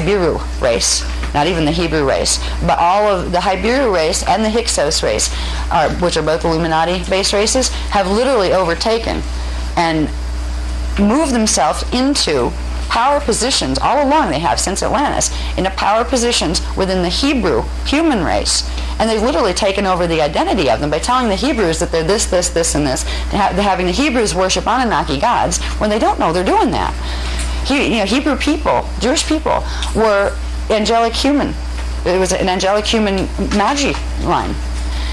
Hibiru race, not even the Hebrew race, but all of the Hibiru race and the Hyksos race, which are both Illuminati-based races, have literally overtaken and moved themselves into power positions. All along they have, since Atlantis, into power positions within the Hebrew human race. And they've literally taken over the identity of them by telling the Hebrews that they're this, this, this, and this. They're having the Hebrews worship Anunnaki gods when they don't know they're doing that. Hebrew people, Jewish people, were angelic human. It was an angelic human magi line.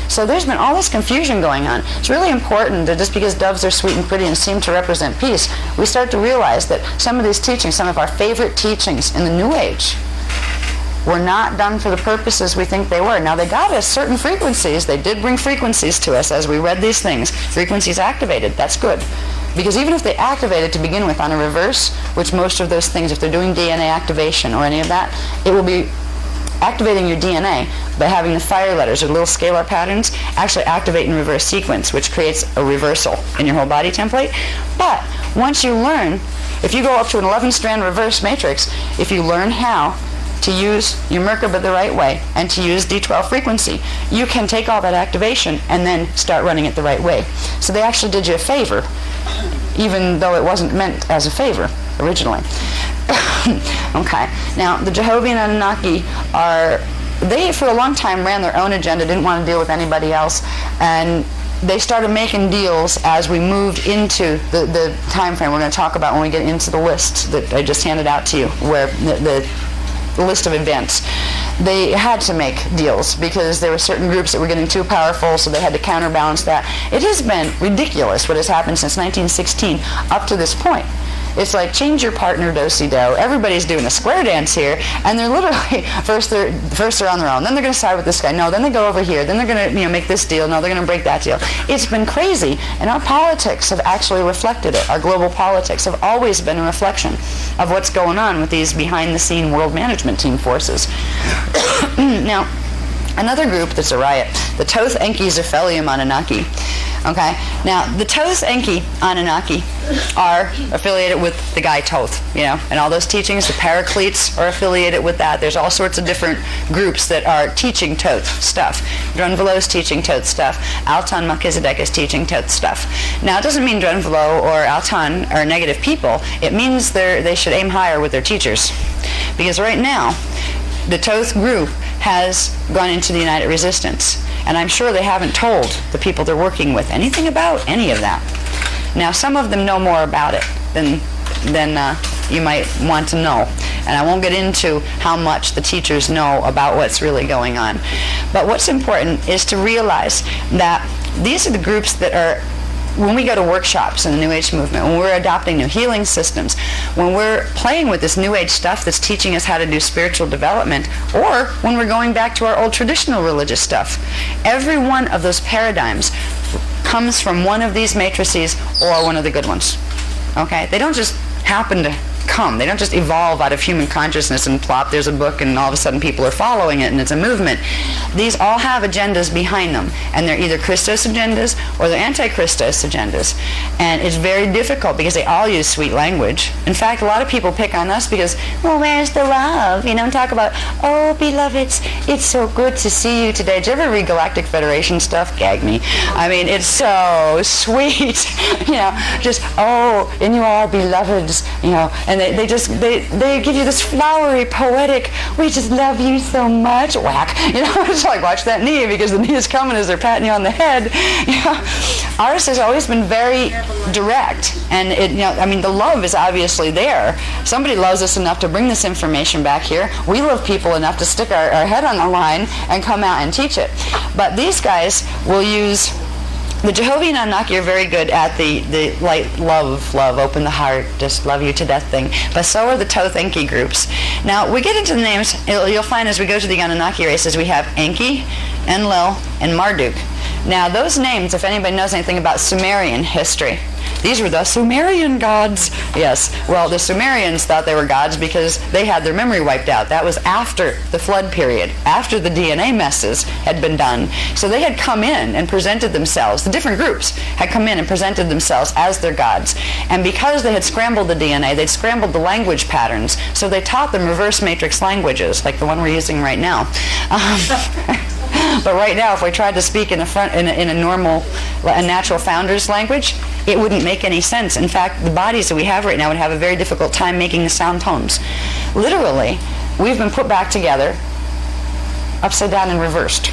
So there's been all this confusion going on. It's really important that just because doves are sweet and pretty and seem to represent peace, we start to realize that some of these teachings, some of our favorite teachings in the New Age, were not done for the purposes we think they were. Now, they got us certain frequencies. They did bring frequencies to us as we read these things. Frequencies activated. That's good. Because even if they activated to begin with on a reverse, which most of those things, if they're doing DNA activation or any of that, it will be activating your DNA by having the fire letters or little scalar patterns actually activate in reverse sequence, which creates a reversal in your whole body template. But once you learn, if you go up to an 11-strand reverse matrix, if you learn how to use your Merkaba the right way and to use D12 frequency, you can take all that activation and then start running it the right way. So they actually did you a favor, even though it wasn't meant as a favor originally. Okay. Now, the Jehovah Anunnaki they for a long time ran their own agenda, didn't want to deal with anybody else, and they started making deals as we moved into the time frame we're going to talk about when we get into the list that I just handed out to you, where the list of events. They had to make deals because there were certain groups that were getting too powerful, so they had to counterbalance that. It has been ridiculous what has happened since 1916 up to this point. It's like, change your partner, do-si-do. Everybody's doing a square dance here, and they're literally, first they're on their own, then they're going to side with this guy, no, then they go over here, then they're going to make this deal, no, they're going to break that deal. It's been crazy, and our politics have actually reflected it. Our global politics have always been a reflection of what's going on with these behind-the-scene world management team forces. Now, another group that's a riot, the Toth Enki Zephelium Anunnaki. Okay, now the Toth Enki Anunnaki are affiliated with the guy Toth, and all those teachings. The Paracletes are affiliated with that. There's all sorts of different groups that are teaching Toth stuff. Drunvalo is teaching Toth stuff. Altan Melchizedek is teaching Toth stuff. Now, it doesn't mean Drunvalo or Altan are negative people. It means they should aim higher with their teachers, because right now the Toth group has gone into the United Resistance, and I'm sure they haven't told the people they're working with anything about any of that. Now, some of them know more about it than you might want to know, and I won't get into how much the teachers know about what's really going on. But what's important is to realize that these are the groups that are, when we go to workshops in the New Age movement, when we're adopting new healing systems, when we're playing with this New Age stuff that's teaching us how to do spiritual development, or when we're going back to our old traditional religious stuff, every one of those paradigms comes from one of these matrices or one of the good ones. Okay? They don't just happen to come. They don't just evolve out of human consciousness and plop, there's a book, and all of a sudden people are following it and it's a movement. These all have agendas behind them, and they're either Christos agendas or they're anti-Christos agendas. And it's very difficult because they all use sweet language. In fact, a lot of people pick on us because, well, where's the love? And talk about, oh, beloveds, it's so good to see you today. Did you ever read Galactic Federation stuff? Gag me. I mean, it's so sweet. Just, oh, and you are beloveds, and they give you this flowery, poetic, we just love you so much, whack. It's like, watch that knee, because the knee is coming as they're patting you on the head. Ours has always been very direct, and the love is obviously there. Somebody loves us enough to bring this information back here. We love people enough to stick our head on the line and come out and teach it. But these guys will use, the Jehovah Anunnaki are very good at the light, love, open the heart, just love you to death thing. But so are the Toth Enki groups. Now, we get into the names, you'll find as we go to the Anunnaki races, we have Enki, Enlil, and Marduk. Now, those names, if anybody knows anything about Sumerian history, These were the Sumerian gods. Yes, well, the Sumerians thought they were gods because they had their memory wiped out. That was after the flood period, after the DNA messes had been done. So they had come in and presented themselves, the different groups had come in and presented themselves as their gods. And because they had scrambled the DNA, they'd scrambled the language patterns, so they taught them reverse matrix languages, like the one we're using right now. But right now, if we tried to speak in a normal, a natural founder's language, it wouldn't make any sense. In fact, the bodies that we have right now would have a very difficult time making the sound tones. Literally, we've been put back together, upside down and reversed,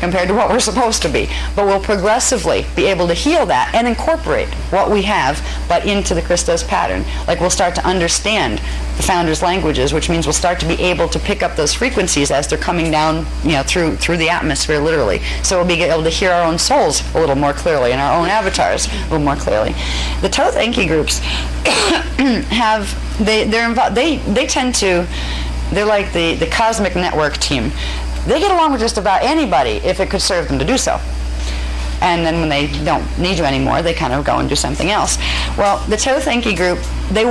compared to what we're supposed to be. But we'll progressively be able to heal that and incorporate what we have, but into the Christos pattern. Like, we'll start to understand the founders' languages, which means we'll start to be able to pick up those frequencies as they're coming down, through the atmosphere, literally. So we'll be able to hear our own souls a little more clearly and our own avatars a little more clearly. The Thoth Enki groups they're like the cosmic network team. They get along with just about anybody if it could serve them to do so. And then when they don't need you anymore, they kind of go and do something else. Well, the Thoth Enki group, they're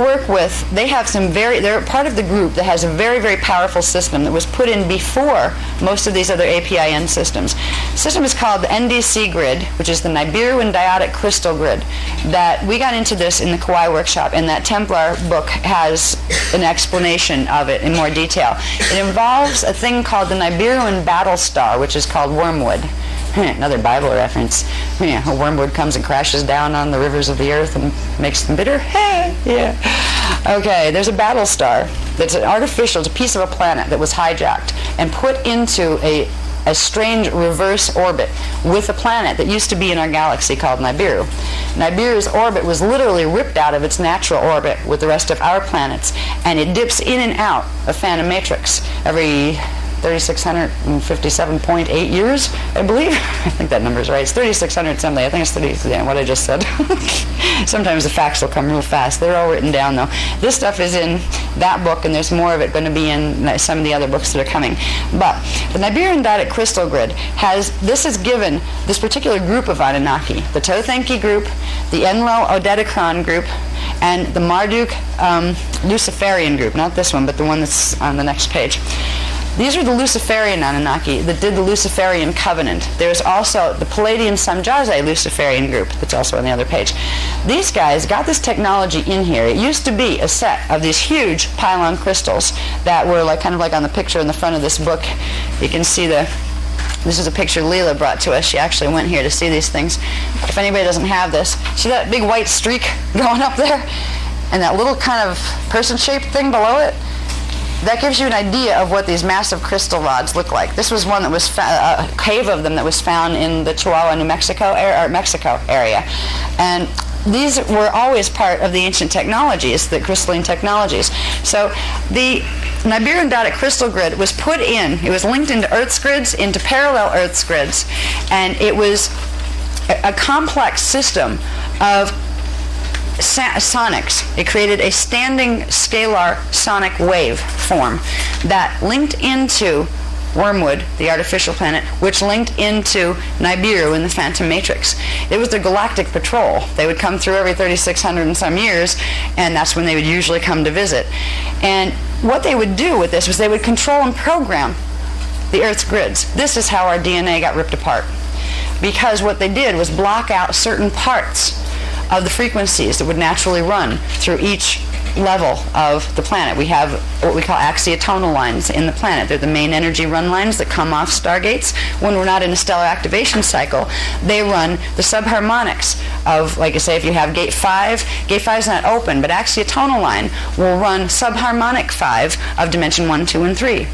part of the group that has a very, very powerful system that was put in before most of these other APIN systems. The system is called the NDC grid, which is the Nibiru and Diotic crystal grid. That we got into this in the Kauai workshop, and that Templar book has an explanation of it in more detail. It involves a thing called the Nibiru and Battle Star, which is called wormwood. Another Bible reference. A wormwood comes and crashes down on the rivers of the earth and makes them bitter. Yeah. Okay, there's a battle star that's an artificial, it's a piece of a planet that was hijacked and put into a strange reverse orbit with a planet that used to be in our galaxy called Nibiru. Nibiru's orbit was literally ripped out of its natural orbit with the rest of our planets, and it dips in and out of Phantom Matrix every 3,657.8 years, I believe. I think that number's right. It's 3,600 something. I think it's 30, what I just said. Sometimes the facts will come real fast. They're all written down, though. This stuff is in that book, and there's more of it going to be in some of the other books that are coming. But the Nibiru Diotic crystal grid has given this particular group of Anunnaki, the Thoth Enki group, the Enlil Odedicron group, and the Marduk Luciferian group. Not this one, but the one that's on the next page. These are the Luciferian Anunnaki that did the Luciferian covenant. There's also the Palladian Samjaze Luciferian group that's also on the other page. These guys got this technology in here. It used to be a set of these huge pylon crystals that were kind of like on the picture in the front of this book. You can see this is a picture Leela brought to us. She actually went here to see these things. If anybody doesn't have this, see that big white streak going up there? And that little kind of person-shaped thing below it? That gives you an idea of what these massive crystal rods look like. This was one that was a cave of them that was found in the Chihuahua, New Mexico area. And these were always part of the ancient technologies, the crystalline technologies. So the Nibiru Diotic crystal grid was put in, it was linked into Earth's grids, into parallel Earth's grids, and it was a complex system of sonics. It created a standing scalar sonic wave form that linked into Wormwood, the artificial planet, which linked into Nibiru in the Phantom Matrix. It was the galactic patrol. They would come through every 3,600 and some years, and that's when they would usually come to visit. And what they would do with this was they would control and program the Earth's grids. This is how our DNA got ripped apart. Because what they did was block out certain parts of the frequencies that would naturally run through each level of the planet. We have what we call axiotonal lines in the planet. They're the main energy run lines that come off stargates. When we're not in a stellar activation cycle, they run the subharmonics of, like I say, if you have gate 5 is not open, but axiotonal line will run subharmonic 5 of dimension 1, 2, and 3.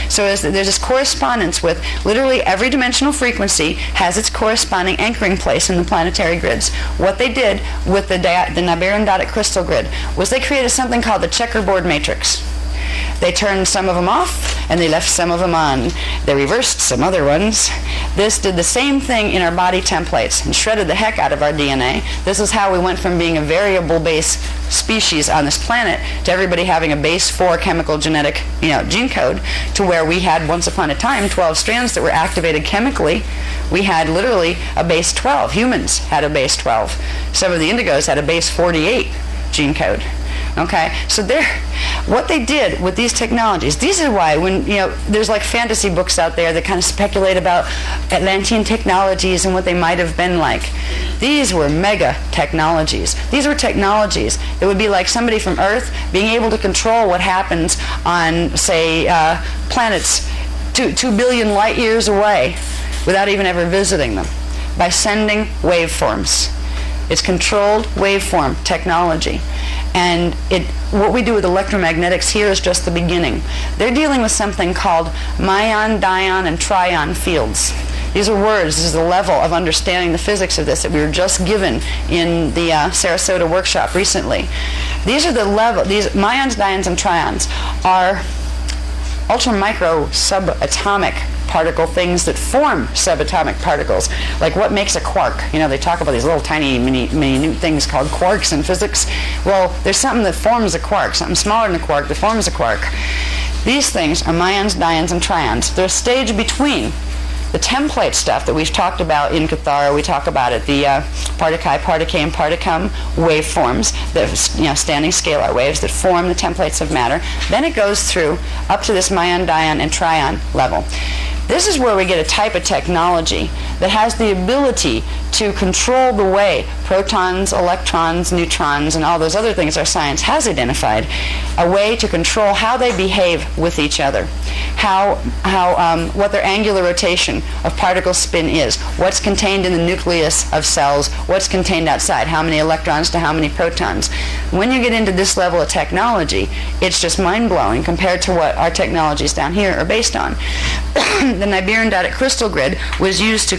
So there's this correspondence with literally every dimensional frequency has its corresponding anchoring place in the planetary grids. What they did with the Nibiru Diotic crystal grid was they created something called the checkerboard matrix. They turned some of them off, and they left some of them on. They reversed some other ones. This did the same thing in our body templates and shredded the heck out of our DNA. This is how we went from being a variable base species on this planet to everybody having a base 4 chemical genetic gene code, to where we had once upon a time 12 strands that were activated chemically. We had literally a base 12. Humans had a base 12. Some of the indigos had a base 48 gene code. Okay, so what they did with these technologies, these are why when, there's like fantasy books out there that kind of speculate about Atlantean technologies and what they might have been like. These were mega technologies. These were technologies that would be like somebody from Earth being able to control what happens on, say, planets 2 billion light years away without even ever visiting them, by sending waveforms. It's controlled waveform technology. And what we do with electromagnetics here is just the beginning. They're dealing with something called myon, dion, and trion fields. These are words. This is the level of understanding the physics of this that we were just given in the Sarasota workshop recently. These are the level. These myons, dions, and trions are ultra-micro subatomic particle things that form subatomic particles. Like what makes a quark? They talk about these little tiny minute things called quarks in physics. Well, there's something that forms a quark, something smaller than a quark that forms a quark. These things are myons, dions, and trions. They're a stage between the template stuff that we've talked about in Cathara. We talk about it, the particae, particae, and particum waveforms, the standing scalar waves that form the templates of matter. Then it goes through up to this myon, dion, and trion level. This is where we get a type of technology that has the ability to control the way protons, electrons, neutrons, and all those other things our science has identified, a way to control how they behave with each other, what their angular rotation of particle spin is, what's contained in the nucleus of cells, what's contained outside, how many electrons to how many protons. When you get into this level of technology, it's just mind-blowing compared to what our technologies down here are based on. The Nibiruan dotted crystal grid was used to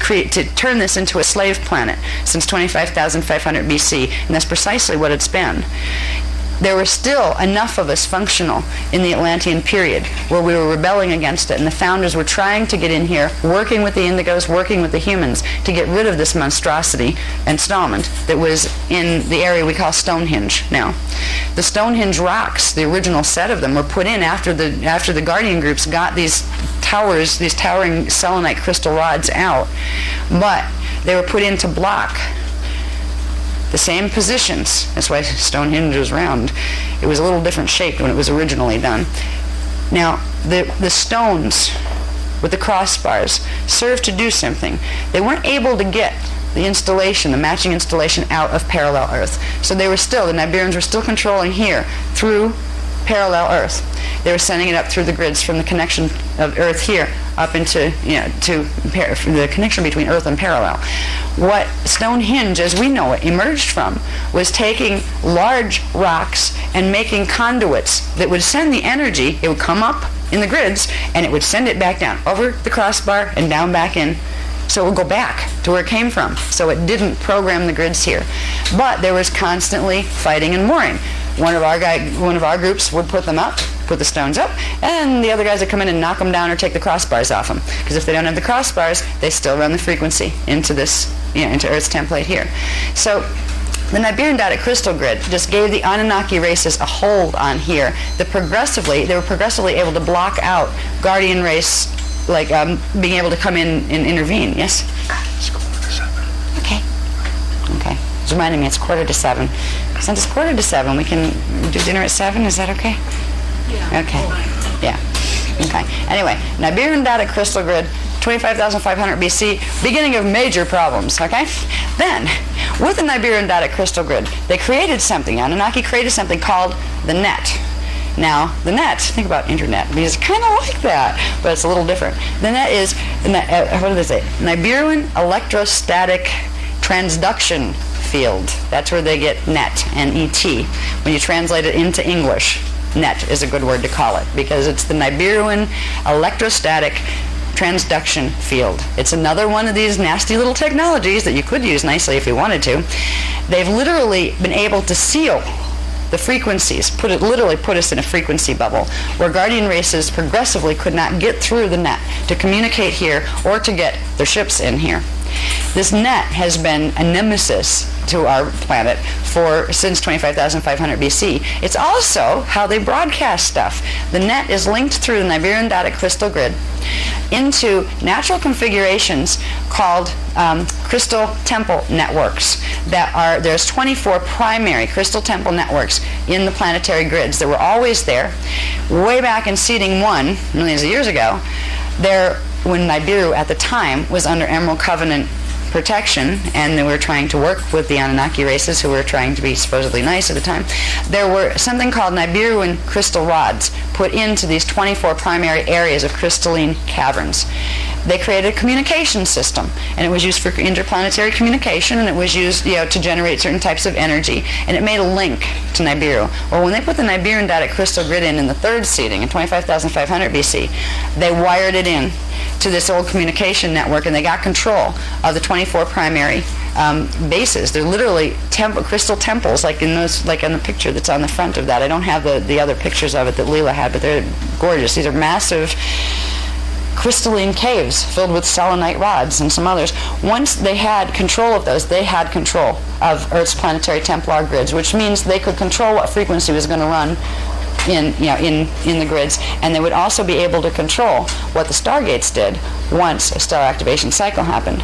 turn this into a slave planet since 25,500 BC, and that's precisely what it's been. There were still enough of us functional in the Atlantean period where we were rebelling against it, and the founders were trying to get in here, working with the indigos, working with the humans, to get rid of this monstrosity installment that was in the area we call Stonehenge now. The Stonehenge rocks, the original set of them, were put in after the Guardian groups got these towers, these towering selenite crystal rods out, but they were put in to block the same positions. That's why Stonehenge was round. It was a little different shaped when it was originally done. Now, the stones with the crossbars served to do something. They weren't able to get the installation, the matching installation, out of parallel Earth. So the Nibiruans were still controlling here through parallel Earth. They were sending it up through the grids from the connection of Earth here up into, the connection between Earth and parallel. What Stonehenge, as we know it, emerged from was taking large rocks and making conduits that would send the energy. It would come up in the grids, and it would send it back down over the crossbar and down back in. So it would go back to where it came from. So it didn't program the grids here. But there was constantly fighting and warring. One of our groups would put them up, put the stones up, and the other guys would come in and knock them down or take the crossbars off them. Because if they don't have the crossbars, they still run the frequency into this, into Earth's template here. So the Nibiruan dotted crystal grid just gave the Anunnaki races a hold on here that they were progressively able to block out Guardian race, like being able to come in and intervene. Yes? It's 6:45. Okay. It's reminding me it's 6:45. Since it's 6:45, we can do dinner at 7. Is that okay? Yeah. Okay. Yeah. Okay. Anyway, Nibiruan dotted crystal grid, 25,500 BC, beginning of major problems, okay? Then, with the Nibiruan dotted crystal grid, they created something. Anunnaki created something called the net. Now, the net, think about internet, because it's kind of like that, but it's a little different. The net is, what do they say? Nibiruan electrostatic transduction field. That's where they get net, N-E-T. When you translate it into English, net is a good word to call it, because it's the Nibiruan electrostatic transduction field. It's another one of these nasty little technologies that you could use nicely if you wanted to. They've literally been able to seal the frequencies, literally put us in a frequency bubble where guardian races progressively could not get through the net to communicate here or to get their ships in here. This net has been a nemesis to our planet since 25,500 BC. It's also how they broadcast stuff. The net is linked through the Nibirian data crystal grid into natural configurations called crystal temple networks. There's 24 primary crystal temple networks in the planetary grids that were always there. Way back in Seeding 1, millions of years ago, when Nibiru at the time was under Emerald Covenant protection, and they were trying to work with the Anunnaki races who were trying to be supposedly nice at the time, there were something called Nibiruan crystal rods put into these 24 primary areas of crystalline caverns. They created a communication system, and it was used for interplanetary communication, and it was used to generate certain types of energy, and it made a link to Nibiru. Well, when they put the Nibirian data crystal grid in the third seeding in 25,500 BC, they wired it in to this old communication network, and they got control of the 24 primary bases. They're literally crystal temples, like in the picture that's on the front of that. I don't have the other pictures of it that Leela had, but they're gorgeous. These are massive crystalline caves filled with selenite rods and some others. Once they had control of those, they had control of Earth's planetary Templar grids, which means they could control what frequency was going to run in the grids, and they would also be able to control what the stargates did once a stellar activation cycle happened.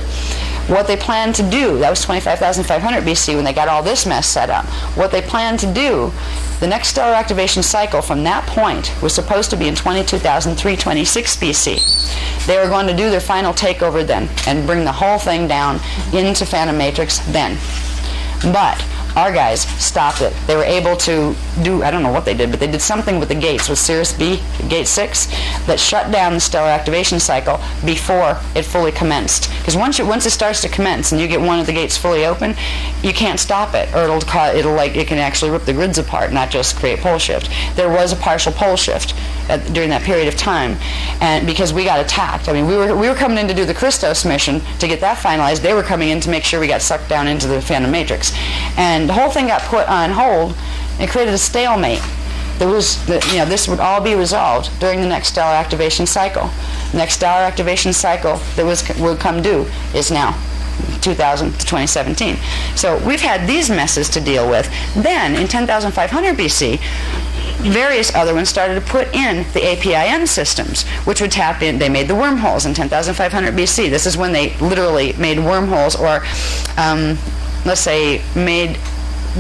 What they planned to do, that was 25,500 BC when they got all this mess set up. What they planned to do, the next stellar activation cycle from that point was supposed to be in 22,326 BC. They were going to do their final takeover then and bring the whole thing down into Phantom Matrix then. But our guys stopped it. They were able to do, I don't know what they did, but they did something with the gates, with Sirius B, Gate 6, that shut down the stellar activation cycle before it fully commenced. Because once it starts to commence and you get one of the gates fully open, you can't stop it, or it can actually rip the grids apart, not just create pole shift. There was a partial pole shift during that period of time, and because we got attacked. I mean, we were coming in to do the Christos mission to get that finalized. They were coming in to make sure we got sucked down into the Phantom Matrix, and the whole thing got put on hold. It created a stalemate. This would all be resolved during the next stellar activation cycle. The next stellar activation cycle that would come due is now 2000 to 2017. So we've had these messes to deal with. Then in 10,500 BC, various other ones started to put in the APIN systems, which would tap in. They made the wormholes in 10,500 BC. This is when they literally made wormholes, or let's say made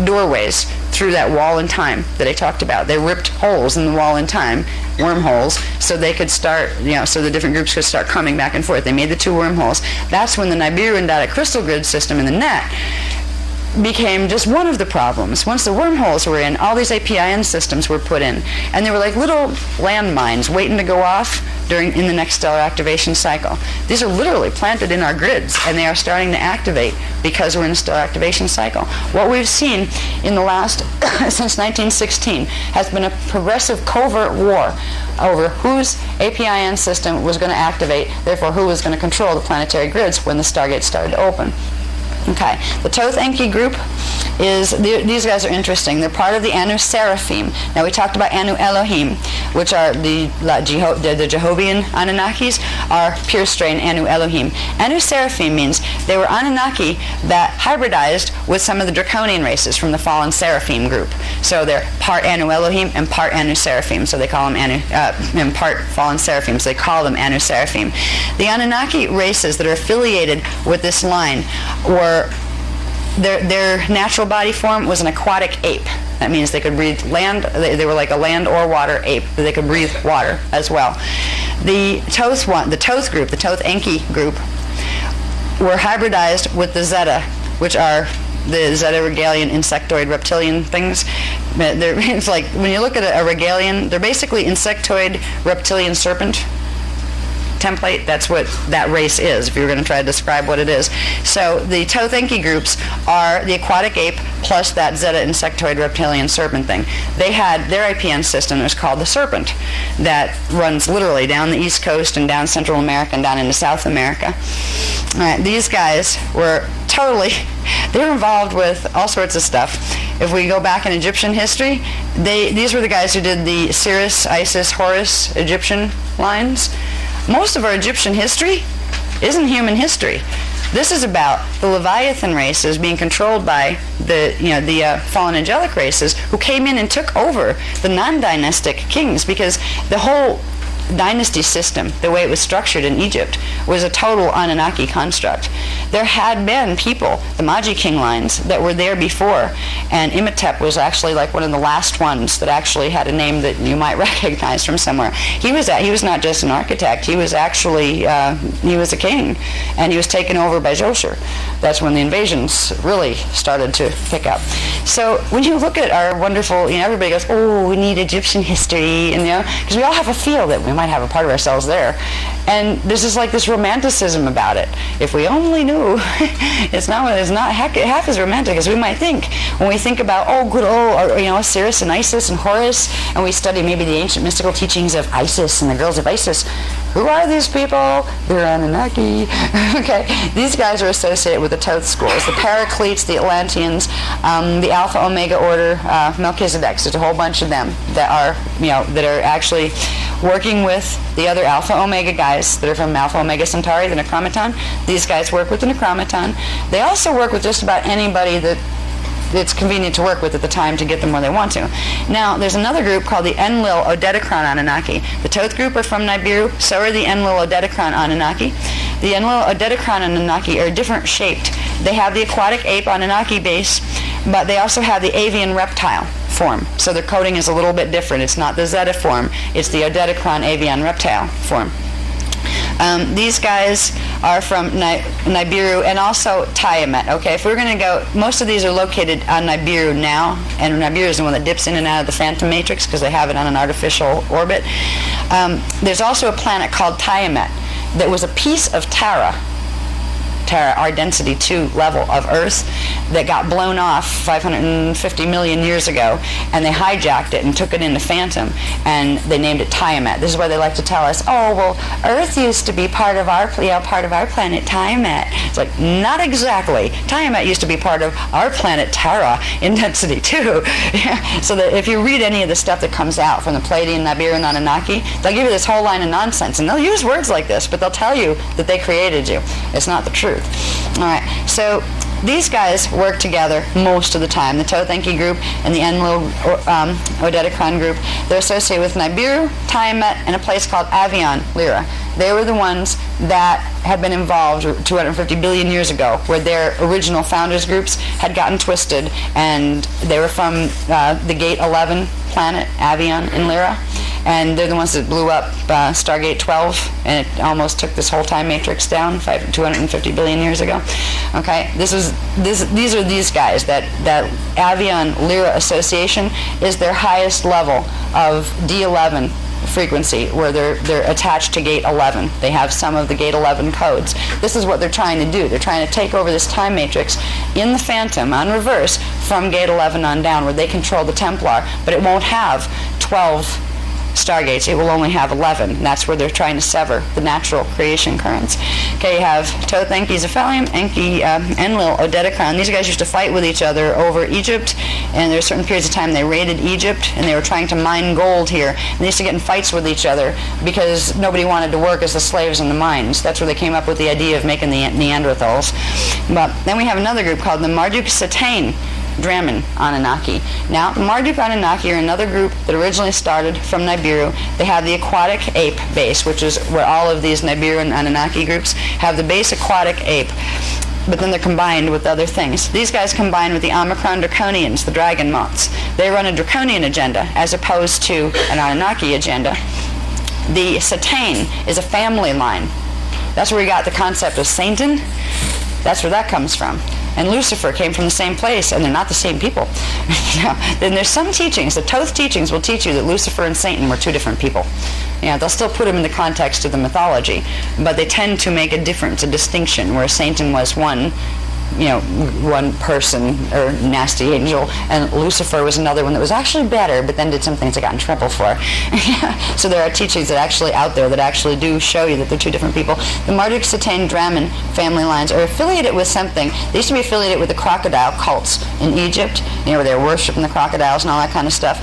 doorways through that wall in time that I talked about. They ripped holes in the wall in time, wormholes, so they could start, so the different groups could start coming back and forth. They made the two wormholes. That's when the Nibirian data crystal grid system in the net became just one of the problems. Once the wormholes were in, all these APIN systems were put in, and they were like little landmines waiting to go off in the next stellar activation cycle. These are literally planted in our grids, and they are starting to activate because we're in a stellar activation cycle. What we've seen in the last, since 1916, has been a progressive covert war over whose APIN system was going to activate, therefore who was going to control the planetary grids when the stargates started to open. Okay, the Toth Enki group these guys are interesting. They're part of the Anu Seraphim. Now we talked about Anu Elohim, which are the Jehovian Anunnakis, are pure strain Anu Elohim. Anu Seraphim means they were Anunnaki that hybridized with some of the Draconian races from the fallen Seraphim group. So they're part Anu Elohim and part Anu Seraphim. So they call them and part fallen Seraphim. So they call them Anu Seraphim. The Anunnaki races that are affiliated with this line were their natural body form was an aquatic ape. That means they could breathe land. They were like a land or water ape. They could breathe water as well. The Toth group, the Toth Enki group, were hybridized with the Zeta, which are the Zeta regalian insectoid reptilian things. It's like when you look at a regalian, they're basically insectoid reptilian serpent template. That's what that race is, if you were going to try to describe what it is. So the Toth Enki groups are the aquatic ape plus that Zeta insectoid reptilian serpent thing. They had their APN system that was called the Serpent, that runs literally down the East Coast and down Central America and down into South America. These guys were they were involved with all sorts of stuff. if we go back in Egyptian history, these were the guys who did the Sirius, Isis, Horus Egyptian lines. Most of our Egyptian history isn't human history. This is about the Leviathan races being controlled by the fallen angelic races who came in and took over the non-dynastic kings, because the whole dynasty system, the way it was structured in Egypt, was a total Anunnaki construct. There had been people, the Magi king lines, that were there before, and Imhotep was actually like one of the last ones that actually had a name that you might recognize from somewhere. He was not just an architect, he was actually he was a king, and he was taken over by Djoser. That's when the invasions really started to pick up. So when you look at our wonderful, everybody goes, oh, we need Egyptian history, and because we all have a feel that we might have a part of ourselves there, and there's just like this romanticism about it. If we only knew, it's not half as romantic as we might think. When we think about Osiris and Isis and Horus, and we study maybe the ancient mystical teachings of Isis and the girls of Isis. Who are these people? They're Anunnaki. Okay, these guys are associated with the Thoth schools, the Paracletes, the Atlanteans, the Alpha Omega order, Melchizedeks. There's a whole bunch of them that are actually working with the other Alpha Omega guys that are from Alpha Omega Centauri, the Necromaton. These guys work with the Necromaton. They also work with just about anybody that it's convenient to work with at the time to get them where they want to. Now, there's another group called the Enlil Odedicron Anunnaki. The Thoth group are from Nibiru, so are the Enlil Odedicron Anunnaki. The Enlil Odedicron Anunnaki are different shaped. They have the aquatic ape Anunnaki base, but they also have the avian reptile form. So their coding is a little bit different. It's not the Zeta form, it's the Odedicron avian reptile form. These guys are from Nibiru and also Tiamat. Okay, if we're going to go, most of these are located on Nibiru now, and Nibiru is the one that dips in and out of the Phantom Matrix because they have it on an artificial orbit. There's also a planet called Tiamat that was a piece of Terra, our density 2 level of Earth, that got blown off 550 million years ago, and they hijacked it and took it into Phantom, and they named it Tiamat. This is why they like to tell us, oh, well, Earth used to be part of our planet Tiamat. It's like, not exactly. Tiamat used to be part of our planet Terra in density 2. So that if you read any of the stuff that comes out from the Pleiadian, Nibiru, and Anunnaki, they'll give you this whole line of nonsense, and they'll use words like this, but they'll tell you that they created you. It's not the truth. All right, so these guys work together most of the time. The Thoth Enki group and the Enlil Odedicron group, they're associated with Nibiru, Tiamat, and a place called Avion, Lyra. They were the ones that had been involved 250 billion years ago, where their original founders groups had gotten twisted, and they were from the Gate 11 planet, Avion in Lyra. And they're the ones that blew up Stargate 12, and it almost took this whole time matrix down 250 billion years ago. Okay, these are these guys. That Avion Lyra association is their highest level of D11 frequency, where they're attached to Gate 11. They have some of the Gate 11 codes. This is what they're trying to do. They're trying to take over this time matrix in the Phantom on reverse from Gate 11 on down, where they control the Templar, but it won't have 12 Stargates. It will only have 11. And that's where they're trying to sever the natural creation currents. Okay, you have Thoth Enki Zephelium, Enki Enlil Odedicron. These guys used to fight with each other over Egypt, and there were certain periods of time they raided Egypt, and they were trying to mine gold here. And they used to get in fights with each other because nobody wanted to work as the slaves in the mines. That's where they came up with the idea of making the Neanderthals. But then we have another group called the Marduk Satane Draman Anunnaki. Now, the Marduk Anunnaki are another group that originally started from Nibiru. They have the aquatic ape base, which is where all of these Nibiru and Anunnaki groups have the base aquatic ape, but then they're combined with other things. These guys combine with the Omicron Draconians, the dragon moths. They run a Draconian agenda as opposed to an Anunnaki agenda. The Satane is a family line. That's where we got the concept of Satan. That's where that comes from. And Lucifer came from the same place, and they're not the same people. Then there's some teachings, the Thoth teachings will teach you that Lucifer and Satan were two different people. They'll still put them in the context of the mythology, but they tend to make a difference, a distinction, where Satan was one one person or nasty angel, and Lucifer was another one that was actually better, but then did some things I got in trouble for. So there are teachings that actually out there that actually do show you that they're two different people. The Marduk, Satan, Draman family lines are affiliated with something. They used to be affiliated with the crocodile cults in Egypt, where they were worshiping the crocodiles and all that kind of stuff.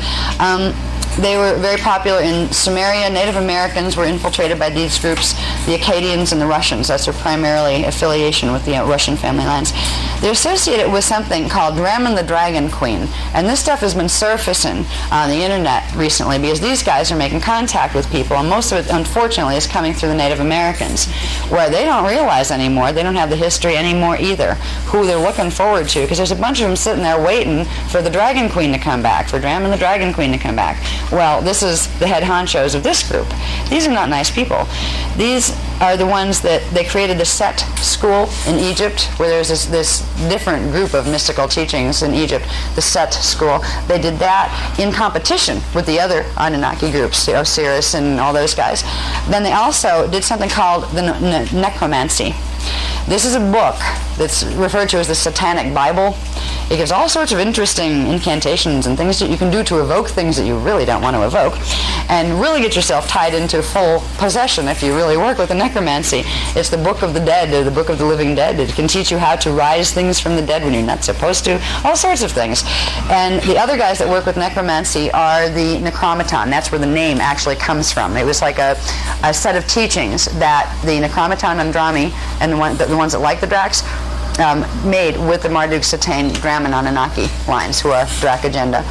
They were very popular in Sumeria. Native Americans were infiltrated by these groups, the Akkadians and the Russians. That's their primarily affiliation with the Russian family lines. They're associated with something called Draman the Dragon Queen. And this stuff has been surfacing on the internet recently because these guys are making contact with people, and most of it, unfortunately, is coming through the Native Americans, where they don't realize anymore, they don't have the history anymore either, who they're looking forward to, because there's a bunch of them sitting there waiting for the Dragon Queen to come back, for Draman the Dragon Queen to come back. Well, this is the head honchos of this group. These are not nice people. These are the ones that they created the Set school in Egypt, where there's this different group of mystical teachings in Egypt, the Set school. They did that in competition with the other Anunnaki groups, the Osiris and all those guys. Then they also did something called the necromancy. This is a book that's referred to as the Satanic Bible. It gives all sorts of interesting incantations and things that you can do to evoke things that you really don't want to evoke, and really get yourself tied into full possession if you really work with the necromancy. It's the Book of the Dead, or the Book of the Living Dead. It can teach you how to rise things from the dead when you're not supposed to, all sorts of things. And the other guys that work with necromancy are the Necromaton. That's where the name actually comes from. It was like a set of teachings that the Necromaton Andrami and the ones that like the Dracs made with the Marduk, Satan, Draman, Anunnaki lines, who are Drac agenda.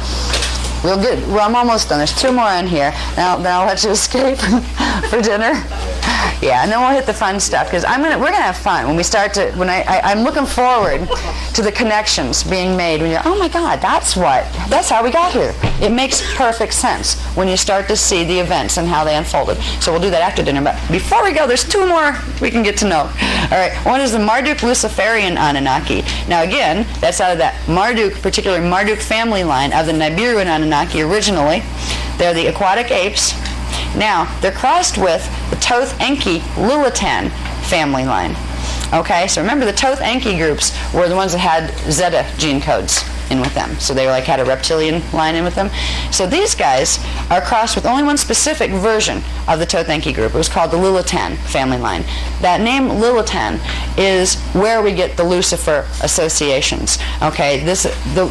Real good. Well, I'm almost done. There's two more in here. Now, then I'll let you escape for dinner. Yeah, and then we'll hit the fun stuff, because we're gonna have fun when we start to. I'm looking forward to the connections being made. When you're, oh my God, that's how we got here. It makes perfect sense when you start to see the events and how they unfolded. So we'll do that after dinner. But before we go, there's two more we can get to know. All right, one is the Marduk Luciferian Anunnaki. Now again, that's out of that Marduk, particularly Marduk family line of the Nibiruan Anunnaki originally. They're the aquatic apes. Now, they're crossed with the Toth Enki Lilitan family line. Okay, so remember the Toth Enki groups were the ones that had Zeta gene codes in with them. So they had a reptilian line in with them. So these guys are crossed with only one specific version of the Toth Enki group. It was called the Lilitan family line. That name Lilitan is where we get the Lucifer associations. Okay, the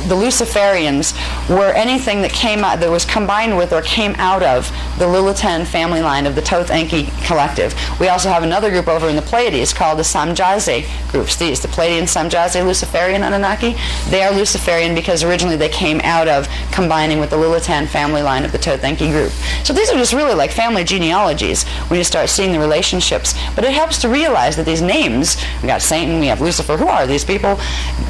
Luciferians were anything that came out, that was combined with or came out of the Lilitan family line of the Toth Enki collective. We also have another group over in the Pleiades called the Samjaze groups. The Pleiadian Samjaze Luciferian Anunnaki, they are Luciferian because originally they came out of combining with the Lilitan family line of the Toth Enki group. So these are just really like family genealogies when you start seeing the relationships. But it helps to realize that these names, we got Satan, we have Lucifer, who are these people?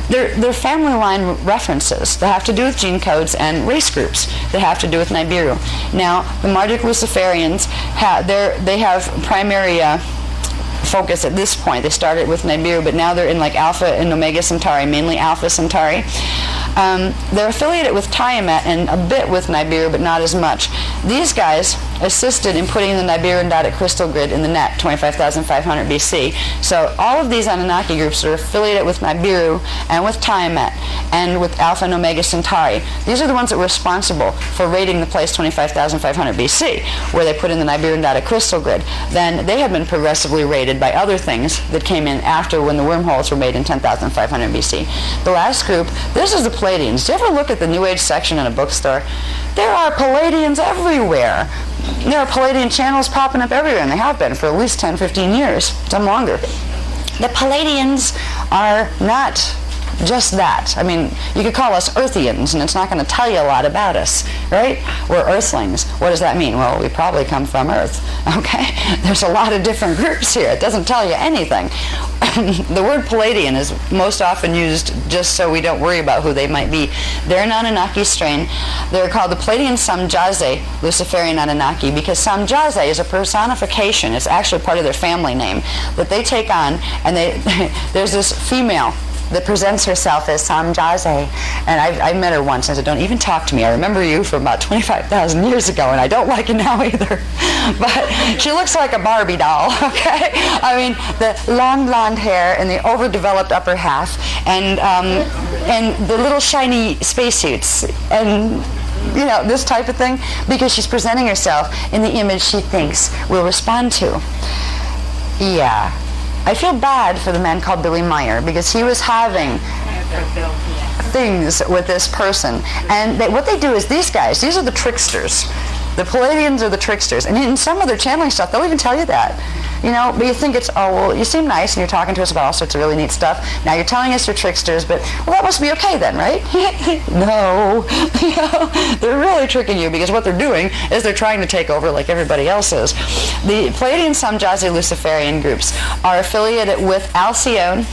They're family line references that have to do with gene codes and race groups that have to do with Nibiru. Now, the Marduk Luciferians, they have primary focus at this point. They started with Nibiru, but now they're in like Alpha and Omega Centauri, mainly Alpha Centauri. They're affiliated with Tiamat and a bit with Nibiru, but not as much. These guys assisted in putting the Nibiru dotted crystal grid in the net, 25,500 BC. So all of these Anunnaki groups are affiliated with Nibiru and with Tiamat and with Alpha and Omega Centauri. These are the ones that were responsible for raiding the place 25,500 BC, where they put in the Nibiru dotted crystal grid. Then they have been progressively raided by other things that came in after, when the wormholes were made in 10,500 BC. The last group, this is the Pleiadians. Do you ever look at the New Age section in a bookstore? There are Pleiadians everywhere. There are Palladian channels popping up everywhere, and they have been for at least 10, 15 years, some longer. The Palladians are not just that. I mean, you could call us Earthians, and it's not going to tell you a lot about us, right? We're Earthlings. What does that mean? Well, we probably come from Earth, okay? There's a lot of different groups here. It doesn't tell you anything. The word Palladian is most often used just so we don't worry about who they might be. They're an Anunnaki strain. They're called the Palladian Samjaze Luciferian Anunnaki because Samjaze is a personification. It's actually part of their family name that they take on, and there's this female that presents herself as Samjaze. And I met her once. I said, don't even talk to me. I remember you from about 25,000 years ago, and I don't like it now either. But she looks like a Barbie doll, okay? I mean, the long blonde hair and the overdeveloped upper half, and the little shiny spacesuits, and you know, this type of thing, because she's presenting herself in the image she thinks we'll respond to. Yeah. I feel bad for the man called Billy Meyer, because he was having things with this person. And what they do is, these guys, these are the tricksters. The Palladians are the tricksters. And in some of their channeling stuff, they'll even tell you that. You know, but you think it's, oh, well, you seem nice and you're talking to us about all sorts of really neat stuff. Now you're telling us you're tricksters, but, well, that must be okay then, right? No. You know, they're really tricking you, because what they're doing is they're trying to take over like everybody else is. The Palladian, Samjazi, Luciferian groups are affiliated with Alcyone,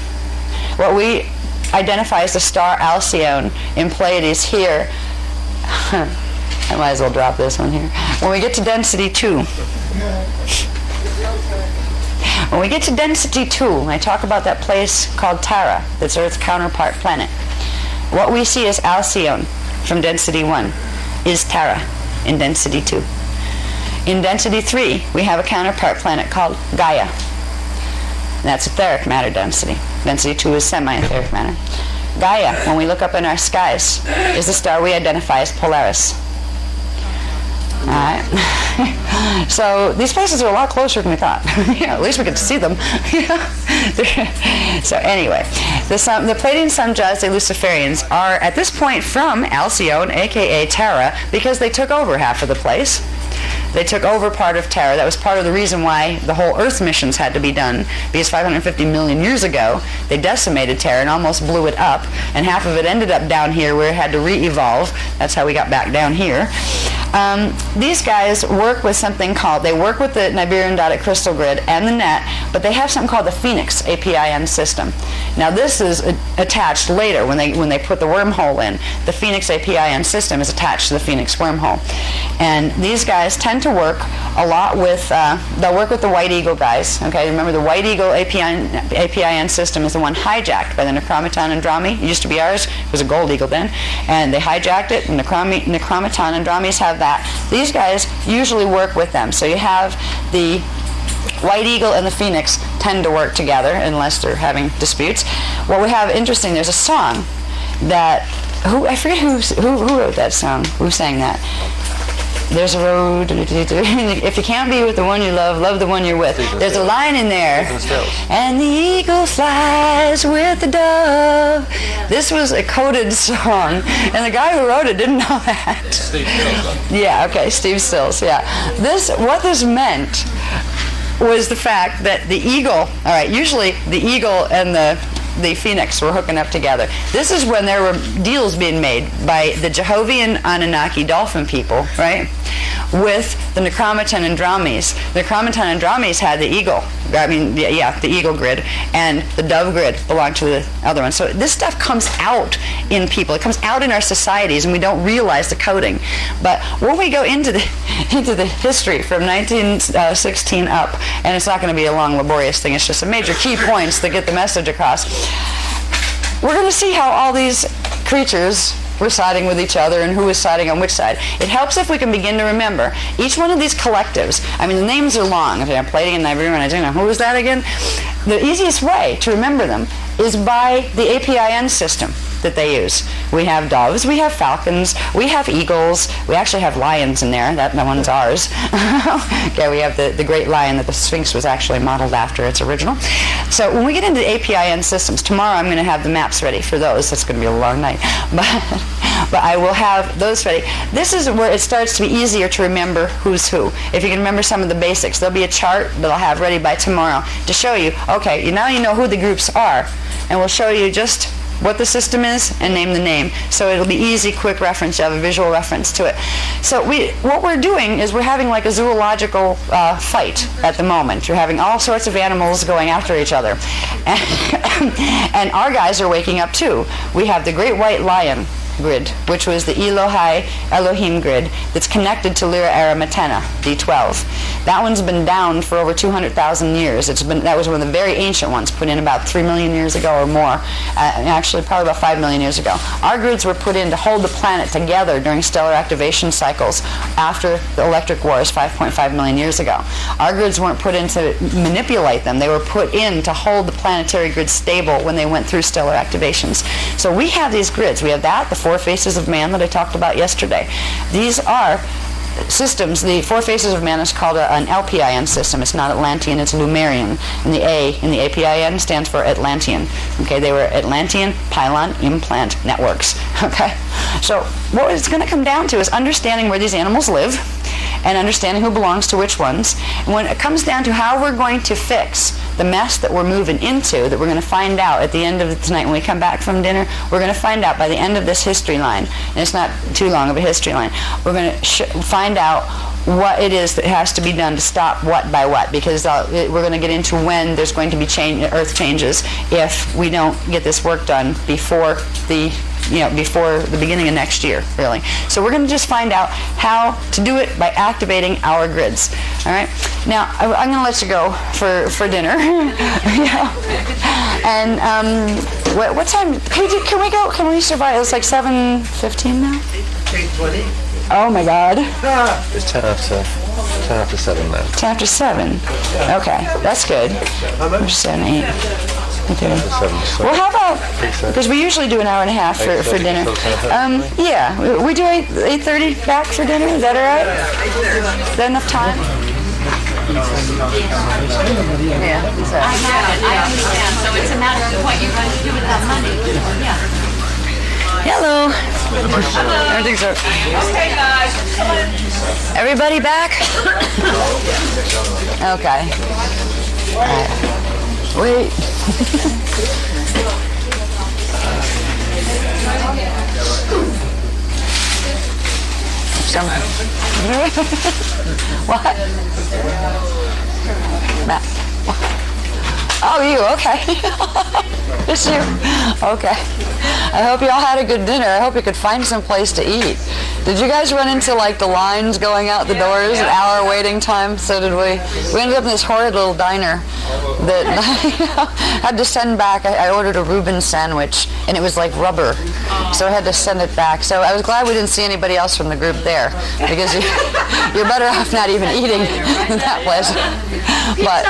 what we identify as the star Alcyone in Pleiades here. I might as well drop this one here. When we get to density 2. When we get to density 2, I talk about that place called Tara, that's Earth's counterpart planet. What we see as Alcyone from density 1 is Tara in density 2. In density 3, we have a counterpart planet called Gaia. And that's etheric matter density. Density 2 is semi-etheric matter. Gaia, when we look up in our skies, is the star we identify as Polaris. All right. So these places are a lot closer than we thought. At least we get to see them. So anyway, the Palladian, Samjazi, Luciferians are at this point from Alcyone, aka Tara, because they took over half of the place. They took over part of Terra. That was part of the reason why the whole Earth missions had to be done, because 550 million years ago, they decimated Terra and almost blew it up, and half of it ended up down here where it had to re-evolve. That's how we got back down here. These guys work with something called, they work with the Niberian Dodic crystal grid and the net, but they have something called the Fenix APIN system. Now this is attached later when they put the wormhole in. The Fenix APIN system is attached to the Fenix wormhole. And these guys tend to work a lot with, they'll work with the White Eagle guys. Okay, remember the White Eagle APIN system is the one hijacked by the Necromaton Andromi. It used to be ours. It was a Gold Eagle then. And they hijacked it, and Necromaton Andromis have that. These guys usually work with them. So you have the White Eagle and the Phoenix tend to work together unless they're having disputes. What we have interesting, there's a song that, I forget who wrote that song, who sang that. There's a road, if you can't be with the one you love, love the one you're with. There's a line in there. And the eagle flies with the dove. This was a coded song, and the guy who wrote it didn't know that. Steve Stills. Yeah, okay, Steve Stills, yeah. What this meant was the fact that the eagle, all right, usually the eagle and the Phoenix were hooking up together. This is when there were deals being made by the Jehovian Anunnaki dolphin people, right, with the Necromaton Andromes. The Necromaton Andromes had the eagle, the eagle grid, and the dove grid belonged to the other one. So this stuff comes out in people. It comes out in our societies, and we don't realize the coding. But when we go into the history from 1916 up, and it's not going to be a long, laborious thing, it's just some major key points that get the message across, we're going to see how all these creatures were siding with each other and who was siding on which side. It helps if we can begin to remember each one of these collectives. I mean, the names are long. If I'm Palladian, Niberian, I don't know. Who was that again? The easiest way to remember them is by the APIN system that they use. We have doves, we have falcons, we have eagles, we actually have lions in there. That one's ours. Okay, we have the great lion that the Sphinx was actually modeled after its original. So when we get into the APIN systems, tomorrow I'm going to have the maps ready for those. That's going to be a long night. But I will have those ready. This is where it starts to be easier to remember who's who. If you can remember some of the basics, there'll be a chart that I'll have ready by tomorrow to show you, okay, now you know who the groups are, and we'll show you just what the system is and name the name. So it'll be easy, quick reference. You have a visual reference to it. So what we're doing is we're having like a zoological fight at the moment. You're having all sorts of animals going after each other. And, and our guys are waking up too. We have the great white lion, the Fenix, and the grid, which was the Elohai Elohim grid that's connected to Lyra Aramatena, D12. That one's been down for over 200,000 years. That was one of the very ancient ones, put in about 3 million years ago or more. Actually, probably about 5 million years ago. Our grids were put in to hold the planet together during stellar activation cycles after the electric wars 5.5 million years ago. Our grids weren't put in to manipulate them. They were put in to hold the planetary grid stable when they went through stellar activations. So we have these grids. We have that, the 4 faces of man that I talked about yesterday. These are systems. The 4 faces of man is called an LPIN system. It's not Atlantean, it's Lumerian. And the A in the APIN stands for Atlantean. Okay, they were Atlantean pylon implant networks. Okay, so what it's going to come down to is understanding where these animals live and understanding who belongs to which ones. And when it comes down to how we're going to fix the mess that we're moving into, that we're going to find out at the end of tonight when we come back from dinner, we're going to find out by the end of this history line, and it's not too long of a history line, we're going to find out what it is that has to be done to stop what by what, because we're going to get into when there's going to be earth changes if we don't get this work done before the beginning of next year, really. So we're going to just find out how to do it by activating our grids. All right. Now I'm going to let you go for dinner. Yeah. And what time? Can we go? Can we survive? It's like 7:15 now. 8:20. Oh my God. It's 10 after 7 now. 10 after 7. Okay, that's good. 7, 8. Okay. Well, how about, because we usually do an hour and a half for dinner. Yeah, we do 8:30 back for dinner. Is that all right? Is that enough time? Yeah. So. I understand. So it's a matter of what you're going to do with that money. Yeah. Hello. Everything's okay, guys. Everybody back? Okay. All right. Wait. What? Matt. Oh, you, okay. It's you. Okay. I hope you all had a good dinner. I hope you could find some place to eat. Did you guys run into like the lines going out the doors, an hour waiting time? So did we. We ended up in this horrid little diner that I had to send back. I ordered a Reuben sandwich and it was like rubber. So I had to send it back. So I was glad we didn't see anybody else from the group there because you're better off not even eating in that place. But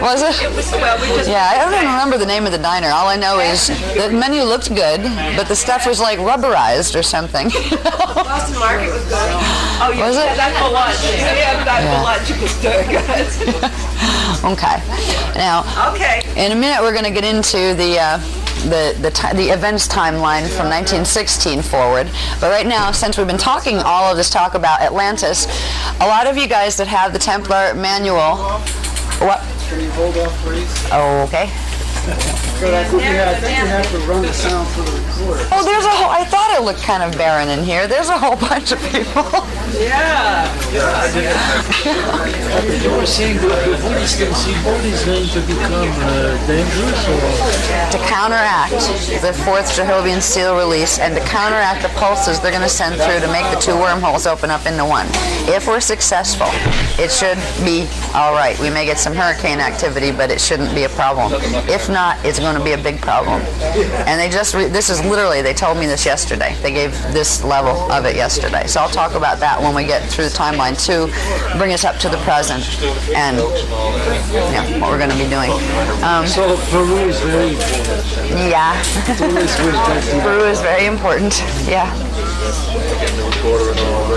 was it? It was, well, we just... Yeah, I don't even remember the name of the diner. All I know is the menu looked good, but the stuff was like rubberized or something. Boston Market was good. Oh, yeah. Was it? That for lunch. Yeah, that for lunch. It was good. Okay. Now, Okay. in a minute we're going to get into the events timeline from 1916 forward. But right now, since we've been talking all of this talk about Atlantis, a lot of you guys that have the Templar manual, what? Can you hold off, please? Oh, okay. Because I think you have to run the sound for the recorder. Oh, there's a whole, I thought it looked kind of barren in here. There's a whole bunch of people. Yeah. You were saying the Buddhist symbol is going to become dangerous, or? To counteract the fourth Jehovah's seal release and to counteract the pulses they're going to send through to make the 2 wormholes open up into one. If we're successful, it should be all right. We may get some hurricane activity, but it shouldn't be a problem. If not, it's going to be a big problem. And they just, this is literally, they told me this yesterday. They gave this level of it yesterday. So I'll talk about that when we get through the timeline to bring us up to the present and what we're going to be doing. So Peru is very important. Yeah. It's always good. Peru is very important. Yeah.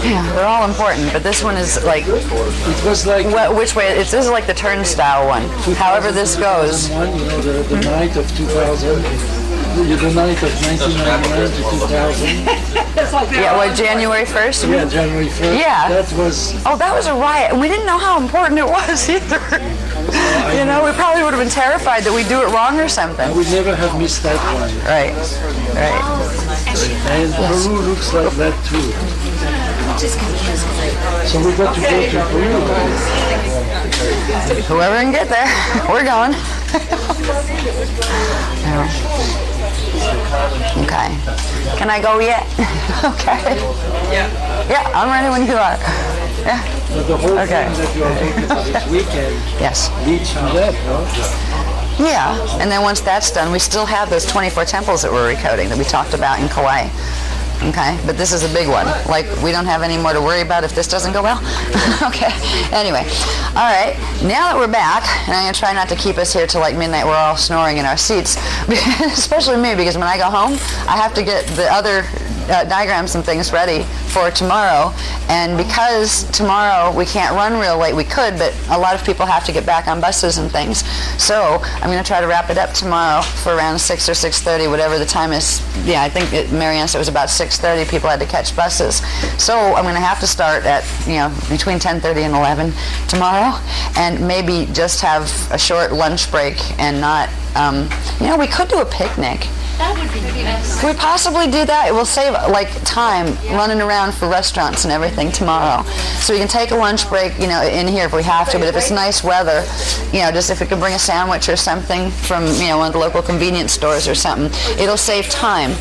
Yeah, they're all important, but this one is like, It was like which way? This is like the turnstile one. However this goes. 2001, you know, the night of 2000, the night of 1999 to 2000. Yeah, what, January 1st? Yeah, January 1st. Yeah. That was... Oh, that was a riot. And we didn't know how important it was either. You know, we probably would have been terrified that we'd do it wrong or something. I would never have missed that one. Right, right. And Peru looks like that too. So we got to go to Peru. Whoever can get there, we're going. Okay. Can I go yet? Okay. Yeah, I'm ready when you are. Yeah. But the whole Okay. thing that you are making for this weekend Yes. leads to that, no? Yeah, and then once that's done, we still have those 24 temples that we're recoding that we talked about in Kauai. Okay, but this is a big one. Like, we don't have any more to worry about if this doesn't go well. Okay, anyway. All right, now that we're back, and I'm going to try not to keep us here till like midnight, we're all snoring in our seats, especially me, because when I go home, I have to get the other diagrams and things ready for tomorrow, and because tomorrow we can't run real late, we could, but a lot of people have to get back on buses and things, so I'm going to try to wrap it up tomorrow for around 6 or 6:30, whatever the time is. Yeah, I think Marianne said it was about 6:30 people had to catch buses, so I'm going to have to start at, between 10:30 and 11 tomorrow, and maybe just have a short lunch break and not, we could do a picnic. That would be nice. Could we possibly do that? It will save time running around for restaurants and everything tomorrow. So we can take a lunch break, in here if we have to. But if it's nice weather, just if we could bring a sandwich or something from, one of the local convenience stores or something, it'll save time.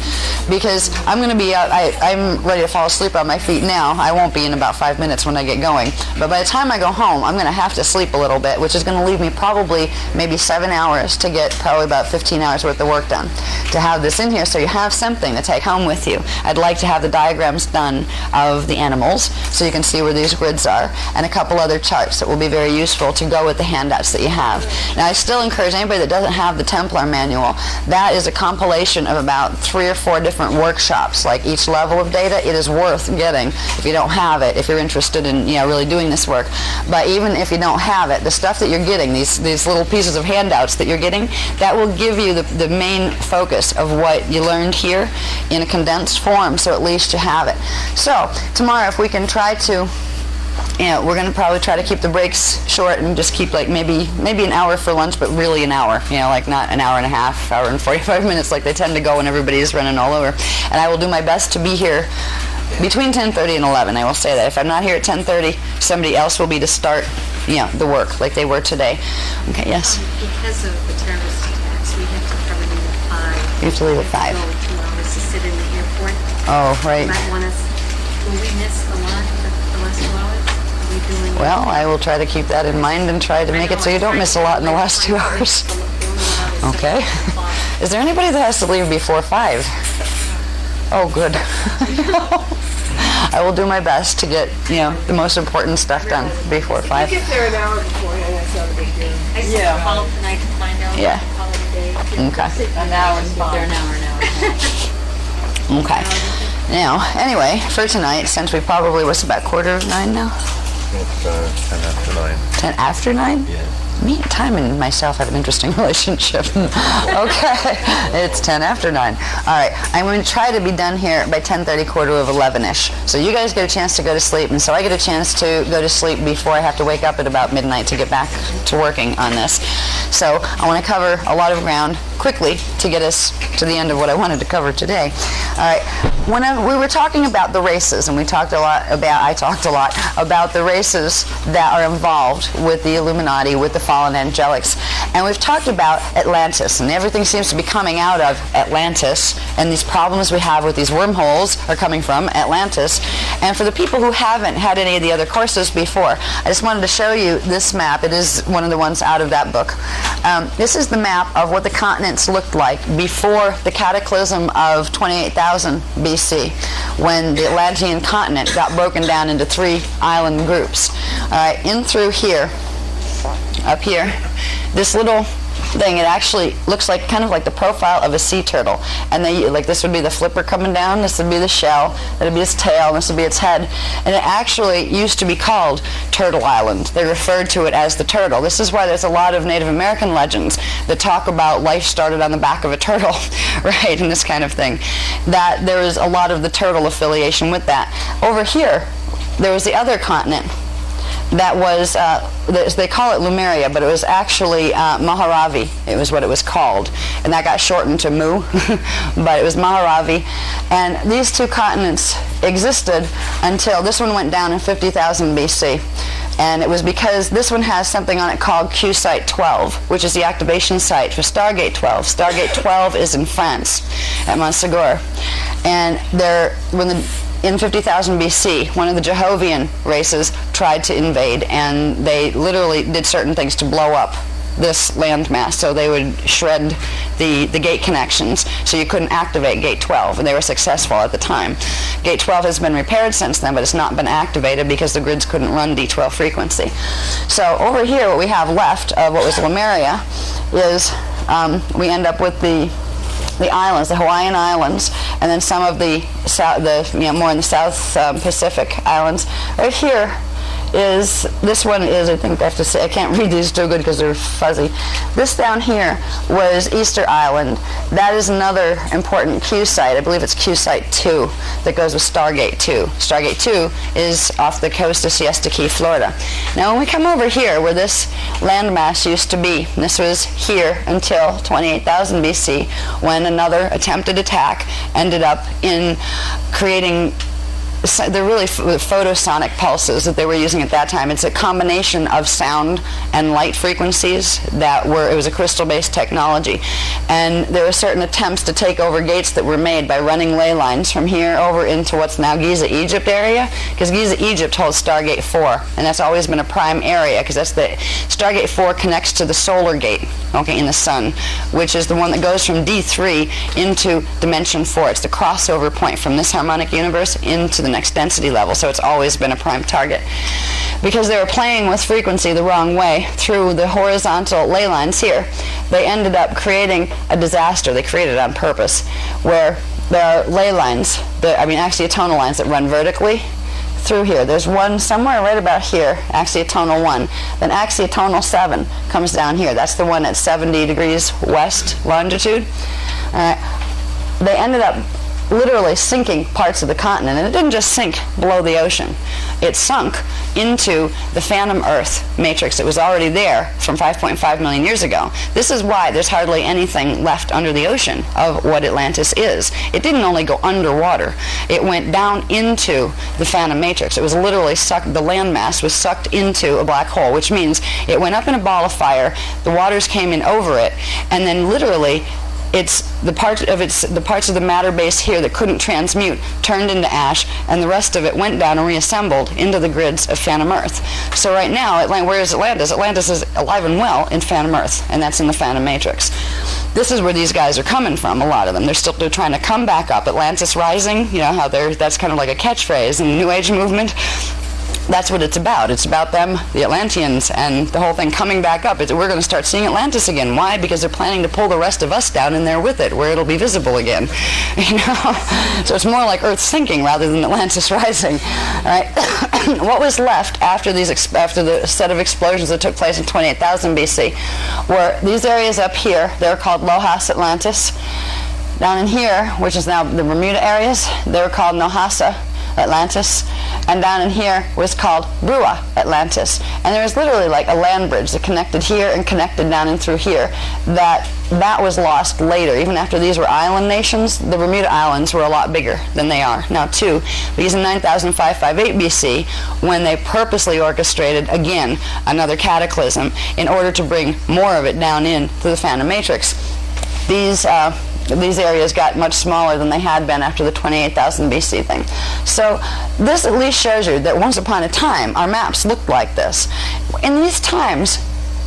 Because I'm going to be out. I'm ready to fall asleep on my feet now. I won't be in about 5 minutes when I get going. But by the time I go home, I'm going to have to sleep a little bit, which is going to leave me probably maybe 7 hours to get probably about 15 hours worth of work done. To have this in here so you have something to take home with you. I'd like to have the diagrams done of the animals so you can see where these grids are, and a couple other charts that will be very useful to go with the handouts that you have. Now, I still encourage anybody that doesn't have the Templar manual. That is a compilation of about 3 or 4 different workshops, like each level of data. It is worth getting if you don't have it, if you're interested in really doing this work. But even if you don't have it, the stuff that you're getting, these little pieces of handouts that you're getting, that will give you the main focus of what you learned here in a condensed form, so at least you have it. So tomorrow, if we can try to, we're going to probably try to keep the breaks short and just keep like maybe an hour for lunch, but really an hour, like not an hour and a half, hour and 45 minutes like they tend to go when everybody's running all over. And I will do my best to be here between 10:30 and 11. I will say that. If I'm not here at 10:30, somebody else will be to start, the work like they were today. Okay, yes? Because of the terrorist attacks, we have to probably leave at 5. You have to leave at 5. Go 2 hours to sit in the airport. Oh, right. You might want us, will we miss a lot the last 2 hours? Are we doing? Well, I will try to keep that in mind and try to make it so you don't miss a lot in the last 2 hours. Okay. Is there anybody that has to leave before 5? Oh, good. I will do my best to get, the most important stuff done before 5. Get there an hour before, and that's not a big deal. I said call tonight to find out. Yeah. Call it a day. Okay. An hour is fine. They're an hour now. Okay. Now, anyway, for tonight, since we probably, what's about 8:45 now? It's 10 after 9. 10 after 9? Yeah. Me and time and myself have an interesting relationship. Okay, it's 10 after 9. All right, I'm going to try to be done here by 10:30, 11:45-ish. So you guys get a chance to go to sleep, and so I get a chance to go to sleep before I have to wake up at about midnight to get back to working on this. So I want to cover a lot of ground quickly to get us to the end of what I wanted to cover today. All right, we were talking about the races, and I talked a lot about the races that are involved with the Illuminati, with the fallen angelics. And we've talked about Atlantis, and everything seems to be coming out of Atlantis, and these problems we have with these wormholes are coming from Atlantis. And for the people who haven't had any of the other courses before, I just wanted to show you this map. It is one of the ones out of that book. This is the map of what the continents looked like before the cataclysm of 28,000 BC, when the Atlantean continent got broken down into 3 island groups. In through here, up here, this little thing, it actually looks like kind of like the profile of a sea turtle, and this would be the flipper coming down, this would be the shell, that would be its tail, and this would be its head, and it actually used to be called Turtle Island. They referred to it as the turtle. This is why there's a lot of Native American legends that talk about life started on the back of a turtle, right, and this kind of thing, that there is a lot of the turtle affiliation with that. Over here, there was the other continent that was, they call it Lemuria, but it was actually Maharavi. It was what it was called. And that got shortened to Mu, but it was Maharavi. And these two continents existed until this one went down in 50,000 BC. And it was because this one has something on it called Q Site 12, which is the activation site for Stargate 12. Stargate 12 is in France, at Montségur. And in 50,000 BC, one of the Jehovian races tried to invade, and they literally did certain things to blow up this landmass. So they would shred the gate connections, so you couldn't activate Gate 12, and they were successful at the time. Gate 12 has been repaired since then, but it's not been activated because the grids couldn't run D12 frequency. So over here, what we have left of what was Lemuria is we end up with the islands, the Hawaiian Islands, and then some of the more in the South Pacific islands. Right here is, this one is, I think I have to say, I can't read these too good because they're fuzzy. This down here was Easter Island. That is another important Q site. I believe it's Q Site 2 that goes with Stargate 2. Stargate 2 is off the coast of Siesta Key, Florida. Now when we come over here where this landmass used to be, this was here until 28,000 BC when another attempted attack ended up in creating they're really photosonic pulses that they were using at that time. It's a combination of sound and light frequencies it was a crystal-based technology. And there were certain attempts to take over gates that were made by running ley lines from here over into what's now Giza, Egypt area, because Giza, Egypt holds Stargate 4, and that's always been a prime area, because that's Stargate 4 connects to the solar gate, okay, in the sun, which is the one that goes from D3 into Dimension 4. It's the crossover point from this harmonic universe into the next density level, so it's always been a prime target. Because they were playing with frequency the wrong way through the horizontal ley lines here, they ended up creating a disaster. They created it on purpose, where there are ley lines, axiotonal lines that run vertically through here. There's one somewhere right about here, axiotonal 1. Then axiotonal 7 comes down here. That's the one at 70 degrees west longitude. They ended up literally sinking parts of the continent, and it didn't just sink below the ocean. It sunk into the phantom Earth matrix that was already there from 5.5 million years ago. This is why there's hardly anything left under the ocean of what Atlantis is. It didn't only go underwater, it went down into the phantom matrix. It was literally sucked, the landmass was sucked into a black hole, which means it went up in a ball of fire, the waters came in over it, and then literally it's the parts of the matter base here that couldn't transmute turned into ash, and the rest of it went down and reassembled into the grids of Phantom Earth. So right now, where is Atlantis? Atlantis is alive and well in Phantom Earth, and that's in the Phantom Matrix. This is where these guys are coming from, a lot of them. They're trying to come back up. Atlantis rising, you know how that's kind of like a catchphrase in the New Age movement. That's what it's about. It's about them, the Atlanteans, and the whole thing coming back up. We're going to start seeing Atlantis again. Why? Because they're planning to pull the rest of us down in there with it, where it'll be visible again. You know, so it's more like Earth sinking rather than Atlantis rising. All right. What was left after the set of explosions that took place in 28,000 BC were these areas up here. They're called Lohas Atlantis. Down in here, which is now the Bermuda areas, they were called Nohasa Atlantis, and down in here was called Brua Atlantis. And there was literally like a land bridge that connected here and connected down and through here. That was lost later. Even after these were island nations, the Bermuda Islands were a lot bigger than they are now too. Because in 9558 BC, when they purposely orchestrated again another cataclysm in order to bring more of it down in through the Phantom Matrix, these areas got much smaller than they had been after the 28,000 BC thing. So this at least shows you that once upon a time our maps looked like this. In these times,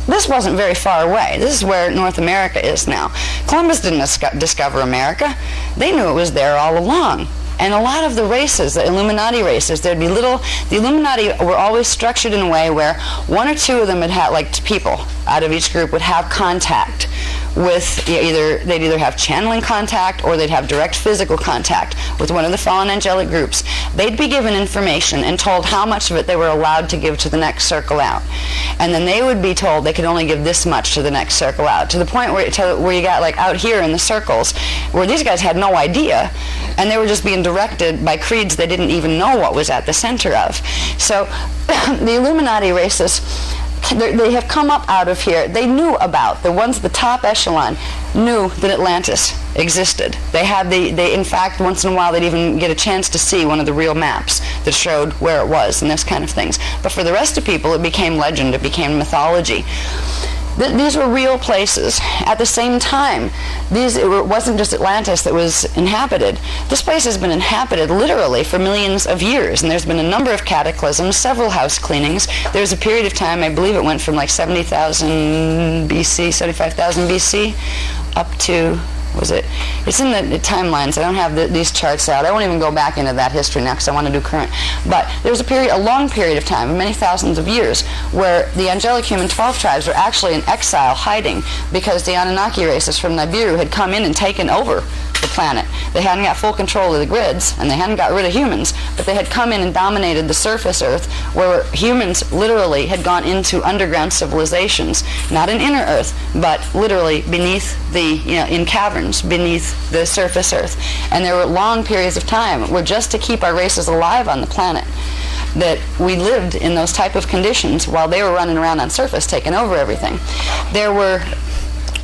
this wasn't very far away. This is where North America is now. Columbus didn't discover America. They knew it was there all along. And a lot of the races, the Illuminati races, the Illuminati were always structured in a way where one or two of them would have, like people out of each group would have contact with they'd either have channeling contact or they'd have direct physical contact with one of the fallen angelic groups. They'd be given information and told how much of it they were allowed to give to the next circle out. And then they would be told they could only give this much to the next circle out, to the point where you got like out here in the circles where these guys had no idea, and they were just being directed by creeds they didn't even know what was at the center of. So the Illuminati races, they have come up out of here. They knew about, the ones at the top echelon knew that Atlantis existed. They in fact, once in a while they'd even get a chance to see one of the real maps that showed where it was and those kind of things. But for the rest of people, it became legend, it became mythology. These were real places. At the same time, it wasn't just Atlantis that was inhabited. This place has been inhabited literally for millions of years, and there's been a number of cataclysms, several house cleanings. There was a period of time, I believe it went from like 70,000 BC, 75,000 BC, up to, it's in the timelines. I don't have these charts out. I won't even go back into that history now because I want to do current. But there was a long period of time, many thousands of years, where the angelic human 12 tribes were actually in exile, hiding, because the Anunnaki races from Nibiru had come in and taken over the planet. They hadn't got full control of the grids, and they hadn't got rid of humans, but they had come in and dominated the surface Earth, where humans literally had gone into underground civilizations, not in inner Earth, but literally beneath in caverns beneath the surface Earth. And there were long periods of time where, just to keep our races alive on the planet, that we lived in those type of conditions while they were running around on surface taking over everything.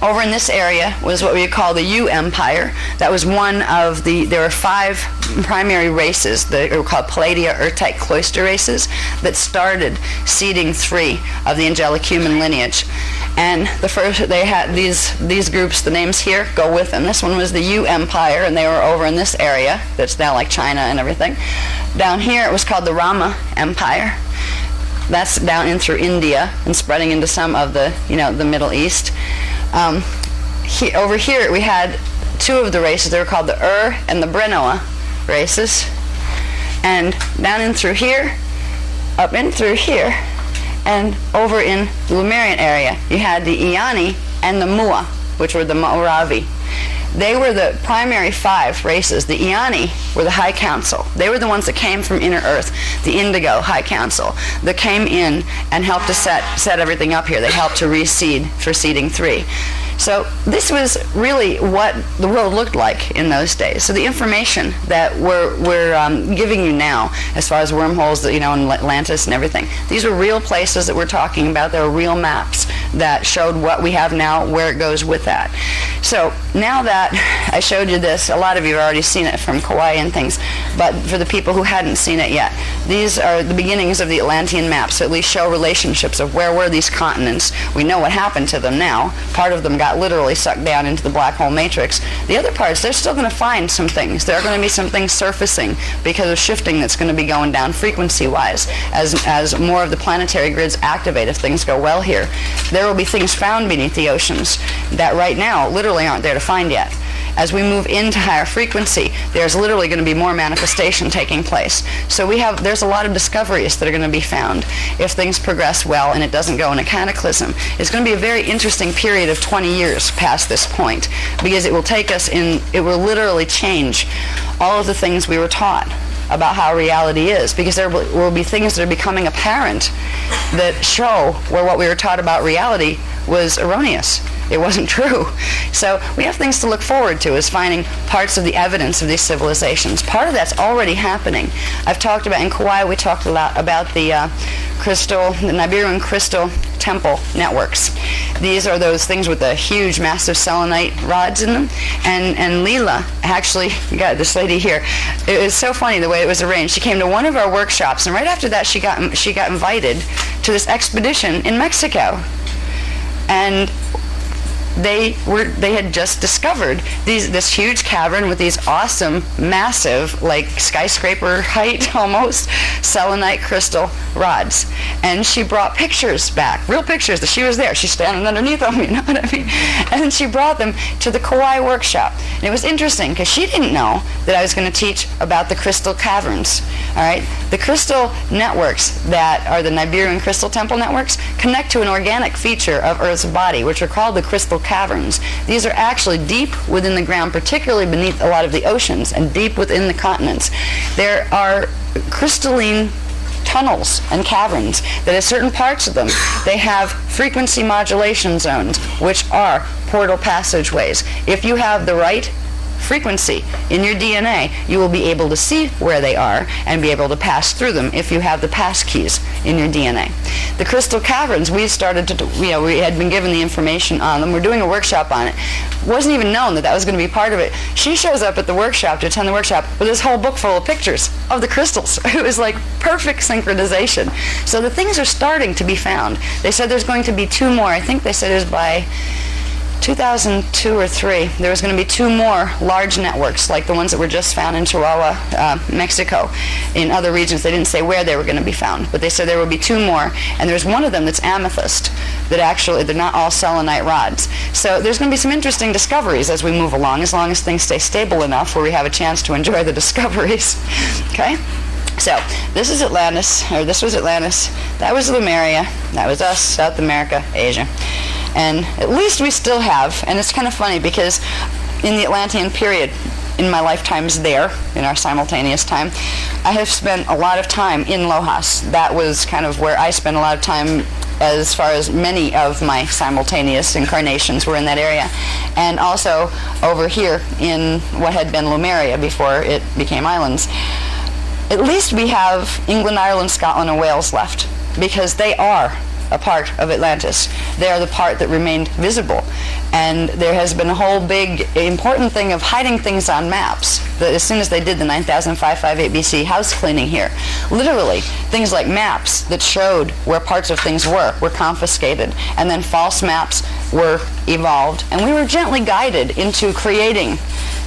Over in this area was what we would call the U Empire. That was one of there were 5 primary races that were called Palladia Urtite cloister races that started seeding 3 of the angelic human lineage. And the first, they had these groups, the names here go with them. This one was the U Empire, and they were over in this area that's now like China and everything. Down here it was called the Rama Empire. That's down in through India and spreading into some of the Middle East. Over here we had 2 of the races. They were called the and the Brenoa races. And down in through here, up in through here, and over in the Lemurian area, you had the Iani and the Mua, which were the Moravi. They were the primary 5 races. The Iani were the High Council. They were the ones that came from inner Earth, the Indigo High Council, that came in and helped to set everything up here. They helped to reseed for seeding 3. So this was really what the world looked like in those days. So the information that we're giving you now, as far as wormholes, in Atlantis and everything, these were real places that we're talking about. There were real maps that showed what we have now, where it goes with that. So now that I showed you this, a lot of you have already seen it from Kauai and things, but for the people who hadn't seen it yet, these are the beginnings of the Atlantean maps, so at least show relationships of where were these continents. We know what happened to them now. Part of them got literally sucked down into the black hole matrix. The other parts, they're still going to find some things. There are going to be some things surfacing because of shifting that's going to be going down frequency-wise. As more of the planetary grids activate, if things go well here, there will be things found beneath the oceans that right now literally aren't there to find yet. As we move into higher frequency, there's literally going to be more manifestation taking place. So there's a lot of discoveries that are going to be found if things progress well and it doesn't go in a cataclysm. It's going to be a very interesting period of 20 years past this point, because it will take us it will literally change all of the things we were taught about how reality is, because there will be things that are becoming apparent that show where what we were taught about reality was erroneous. It wasn't true. So we have things to look forward to, is finding parts of the evidence of these civilizations. Part of that's already happening. I've talked about, in Kauai, we talked a lot about the Nibiruan crystal temple networks. These are those things with the huge, massive selenite rods in them. And Leela actually got this lady here. It was so funny the way it was arranged. She came to one of our workshops, and right after that she got invited to this expedition in Mexico. And they had just discovered this huge cavern with these awesome, massive, like skyscraper height almost, selenite crystal rods. And she brought pictures back, real pictures that she was there. She's standing underneath them, you know what I mean? And she brought them to the Kauai workshop. And it was interesting because she didn't know that I was going to teach about the crystal caverns. All right, The crystal networks that are the Nibiru crystal temple networks connect to an organic feature of Earth's body, which are called the crystal caverns. These are actually deep within the ground, particularly beneath a lot of the oceans and deep within the continents. There are crystalline tunnels and caverns that at certain parts of them they have frequency modulation zones, which are portal passageways. If you have the right frequency in your DNA, you will be able to see where they are and be able to pass through them if you have the pass keys in your DNA. The crystal caverns, we started to, we had been given the information on them. We're doing a workshop on it. Wasn't even known that that was going to be part of it. She shows up at the workshop to attend the workshop with this whole book full of pictures of the crystals. It was like perfect synchronization. So the things are starting to be found. They said there's going to be 2 more. I think they said it was by 2002 or 3, there was going to be 2 more large networks like the ones that were just found in Chihuahua, Mexico. In other regions, they didn't say where they were going to be found, but they said there would be 2 more, and there's one of them that's amethyst, that actually, they're not all selenite rods. So there's going to be some interesting discoveries as we move along, as long as things stay stable enough where we have a chance to enjoy the discoveries. Okay? So this is Atlantis, or this was Atlantis, that was Lemuria, that was us, South America, Asia. And at least we still have, and it's kind of funny because in the Atlantean period, in my lifetimes there, in our simultaneous time, I have spent a lot of time in Lojas. That was kind of where I spent a lot of time as far as many of my simultaneous incarnations were in that area. And also over here in what had been Lemuria before it became islands. At least we have England, Ireland, Scotland, and Wales left, because they are a part of Atlantis. They are the part that remained visible. And there has been a whole big important thing of hiding things on maps. That as soon as they did the 9558 BC house cleaning here, literally things like maps that showed where parts of things were confiscated, and then false maps were evolved, and we were gently guided into creating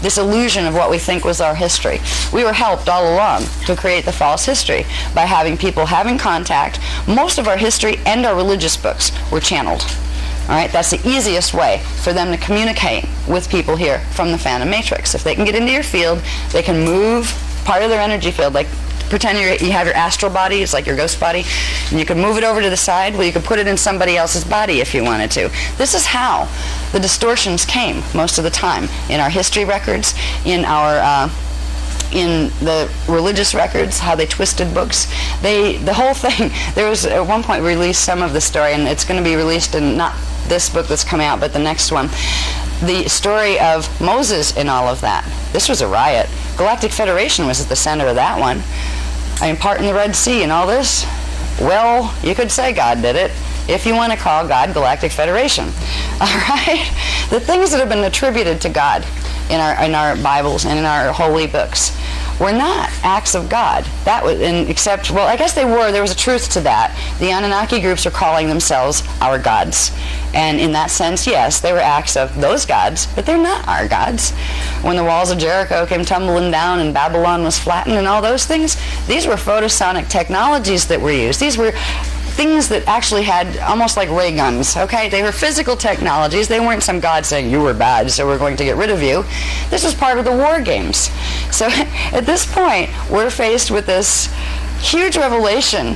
this illusion of what we think was our history. We were helped all along to create the false history by having people having contact. Most of our history and our religious books were channeled. All right, that's the easiest way for them to communicate with people here from the Phantom Matrix. If they can get into your field, they can move part of their energy field, like pretend you have your astral body, it's like your ghost body, and you can move it over to the side. Well, you could put it in somebody else's body if you wanted to. This is how the distortions came most of the time in our history records, in our in the religious records, how they twisted books. The whole thing, there was at one point we released some of the story, and it's going to be released in not this book that's coming out, but the next one. The story of Moses in all of that. This was a riot. Galactic Federation was at the center of that one. I mean, part in the Red Sea and all this. Well, you could say God did it, if you want to call God Galactic Federation. All right? The things that have been attributed to God in our Bibles and in our holy books were not acts of God. That was, except, well, I guess they were. There was a truth to that. The Anunnaki groups are calling themselves our gods. And in that sense, yes, they were acts of those gods, but they're not our gods. When the walls of Jericho came tumbling down and Babylon was flattened and all those things, these were photosonic technologies that were used. These were things that actually had almost like ray guns, okay? They were physical technologies. They weren't some god saying, you were bad, so we're going to get rid of you. This was part of the war games. So at this point, we're faced with this huge revelation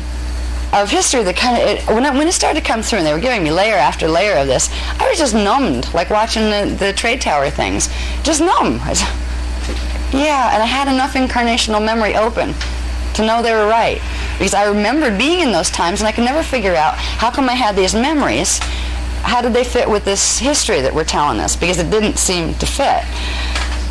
of history that kind of, when it started to come through and they were giving me layer after layer of this, I was just numbed, like watching the trade tower things. Just numb. Yeah, and I had enough incarnational memory open to know they were right. Because I remembered being in those times, and I could never figure out how come I had these memories. How did they fit with this history that we're telling us? Because it didn't seem to fit.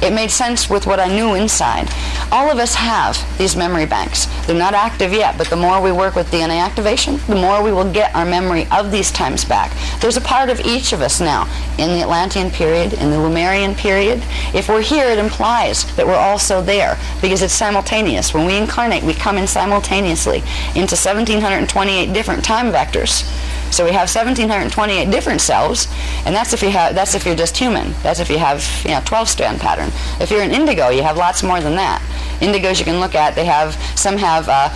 It made sense with what I knew inside. All of us have these memory banks. They're not active yet, but the more we work with DNA activation, the more we will get our memory of these times back. There's a part of each of us now, in the Atlantean period, in the Lemurian period. If we're here, it implies that we're also there, because it's simultaneous. When we incarnate, we come in simultaneoly into 1,728 different time vectors. So we have 1,728 different selves, and that's if you're just human. That's if you have 12-strand pattern. If you're an indigo, you have lots more than that. Indigos you can look at, some have a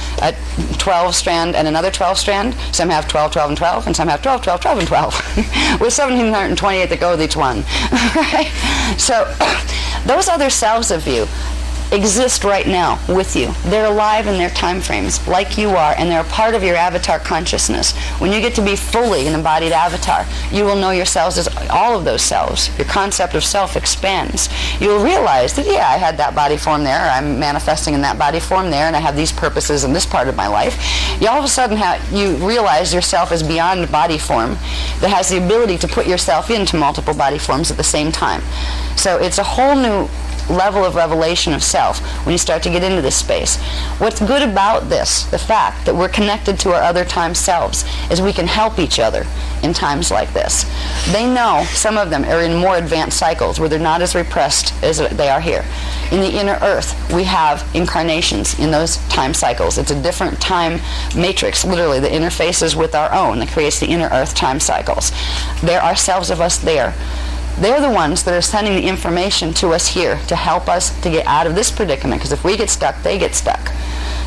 12-strand and another 12-strand. Some have 12, 12, and 12, and some have 12, 12, 12, and 12. With 1,728 that go with each one. Right? So those other selves of you, exist right now with you. They're alive in their time frames like you are, and they're a part of your avatar consciousness. When you get to be fully an embodied avatar, you will know yourselves as all of those selves. Your concept of self expands. You'll realize that, yeah, I had that body form there, I'm manifesting in that body form there, and I have these purposes in this part of my life. You all of a sudden you realize yourself is beyond body form that has the ability to put yourself into multiple body forms at the same time. So it's a whole new level of revelation of self when you start to get into this space. What's good about this, the fact that we're connected to our other time selves, is we can help each other in times like this. They know, some of them are in more advanced cycles where they're not as repressed as they are here. In the inner earth, we have incarnations in those time cycles. It's a different time matrix, literally, that interfaces with our own, that creates the inner earth time cycles. There are selves of us there. They're the ones that are sending the information to us here to help us to get out of this predicament, because if we get stuck, they get stuck.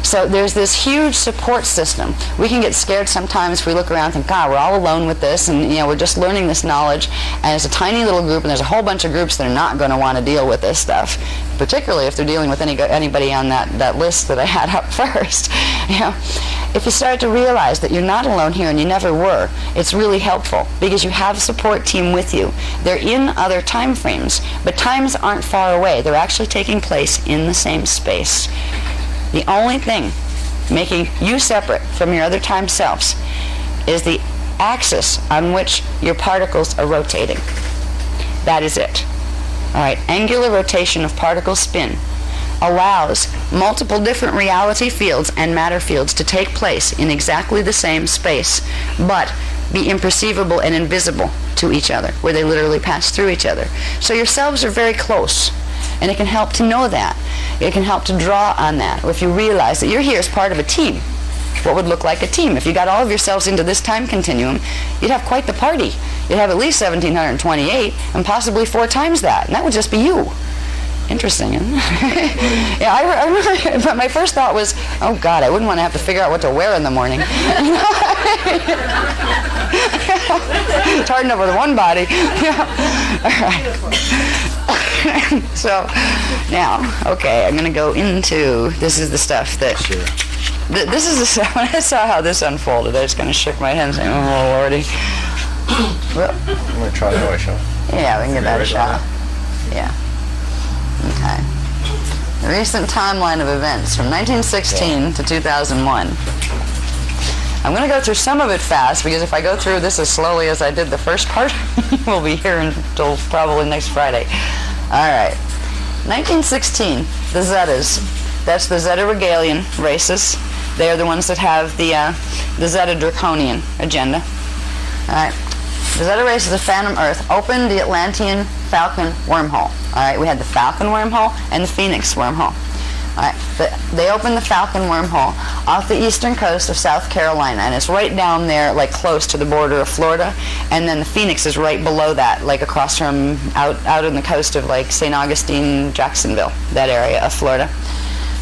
So there's this huge support system. We can get scared sometimes if we look around and think, God, we're all alone with this, and we're just learning this knowledge, and it's a tiny little group, and there's a whole bunch of groups that are not going to want to deal with this stuff, particularly if they're dealing with anybody on that list that I had up first. If you start to realize that you're not alone here and you never were, it's really helpful because you have a support team with you. They're in other time frames, but times aren't far away. They're actually taking place in the same space. The only thing making you separate from your other time selves is the axis on which your particles are rotating. That is it. All right, angular rotation of particle spin allows multiple different reality fields and matter fields to take place in exactly the same space, but be imperceivable and invisible to each other, where they literally pass through each other. So yourselves are very close, and it can help to know that. It can help to draw on that. If you realize that you're here as part of a team, what would look like a team? If you got all of yourselves into this time continuum, you'd have quite the party. You'd have at least 1,728, and possibly 4 times that, and that would just be you. Interesting, isn't it? Yeah, I remember, but my first thought was, oh God, I wouldn't want to have to figure out what to wear in the morning. It's hard enough with one body. All right. So, now, okay, I'm going to go into, this is the stuff that, this is the stuff, when I saw how this unfolded, I just kind of shook my head and said, oh, Lordy. Well, I'm going to try the shot. yeah, we can get that a shot. Yeah. Okay. The recent timeline of events from 1916 to 2001. I'm going to go through some of it fast, because if I go through this as slowly as I did the first part, we'll be here until probably next Friday. All right. 1916, the Zetas. That's the Zeta Regalian races. They are the ones that have the Zeta Draconian agenda. All right. The Zeta races of Phantom Earth opened the Atlantean Falcon wormhole. All right, we had the Falcon wormhole and the Fenix wormhole. All right, they opened the Falcon wormhole off the eastern coast of South Carolina, and it's right down there, like close to the border of Florida. And then the Phoenix is right below that, like across from out on the coast of like St. Augustine, Jacksonville, that area of Florida.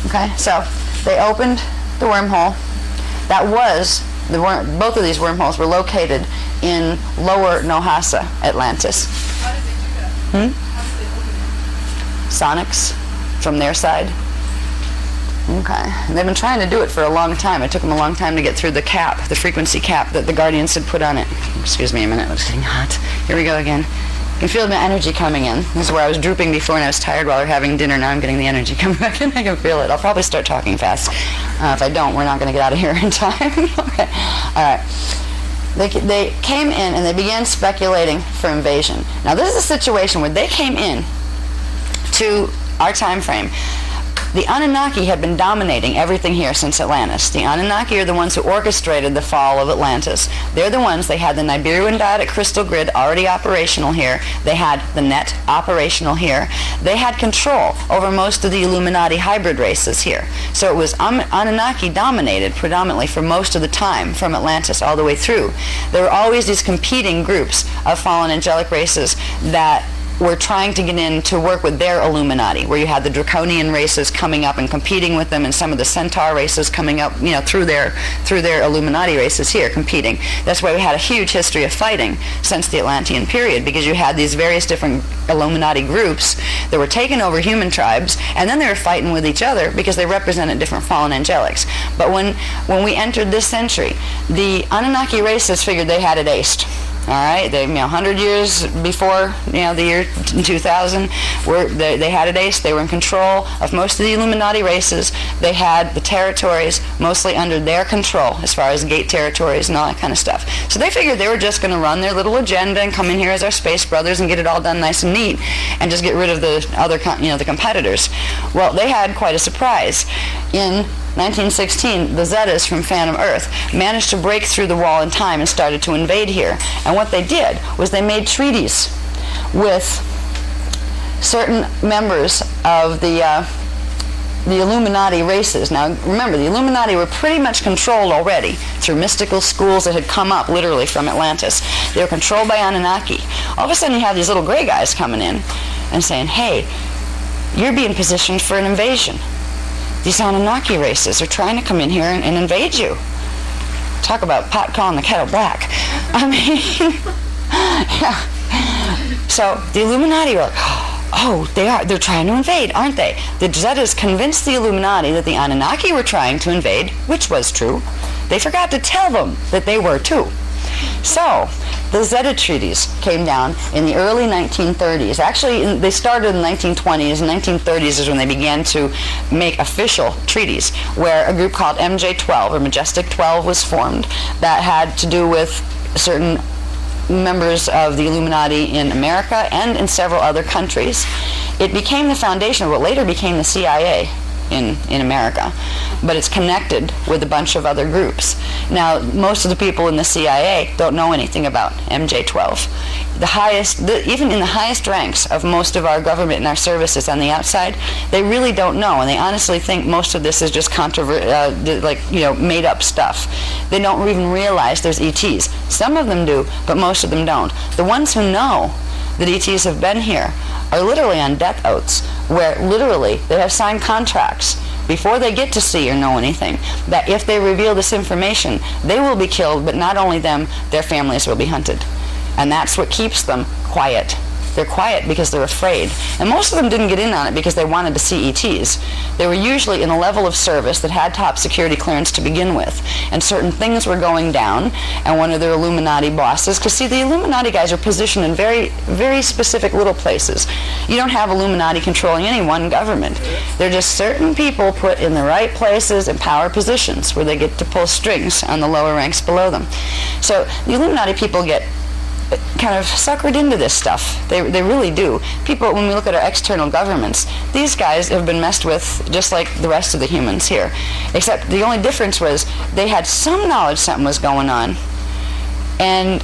Okay, so they opened the wormhole. That was both of these wormholes were located in Lower Nohasa, Atlantis. How did they do that? Sonics from their side. Okay. And they've been trying to do it for a long time. It took them a long time to get through the cap, the frequency cap that the Guardians had put on it. Excuse me a minute, it's getting hot. Here we go again. You can feel the energy coming in. This is where I was drooping before and I was tired while we were having dinner. Now I'm getting the energy coming back in. I can feel it. I'll probably start talking fast. If I don't, we're not going to get out of here in time. Okay. All right. They came in and they began speculating for invasion. Now this is a situation where they came in to our time frame. The Anunnaki had been dominating everything here since Atlantis. The Anunnaki are the ones who orchestrated the fall of Atlantis. They're the ones, they had the Nibiru Dyadic crystal grid already operational here. They had the net operational here. They had control over most of the Illuminati hybrid races here. So it was Anunnaki dominated predominantly for most of the time from Atlantis all the way through. There were always these competing groups of fallen angelic races that were trying to get in to work with their Illuminati, where you had the draconian races coming up and competing with them, and some of the centaur races coming up, through their Illuminati races here competing. That's why we had a huge history of fighting since the Atlantean period, because you had these various different Illuminati groups that were taking over human tribes, and then they were fighting with each other because they represented different fallen angelics. But when we entered this century, the Anunnaki races figured they had it aced. All right, they 100 years before the year 2000, they had it aced. They were in control of most of the Illuminati races. They had the territories mostly under their control, as far as gate territories and all that kind of stuff. So they figured they were just going to run their little agenda and come in here as our space brothers and get it all done nice and neat, and just get rid of the other the competitors. Well, they had quite a surprise. In 1916, the Zetas from Phantom Earth managed to break through the wall in time and started to invade here. And what they did was they made treaties with certain members of the Illuminati races. Now, remember, the Illuminati were pretty much controlled already through mystical schools that had come up literally from Atlantis. They were controlled by Anunnaki. All of a sudden, you have these little gray guys coming in and saying, hey, you're being positioned for an invasion. These Anunnaki races are trying to come in here and invade you. Talk about pot calling the kettle black. I mean, yeah. So the Illuminati were like, oh, they're trying to invade, aren't they? The Zetas convinced the Illuminati that the Anunnaki were trying to invade, which was true. They forgot to tell them that they were too. So, the Zeta treaties came down in the early 1930s. Actually, they started in the 1920s. In the 1930s is when they began to make official treaties, where a group called MJ-12, or Majestic 12, was formed that had to do with certain members of the Illuminati in America and in several other countries. It became the foundation of what later became the CIA in America, but it's connected with a bunch of other groups. Now, most of the people in the CIA don't know anything about MJ-12. Even in the highest ranks of most of our government and our services on the outside, they really don't know, and they honestly think most of this is just made up stuff. They don't even realize there's ETs. Some of them do, but most of them don't. The ones who know that ETs have been here are literally on death oaths, where literally they have signed contracts before they get to see or know anything, that if they reveal this information, they will be killed, but not only them, their families will be hunted. And that's what keeps them quiet. They're quiet because they're afraid. And most of them didn't get in on it because they wanted to see ETs. They were usually in a level of service that had top security clearance to begin with. And certain things were going down, and one of their Illuminati bosses, because see, the Illuminati guys are positioned in very, very specific little places. You don't have Illuminati controlling any one government. They're just certain people put in the right places and power positions where they get to pull strings on the lower ranks below them. So the Illuminati people get kind of suckered into this stuff. They really do. People, when we look at our external governments, these guys have been messed with just like the rest of the humans here. Except the only difference was they had some knowledge something was going on, and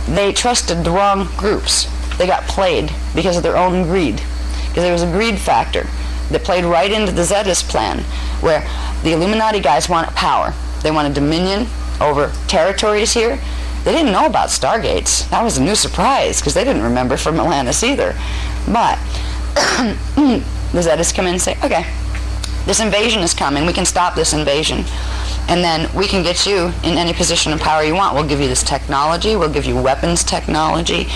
they trusted the wrong groups. They got played because of their own greed. Because there was a greed factor that played right into the Zetas plan, where the Illuminati guys wanted power. They wanted dominion over territories here. They didn't know about Stargates. That was a new surprise, because they didn't remember from Atlantis either. But the Zetas come in and say, okay, this invasion is coming. We can stop this invasion. And then we can get you in any position of power you want. We'll give you this technology. We'll give you weapons technology.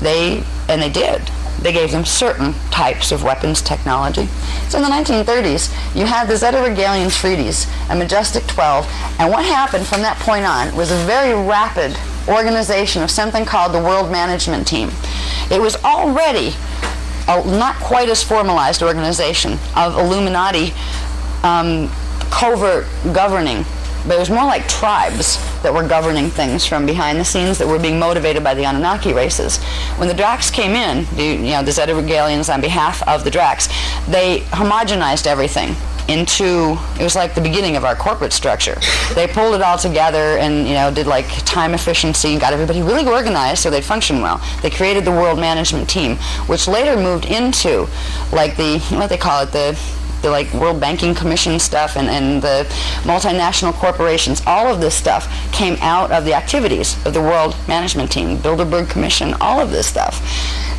And they did. They gave them certain types of weapons technology. So in the 1930s, you had the Zeta Regalian treaties, a Majestic 12, and what happened from that point on was a very rapid organization of something called the World Management Team. It was already a not quite as formalized organization of Illuminati covert governing, but it was more like tribes that were governing things from behind the scenes that were being motivated by the Anunnaki races. When the Dracs came in, the Zeta Regalians on behalf of the Dracs, they homogenized everything into, it was like the beginning of our corporate structure. They pulled it all together and did like time efficiency, got everybody really organized so they'd function well. They created the World Management Team, which later moved into like the, what they call it, the like World Banking Commission stuff and the multinational corporations. All of this stuff came out of the activities of the World Management Team, Bilderberg Commission, all of this stuff.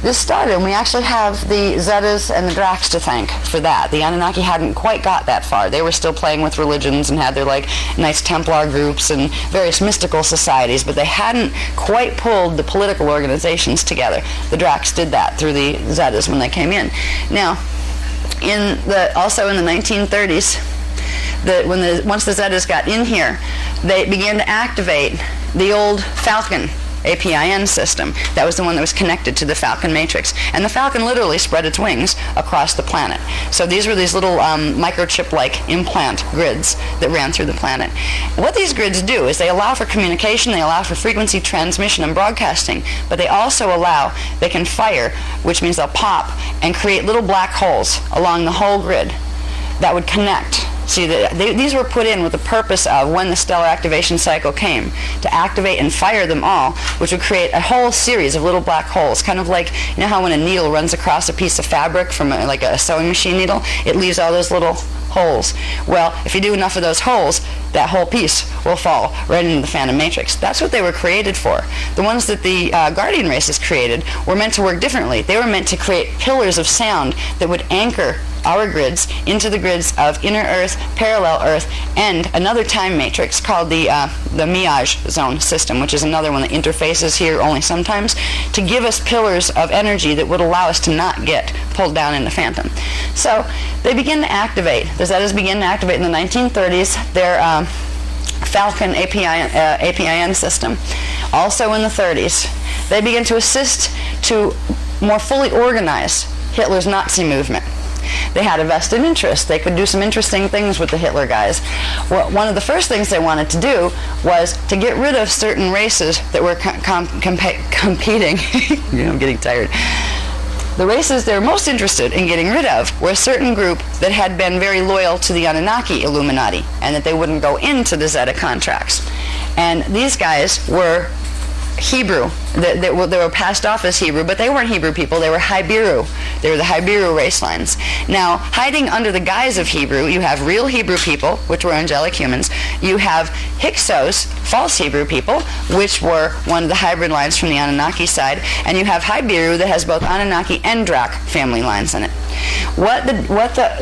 this started, and we actually have the Zetas and the Dracs to thank for that. The Anunnaki hadn't quite got that far. They were still playing with religions and had their like nice Templar groups and various mystical societies, but they hadn't quite pulled the political organizations together. The Dracs did that through the Zetas when they came in. Now, also in the 1930s, once the Zetas got in here, they began to activate the old Falcon APIN system. That was the one that was connected to the Falcon matrix. And the Falcon literally spread its wings across the planet. So these were these little microchip-like implant grids that ran through the planet. What these grids do is they allow for communication, they allow for frequency transmission and broadcasting, but they also they can fire, which means they'll pop and create little black holes along the whole grid that would connect. See, these were put in with the purpose of, when the stellar activation cycle came, to activate and fire them all, which would create a whole series of little black holes, kind of like, you know how when a needle runs across a piece of fabric from like a sewing machine needle, it leaves all those little holes. Well, if you do enough of those holes, that whole piece will fall right into the phantom matrix. That's what they were created for. The ones that the Guardian races created were meant to work differently. They were meant to create pillars of sound that would anchor our grids into the grids of inner Earth, parallel Earth, and another time matrix called the Miage zone system, which is another one that interfaces here only sometimes, to give us pillars of energy that would allow us to not get pulled down into phantom. So they begin to activate. The Zetas begin to activate in the 1930s their Falcon APIN system. Also in the 30s, they begin to assist to more fully organize Hitler's Nazi movement. They had a vested interest. They could do some interesting things with the Hitler guys. Well, one of the first things they wanted to do was to get rid of certain races that were competing. I'm getting tired. The races they were most interested in getting rid of were a certain group that had been very loyal to the Anunnaki Illuminati, and that they wouldn't go into the Zeta contracts. And these guys were Hebrew. They were passed off as Hebrew, but they weren't Hebrew people. They were Hybiru. They were the Hybiru race lines. Now, hiding under the guise of Hebrew, you have real Hebrew people, which were angelic humans. You have Hyksos, false Hebrew people, which were one of the hybrid lines from the Anunnaki side. And you have Hybiru that has both Anunnaki and Drac family lines in it. What the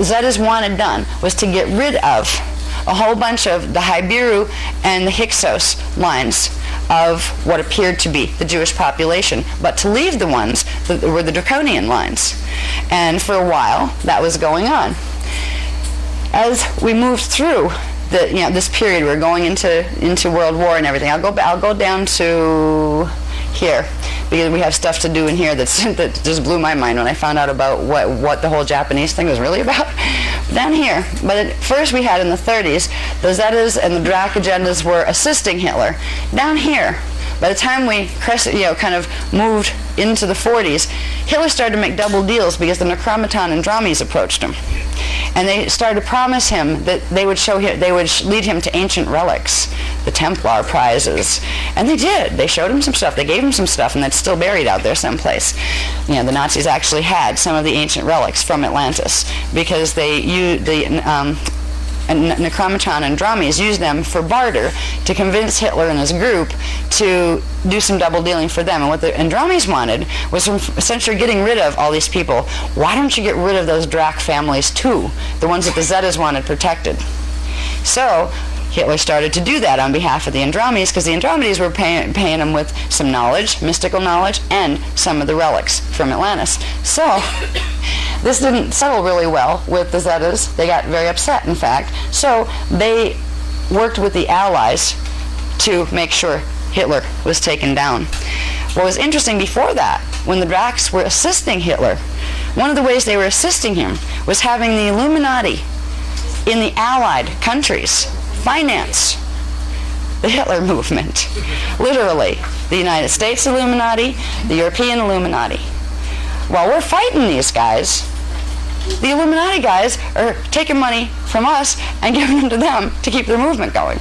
Zetas wanted done was to get rid of a whole bunch of the Hybiru and the Hyksos lines of what appeared to be the Jewish population, but to leave the ones that were the Draconian lines. And for a while, that was going on. As we moved through this period, we're going into World War and everything. I'll go down to here, because we have stuff to do in here that just blew my mind when I found out about what the whole Japanese thing was really about. Down here, but at first we had in the 30s, the Zetas and the Drac agendas were assisting Hitler. Down here, by the time we kind of moved into the 40s, Hitler started to make double deals because the Necromaton and Dramies approached him. And they started to promise him that they would lead him to ancient relics, the Templar prizes. And they did. They showed him some stuff. They gave him some stuff, and that's still buried out there someplace. The Nazis actually had some of the ancient relics from Atlantis because they used Necromaton and Dramies used them for barter to convince Hitler and his group to do some double dealing for them. And what the Dramies wanted was essentially getting rid of all these people. Why don't you get rid of those Drac families too? The ones that the Zetas wanted protected. So Hitler started to do that on behalf of the Andromedes, because the Andromedes were paying them with some knowledge, mystical knowledge, and some of the relics from Atlantis. So this didn't settle really well with the Zetas. They got very upset, in fact. So they worked with the Allies to make sure Hitler was taken down. What was interesting before that, when the Dracs were assisting Hitler, one of the ways they were assisting him was having the Illuminati in the Allied countries finance the Hitler movement. Literally, the United States Illuminati, the European Illuminati. While we're fighting these guys, the Illuminati guys are taking money from us and giving them to them to keep their movement going.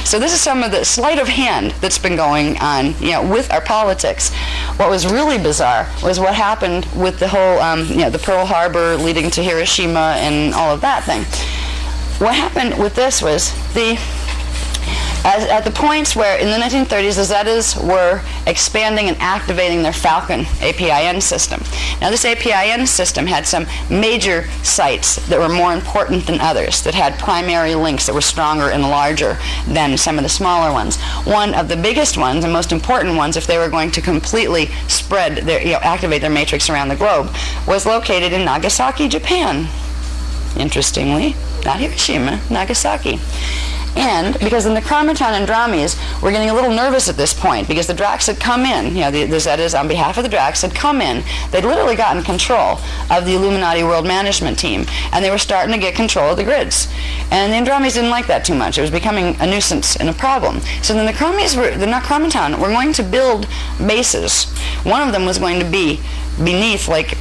So this is some of the sleight of hand that's been going on, with our politics. What was really bizarre was what happened with the whole, the Pearl Harbor leading to Hiroshima and all of that thing. What happened with this was the At the points where in the 1930s the Zetas were expanding and activating their Falcon APIN system. Now this APIN system had some major sites that were more important than others, that had primary links that were stronger and larger than some of the smaller ones. One of the biggest ones and most important ones, if they were going to completely spread their, activate their matrix around the globe, was located in Nagasaki, Japan. Interestingly, not Hiroshima, Nagasaki. And because the Necromaton and Dramies were getting a little nervous at this point, because the Dracs had come in, the Zetas on behalf of the Dracs had come in, they'd literally gotten control of the Illuminati World Management Team, and they were starting to get control of the grids. And the Andramis didn't like that too much. It was becoming a nuisance and a problem. So the Necromaton were going to build bases. One of them was going to be beneath, like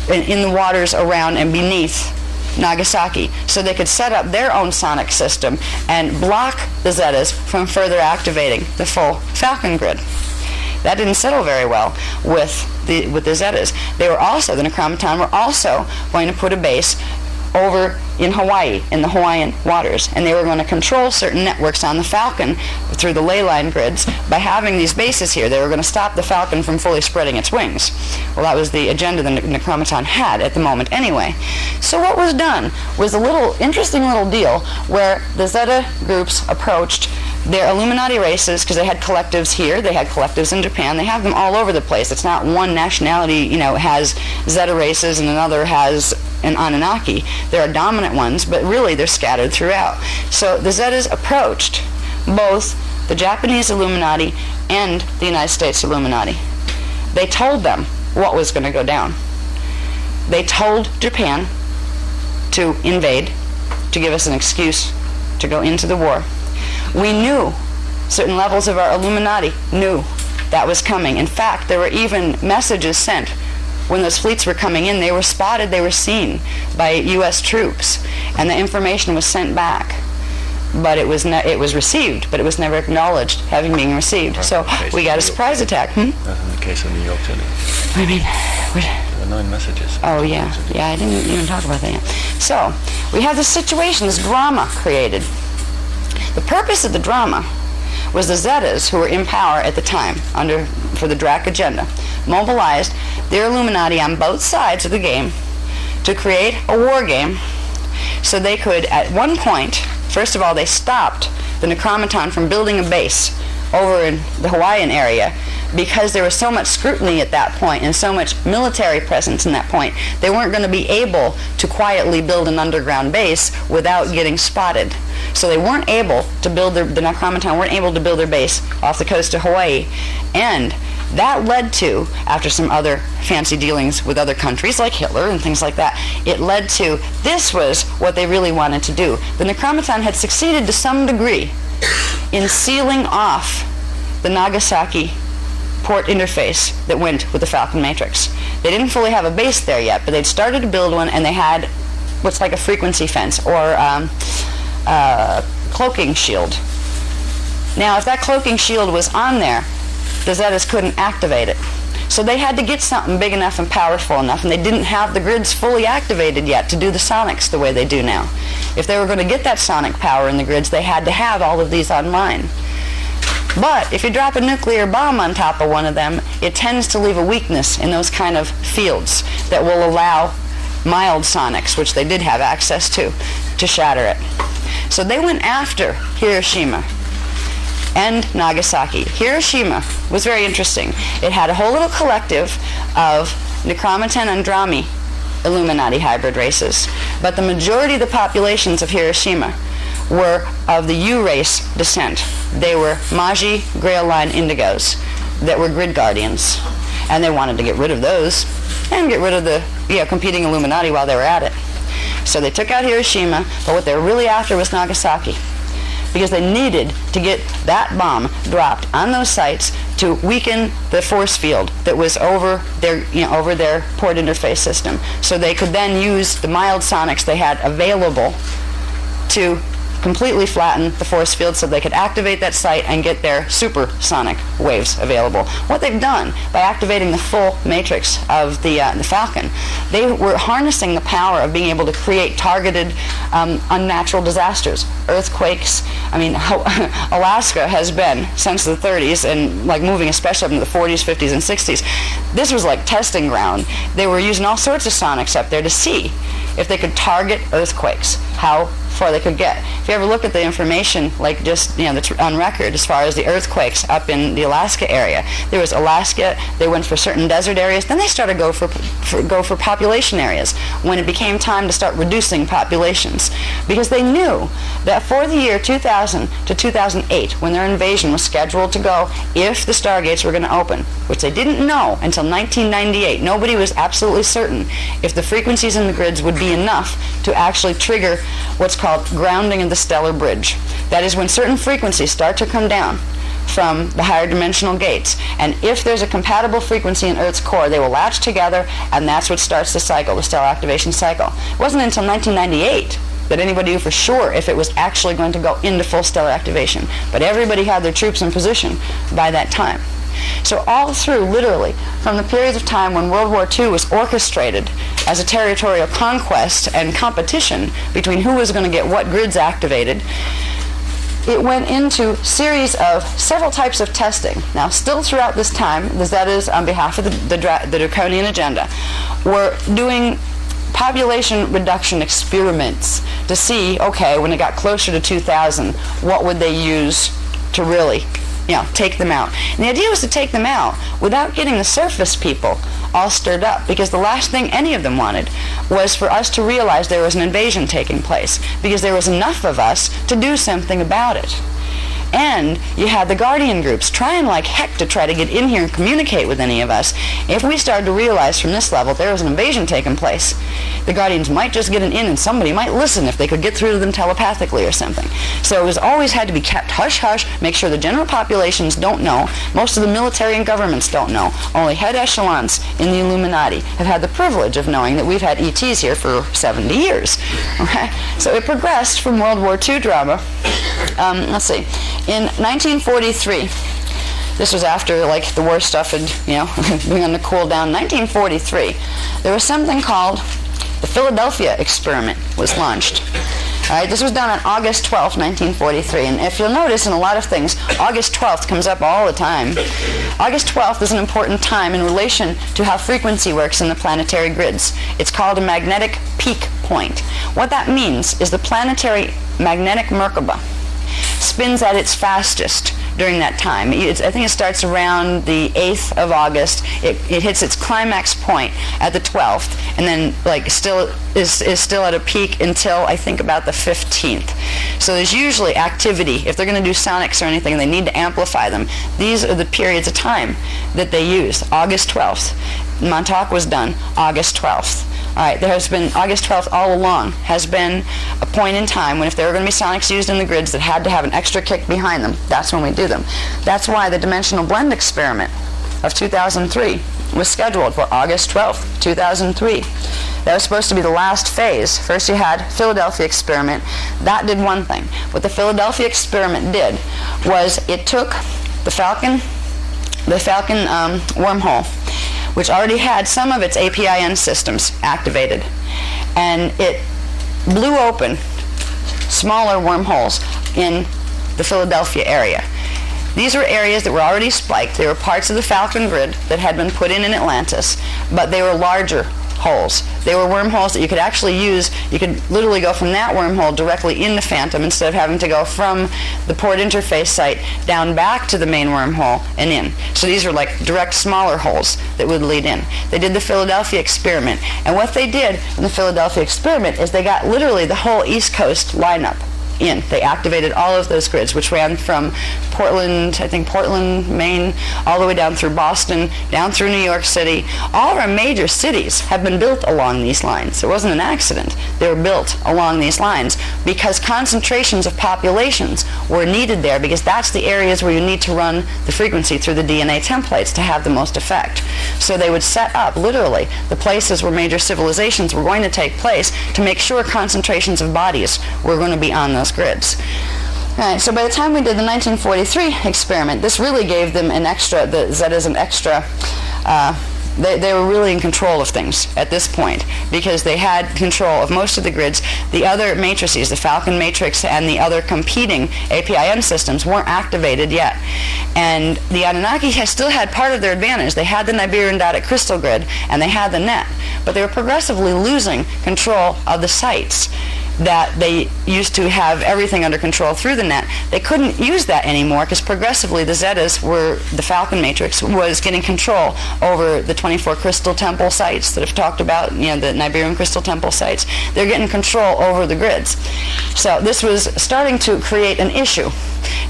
in the waters around and beneath Nagasaki, so they could set up their own sonic system and block the Zetas from further activating the full Falcon grid. That didn't settle very well with the Zetas. They were also, the Necromaton were also going to put a base over in Hawaii, in the Hawaiian waters, and they were going to control certain networks on the Falcon through the ley line grids by having these bases here. They were going to stop the Falcon from fully spreading its wings. Well, that was the agenda the Necromaton had at the moment anyway. So what was done was a interesting little deal where the Zeta groups approached their Illuminati races, because they had collectives here, they had collectives in Japan, they have them all over the place. It's not one nationality, has Zeta races and another has an Anunnaki. There are dominant ones, but really they're scattered throughout. So the Zetas approached both the Japanese Illuminati and the United States Illuminati. They told them what was going to go down. They told Japan to invade, to give us an excuse to go into the war. We knew, certain levels of our Illuminati knew that was coming. In fact, there were even messages sent when those fleets were coming in. They were spotted, they were seen by U.S. troops, and the information was sent back. But it was received, but it was never acknowledged having been received. So we got a surprise attack. That's in the case of New York City. What do you mean? There were 9 messages. Oh, yeah. Yeah, I didn't even talk about that yet. So we have this situation, this drama created. The purpose of the drama was the Zetas, who were in power at the time for the Drac agenda, mobilized their Illuminati on both sides of the game to create a war game so they could, at one point, first of all, they stopped the Necromaton from building a base over in the Hawaiian area because there was so much scrutiny at that point and so much military presence in that point. They weren't going to be able to quietly build an underground base without getting spotted. So they weren't able to build the Necromaton weren't able to build their base off the coast of Hawaii. And that led to, after some other fancy dealings with other countries like Hitler and things like that, it led to, this was what they really wanted to do. The Necromaton had succeeded to some degree in sealing off the Nagasaki port interface that went with the Falcon Matrix. They didn't fully have a base there yet, but they'd started to build one, and they had what's like a frequency fence or cloaking shield. Now, if that cloaking shield was on there, the Zetas couldn't activate it. So they had to get something big enough and powerful enough, and they didn't have the grids fully activated yet to do the sonics the way they do now. If they were going to get that sonic power in the grids, they had to have all of these online. But if you drop a nuclear bomb on top of one of them, it tends to leave a weakness in those kind of fields that will allow mild sonics, which they did have access to shatter it. So they went after Hiroshima and Nagasaki. Hiroshima was very interesting. It had a whole little collective of Necromaton and Drami Illuminati hybrid races, but the majority of the populations of Hiroshima were of the U-race descent. They were Magi Grail Line Indigos that were grid guardians, and they wanted to get rid of those and get rid of the competing Illuminati while they were at it. So they took out Hiroshima, but what they were really after was Nagasaki, because they needed to get that bomb dropped on those sites to weaken the force field that was over their port interface system, so they could then use the mild sonics they had available to completely flatten the force field so they could activate that site and get their supersonic waves available. What they've done by activating the full matrix of the Falcon, they were harnessing the power of being able to create targeted unnatural disasters, earthquakes. I mean, Alaska has been since the 30s, and like moving especially up into the 40s, 50s, and 60s. This was like testing ground. They were using all sorts of sonics up there to see if they could target earthquakes, how far they could get. If you ever look at the information, like just, that's on record as far as the earthquakes up in the Alaska area, there was Alaska, they went for certain desert areas, then they started go for population areas when it became time to start reducing populations, because they knew that for the year 2000 to 2008, when their invasion was scheduled to go, if the stargates were going to open, which they didn't know until 1998, nobody was absolutely certain if the frequencies in the grids would be enough to actually trigger what's called grounding of the stellar bridge. That is when certain frequencies start to come down from the higher dimensional gates, and if there's a compatible frequency in Earth's core, they will latch together, and that's what starts the cycle, the stellar activation cycle. It wasn't until 1998 that anybody knew for sure if it was actually going to go into full stellar activation, but everybody had their troops in position by that time. So all through, literally, from the periods of time when World War II was orchestrated as a territorial conquest and competition between who was going to get what grids activated, it went into series of several types of testing. Now, still throughout this time, that is on behalf of the Draconian Agenda, we're doing population reduction experiments to see, okay, when it got closer to 2000, what would they use to really take them out. And the idea was to take them out without getting the surface people all stirred up, because the last thing any of them wanted was for us to realize there was an invasion taking place, because there was enough of us to do something about it. And you had the Guardian groups trying like heck to try to get in here and communicate with any of us. If we started to realize from this level there was an invasion taking place, the Guardians might just get an in and somebody might listen if they could get through to them telepathically or something. So it was always had to be kept hush-hush, make sure the general populations don't know. Most of the military and governments don't know. Only head echelons in the Illuminati have had the privilege of knowing that we've had ETs here for 70 years. Okay? So it progressed from World War II drama. Let's see. In 1943, this was after like the war stuff had, begun to cool down. 1943, there was something called the Philadelphia experiment was launched. All right, this was done on August 12th, 1943, and if you'll notice in a lot of things, August 12th comes up all the time. August 12th is an important time in relation to how frequency works in the planetary grids. It's called a magnetic peak point. What that means is the planetary magnetic Merkaba spins at its fastest during that time. I think it starts around the 8th of August. It hits its climax point at the 12th, and then is still at a peak until I think about the 15th. So there's usually activity. If they're going to do sonics or anything and they need to amplify them, these are the periods of time that they use. August 12th. Montauk was done August 12th. All right, there has been, August 12th all along has been a point in time when if there were going to be sonics used in the grids that had to have an extra kick behind them, that's when we do them. That's why the dimensional blend experiment of 2003 was scheduled for August 12th, 2003. That was supposed to be the last phase. First you had Philadelphia experiment. That did one thing. What the Philadelphia experiment did was it took the Falcon wormhole, which already had some of its APIN systems activated, and it blew open smaller wormholes in the Philadelphia area. These were areas that were already spiked. They were parts of the Falcon grid that had been put in Atlantis, but they were larger holes. They were wormholes that you could actually use. You could literally go from that wormhole directly into Phantom instead of having to go from the port interface site down back to the main wormhole and in. So these were like direct smaller holes that would lead in. They did the Philadelphia experiment, and what they did in the Philadelphia experiment is they got literally the whole East Coast lineup in. They activated all of those grids, which ran from Portland, Maine, all the way down through Boston, down through New York City. All of our major cities have been built along these lines. It wasn't an accident. They were built along these lines because concentrations of populations were needed there, because that's the areas where you need to run the frequency through the DNA templates to have the most effect. So they would set up, literally, the places where major civilizations were going to take place to make sure concentrations of bodies were going to be on those those grids. All right, so by the time we did the 1943 experiment, this really gave them an extra, the Zetas an extra, they were really in control of things at this point because they had control of most of the grids. The other matrices, the Falcon matrix and the other competing APIN systems weren't activated yet. And the Anunnaki still had part of their advantage. They had the Nibiru dot crystal grid and they had the net, but they were progressively losing control of the sites that they used to have everything under control through the net. They couldn't use that anymore because progressively the Zetas the Falcon matrix was getting control over the 24 crystal temple sites that I've talked about, the Nibiru crystal temple sites. They're getting control over the grids. So this was starting to create an issue.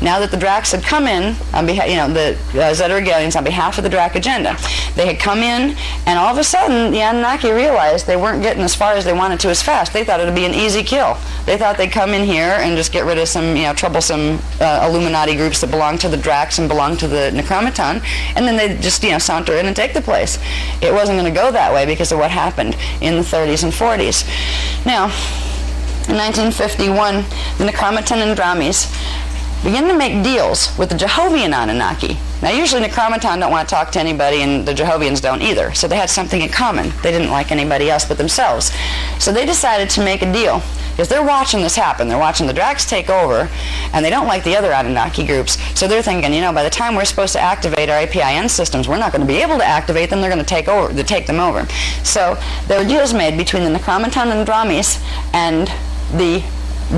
Now that the Dracs had come in on behalf, the Zeta Regalians on behalf of the Drac agenda, they had come in, and all of a sudden the Anunnaki realized they weren't getting as far as they wanted to as fast. They thought it would be an easy kill. They thought they'd come in here and just get rid of some, troublesome Illuminati groups that belonged to the Dracs and belonged to the Necromaton, and then they'd just, saunter in and take the place. It wasn't going to go that way because of what happened in the 30s and 40s. Now, in 1951, the Necromaton and Dramis begin to make deals with the Jehovian Anunnaki. Now, usually Necromaton don't want to talk to anybody, and the Jehovians don't either. So they had something in common. They didn't like anybody else but themselves. So they decided to make a deal. Because they're watching this happen. They're watching the Dracs take over, and they don't like the other Anunnaki groups. So they're thinking, by the time we're supposed to activate our APIN systems, we're not going to be able to activate them. They're going to take them over. So there were deals made between the Necromaton and Dramis and the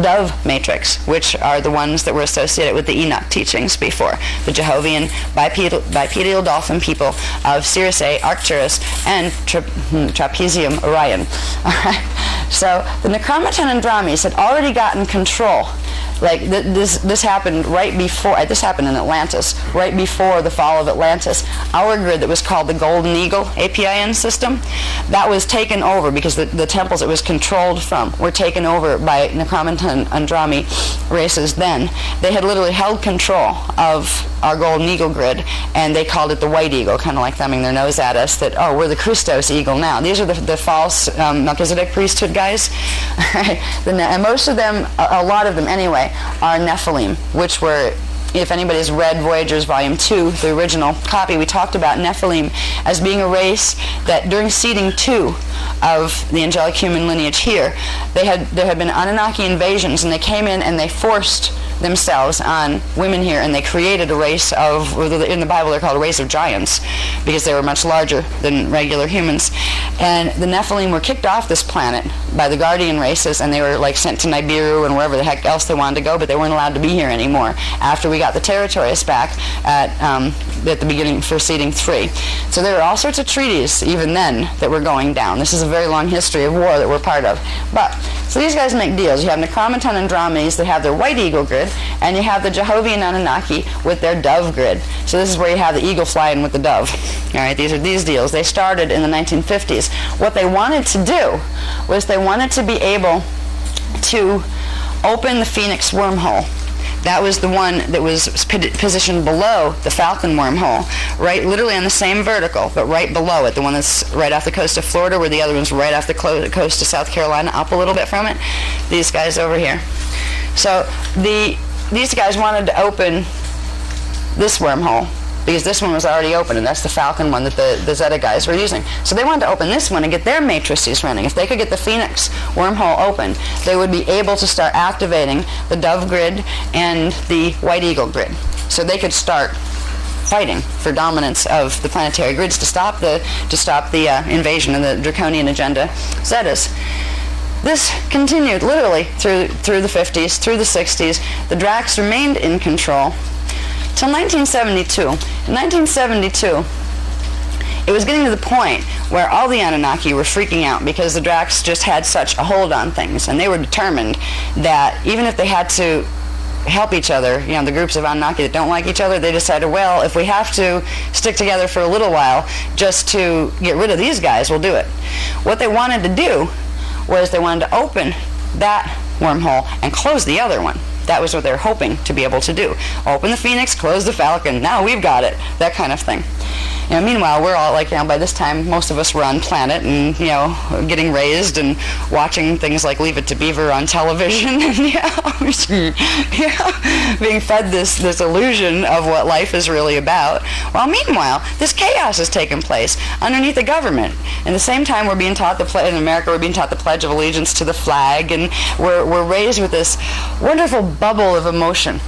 Dove matrix, which are the ones that were associated with the Enoch teachings before, the Jehovian bipedal dolphin people of Sirius A, Arcturus, and Trapezium Orion. All right. So the Necromaton and Dramis had already gotten control. Like this happened right before, this happened in Atlantis, right before the fall of Atlantis. Our grid that was called the Golden Eagle APIN system, that was taken over because the temples it was controlled from were taken over by Necromaton and Drami races then. They had literally held control of our Golden Eagle grid, and they called it the White Eagle, kind of like thumbing their nose at us that, we're the Christos Eagle now. These are the false Melchizedek priesthood guys. And most of them, a lot of them anyway, are Nephilim, which were, if anybody's read Voyagers Volume 2, the original copy, we talked about Nephilim as being a race that during seeding 2 of the angelic human lineage here, there had been Anunnaki invasions, and they came in and they forced themselves on women here, and they created a race of, in the Bible they're called a race of giants because they were much larger than regular humans. And the Nephilim were kicked off this planet by the guardian races, and they were sent to Nibiru and wherever the heck else they wanted to go, but they weren't allowed to be here anymore after we got the territories back at the beginning for seeding 3. So there were all sorts of treaties even then that were going down. This is a very long history of war that we're part of. So these guys make deals. You have Necromaton and Dramis that have their White Eagle grid, and you have the Jehovian Anunnaki with their Dove grid. So this is where you have the eagle flying with the dove. All right, these are these deals. They started in the 1950s. What they wanted to do was they wanted to be able to open the Fenix wormhole. That was the one that was positioned below the Falcon wormhole, right, literally on the same vertical, but right below it, the one that's right off the coast of Florida, where the other one's right off the coast of South Carolina, up a little bit from it. These guys over here. So these guys wanted to open this wormhole because this one was already open, and that's the Falcon one that the Zeta guys were using. So they wanted to open this one and get their matrices running. If they could get the Fenix wormhole open, they would be able to start activating the Dove grid and the White Eagle grid. So they could start fighting for dominance of the planetary grids to stop the invasion of the draconian agenda Zetas. This continued literally through the 50s, through the 60s. The Dracs remained in control till 1972. In 1972, it was getting to the point where all the Anunnaki were freaking out because the Dracs just had such a hold on things, and they were determined that even if they had to help each other, the groups of Anunnaki that don't like each other, they decided, well, if we have to stick together for a little while just to get rid of these guys, we'll do it. What they wanted to do was they wanted to open that wormhole and close the other one. That was what they were hoping to be able to do. Open the Fenix, close the Falcon, now we've got it, that kind of thing. Meanwhile, we're all like, by this time, most of us were on planet and, getting raised and watching things like Leave It to Beaver on television and, being fed this illusion of what life is really about. Well, meanwhile, this chaos is taking place underneath the government. And at the same time, we're being taught in America, we're being taught the Pledge of Allegiance to the flag, and we're raised with this wonderful bubble of emotion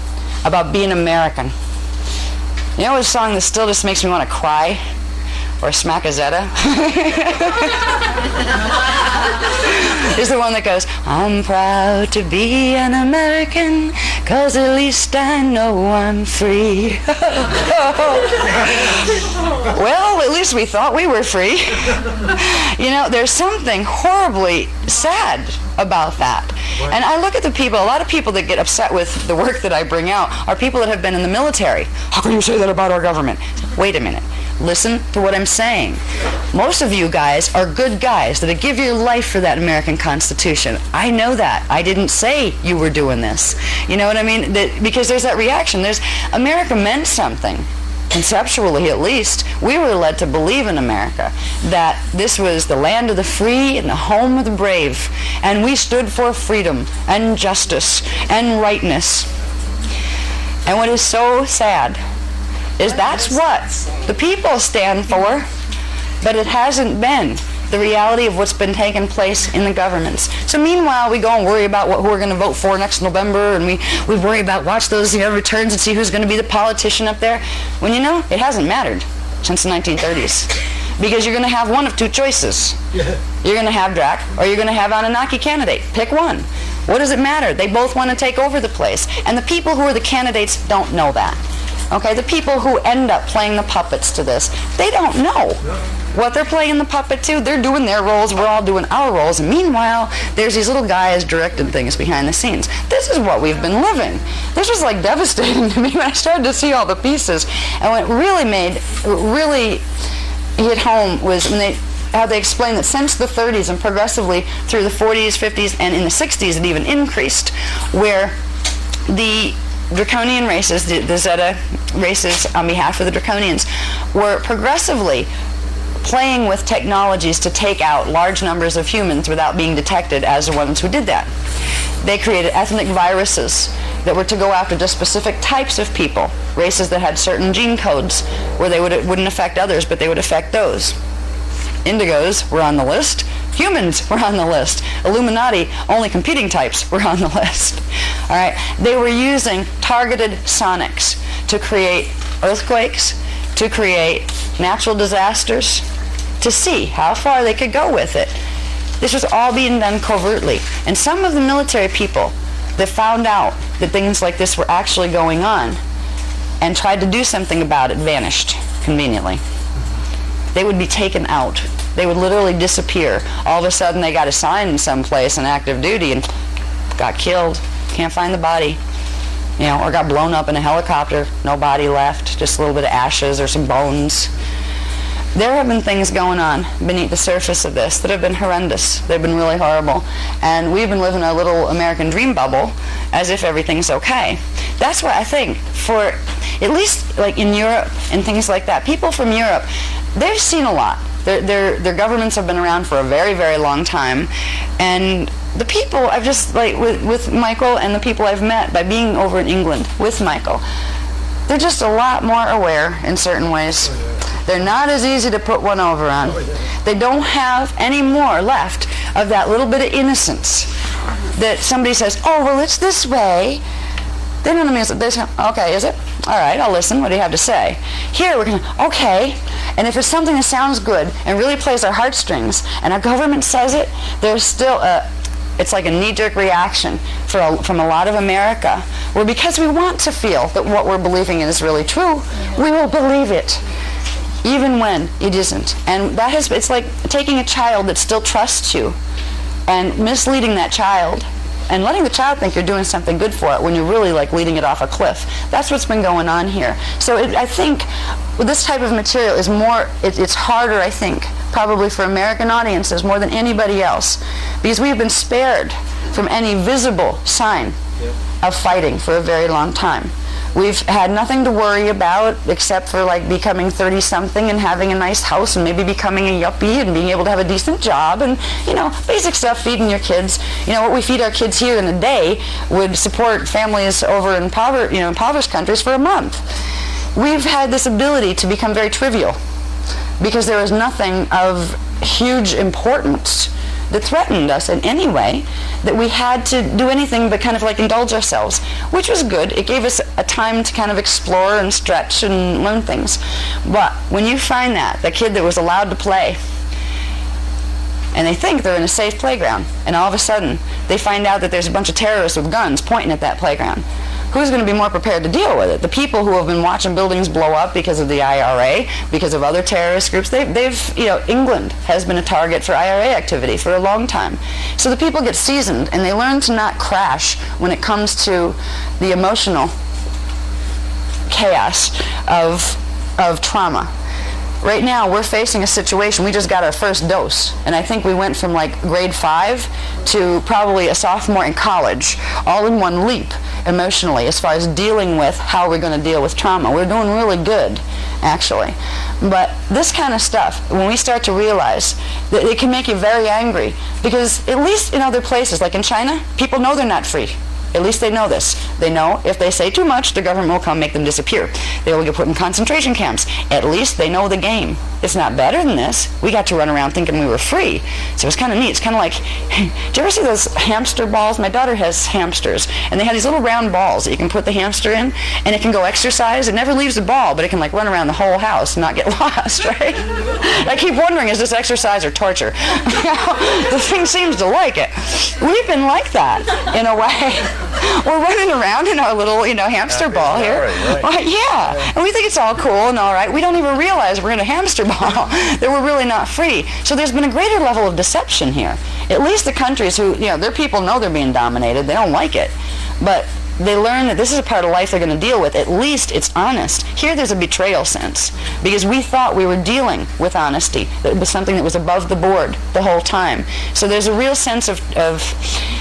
about being American. You know a song that still just makes me want to cry? Or smack a Zeta? Is the one that goes, I'm proud to be an American, 'cause at least I know I'm free. Well, at least we thought we were free. There's something horribly sad about that. And I look at the people, a lot of people that get upset with the work that I bring out are people that have been in the military. How can you say that about our government? Wait a minute. Listen to what I'm saying. Most of you guys are good guys that give your life for that American Constitution. I know that. I didn't say you were doing this. You know what I mean? Because there's that reaction. America meant something. Conceptually, at least, we were led to believe in America, that this was the land of the free and the home of the brave, and we stood for freedom and justice and rightness. And what is so sad is that's what the people stand for, but it hasn't been the reality of what's been taking place in the governments. So meanwhile, we go and worry about who we're going to vote for next November, and we worry about, watch those returns and see who's going to be the politician up there. When it hasn't mattered since the 1930s. Because you're going to have one of two choices. You're going to have Drac, or you're going to have Anunnaki candidate. Pick one. What does it matter? They both want to take over the place. And the people who are the candidates don't know that. Okay, the people who end up playing the puppets to this, they don't know what they're playing the puppet to. They're doing their roles, we're all doing our roles, and meanwhile, there's these little guys directing things behind the scenes. This is what we've been living. This was like devastating to me when I started to see all the pieces. And what really hit home was how they explained that since the 30s and progressively through the 40s, 50s, and in the 60s it even increased, where the Draconian races, the Zeta races on behalf of the Draconians, were progressively playing with technologies to take out large numbers of humans without being detected as the ones who did that. They created ethnic viruses that were to go after just specific types of people, races that had certain gene codes where they wouldn't affect others, but they would affect those. Indigos were on the list. Humans were on the list. Illuminati, only competing types, were on the list. All right. They were using targeted sonics to create earthquakes, to create natural disasters, to see how far they could go with it. This was all being done covertly. And some of the military people that found out that things like this were actually going on and tried to do something about it vanished conveniently. They would be taken out. They would literally disappear. All of a sudden they got assigned someplace in active duty and got killed. Can't find the body. Or got blown up in a helicopter. No body left. Just a little bit of ashes or some bones. There have been things going on beneath the surface of this that have been horrendous. They've been really horrible. And we've been living a little American dream bubble as if everything's okay. That's why I think for, at least like in Europe and things like that, people from Europe, they've seen a lot. Their governments have been around for a very, very long time. And the people, I've just, like, with Michael and the people I've met by being over in England with Michael, they're just a lot more aware in certain ways. They're not as easy to put one over on. They don't have any more left of that little bit of innocence that somebody says, oh, well, it's this way. They don't mean this. Okay, is it? All right, I'll listen. What do you have to say? Here, we're going to, okay. And if it's something that sounds good and really plays our heartstrings, and our government says it, there's still it's like a knee-jerk reaction from a lot of America, where because we want to feel that what we're believing in is really true, we will believe it, even when it isn't. And it's like taking a child that still trusts you and misleading that child and letting the child think you're doing something good for it when you're really like leading it off a cliff. That's what's been going on here. So I think this type of material is more, it's harder, I think, probably for American audiences more than anybody else, because we've been spared from any visible sign of fighting for a very long time. We've had nothing to worry about except for like becoming 30-something and having a nice house and maybe becoming a yuppie and being able to have a decent job and, basic stuff, feeding your kids. What we feed our kids here in a day would support families over in impoverished countries for a month. We've had this ability to become very trivial because there was nothing of huge importance that threatened us in any way, that we had to do anything but kind of like indulge ourselves, which was good. It gave us a time to kind of explore and stretch and learn things. But when you find the kid that was allowed to play, and they think they're in a safe playground, and all of a sudden they find out that there's a bunch of terrorists with guns pointing at that playground, who's going to be more prepared to deal with it? The people who have been watching buildings blow up because of the IRA, because of other terrorist groups. England has been a target for IRA activity for a long time. So the people get seasoned and they learn to not crash when it comes to the emotional chaos of trauma. Right now, we're facing a situation, we just got our first dose, and I think we went from like grade 5 to probably a sophomore in college, all in one leap emotionally, as far as dealing with how we're going to deal with trauma. We're doing really good, actually. But this kind of stuff, when we start to realize that it can make you very angry, because at least in other places, like in China, people know they're not free. At least they know this. They know if they say too much, the government will come make them disappear. They will get put in concentration camps. At least they know the game. It's not better than this. We got to run around thinking we were free. So it's kind of neat. It's kind of like, do you ever see those hamster balls? My daughter has hamsters, and they have these little round balls that you can put the hamster in, and it can go exercise. It never leaves the ball, but it can like run around the whole house and not get lost, right? I keep wondering, is this exercise or torture? The thing seems to like it. We've been like that, in a way. We're running around in our little, hamster ball here. Right. Well, yeah, and we think it's all cool and all right. We don't even realize we're in a hamster ball, that we're really not free. So there's been a greater level of deception here. At least the countries who, their people know they're being dominated. They don't like it. But they learn that this is a part of life they're going to deal with. At least it's honest. Here there's a betrayal sense, because we thought we were dealing with honesty. That it was something that was above the board the whole time. So there's a real sense of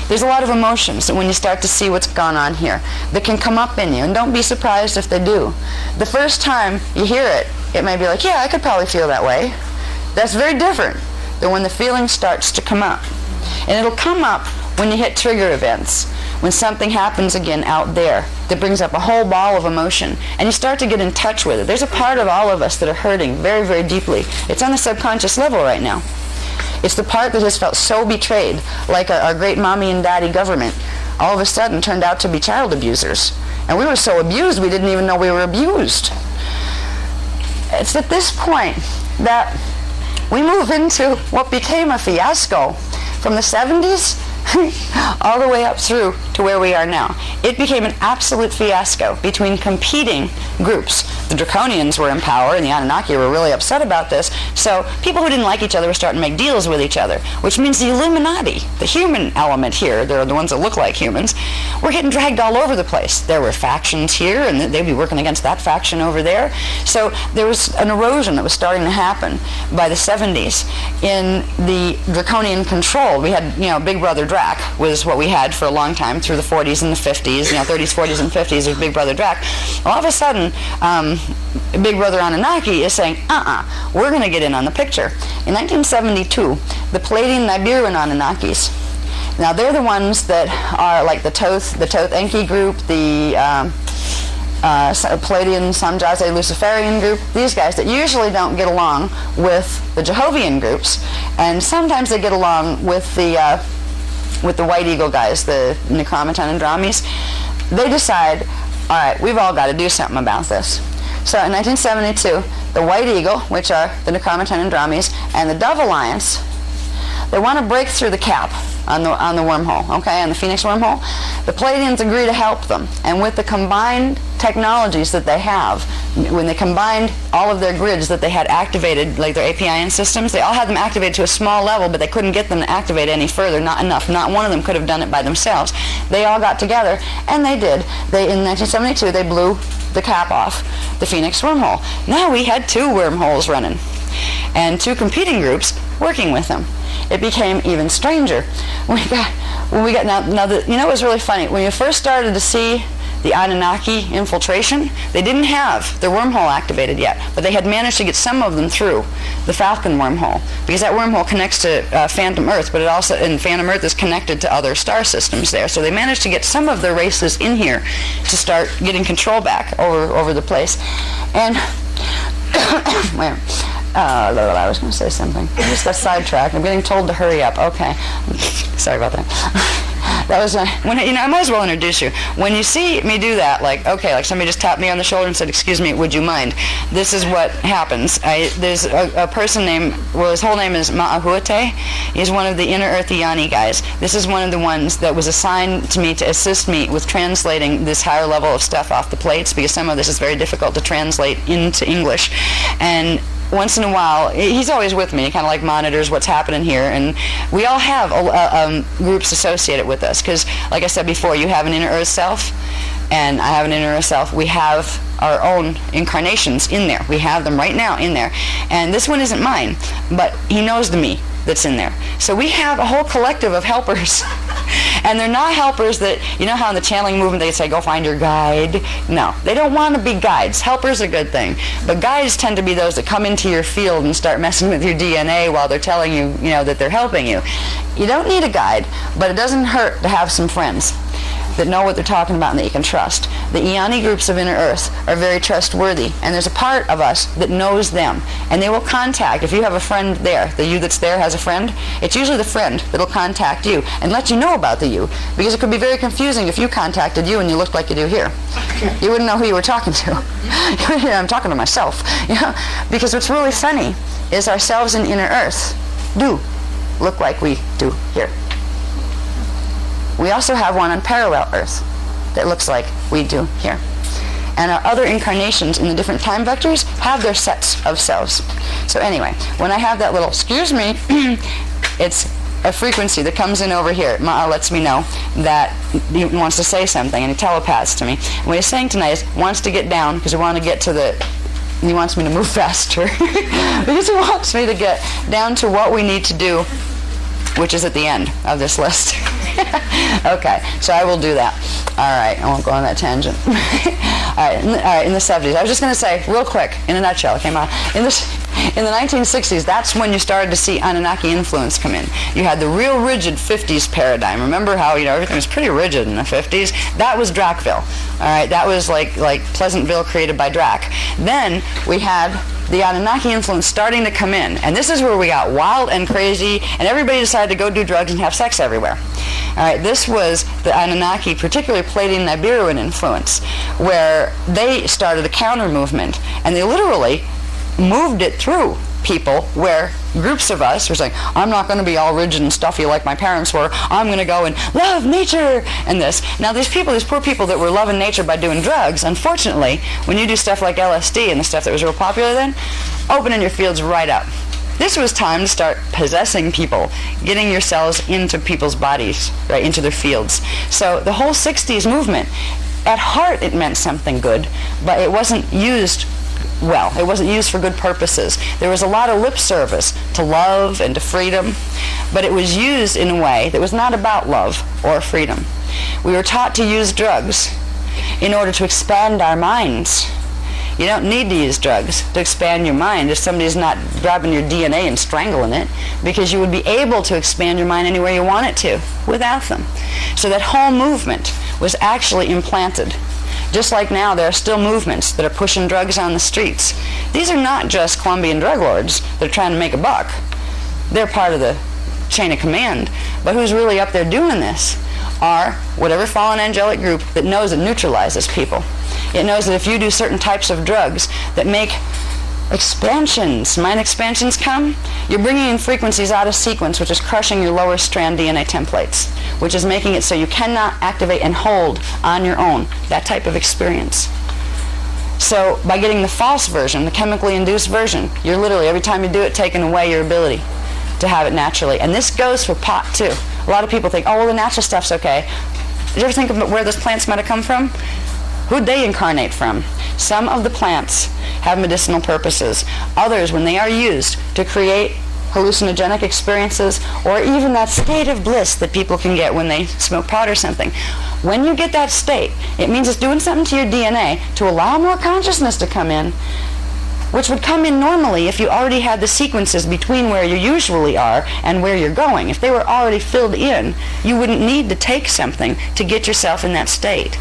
there's a lot of emotions when you start to see what's gone on here that can come up in you, and don't be surprised if they do. The first time you hear it, it may be like, yeah, I could probably feel that way. That's very different than when the feeling starts to come up. And it'll come up when you hit trigger events, when something happens again out there that brings up a whole ball of emotion, and you start to get in touch with it. There's a part of all of us that are hurting very, very deeply. It's on the subconscious level right now. It's the part that has felt so betrayed, like our great mommy and daddy government all of a sudden turned out to be child abusers. And we were so abused we didn't even know we were abused. It's at this point that we move into what became a fiasco from the 70s all the way up through to where we are now. It became an absolute fiasco between competing groups. The Draconians were in power, and the Anunnaki were really upset about this, so people who didn't like each other were starting to make deals with each other, which means the Illuminati, the human element here, they're the ones that look like humans, were getting dragged all over the place. There were factions here, and they'd be working against that faction over there. So there was an erosion that was starting to happen by the 70s in the Draconian control. We had, Big Brother Drac was what we had for a long time through the 40s and the 50s, 30s, 40s, and 50s was Big Brother Drac. All of a sudden, Big Brother Anunnaki is saying, we're going to get in on the picture. In 1972, the Palladian Nibiruan Anunnakis, now they're the ones that are like the Toth Enki group, the Palladian Samjaze Luciferian group, these guys that usually don't get along with the Jehovian groups, and sometimes they get along with the White Eagle guys, the Necromaton and Dramis. They decide, all right, we've all got to do something about this. So in 1972, the White Eagle, which are the Necromaton and Dramis, and the Dove Alliance, they want to break through the cap on the wormhole, on the Fenix wormhole. The Palladians agree to help them, and with the combined technologies that they have, when they combined all of their grids that they had activated, like their APIN systems, they all had them activated to a small level, but they couldn't get them to activate any further, not enough. Not one of them could have done it by themselves. They all got together, and they did. In 1972, they blew the cap off the Fenix wormhole. Now we had two wormholes running, and two competing groups working with them. It became even stranger. It was really funny. When you first started to see the Anunnaki infiltration, they didn't have their wormhole activated yet, but they had managed to get some of them through the Falcon wormhole, because that wormhole connects to Phantom Earth, but it also, and Phantom Earth is connected to other star systems there. So they managed to get some of their races in here to start getting control back over the place. And wait, I was going to say something. I just got sidetracked. I'm getting told to hurry up. Okay. Sorry about that. That was, when I might as well introduce you. When you see me do that, like somebody just tapped me on the shoulder and said, "Excuse me, would you mind?" This is what happens. There's a person named, well, his whole name is Ma'ahuate. He's one of the Inner Earth Iani guys. This is one of the ones that was assigned to me to assist me with translating this higher level of stuff off the plates, because some of this is very difficult to translate into English. And once in a while, he's always with me. He kind of like monitors what's happening here, and we all have groups associated with us, because like I said before, you have an inner earth self, and I have an inner earth self. We have our own incarnations in there. We have them right now in there, and this one isn't mine, but he knows the me that's in there. So we have a whole collective of helpers. And they're not helpers that, you know how in the channeling movement they say, go find your guide? No, they don't want to be guides. Helpers are a good thing. But guides tend to be those that come into your field and start messing with your DNA while they're telling you, that they're helping you. You don't need a guide, but it doesn't hurt to have some friends that know what they're talking about and that you can trust. The Iani groups of Inner Earth are very trustworthy, and there's a part of us that knows them, and they will contact. If you have a friend there, the you that's there has a friend, it's usually the friend that'll contact you and let you know about the you, because it could be very confusing if you contacted you and you looked like you do here. You wouldn't know who you were talking to. I'm talking to myself. Because what's really funny is ourselves in Inner Earth do look like we do here. We also have one on parallel Earth that looks like we do here. And our other incarnations in the different time vectors have their sets of selves. So anyway, when I have that little, excuse me, it's a frequency that comes in over here. Ma'a lets me know that he wants to say something, and he telepaths to me. And what he's saying tonight is wants to get down, because we want to get to he wants me to move faster. Because he wants me to get down to what we need to do, which is at the end of this list. Okay, so I will do that. All right, I won't go on that tangent. All right, in the 70s. I was just going to say, real quick, in a nutshell, it came out. In the 1960s, that's when you started to see Anunnaki influence come in. You had the real rigid 50s paradigm. Remember how, everything was pretty rigid in the 50s? That was Drakville. All right, that was like Pleasantville created by Drak. Then we had the Anunnaki influence starting to come in, and this is where we got wild and crazy, and everybody decided to go do drugs and have sex everywhere. All right, this was the Anunnaki, particularly Pleiadian Nibiruan influence, where they started a counter movement, and they literally moved it through people, where groups of us were saying, I'm not going to be all rigid and stuffy like my parents were. I'm going to go and love nature and this. Now these poor people that were loving nature by doing drugs, unfortunately, when you do stuff like LSD and the stuff that was real popular then, opening your fields right up. This was time to start possessing people, getting yourselves into people's bodies, right, into their fields. So the whole 60s movement, at heart it meant something good, but it wasn't used well. It wasn't used for good purposes. There was a lot of lip service to love and to freedom, but it was used in a way that was not about love or freedom. We were taught to use drugs in order to expand our minds. You don't need to use drugs to expand your mind if somebody's not grabbing your DNA and strangling it, because you would be able to expand your mind anywhere you want it to without them. So that whole movement was actually implanted. Just like now, there are still movements that are pushing drugs on the streets. These are not just Colombian drug lords that are trying to make a buck. They're part of the chain of command. But who's really up there doing this are whatever fallen angelic group that knows it neutralizes people. It knows that if you do certain types of drugs that make expansions, mind expansions come, you're bringing in frequencies out of sequence, which is crushing your lower strand DNA templates, which is making it so you cannot activate and hold on your own that type of experience. So by getting the false version, the chemically induced version, you're literally, every time you do it, taking away your ability to have it naturally. And this goes for pot too. A lot of people think, oh, well, the natural stuff's okay. Did you ever think about where those plants might have come from? Who'd they incarnate from? Some of the plants have medicinal purposes. Others, when they are used to create hallucinogenic experiences, or even that state of bliss that people can get when they smoke pot or something. When you get that state, it means it's doing something to your DNA to allow more consciousness to come in, which would come in normally if you already had the sequences between where you usually are and where you're going. If they were already filled in, you wouldn't need to take something to get yourself in that state.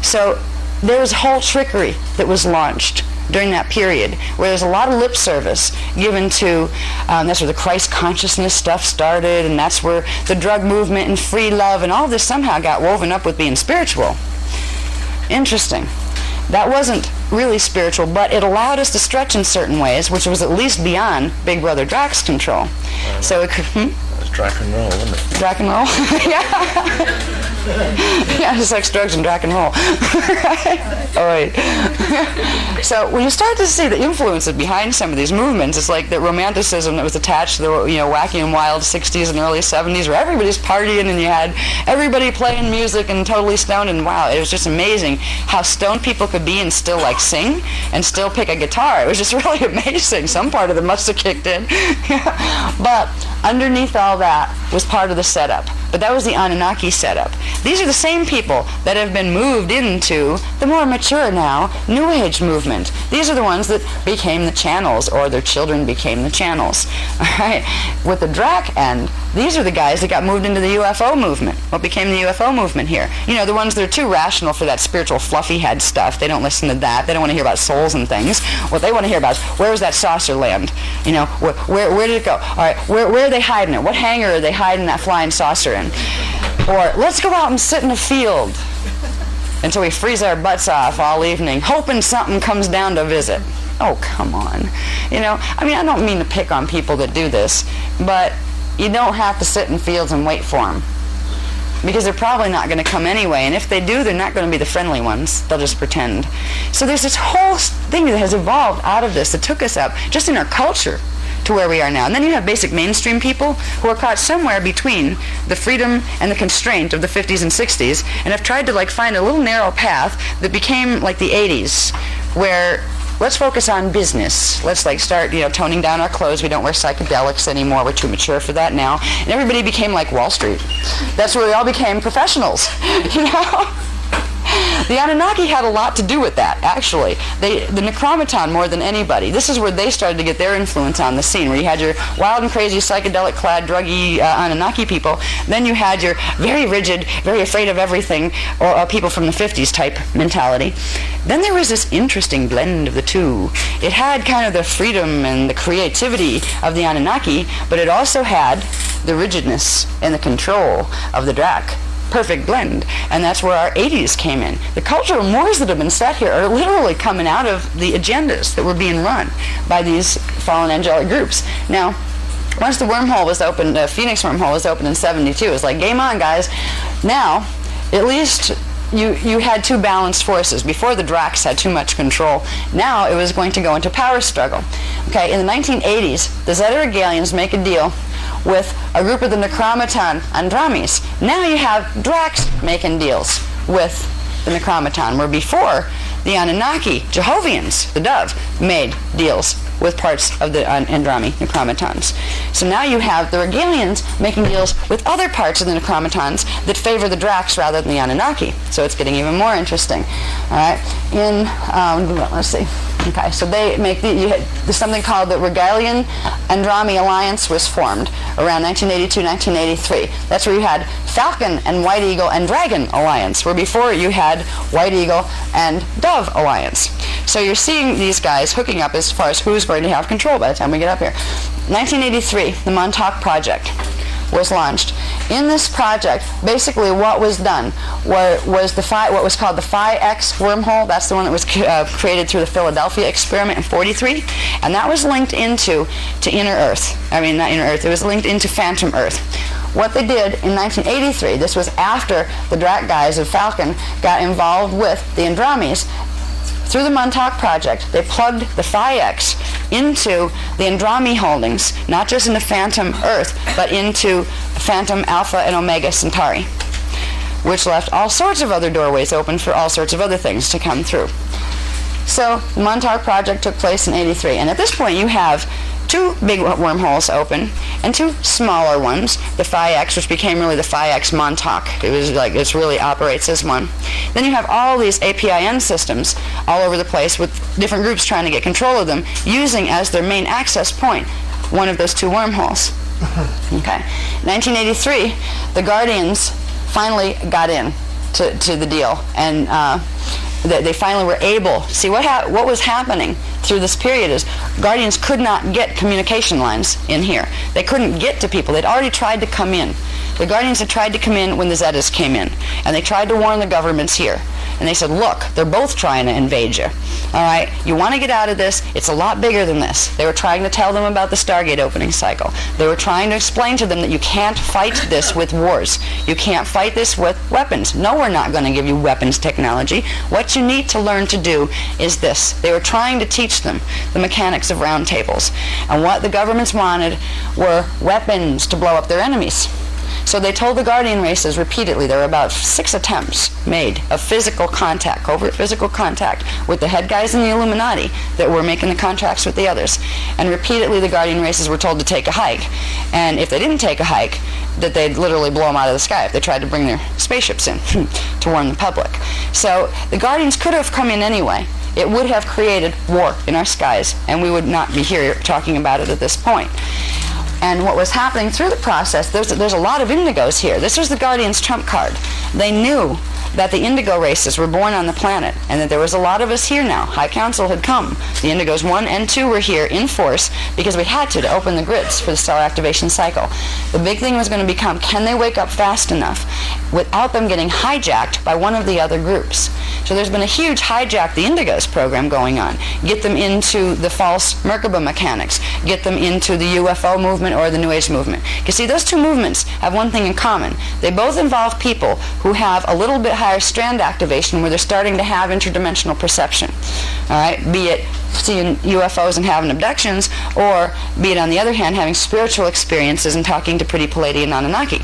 So there was whole trickery that was launched during that period, where there's a lot of lip service given to, that's where the Christ consciousness stuff started, and that's where the drug movement and free love and all this somehow got woven up with being spiritual. Interesting. That wasn't really spiritual, but it allowed us to stretch in certain ways, which was at least beyond Big Brother Drac's control. So it could, It was Drac and roll, wasn't it? Drac and roll? Yeah. Yeah, sex, drugs, and Drac and roll. All right. So when you start to see the influences behind some of these movements, it's like the romanticism that was attached to the wacky and wild 60s and early 70s, where everybody's partying and you had everybody playing music and totally stoned, and wow, it was just amazing how stoned people could be and still like sing and still pick a guitar. It was just really amazing. Some part of it must have kicked in. But underneath all that was part of the setup. But that was the Anunnaki setup. These are the same people that have been moved into the more mature now New Age movement. These are the ones that became the channels, or their children became the channels. All right? With the Drac end, these are the guys that got moved into the UFO movement. What became the UFO movement here? You know, the ones that are too rational for that spiritual fluffy head stuff. They don't listen to that. They don't want to hear about souls and things. What they want to hear about is, where was that saucer land? You know, where did it go? All right, where are they hiding it? What hangar are they hiding that flying saucer in? Or let's go out and sit in a field until we freeze our butts off all evening, hoping something comes down to visit. Oh, come on. You know, I mean, I don't mean to pick on people that do this, but you don't have to sit in fields and wait for them, because they're probably not going to come anyway, and if they do, they're not going to be the friendly ones. They'll just pretend. So there's this whole thing that has evolved out of this that took us up, just in our culture, to where we are now. And then you have basic mainstream people who are caught somewhere between the freedom and the constraint of the 50s and 60s, and have tried to like find a little narrow path that became like the 80s, where let's focus on business. Let's like start, toning down our clothes. We don't wear psychedelics anymore. We're too mature for that now. And everybody became like Wall Street. That's where we all became professionals, The Anunnaki had a lot to do with that, actually. The Necromaton more than anybody. This is where they started to get their influence on the scene, where you had your wild and crazy, psychedelic-clad, druggy Anunnaki people. Then you had your very rigid, very afraid of everything, or people from the 50s type mentality. Then there was this interesting blend of the two. It had kind of the freedom and the creativity of the Anunnaki, but it also had the rigidness and the control of the Drac. Perfect blend. And that's where our 80s came in. The cultural mores that have been set here are literally coming out of the agendas that were being run by these fallen angelic groups. Now, once the wormhole was opened, the Fenix wormhole was opened in 72, it was like, game on, guys. Now, at least you had two balanced forces. Before, the Dracs had too much control. Now it was going to go into power struggle. Okay, in the 1980s, the Zeta Regalians make a deal with a group of the Necromaton Andramis. Now you have Dracs making deals with the Necromaton, where before the Anunnaki, Jehovians, the dove, made deals with parts of the Andrami Necromatons. So now you have the Regalians making deals with other parts of the Necromatons that favor the Dracs rather than the Anunnaki. So it's getting even more interesting. All right. Let's see. Okay, so they make there's something called the Regalian Andrami Alliance was formed around 1982, 1983. That's where you had Falcon and White Eagle and Dragon Alliance, where before you had White Eagle and Dove Alliance. So you're seeing these guys hooking up as far as who's going to have control by the time we get up here. 1983, the Montauk Project was launched. In this project, basically what was done was what was called the Phi X wormhole. That's the one that was created through the Philadelphia experiment in 43, and that was linked into inner Earth. I mean, not inner Earth. It was linked into Phantom Earth. What they did in 1983, this was after the Drac guys of Falcon got involved with the Andramis. Through the Montauk Project, they plugged the Phi X into the Andrami holdings, not just into Phantom Earth, but into Phantom Alpha and Omega Centauri, which left all sorts of other doorways open for all sorts of other things to come through. So the Montauk Project took place in 83, and at this point you have two big wormholes open and two smaller ones, the Phi X, which became really the Phi X Montauk. It was like, it really operates as one. Then you have all these APIN systems all over the place with different groups trying to get control of them, using as their main access point one of those two wormholes. Okay. 1983, the Guardians finally got in to the deal, and they finally were able. See, what was happening through this period is Guardians could not get communication lines in here. They couldn't get to people. They'd already tried to come in. The Guardians had tried to come in when the Zetas came in, and they tried to warn the governments here. And they said, look, they're both trying to invade you. All right, you want to get out of this. It's a lot bigger than this. They were trying to tell them about the Stargate opening cycle. They were trying to explain to them that you can't fight this with wars. You can't fight this with weapons. No, we're not going to give you weapons technology. What you need to learn to do is this. They were trying to teach them the mechanics of round tables. And what the governments wanted were weapons to blow up their enemies. So they told the Guardian races repeatedly, there were about 6 attempts made of physical contact, covert physical contact, with the head guys in the Illuminati that were making the contracts with the others. And repeatedly the Guardian races were told to take a hike. And if they didn't take a hike, that they'd literally blow them out of the sky if they tried to bring their spaceships in to warn the public. So the Guardians could have come in anyway. It would have created war in our skies, and we would not be here talking about it at this point. And what was happening through the process, there's a lot of indigos here. This was the Guardians' trump card. They knew that the indigo races were born on the planet, and that there was a lot of us here now. High Council had come. The indigos 1 and 2 were here in force because we had to open the grids for the stellar activation cycle. The big thing was going to become, can they wake up fast enough without them getting hijacked by one of the other groups? So there's been a huge hijack the indigos program going on. Get them into the false Merkaba mechanics. Get them into the UFO movement or the New Age movement. You see, those two movements have one thing in common. They both involve people who have a little bit higher strand activation where they're starting to have interdimensional perception. All right, be it seeing UFOs and having abductions, or be it on the other hand having spiritual experiences and talking to pretty Palladian Anunnaki.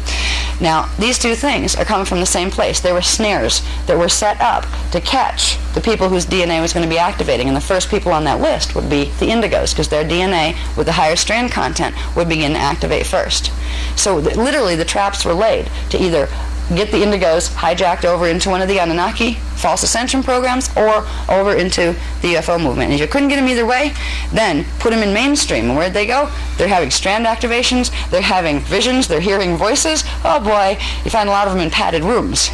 Now, these two things are coming from the same place. They were snares that were set up to catch the people whose DNA was going to be activating, and the first people on that list would be the indigos, because their DNA with the higher strand content would begin to activate first. So literally the traps were laid to either get the indigos hijacked over into one of the Anunnaki false ascension programs or over into the UFO movement. And if you couldn't get them either way, then put them in mainstream. And where'd they go? They're having strand activations, they're having visions, they're hearing voices. Oh boy, you find a lot of them in padded rooms.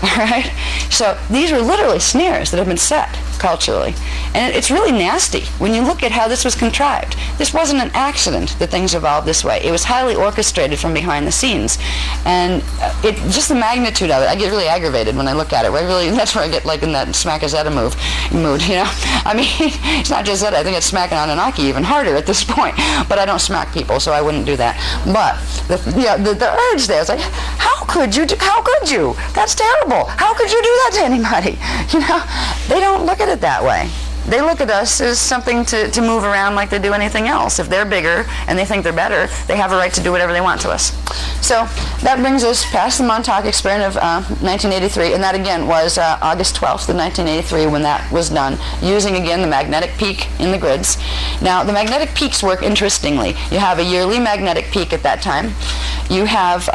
All right? So these were literally snares that have been set culturally. And it's really nasty when you look at how this was contrived. This wasn't an accident that things evolved this way. It was highly orchestrated from behind the scenes. And just the magnitude of it, I get really aggravated when I look at it. That's where I get like in that smack a Zeta mood, you know? I mean, it's not just Zeta. I think it's smacking Anunnaki even harder at this point. But I don't smack people, so I wouldn't do that. But the urge there is like, how could you? That's terrible. How could you do that to anybody? You know, they don't look at it that way. They look at us as something to move around like they do anything else. If they're bigger and they think they're better, they have a right to do whatever they want to us. So that brings us past the Montauk experiment of 1983, and that again was August 12th of 1983 when that was done, using again the magnetic peak in the grids. Now the magnetic peaks work interestingly. You have a yearly magnetic peak at that time. You have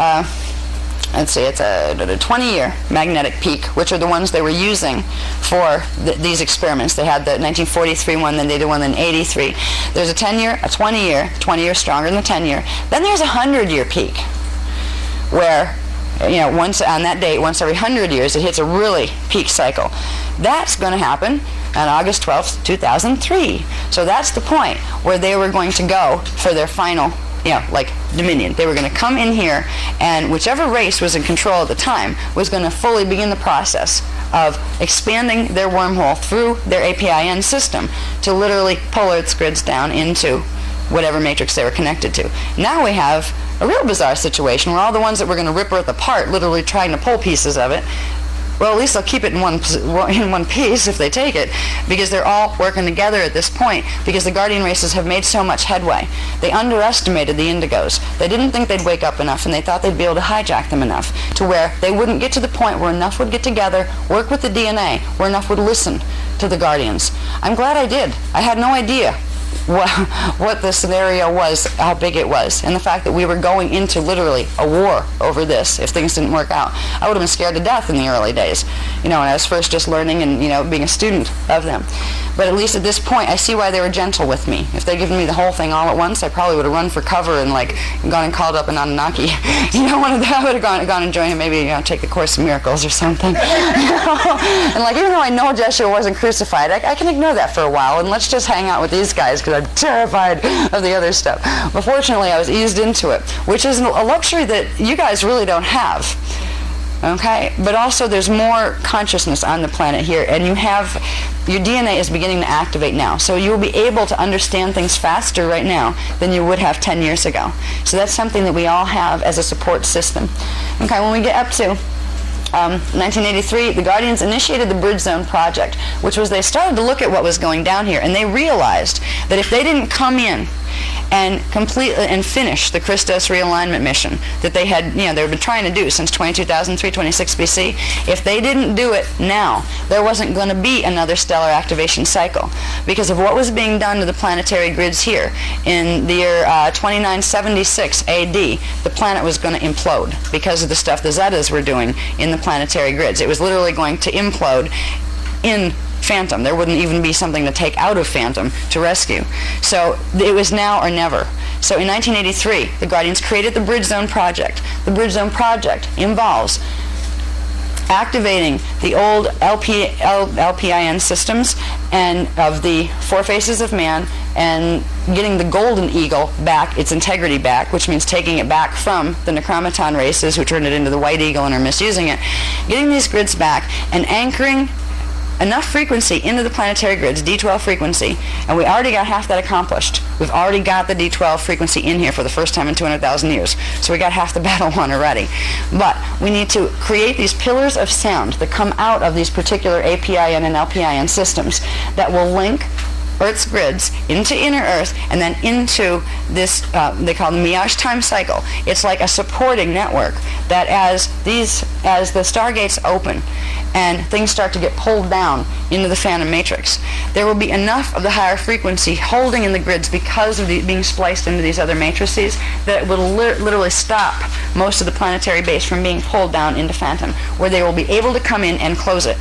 let's see, it's a 20-year magnetic peak, which are the ones they were using for these experiments. They had the 1943 one, then they did one in 83. There's a 10-year, a 20-year stronger than the 10-year. Then there's a 100-year peak, where, you know, once on that date, once every 100 years, it hits a really peak cycle. That's going to happen on August 12th, 2003. So that's the point where they were going to go for their final, you know, like dominion. They were going to come in here, and whichever race was in control at the time was going to fully begin the process of expanding their wormhole through their APIN system to literally pull Earth's grids down into whatever matrix they were connected to. Now we have a real bizarre situation where all the ones that were going to rip Earth apart, literally trying to pull pieces of it, well, at least they'll keep it in one piece if they take it, because they're all working together at this point, because the Guardian races have made so much headway. They underestimated the indigos. They didn't think they'd wake up enough, and they thought they'd be able to hijack them enough to where they wouldn't get to the point where enough would get together, work with the DNA, where enough would listen to the Guardians. I'm glad I did. I had no idea what the scenario was, how big it was, and the fact that we were going into literally a war over this if things didn't work out. I would have been scared to death in the early days, when I was first just learning and, being a student of them. But at least at this point, I see why they were gentle with me. If they'd given me the whole thing all at once, I probably would have run for cover and, gone and called up an Anunnaki. I would have gone and joined him, maybe, take the Course in Miracles or something. And, even though I know Joshua wasn't crucified, I can ignore that for a while, and let's just hang out with these guys, because I'm terrified of the other stuff. But fortunately, I was eased into it, which is a luxury that you guys really don't have. Okay? But also, there's more consciousness on the planet here, and your DNA is beginning to activate now. So you will be able to understand things faster right now than you would have 10 years ago. So that's something that we all have as a support system. Okay, when we get up to 1983, the Guardians initiated the Bridge Zone Project, which was they started to look at what was going down here, and they realized that if they didn't come in and complete and finish the Christos realignment mission that they had, they've been trying to do since 22,326 BC. If they didn't do it now, there wasn't going to be another stellar activation cycle because of what was being done to the planetary grids here. In the year 2976 AD, the planet was going to implode because of the stuff the Zetas were doing in the planetary grids. It was literally going to implode in Phantom. There wouldn't even be something to take out of Phantom to rescue. So it was now or never. So in 1983, the Guardians created the Bridge Zone Project. The Bridge Zone Project involves activating the old LPIN systems and of the four faces of man and getting the golden eagle back, its integrity back, which means taking it back from the Necromaton races who turned it into the white eagle and are misusing it, getting these grids back and anchoring enough frequency into the planetary grids, D12 frequency, and we already got half that accomplished. We've already got the D12 frequency in here for the first time in 200,000 years, so we got half the battle won already. But we need to create these pillars of sound that come out of these particular APIN and LPIN systems that will link Earth's grids into inner Earth and then into this, they call the Miage time cycle. It's like a supporting network that as the stargates open and things start to get pulled down into the phantom matrix, there will be enough of the higher frequency holding in the grids because of being spliced into these other matrices that it will literally stop most of the planetary base from being pulled down into phantom, where they will be able to come in and close it.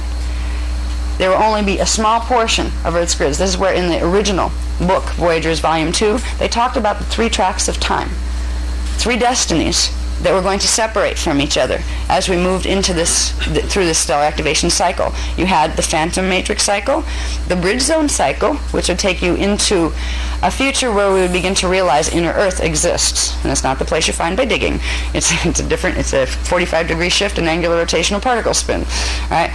There will only be a small portion of Earth's grids. This is where in the original book, Voyagers Volume 2, they talked about the 3 tracks of time, 3 destinies that were going to separate from each other as we moved into through this stellar activation cycle. You had the Phantom Matrix cycle, the Bridge Zone cycle, which would take you into a future where we would begin to realize inner Earth exists, and it's not the place you find by digging. It's a 45-degree shift in angular rotational particle spin, right?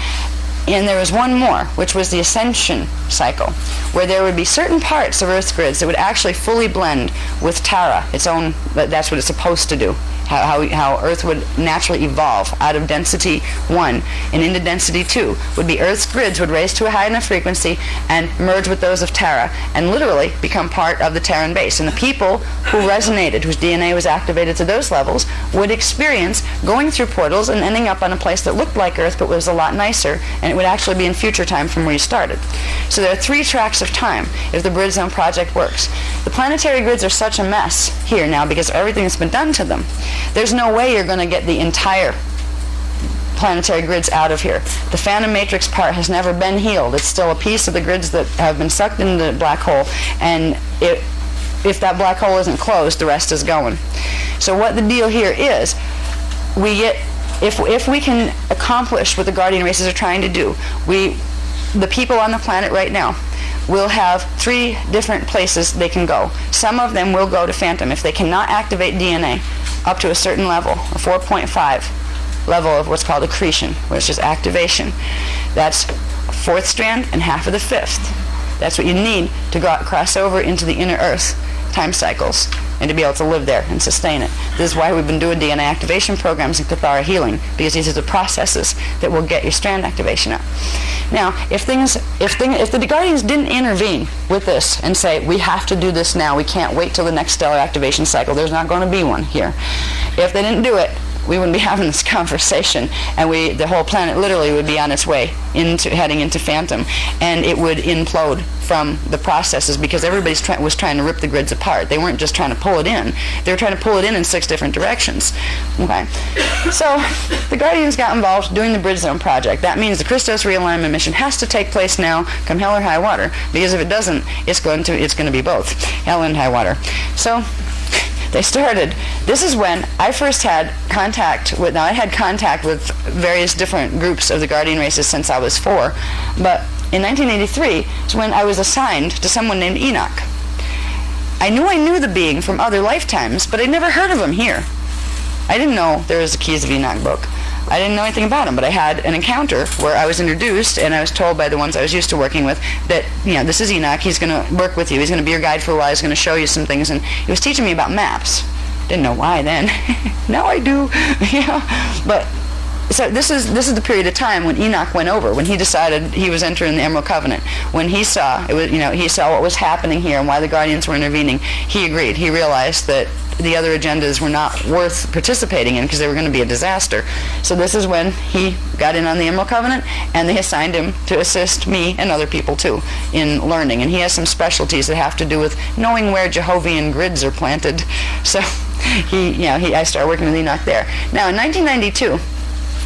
And there was one more, which was the Ascension cycle, where there would be certain parts of Earth's grids that would actually fully blend with Tara, its own, that's what it's supposed to do. How Earth would naturally evolve out of density 1 and into density 2 would be Earth's grids would raise to a high enough frequency and merge with those of Tara and literally become part of the Terran base. And the people who resonated, whose DNA was activated to those levels, would experience going through portals and ending up on a place that looked like Earth but was a lot nicer, and it would actually be in future time from where you started. So there are 3 tracks of time if the Bridge Zone Project works. The planetary grids are such a mess here now because of everything that's been done to them. There's no way you're going to get the entire planetary grids out of here. The Phantom Matrix part has never been healed. It's still a piece of the grids that have been sucked into the black hole, and if that black hole isn't closed, the rest is going. So what the deal here is, we get, if we can accomplish what the Guardian races are trying to do, the people on the planet right now will have 3 different places they can go. Some of them will go to Phantom if they cannot activate DNA up to a certain level, a 4.5 level of what's called accretion, which is activation. That's a 4th strand and half of the 5th. That's what you need to cross over into the inner Earth time cycles and to be able to live there and sustain it. This is why we've been doing DNA activation programs and Cathara healing, because these are the processes that will get your strand activation up. Now, if the Guardians didn't intervene with this and say, we have to do this now, we can't wait till the next stellar activation cycle, there's not going to be one here. If they didn't do it, we wouldn't be having this conversation, and the whole planet literally would be on its way heading into phantom, and it would implode from the processes because everybody was trying to rip the grids apart. They weren't just trying to pull it in. They were trying to pull it in 6 different directions. Okay, so the Guardians got involved doing the Bridge Zone project. That means the Christos realignment mission has to take place now, come hell or high water, because if it doesn't, it's going to be both hell and high water. So they started. This is when I first had contact with, now I had contact with various different groups of the Guardian races since I was 4, but in 1983 is when I was assigned to someone named Enoch. I knew the being from other lifetimes, but I'd never heard of him here. I didn't know there was a Keys of Enoch book. I didn't know anything about him, but I had an encounter where I was introduced, and I was told by the ones I was used to working with that, this is Enoch, he's going to work with you, he's going to be your guide for a while, he's going to show you some things, and he was teaching me about maps. Didn't know why then. Now I do. But so this is the period of time when Enoch went over, when he decided he was entering the Emerald Covenant, when he saw he saw what was happening here and why the Guardians were intervening. He agreed. He realized that the other agendas were not worth participating in because they were going to be a disaster. So this is when he got in on the Emerald Covenant, and they assigned him to assist me and other people too in learning. And he has some specialties that have to do with knowing where Jehovian grids are planted. So I started working with Enoch there. Now in 1992.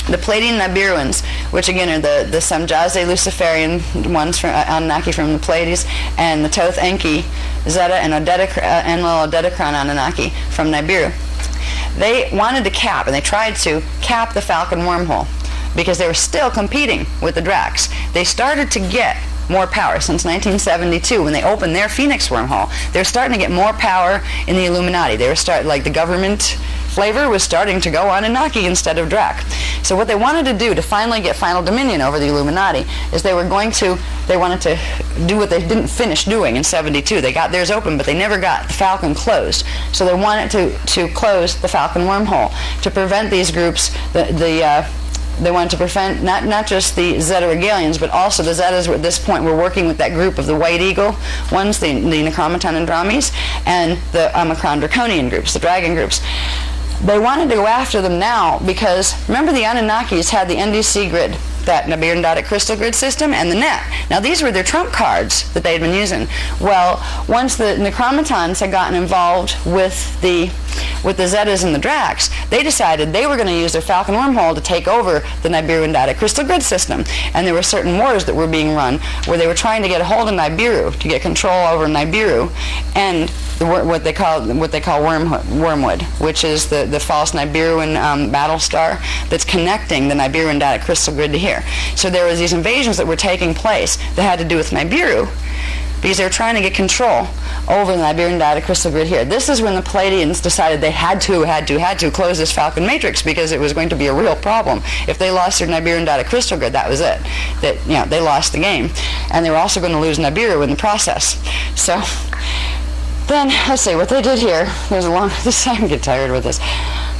The Pleiadian Nibiruans, which again are the Samjaze Luciferian ones from Anunnaki from the Pleiades, and the Toth Enki, Zeta, and Enlil Odedikron Anunnaki from Nibiru. They wanted to cap, and they tried to cap the Falcon wormhole because they were still competing with the Dracs. They started to get more power since 1972 when they opened their Fenix wormhole. They were starting to get more power in the Illuminati. They were the government flavor was starting to go on Anunnaki instead of Drac. So what they wanted to do to finally get final dominion over the Illuminati is they wanted to do what they didn't finish doing in 72. They got theirs open, but they never got the Falcon closed. So they wanted to close the Falcon wormhole to prevent these groups, they wanted to prevent not just the Zeta Regalians, but also the Zetas at this point were working with that group of the White Eagle ones, the Necromaton Andromes, and the Omicron Draconian groups, the Dragon groups. They wanted to go after them now because, remember, the Anunnakis had the NDC grid, that Nibiru Dadic crystal grid system, and the net. Now these were their trump cards that they had been using. Well, once the Necromatons had gotten involved with the Zetas and the Dracs, they decided they were going to use their Falcon wormhole to take over the Nibiru Dadic crystal grid system. And there were certain wars that were being run where they were trying to get a hold of Nibiru, to get control over Nibiru, and what they call Wormwood, which is the false Nibiruan battle star that's connecting the Nibiru Dadic crystal grid to here. So there was these invasions that were taking place that had to do with Nibiru because they were trying to get control over the Nibiru Dadic crystal grid here. This is when the Pleiadians decided they had to close this Falcon matrix because it was going to be a real problem. If they lost their Nibiru Dadic crystal grid, that was it. They lost the game. And they were also going to lose Nibiru in the process. So then, let's see, what they did here, I can get tired with this.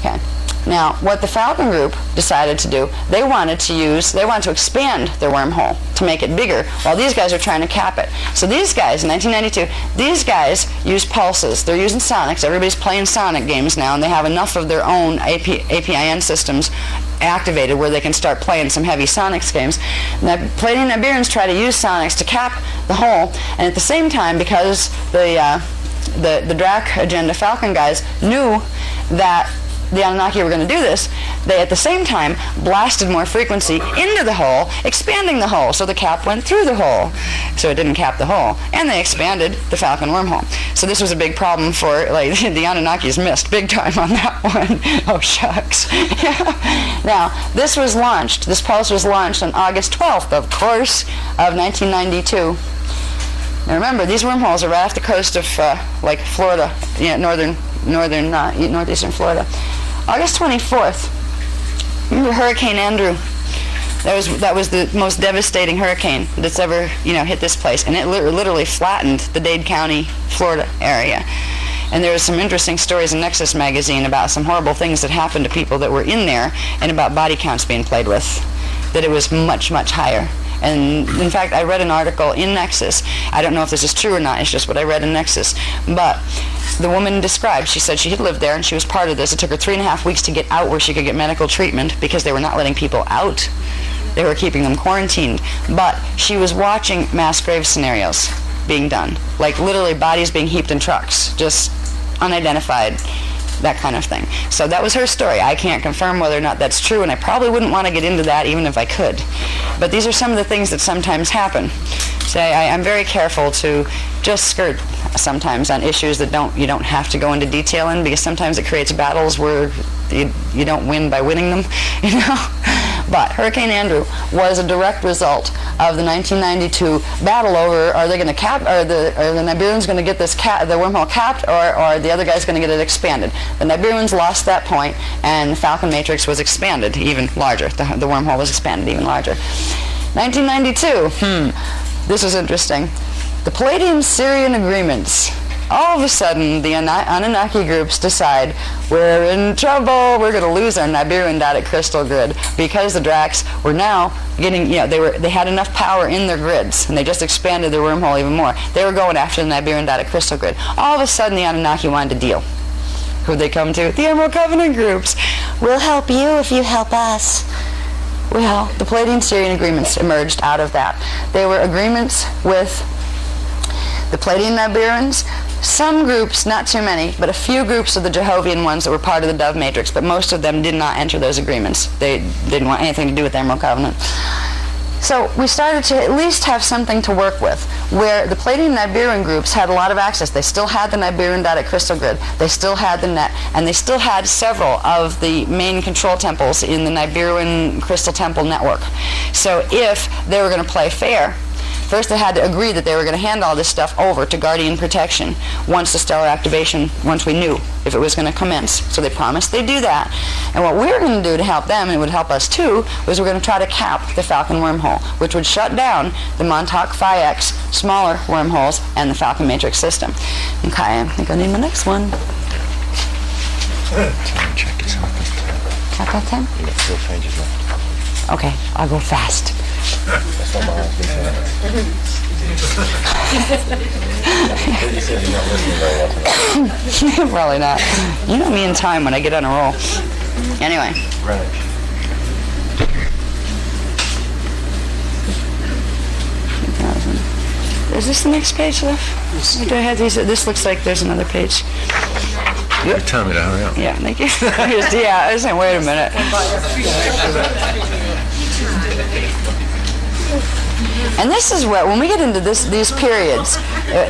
Okay. Now, what the Falcon group decided to do, they wanted to expand their wormhole to make it bigger, while these guys are trying to cap it. So these guys, in 1992, these guys use pulses. They're using sonics. Everybody's playing sonic games now, and they have enough of their own APIN systems activated where they can start playing some heavy sonics games. Now, Pleiadian Nibiruans try to use sonics to cap the hole, and at the same time, because the Drac agenda Falcon guys knew that the Anunnaki were going to do this, they at the same time blasted more frequency into the hole, expanding the hole, so the cap went through the hole. So it didn't cap the hole. And they expanded the Falcon wormhole. So this was a big problem for, the Anunnakis missed big time on that one. Oh, shucks. Now, this pulse was launched on August 12th, of course, of 1992. Now remember, these wormholes are right off the coast of, Florida, northeastern Florida. August 24th, remember Hurricane Andrew? That was the most devastating hurricane that's ever, hit this place, and it literally flattened the Dade County, Florida area. And there was some interesting stories in Nexus magazine about some horrible things that happened to people that were in there, and about body counts being played with, that it was much, much higher. And in fact, I read an article in Nexus. I don't know if this is true or not. It's just what I read in Nexus. But the woman described, she said she had lived there and she was part of this. It took her 3.5 weeks to get out where she could get medical treatment because they were not letting people out. They were keeping them quarantined. But she was watching mass grave scenarios being done, like literally bodies being heaped in trucks, just unidentified, that kind of thing. So that was her story. I can't confirm whether or not that's true, and I probably wouldn't want to get into that even if I could. But these are some of the things that sometimes happen. So I'm very careful to just skirt sometimes on issues that you don't have to go into detail in, because sometimes it creates battles where you don't win by winning them, you know. But Hurricane Andrew was a direct result of the 1992 battle over, are they going to cap, are the Nibirians going to get this the wormhole capped, or are the other guys going to get it expanded? The Nibirians lost that point, and the Falcon Matrix was expanded even larger. The wormhole was expanded even larger. 1992, this was interesting. The Palladian-Syrian agreements. All of a sudden, the Anunnaki groups decide, we're in trouble, we're going to lose our Nibirian dotted crystal grid, because the Dracs were now getting, they had enough power in their grids, and they just expanded their wormhole even more. They were going after the Nibirian dotted crystal grid. All of a sudden, the Anunnaki wanted to deal. Who'd they come to? The Emerald Covenant groups. We'll help you if you help us. Well, the Palladian-Syrian agreements emerged out of that. They were agreements with the Palladian Nibirians, some groups, not too many, but a few groups of the Jehovian ones that were part of the Dove Matrix, but most of them did not enter those agreements. They didn't want anything to do with the Emerald Covenant. So we started to at least have something to work with, where the Palladian Nibirian groups had a lot of access. They still had the Nibirian dotted crystal grid, they still had the net, and they still had several of the main control temples in the Nibirian Crystal Temple network. So if they were going to play fair, first they had to agree that they were going to hand all this stuff over to Guardian Protection once the stellar activation, once we knew if it was going to commence. So they promised they'd do that. And what we were going to do to help them, and it would help us too, was we're going to try to cap the Falcon wormhole, which would shut down the Montauk Phi X smaller wormholes and the Falcon Matrix system. Okay, I think I need my next one. Check it out. Cap that 10? You got 4 pages left. Okay, I'll go fast. That's what my husband said. He said you're not listening very well tonight. Probably not. You know me in time when I get on a roll. Anyway. Greenwich. Is this the next page left? Do I have these? This looks like there's another page. You tell me to hurry up. Yeah, thank you. I was saying, wait a minute. And this is what, when we get into these periods,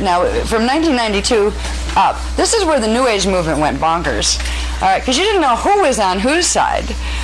now from 1992 up, this is where the New Age movement went bonkers. All right, because you didn't know who was on whose side.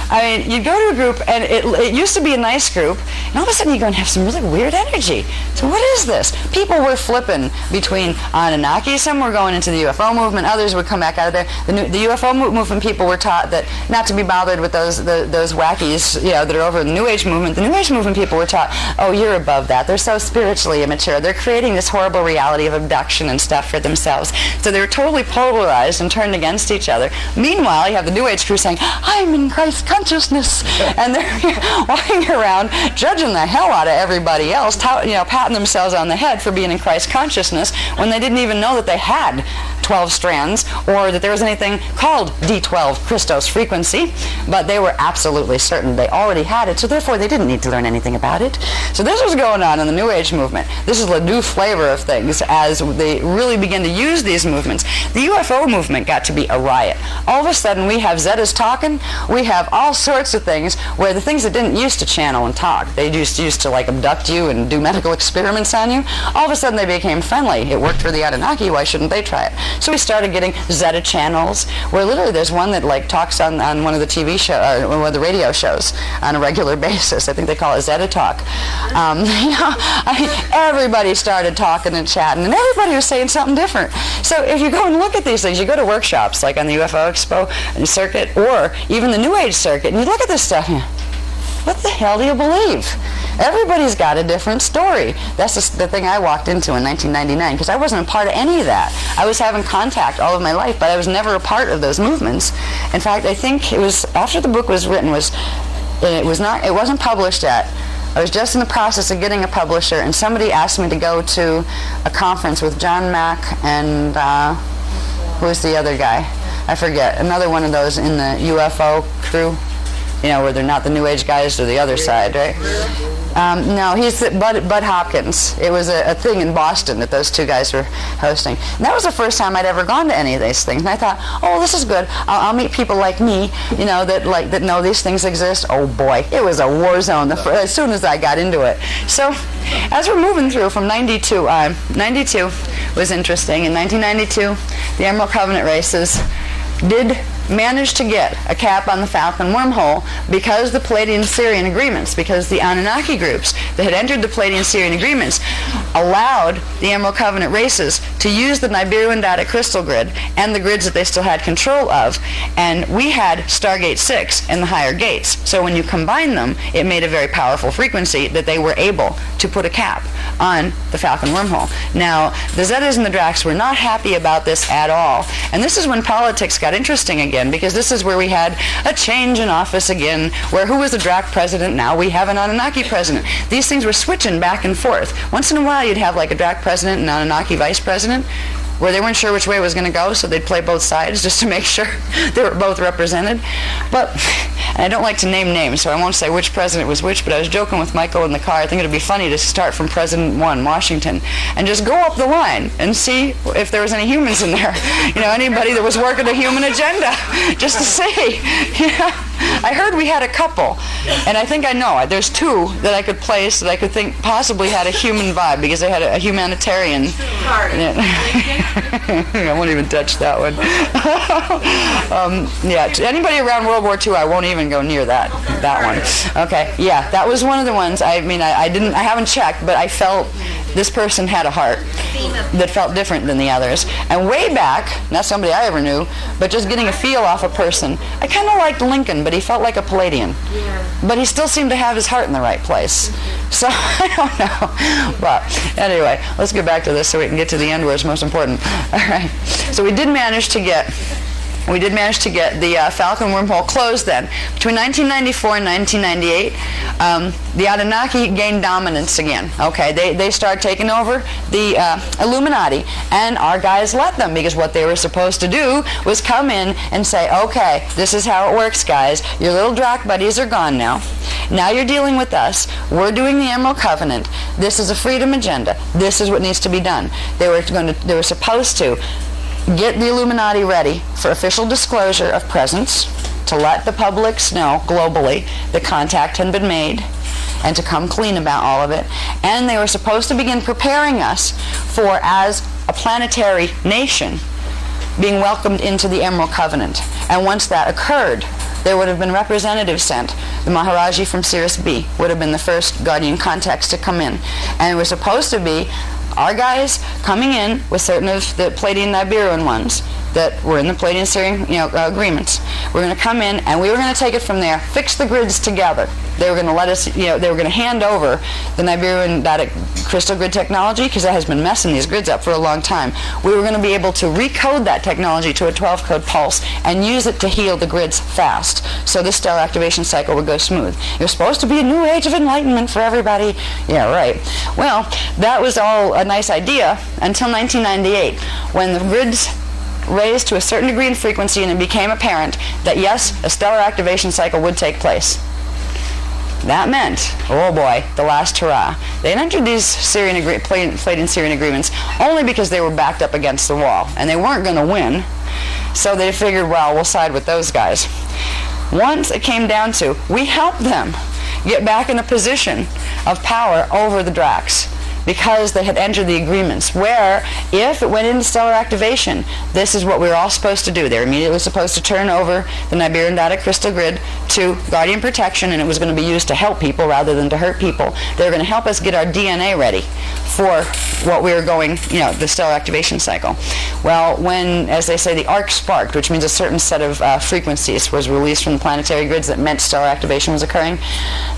I mean, you'd go to a group, and it used to be a nice group, and all of a sudden you go and have some really weird energy. So what is this? People were flipping between Anunnaki. Some were going into the UFO movement. Others would come back out of there. The UFO movement people were taught that not to be bothered with those wackies, that are over in the New Age movement. The New Age movement people were taught, oh, you're above that. They're so spiritually immature. They're creating this horrible reality of abduction and stuff for themselves. So they were totally polarized and turned against each other. Meanwhile, you have the New Age crew saying, I'm in Christ consciousness. And they're walking around judging the hell out of everybody else, patting themselves on the head for being in Christ consciousness when they didn't even know that they had 12 strands or that there was anything called D12 Christos frequency, but they were absolutely certain they already had it, so therefore they didn't need to learn anything about it. So this was going on in the New Age movement. This is the new flavor of things as they really begin to use these movements. The UFO movement got to be a riot. All of a sudden we have Zetas talking, we have all sorts of things where the things that didn't used to channel and talk, they just used to like abduct you and do medical experiments on you, all of a sudden they became friendly. It worked for the Anunnaki, why shouldn't they try it? So we started getting Zeta channels, where literally there's one that like talks on one of the TV shows, or one of the radio shows on a regular basis. I think they call it Zeta Talk. Everybody started talking and chatting, and everybody was saying something different. So if you go and look at these things, you go to workshops like on the UFO Expo and circuit, or even the New Age circuit, and you look at this stuff, and what the hell do you believe? Everybody's got a different story. That's the thing I walked into in 1999, because I wasn't a part of any of that. I was having contact all of my life, but I was never a part of those movements. In fact, I think it was after the book was written, it wasn't published yet. I was just in the process of getting a publisher, and somebody asked me to go to a conference with John Mack and who's the other guy? I forget. Another one of those in the UFO crew. You know, where they're not the New Age guys, they're the other side, right? No, he's Bud Hopkins. It was a thing in Boston that those two guys were hosting. And that was the first time I'd ever gone to any of these things. And I thought, oh, this is good. I'll meet people like me, you know, that know these things exist. Oh boy, it was a war zone as soon as I got into it. So as we're moving through from 92 was interesting. In 1992, the Emerald Covenant races did manage to get a cap on the Falcon wormhole because the Pleiadian-Sirian agreements, because the Anunnaki groups that had entered the Pleiadian-Sirian agreements allowed the Emerald Covenant races to use the Nibiru and Datic crystal grid and the grids that they still had control of, and we had Stargate 6 and the higher gates. So when you combine them, it made a very powerful frequency that they were able to put a cap on the Falcon wormhole. Now, the Zetas and the Dracs were not happy about this at all, and this is when politics got interesting again, because this is where we had a change in office again, where who was the Drac president? Now we have an Anunnaki president. These things were switching back and forth. Once in a while you'd have like a Drac president and an Anunnaki vice president, where they weren't sure which way it was going to go, so they'd play both sides just to make sure they were both represented. But, and I don't like to name names, so I won't say which president was which, but I was joking with Michael in the car. I think it would be funny to start from President 1, Washington, and just go up the line and see if there was any humans in there. You know, anybody that was working a human agenda, just to see. Yeah. I heard we had a couple, and I think I know. There's two that I could place that I could think possibly had a human vibe because they had a humanitarian. I won't even touch that one. Yeah, to anybody around World War II, I won't even go near that one. Okay, yeah, that was one of the ones. I mean, I haven't checked, but I felt this person had a heart that felt different than the others. And way back, not somebody I ever knew, but just getting a feel off a person, I kind of liked Lincoln, but he felt like a Palladian. But he still seemed to have his heart in the right place. So, I don't know. But anyway, let's get back to this so we can get to the end where it's most important. All right. So we did manage to get the Falcon wormhole closed then. Between 1994 and 1998, the Anunnaki gained dominance again. Okay, they started taking over the Illuminati, and our guys let them, because what they were supposed to do was come in and say, okay, this is how it works, guys. Your little Drac buddies are gone now. Now you're dealing with us. We're doing the Emerald Covenant. This is a freedom agenda. This is what needs to be done. They were supposed to get the Illuminati ready for official disclosure of presence, to let the publics know globally that contact had been made, and to come clean about all of it. And they were supposed to begin preparing us for, as a planetary nation, being welcomed into the Emerald Covenant. And once that occurred, there would have been representatives sent. The Maharaji from Sirius B would have been the first guardian contacts to come in. And it was supposed to be our guys coming in with certain of the Pleiadian Nibiruan ones that were in the Pleiadian-Sirian agreements. We're going to come in and we were going to take it from there, fix the grids together. They were going to let us, they were going to hand over the Nibiru and Datic crystal grid technology, because that has been messing these grids up for a long time. We were going to be able to recode that technology to a 12-code pulse and use it to heal the grids fast, so the stellar activation cycle would go smooth. It was supposed to be a new age of enlightenment for everybody. Yeah, right. Well, that was all a nice idea until 1998, when the grids raised to a certain degree in frequency and it became apparent that yes, a stellar activation cycle would take place. That meant, oh boy, the last hurrah. They had entered these Pleiadian-Sirian agreements only because they were backed up against the wall, and they weren't going to win, so they figured, well, we'll side with those guys. Once it came down to, we helped them get back in a position of power over the Dracs, because they had entered the agreements, where if it went into stellar activation, this is what we were all supposed to do. They were immediately supposed to turn over the Nibiru and Datic crystal grid to Guardian protection, and it was going to be used to help people rather than to hurt people. They were going to help us get our DNA ready for what we were going, the stellar activation cycle. Well, when, as they say, the arc sparked, which means a certain set of frequencies was released from the planetary grids that meant stellar activation was occurring,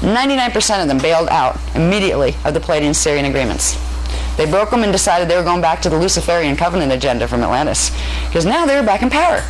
99% of them bailed out immediately of the Pleiadian-Sirian agreements. They broke them and decided they were going back to the Luciferian Covenant agenda from Atlantis, because now they were back in power.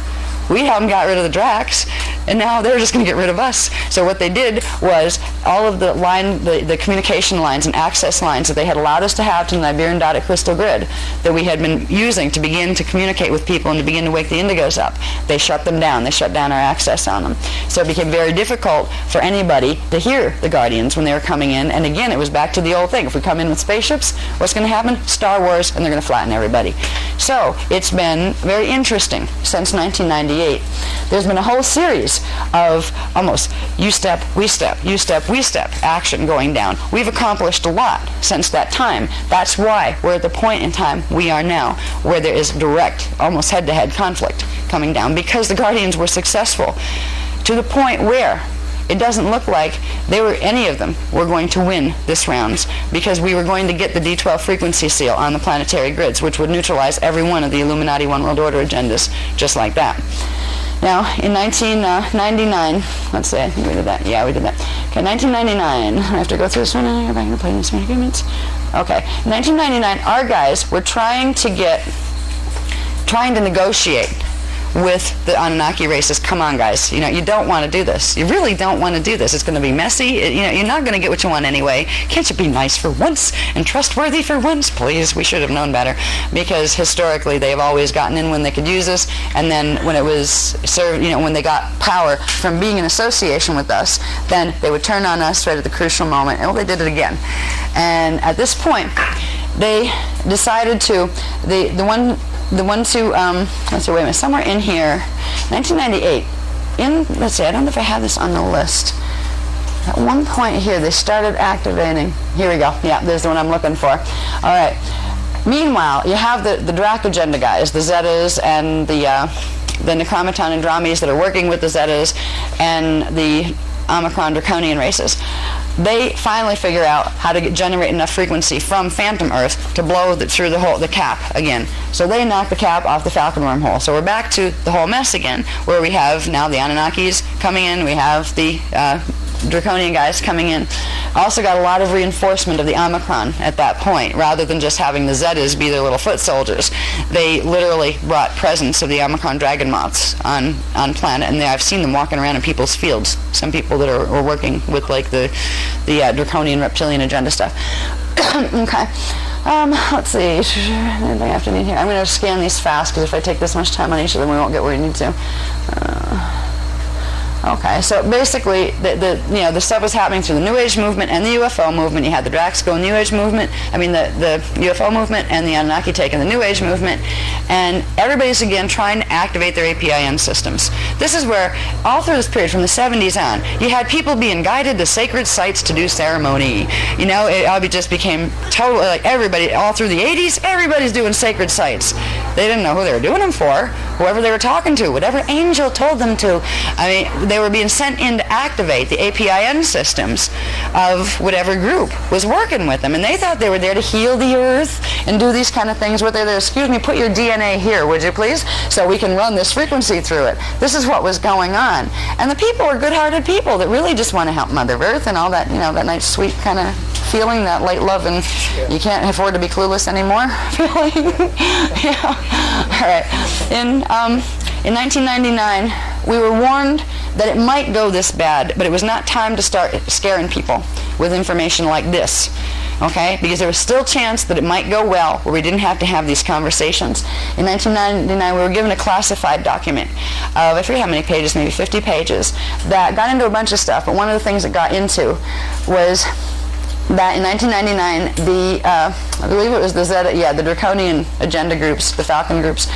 We haven't got rid of the Dracs. And now they're just going to get rid of us. So what they did was all of the communication lines and access lines that they had allowed us to have to the Iberian dotted crystal grid that we had been using to begin to communicate with people and to begin to wake the indigos up, they shut them down. They shut down our access on them. So it became very difficult for anybody to hear the Guardians when they were coming in. And again, it was back to the old thing. If we come in with spaceships, what's going to happen? Star Wars, and they're going to flatten everybody. So it's been very interesting since 1998. There's been a whole series of almost you step, we step, you step, we step action going down. We've accomplished a lot since that time. That's why we're at the point in time we are now, where there is direct, almost head-to-head conflict coming down, because the Guardians were successful to the point where it doesn't look like any of them were going to win this round, because we were going to get the D12 frequency seal on the planetary grids, which would neutralize every one of the Illuminati One World Order agendas, just like that. Now, in 1999, let's see, I think we did that. Yeah, we did that. Okay, 1999. I have to go through this one and go back and play in some agreements. Okay, 1999, our guys were trying to negotiate with the Anunnaki races. Come on, guys. You don't want to do this. You really don't want to do this. It's going to be messy. You're not going to get what you want anyway. Can't you be nice for once and trustworthy for once? Please, we should have known better, because historically they have always gotten in when they could use us, and then when it was served, when they got power from being in association with us, then they would turn on us right at the crucial moment. And they did it again. And at this point, they decided to, the ones who, let's see, wait a minute, somewhere in here, 1998, let's see, I don't know if I have this on the list. At one point here, they started activating, here we go, yeah, there's the one I'm looking for. All right, meanwhile, you have the Drac agenda guys, the Zetas and the Necromaton Andromedes that are working with the Zetas and the Omicron Draconian races. They finally figure out how to generate enough frequency from Phantom Earth to blow through the cap again. So they knock the cap off the Falcon wormhole. So we're back to the whole mess again, where we have now the Anunnakis coming in, we have the Draconian guys coming in. Also got a lot of reinforcement of the Omicron at that point, rather than just having the Zetas be their little foot soldiers. They literally brought presence of the Omicron dragon moths on planet, and I've seen them walking around in people's fields. Some people that are working with like the Draconian reptilian agenda stuff. Okay. Let's see. Anything I have to need here? I'm going to scan these fast, because if I take this much time on each of them, we won't get where we need to. Okay, so basically, the stuff was happening through the New Age movement and the UFO movement. You had the Drax go New Age movement, the UFO movement, and the Anunnaki taking the New Age movement, and everybody's again trying to activate their APIN systems. This is where, all through this period, from the 70s on, you had people being guided to sacred sites to do ceremony. It all just became totally, like everybody, all through the 80s, everybody's doing sacred sites. They didn't know who they were doing them for, whoever they were talking to, whatever angel told them to. They were being sent in to activate the APIN systems of whatever group was working with them. And they thought they were there to heal the earth and do these kind of things. What they're there, excuse me, put your DNA here, would you please, so we can run this frequency through it. This is what was going on. And the people were good-hearted people that really just want to help Mother Earth and all that, that nice, sweet kind of feeling, that light love and you can't afford to be clueless anymore feeling. Yeah. All right. In 1999, we were warned that it might go this bad, but it was not time to start scaring people with information like this, okay? Because there was still a chance that it might go well, where we didn't have to have these conversations. In 1999, we were given a classified document of, I forget how many pages, maybe 50 pages, that got into a bunch of stuff, but one of the things it got into was that in 1999, I believe it was the Draconian agenda groups, the Falcon groups,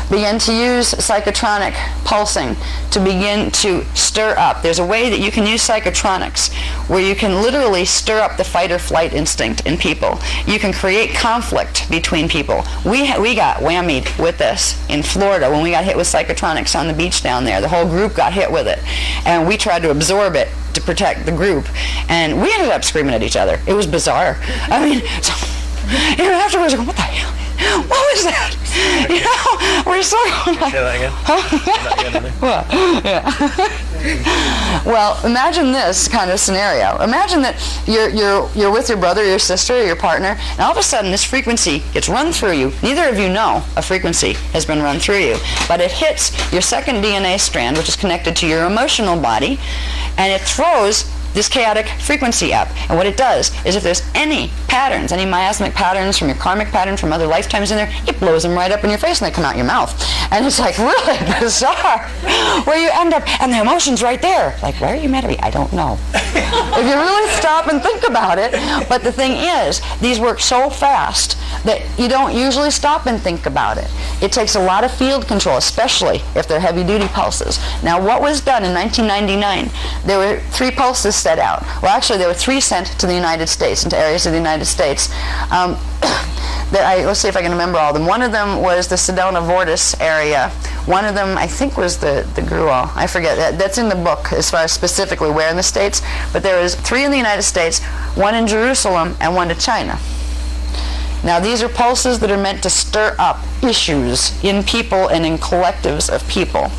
began to use psychotronic pulsing to begin to stir up. There's a way that you can use psychotronics where you can literally stir up the fight or flight instinct in people. You can create conflict between people. We got whammied with this in Florida when we got hit with psychotronics on the beach down there. The whole group got hit with it, and we tried to absorb it to protect the group, and we ended up screaming at each other. It was bizarre. Afterwards, I go, what the hell? What was that? We're so like, say that again. Huh? Say that again, Well, yeah. Well, imagine this kind of scenario. Imagine that you're with your brother, your sister, or your partner, and all of a sudden this frequency gets run through you. Neither of you know a frequency has been run through you, but it hits your second DNA strand, which is connected to your emotional body, and it throws this chaotic frequency up. And what it does is if there's any patterns, any miasmic patterns from your karmic pattern from other lifetimes in there, it blows them right up in your face and they come out your mouth. And it's like really bizarre where you end up, and the emotion's right there. Like, why are you mad at me? I don't know. If you really stop and think about it. But the thing is, these work so fast that you don't usually stop and think about it. It takes a lot of field control, especially if they're heavy-duty pulses. Now, what was done in 1999? There were 3 pulses set out. Well, actually, there were 3 sent to the United States, into areas of the United States. Let's see if I can remember all of them. One of them was the Sedona Vortis area. One of them, I think, was the Gruel. I forget. That's in the book as far as specifically where in the States. But there was 3 in the United States, 1 in Jerusalem, and 1 to China. Now, these are pulses that are meant to stir up issues in people and in collectives of people.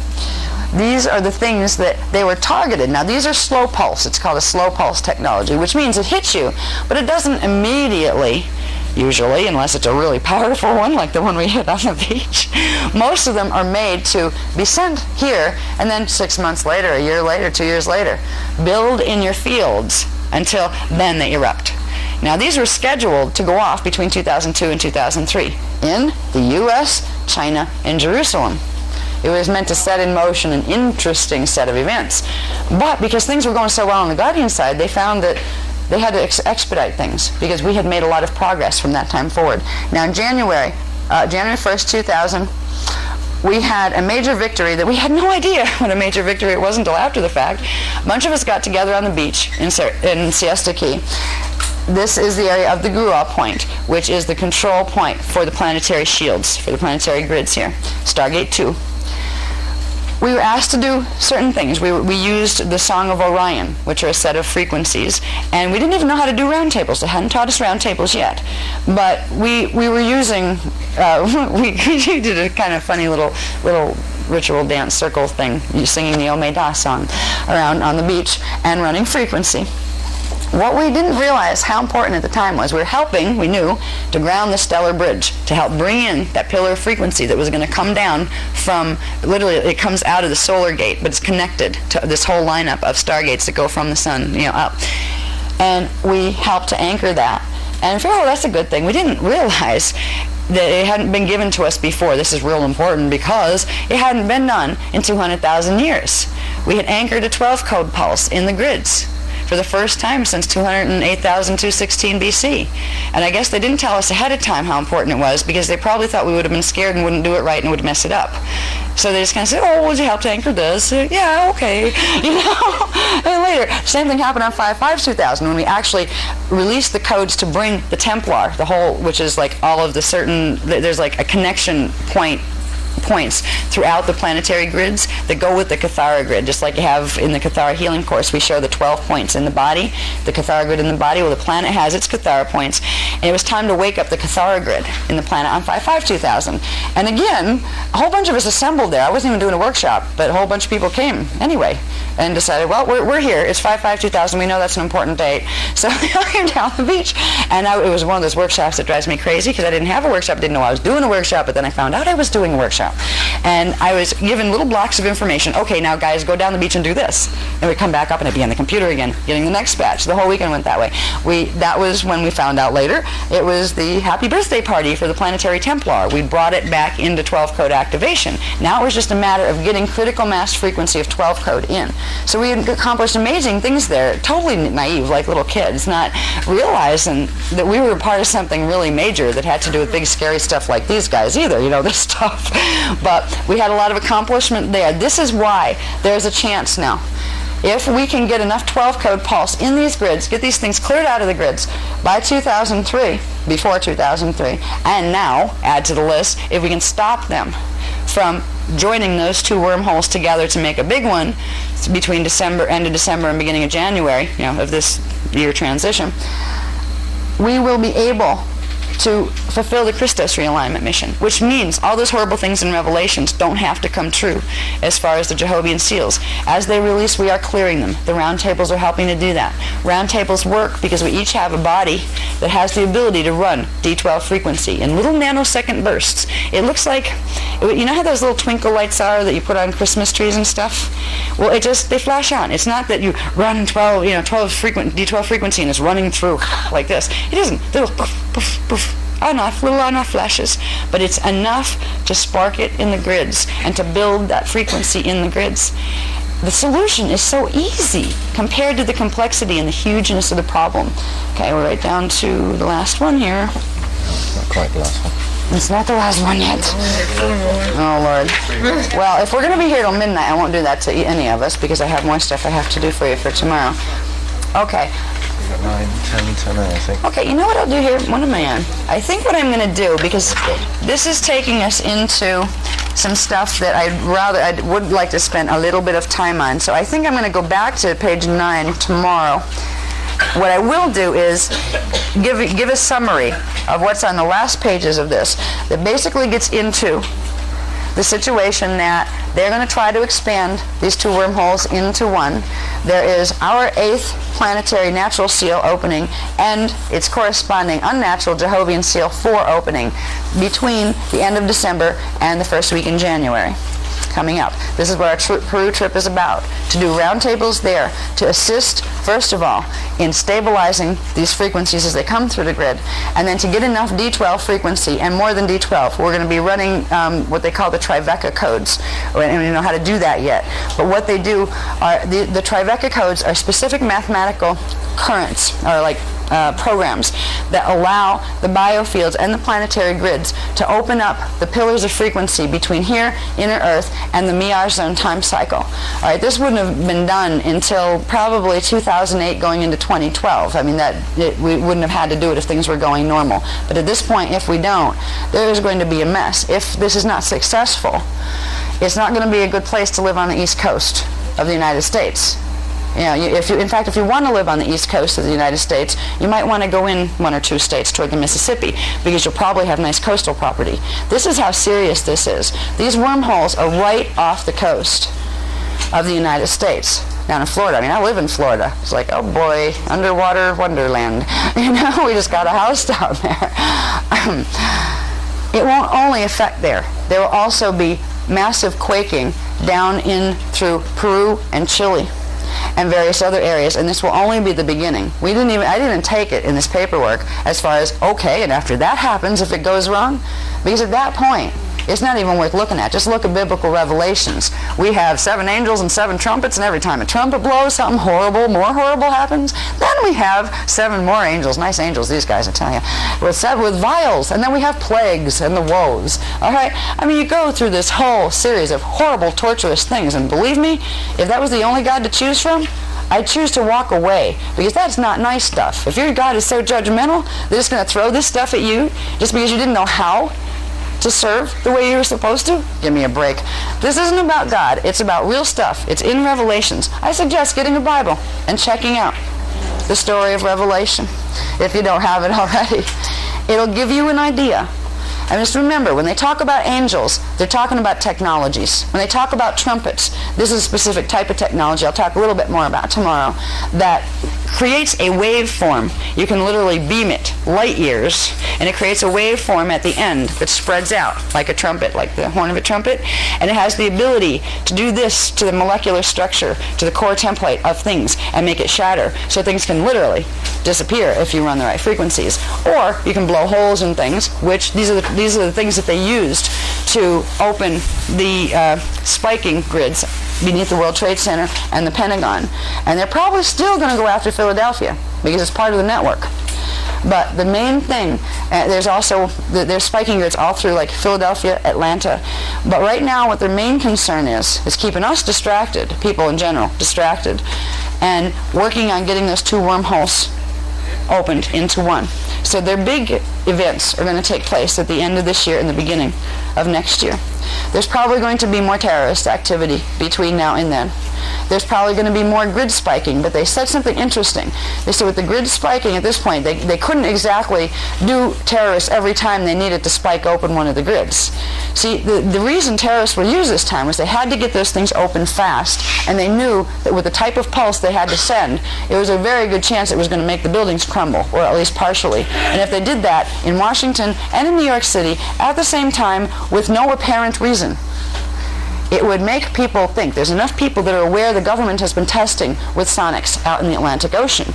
These are the things that they were targeted. Now, these are slow pulse. It's called a slow pulse technology, which means it hits you, but it doesn't immediately, usually, unless it's a really powerful one like the one we hit on the beach. Most of them are made to be sent here, and then 6 months later, a year later, 2 years later, build in your fields until then they erupt. Now, these were scheduled to go off between 2002 and 2003 in the U.S., China, and Jerusalem. It was meant to set in motion an interesting set of events. But because things were going so well on the Guardian side, they found that they had to expedite things because we had made a lot of progress from that time forward. Now, in January 1st, 2000, we had a major victory that we had no idea what a major victory it was until after the fact. A bunch of us got together on the beach in Siesta Key. This is the area of the Gruel point, which is the control point for the planetary shields, for the planetary grids here, Stargate 2. We were asked to do certain things. We used the Song of Orion, which are a set of frequencies, and we didn't even know how to do roundtables. They hadn't taught us roundtables yet. But we were using, we did a kind of funny little ritual dance circle thing, singing the Omeda song around on the beach and running frequency. What we didn't realize how important at the time was we were helping, we knew, to ground the stellar bridge, to help bring in that pillar of frequency that was going to come down from, literally it comes out of the solar gate, but it's connected to this whole lineup of stargates that go from the sun, up. And we helped to anchor that. And for, that's a good thing. We didn't realize that it hadn't been given to us before. This is real important because it hadn't been done in 200,000 years. We had anchored a 12-code pulse in the grids for the first time since 208,216 BC. And I guess they didn't tell us ahead of time how important it was because they probably thought we would have been scared and wouldn't do it right and would mess it up. So they just kind of said, oh, would you help to anchor this? Yeah, okay. And later, same thing happened on 5/5/2000 when we actually released the codes to bring the Templar, the whole, which is like all of the certain, there's like a connection points throughout the planetary grids that go with the Cathara grid, just like you have in the Cathara healing course. We show the 12 points in the body, the Cathara grid in the body. Well, the planet has its Cathara points, and it was time to wake up the Cathara grid in the planet on 5/5/2000. And again, a whole bunch of us assembled there. I wasn't even doing a workshop, but a whole bunch of people came anyway and decided, well, we're here. It's 5/5/2000. We know that's an important date. So I came down the beach, and it was one of those workshops that drives me crazy because I didn't have a workshop, didn't know I was doing a workshop, but then I found out I was doing a workshop. And I was given little blocks of information. Okay, now guys, go down the beach and do this. And we'd come back up and I'd be on the computer again, getting the next batch. The whole weekend went that way. That was when we found out later. It was the happy birthday party for the Planetary Templar. We brought it back into 12-code activation. Now it was just a matter of getting critical mass frequency of 12-code in. So we had accomplished amazing things there, totally naive, like little kids, not realizing that we were part of something really major that had to do with big, scary stuff like these guys either, this stuff. But we had a lot of accomplishment there. This is why there's a chance now. If we can get enough 12-code pulse in these grids, get these things cleared out of the grids by 2003, before 2003, and now, add to the list, if we can stop them from joining those two wormholes together to make a big one between end of December and beginning of January, of this year transition, we will be able to fulfill the Christos realignment mission, which means all those horrible things in Revelations don't have to come true as far as the Jehovah's seals. As they release, we are clearing them. The round tables are helping to do that. Round tables work because we each have a body that has the ability to run D12 frequency in little nanosecond bursts. It looks like, you know how those little twinkle lights are that you put on Christmas trees and stuff? Well, they flash on. It's not that you run 12 D12 frequency and it's running through like this. It isn't. Little poof, poof, poof, little on-off flashes. But it's enough to spark it in the grids and to build that frequency in the grids. The solution is so easy compared to the complexity and the hugeness of the problem. Okay, we're right down to the last one here. Not quite the last one. It's not the last one yet. Oh, Lord. Well, if we're going to be here till midnight, I won't do that to any of us because I have more stuff I have to do for you for tomorrow. Okay. 9, 10, 10, I think. Okay, you know what I'll do here? What am I on? I think what I'm going to do, because this is taking us into some stuff that I would like to spend a little bit of time on. So I think I'm going to go back to page 9 tomorrow. What I will do is give a summary of what's on the last pages of this that basically gets into the situation that they're going to try to expand these two wormholes into one. There is our 8th planetary natural seal opening and its corresponding unnatural Jehovah's seal 4 opening between the end of December and the first week in January. Coming up. This is what our Peru trip is about, to do roundtables there, to assist, first of all, in stabilizing these frequencies as they come through the grid, and then to get enough D12 frequency, and more than D12. We're going to be running what they call the Triveca codes, and we don't know how to do that yet. But what they do are, the Triveca codes are specific mathematical currents, or like programs that allow the biofields and the planetary grids to open up the pillars of frequency between here, inner Earth, and the Miyar zone time cycle. All right, this wouldn't have been done until probably 2008 going into 2012. I mean, we wouldn't have had to do it if things were going normal. But at this point, if we don't, there is going to be a mess. If this is not successful, it's not going to be a good place to live on the East Coast of the United States. You know, in fact, if you want to live on the East Coast of the United States, you might want to go in 1 or 2 states toward the Mississippi because you'll probably have nice coastal property. This is how serious this is. These wormholes are right off the coast of the United States. Down in Florida. I mean, I live in Florida. It's like, oh boy, underwater wonderland. You know, we just got a house down there. It won't only affect there. There will also be massive quaking down in through Peru and Chile and various other areas, and this will only be the beginning. I didn't even take it in this paperwork as far as, okay, and after that happens, if it goes wrong, because at that point, it's not even worth looking at. Just look at biblical revelations. We have 7 angels and 7 trumpets, and every time a trumpet blows, something horrible, more horrible happens. Then we have 7 more angels, nice angels, these guys, I tell you, with vials, and then we have plagues and the woes. All right? I mean, you go through this whole series of horrible, torturous things, and believe me, if that was the only God to choose from, I'd choose to walk away, because that's not nice stuff. If your God is so judgmental, they're just going to throw this stuff at you just because you didn't know how to serve the way you were supposed to? Give me a break. This isn't about God. It's about real stuff. It's in Revelations. I suggest getting a Bible and checking out the story of Revelation if you don't have it already. It'll give you an idea. And just remember, when they talk about angels, they're talking about technologies. When they talk about trumpets, this is a specific type of technology I'll talk a little bit more about tomorrow that creates a waveform. You can literally beam it light years, and it creates a waveform at the end that spreads out like a trumpet, like the horn of a trumpet, and it has the ability to do this to the molecular structure, to the core template of things, and make it shatter, so things can literally disappear if you run the right frequencies. Or you can blow holes in things, which these are the things that they used to open the spiking grids beneath the World Trade Center and the Pentagon. And they're probably still going to go after Philadelphia because it's part of the network. But the main thing, there's spiking grids all through like Philadelphia, Atlanta. But right now what their main concern is keeping us distracted, people in general, distracted, and working on getting those 2 wormholes opened into one. So their big events are going to take place at the end of this year and the beginning of next year. There's probably going to be more terrorist activity between now and then. there's probably going to be more grid spiking. But they said something interesting. They said with the grid spiking at this point, they couldn't exactly do terrorists every time they needed to spike open one of the grids. See, the reason terrorists were used this time was they had to get those things open fast, and they knew that with the type of pulse they had to send, it was a very good chance it was going to make the buildings crumble, or at least partially. And if they did that in Washington and in New York City at the same time with no apparent reason, it would make people think. There's enough people that are aware the government has been testing with sonics out in the Atlantic Ocean,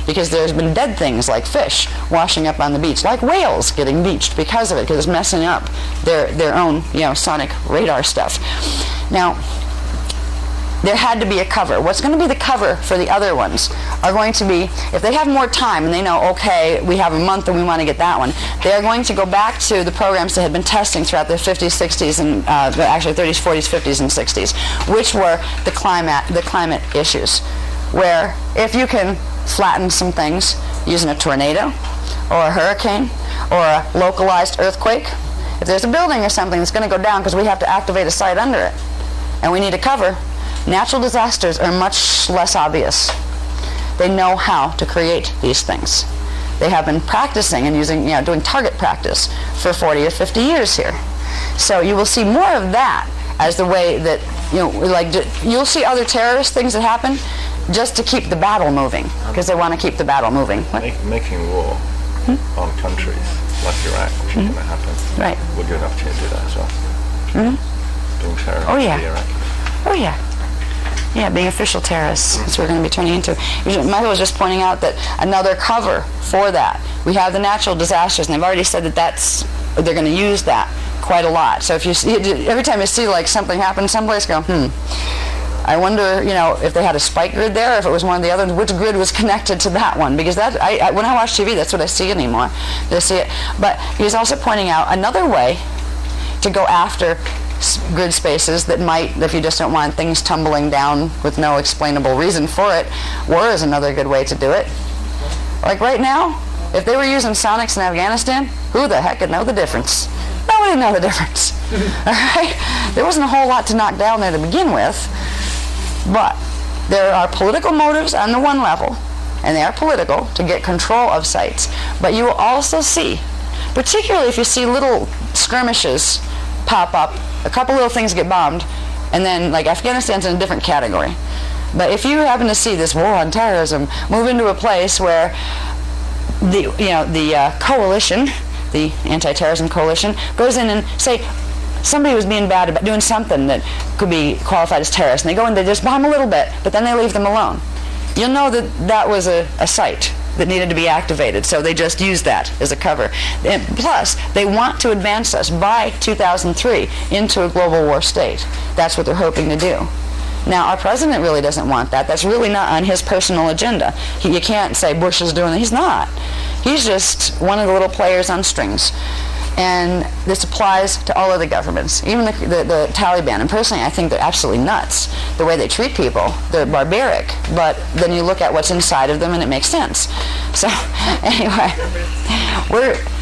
because there's been dead things like fish washing up on the beach, like whales getting beached because of it, because it's messing up their own, sonic radar stuff. Now, there had to be a cover. What's going to be the cover for the other ones are going to be, if they have more time and they know, okay, we have a month and we want to get that one, they are going to go back to the programs they had been testing throughout the 50s, 60s, and actually 30s, 40s, 50s, and 60s, which were the climate issues, where if you can flatten some things using a tornado or a hurricane or a localized earthquake, if there's a building or something that's going to go down because we have to activate a site under it and we need a cover, natural disasters are much less obvious. They know how to create these things. They have been practicing and doing target practice for 40 or 50 years here. So you will see more of that as the way that, you'll see other terrorist things that happen just to keep the battle moving, because they want to keep the battle moving. Making war on countries like Iraq, which is going to happen, right, would give an opportunity to do that as well. Doing terror Oh, yeah. in Iraq. Oh, yeah. Yeah, being official terrorists. That's what we're going to be turning into. Michael was just pointing out that another cover for that. We have the natural disasters, and they've already said that they're going to use that quite a lot. So if you see, every time you see like something happen someplace, go, I wonder, if they had a spike grid there, if it was one of the others, which grid was connected to that one? Because when I watch TV, that's what I see anymore. I see it. But he's also pointing out another way to go after grid spaces that might, if you just don't want things tumbling down with no explainable reason for it. War is another good way to do it. Like right now, if they were using sonics in Afghanistan, who the heck would know the difference? Nobody would know the difference. All right? There wasn't a whole lot to knock down there to begin with, but there are political motives on the one level, and they are political, to get control of sites. But you will also see, particularly if you see little skirmishes pop up, a couple little things get bombed, and then like Afghanistan's in a different category. But if you happen to see this war on terrorism move into a place where the coalition, the anti-terrorism coalition, goes in and say somebody was being bad about doing something that could be qualified as terrorist, and they go in, they just bomb a little bit, but then they leave them alone, you'll know that was a site that needed to be activated, so they just use that as a cover. And plus, they want to advance us by 2003 into a global war state. That's what they're hoping to do. Now, our president really doesn't want that. That's really not on his personal agenda. You can't say Bush is doing it. He's not. He's just one of the little players on strings. And this applies to all of the governments, even the Taliban. And personally, I think they're absolutely nuts. The way they treat people, they're barbaric. But then you look at what's inside of them, and it makes sense. So, anyway,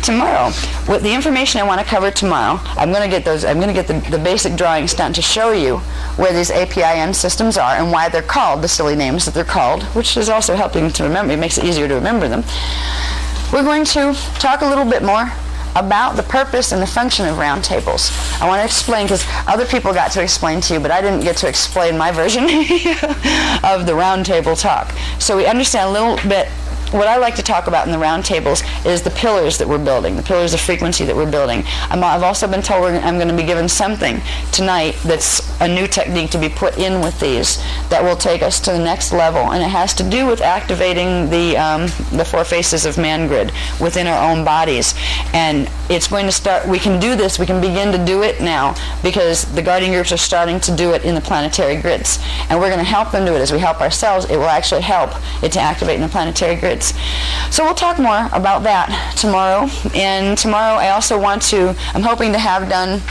tomorrow, with the information I want to cover tomorrow, I'm going to get the basic drawings done to show you where these APIN systems are and why they're called the silly names that they're called, which is also helping to remember. It makes it easier to remember them. We're going to talk a little bit more about the purpose and the function of roundtables. I want to explain, because other people got to explain to you, but I didn't get to explain my version of the roundtable talk. So we understand a little bit. What I like to talk about in the roundtables is the pillars that we're building, the pillars of frequency that we're building. I've also been told I'm going to be given something tonight that's a new technique to be put in with these that will take us to the next level, and it has to do with activating the four faces of man grid within our own bodies. And it's going to start, we can do this, we can begin to do it now, because the guardian groups are starting to do it in the planetary grids. And we're going to help them do it. As we help ourselves, it will actually help it to activate in the planetary grids. So we'll talk more about that tomorrow. And tomorrow I also I'm hoping to have done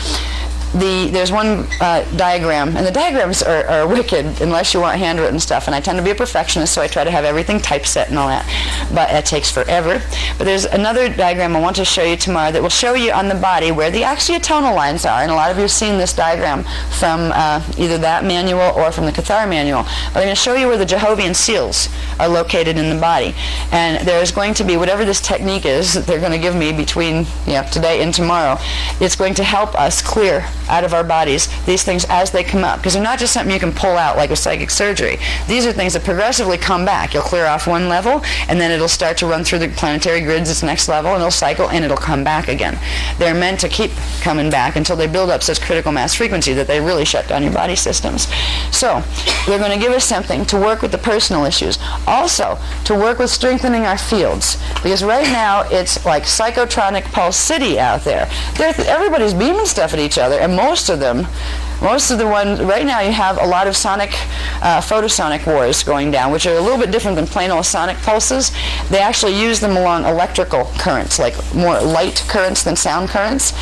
there's one diagram, and the diagrams are wicked unless you want handwritten stuff, and I tend to be a perfectionist, so I try to have everything typeset and all that, but it takes forever. But there's another diagram I want to show you tomorrow that will show you on the body where the axiotonal lines are, and a lot of you have seen this diagram from either that manual or from the Cathar manual, but I'm going to show you where the Jehovian seals are located in the body, and there's going to be, whatever this technique is that they're going to give me between today and tomorrow, it's going to help us clear out of our bodies these things as they come up, because they're not just something you can pull out like with psychic surgery. These are things that progressively come back. You'll clear off one level, and then it'll start to run through the planetary grids its next level, and it'll cycle, and it'll come back again. They're meant to keep coming back until they build up such critical mass frequency that they really shut down your body systems. So they're going to give us something to work with the personal issues. Also, to work with strengthening our fields, because right now it's like psychotronic pulse city out there. Everybody's beaming stuff at each other, and most of the ones, right now you have a lot of sonic, photosonic wars going down, which are a little bit different than plain old sonic pulses. They actually use them along electrical currents, like more light currents than sound currents.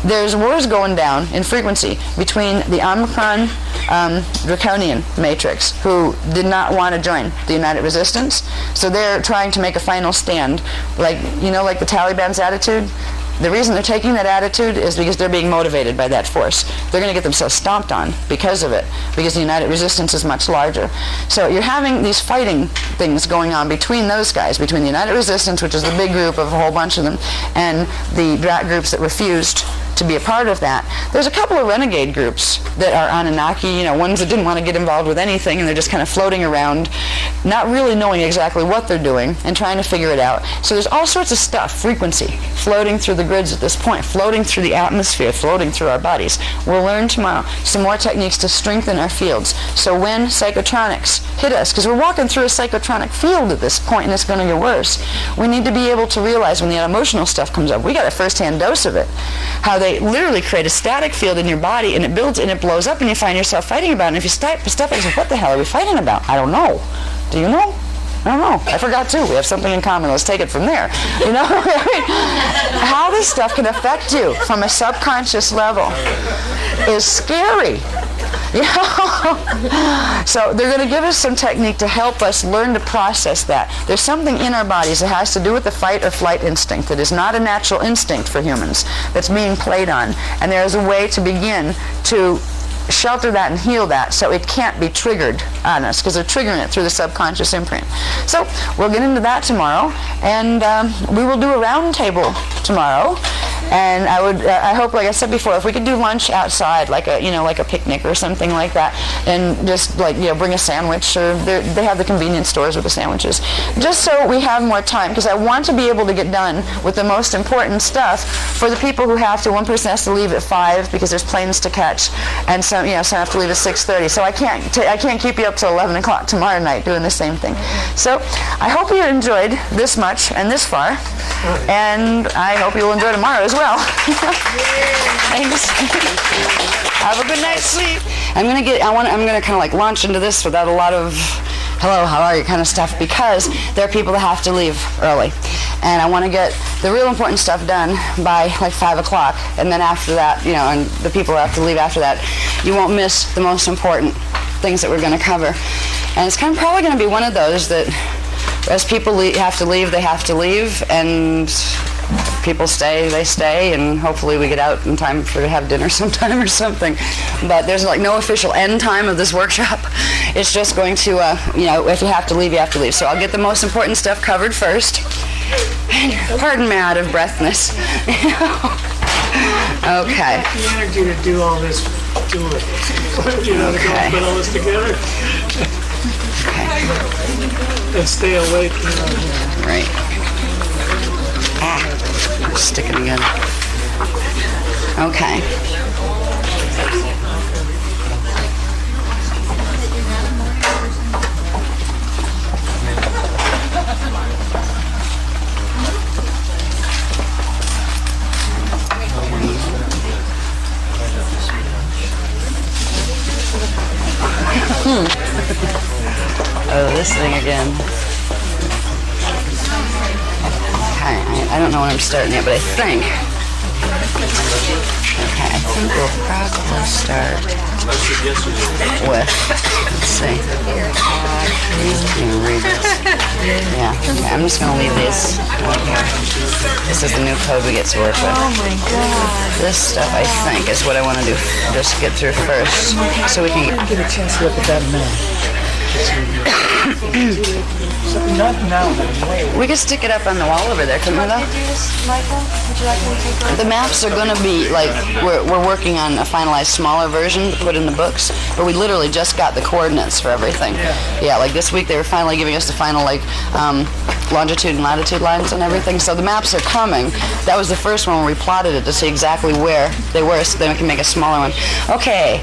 There's wars going down in frequency between the Omicron Draconian matrix, who did not want to join the United Resistance, so they're trying to make a final stand, like the Taliban's attitude. The reason they're taking that attitude is because they're being motivated by that force. They're going to get themselves stomped on because of it, because the United Resistance is much larger. So you're having these fighting things going on between those guys, between the United Resistance, which is the big group of a whole bunch of them, and the Drat groups that refused to be a part of that. There's a couple of renegade groups that are Anunnaki, ones that didn't want to get involved with anything, and they're just kind of floating around, not really knowing exactly what they're doing and trying to figure it out. So there's all sorts of stuff, frequency, floating through the grids at this point, floating through the atmosphere, floating through our bodies. We'll learn tomorrow some more techniques to strengthen our fields. So when psychotronics hit us, because we're walking through a psychotronic field at this point, and it's going to get worse, we need to be able to realize when the emotional stuff comes up, we got a first-hand dose of it, how they literally create a static field in your body, and it builds and it blows up, and you find yourself fighting about it. And if you step back and say, what the hell are we fighting about? I don't know. Do you know? I don't know. I forgot too. We have something in common. Let's take it from there. How this stuff can affect you from a subconscious level is scary. So they're going to give us some technique to help us learn to process that. There's something in our bodies that has to do with the fight or flight instinct that is not a natural instinct for humans, that's being played on. And there is a way to begin to shelter that and heal that so it can't be triggered on us, because they're triggering it through the subconscious imprint. So we'll get into that tomorrow, and we will do a round table tomorrow. And I hope, like I said before, if we could do lunch outside, like a picnic or something like that, and just bring a sandwich, or they have the convenience stores with the sandwiches, just so we have more time, because I want to be able to get done with the most important stuff for the people who have to. One person has to leave at 5 because there's planes to catch, and some have to leave at 6:30. So I can't keep you up till 11 o'clock tomorrow night doing the same thing. So I hope you enjoyed this much and this far, and I hope you'll enjoy tomorrow as well. Thanks. Have a good night's sleep. I'm gonna kind of like launch into this without a lot of hello, how are you kind of stuff, because there are people that have to leave early, and I want to get the real important stuff done by like 5 o'clock, and then after that, and the people who have to leave after that, you won't miss the most important things that we're going to cover. And it's probably going to be one of those that as people have to leave, they have to leave, and people stay, they stay, and hopefully we get out in time to have dinner sometime or something. But there's no official end time of this workshop. It's just going to, if you have to leave, you have to leave. So I'll get the most important stuff covered first. Pardon me out of breathness. Okay. The energy to do all this, do it. To go put all this together. And stay awake. Right. Stick it again. Okay. Oh, this thing again. Okay, I don't know when I'm starting it, but I think Okay, I think we'll probably start with, let's see. Can you read this? Yeah, okay, I'm just going to leave these right here. This is the new code we get to work with. Oh my God. This stuff, I think, is what I want to do. Just get through first, so we can Get a chance to look at that map. Not now, but later. we could stick it up on the wall over there, couldn't we, though? Michael, would you like me to take over? The maps are going to be like, we're working on a finalized smaller version to put in the books, but we literally just got the coordinates for everything. Yeah, like this week they were finally giving us the final longitude and latitude lines and everything, so the maps are coming. That was the first one where we plotted it to see exactly where they were, so then we can make a smaller one. Okay,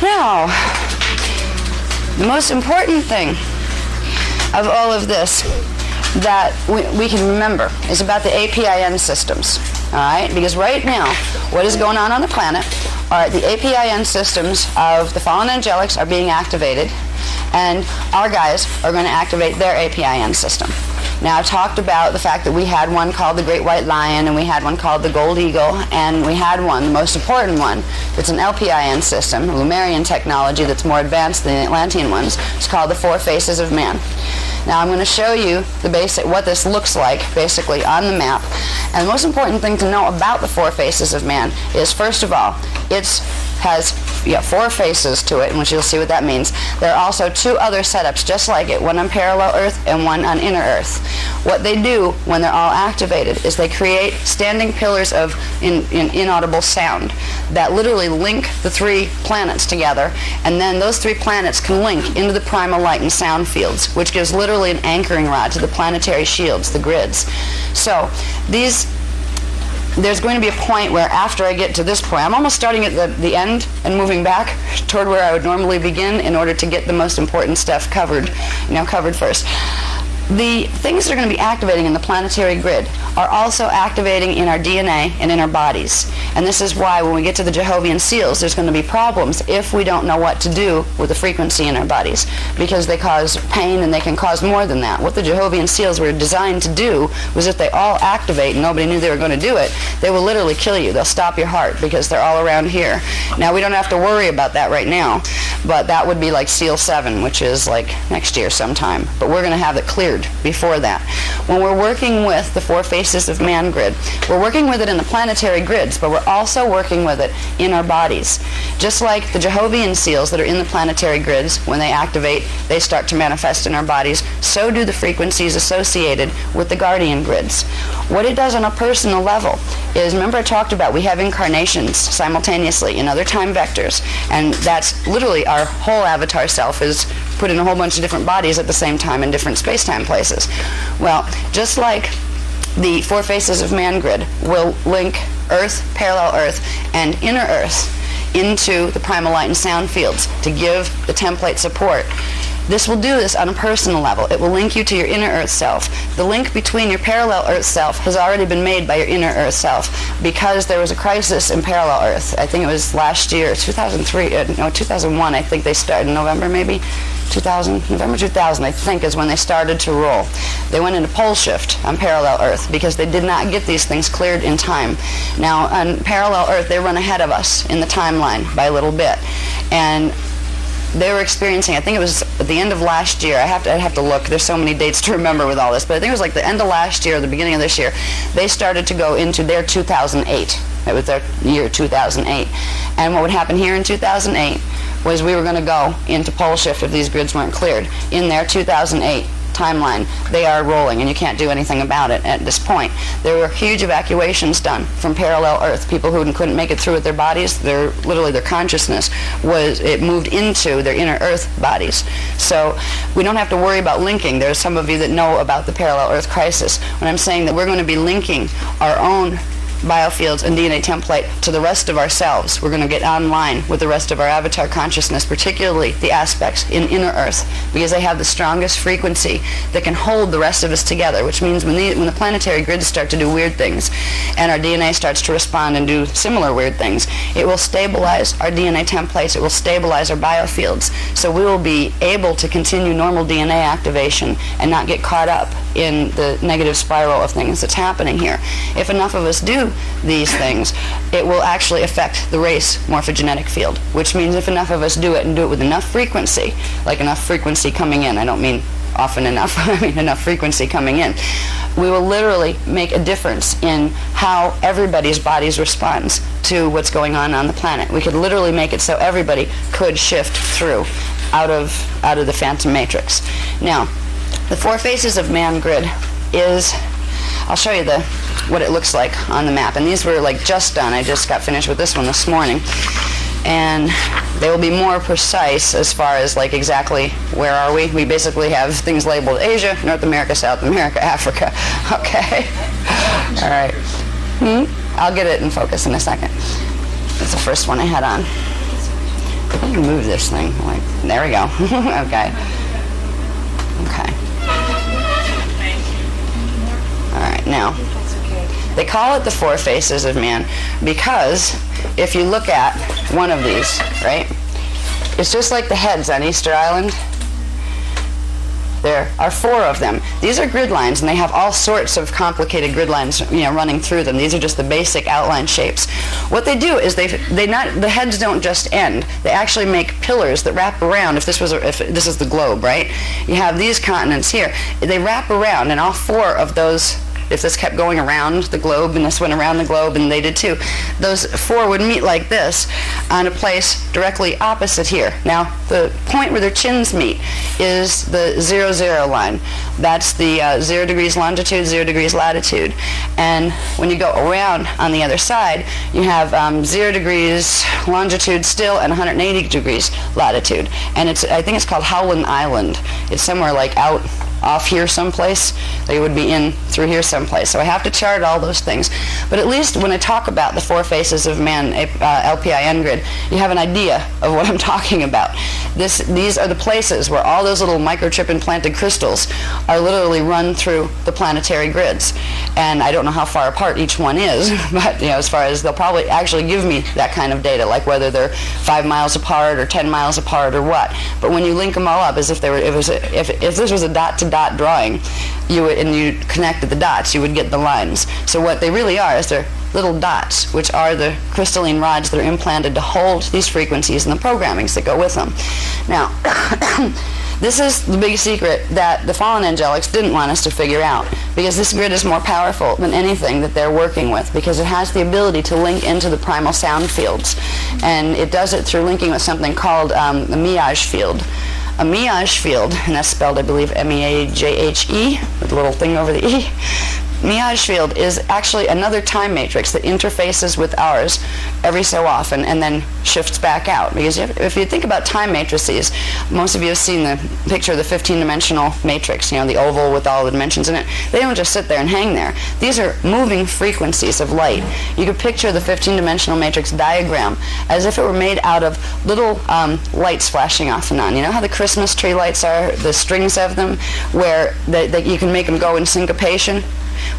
now, the most important thing of all of this that we can remember is about the APIN systems, all right? Because right now, what is going on the planet, all right, the APIN systems of the fallen angelics are being activated, and our guys are going to activate their APIN system. Now, I've talked about the fact that we had one called the Great White Lion, and we had one called the Gold Eagle, and we had one, the most important one, that's an LPIN system, a Lumerian technology that's more advanced than the Atlantean ones. It's called the Four Faces of Man. Now, I'm going to show you the basic, what this looks like, basically, on the map. And the most important thing to know about the Four Faces of Man is, first of all, it has four faces to it, which you'll see what that means. There are also two other setups just like it, one on parallel Earth and one on inner Earth. What they do when they're all activated is they create standing pillars of inaudible sound that literally link the three planets together, and then those three planets can link into the primal light and sound fields, which gives literally an anchoring rod to the planetary shields, the grids. So there's going to be a point where after I get to this point, I'm almost starting at the end and moving back toward where I would normally begin in order to get the most important stuff covered first. The things that are going to be activating in the planetary grid are also activating in our DNA and in our bodies. And this is why when we get to the Jehovah's seals, there's going to be problems if we don't know what to do with the frequency in our bodies, because they cause pain and they can cause more than that. What the Jehovah's seals were designed to do was if they all activate and nobody knew they were going to do it, they will literally kill you. They'll stop your heart because they're all around here. Now, we don't have to worry about that right now, but that would be like Seal 7, which is like next year sometime. But we're going to have it cleared before that. When we're working with the Four Faces of Man grid, we're working with it in the planetary grids, but we're also working with it in our bodies. Just like the Jehovah's seals that are in the planetary grids, when they activate, they start to manifest in our bodies. So do the frequencies associated with the guardian grids. What it does on a personal level is, remember I talked about we have incarnations simultaneously in other time vectors, and that's literally our whole avatar self is put in a whole bunch of different bodies at the same time in different space-time places. Well, just like the Four Faces of Man grid will link Earth, parallel Earth, and inner Earth into the primal light and sound fields to give the template support. This will do this on a personal level. It will link you to your inner Earth self. The link between your parallel Earth self has already been made by your inner Earth self because there was a crisis in parallel Earth. I think it was last year, 2001, I think they started in November maybe. November 2000, I think, is when they started to roll. They went into pole shift on parallel Earth because they did not get these things cleared in time. Now, on parallel Earth, they run ahead of us in the timeline by a little bit. And they were experiencing, I think it was at the end of last year, I'd have to look, there's so many dates to remember with all this, but I think it was like the end of last year or the beginning of this year, they started to go into their 2008. It was their year 2008. And what would happen here in 2008 was we were going to go into pole shift if these grids weren't cleared. In their 2008 timeline, they are rolling, and you can't do anything about it at this point. There were huge evacuations done from parallel Earth. People who couldn't make it through with their bodies, their consciousness it moved into their inner Earth bodies. So we don't have to worry about linking. There's some of you that know about the parallel Earth crisis. When I'm saying that we're going to be linking our own biofields and DNA template to the rest of ourselves. We're going to get online with the rest of our avatar consciousness, particularly the aspects in inner Earth, because they have the strongest frequency that can hold the rest of us together, which means when the planetary grids start to do weird things and our DNA starts to respond and do similar weird things, it will stabilize our DNA templates, it will stabilize our biofields, so we will be able to continue normal DNA activation and not get caught up in the negative spiral of things that's happening here. If enough of us do do these things, it will actually affect the race morphogenetic field, which means if enough of us do it and do it with enough frequency, like enough frequency coming in, I don't mean often enough, I mean enough frequency coming in, we will literally make a difference in how everybody's bodies responds to what's going on the planet. We could literally make it so everybody could shift through out of the phantom matrix. Now, the 4 faces of man grid is, I'll show you what it looks like on the map, and these were like just done. I just got finished with this one this morning, and they will be more precise as far as like exactly where are we. We basically have things labeled Asia, North America, South America, Africa. Okay. All right. I'll get it in focus in a second. That's the first one I had on. How do you move this thing? Like, there we go. Okay. Okay. All right. Now, they call it the 4 faces of man because if you look at one of these, right, it's just like the heads on Easter Island. There are 4 of them. These are grid lines, and they have all sorts of complicated grid lines, running through them. These are just the basic outline shapes. What they do is the heads don't just end. They actually make pillars that wrap around. If this is the globe, right? You have these continents here. They wrap around, and all 4 of those. If this kept going around the globe and this went around the globe and they did too, those 4 would meet like this on a place directly opposite here. Now, the point where their chins meet is the 0, 0 line. That's the 0 degrees longitude, 0 degrees latitude. And when you go around on the other side, you have 0 degrees longitude still and 180 degrees latitude. And I think it's called Howland Island. It's somewhere like out off here someplace. They would be in through here someplace. So I have to chart all those things. But at least when I talk about the 4 faces of man, LPIN grid, you have an idea of what I'm talking about. These are the places where all those little microchip implanted crystals are literally run through the planetary grids. And I don't know how far apart each one is, but as far as they'll probably actually give me that kind of data, like whether they're 5 miles apart or 10 miles apart or what. But when you link them all up as if if this was a dot-to-dot drawing, and you connected the dots, you would get the lines. So what they really are is they're little dots, which are the crystalline rods that are implanted to hold these frequencies and the programmings that go with them. Now, this is the big secret that the fallen angelics didn't want us to figure out, because this grid is more powerful than anything that they're working with, because it has the ability to link into the primal sound fields, and it does it through linking with something called the meage field. A meage field, and that's spelled, I believe, M-E-A-J-H-E, with a little thing over the E. Meage field is actually another time matrix that interfaces with ours every so often and then shifts back out. Because if you think about time matrices, most of you have seen the picture of the 15-dimensional matrix, the oval with all the dimensions in it. They don't just sit there and hang there. These are moving frequencies of light. You could picture the 15-dimensional matrix diagram as if it were made out of little lights flashing off and on. You know how the Christmas tree lights are, the strings of them, where you can make them go in syncopation?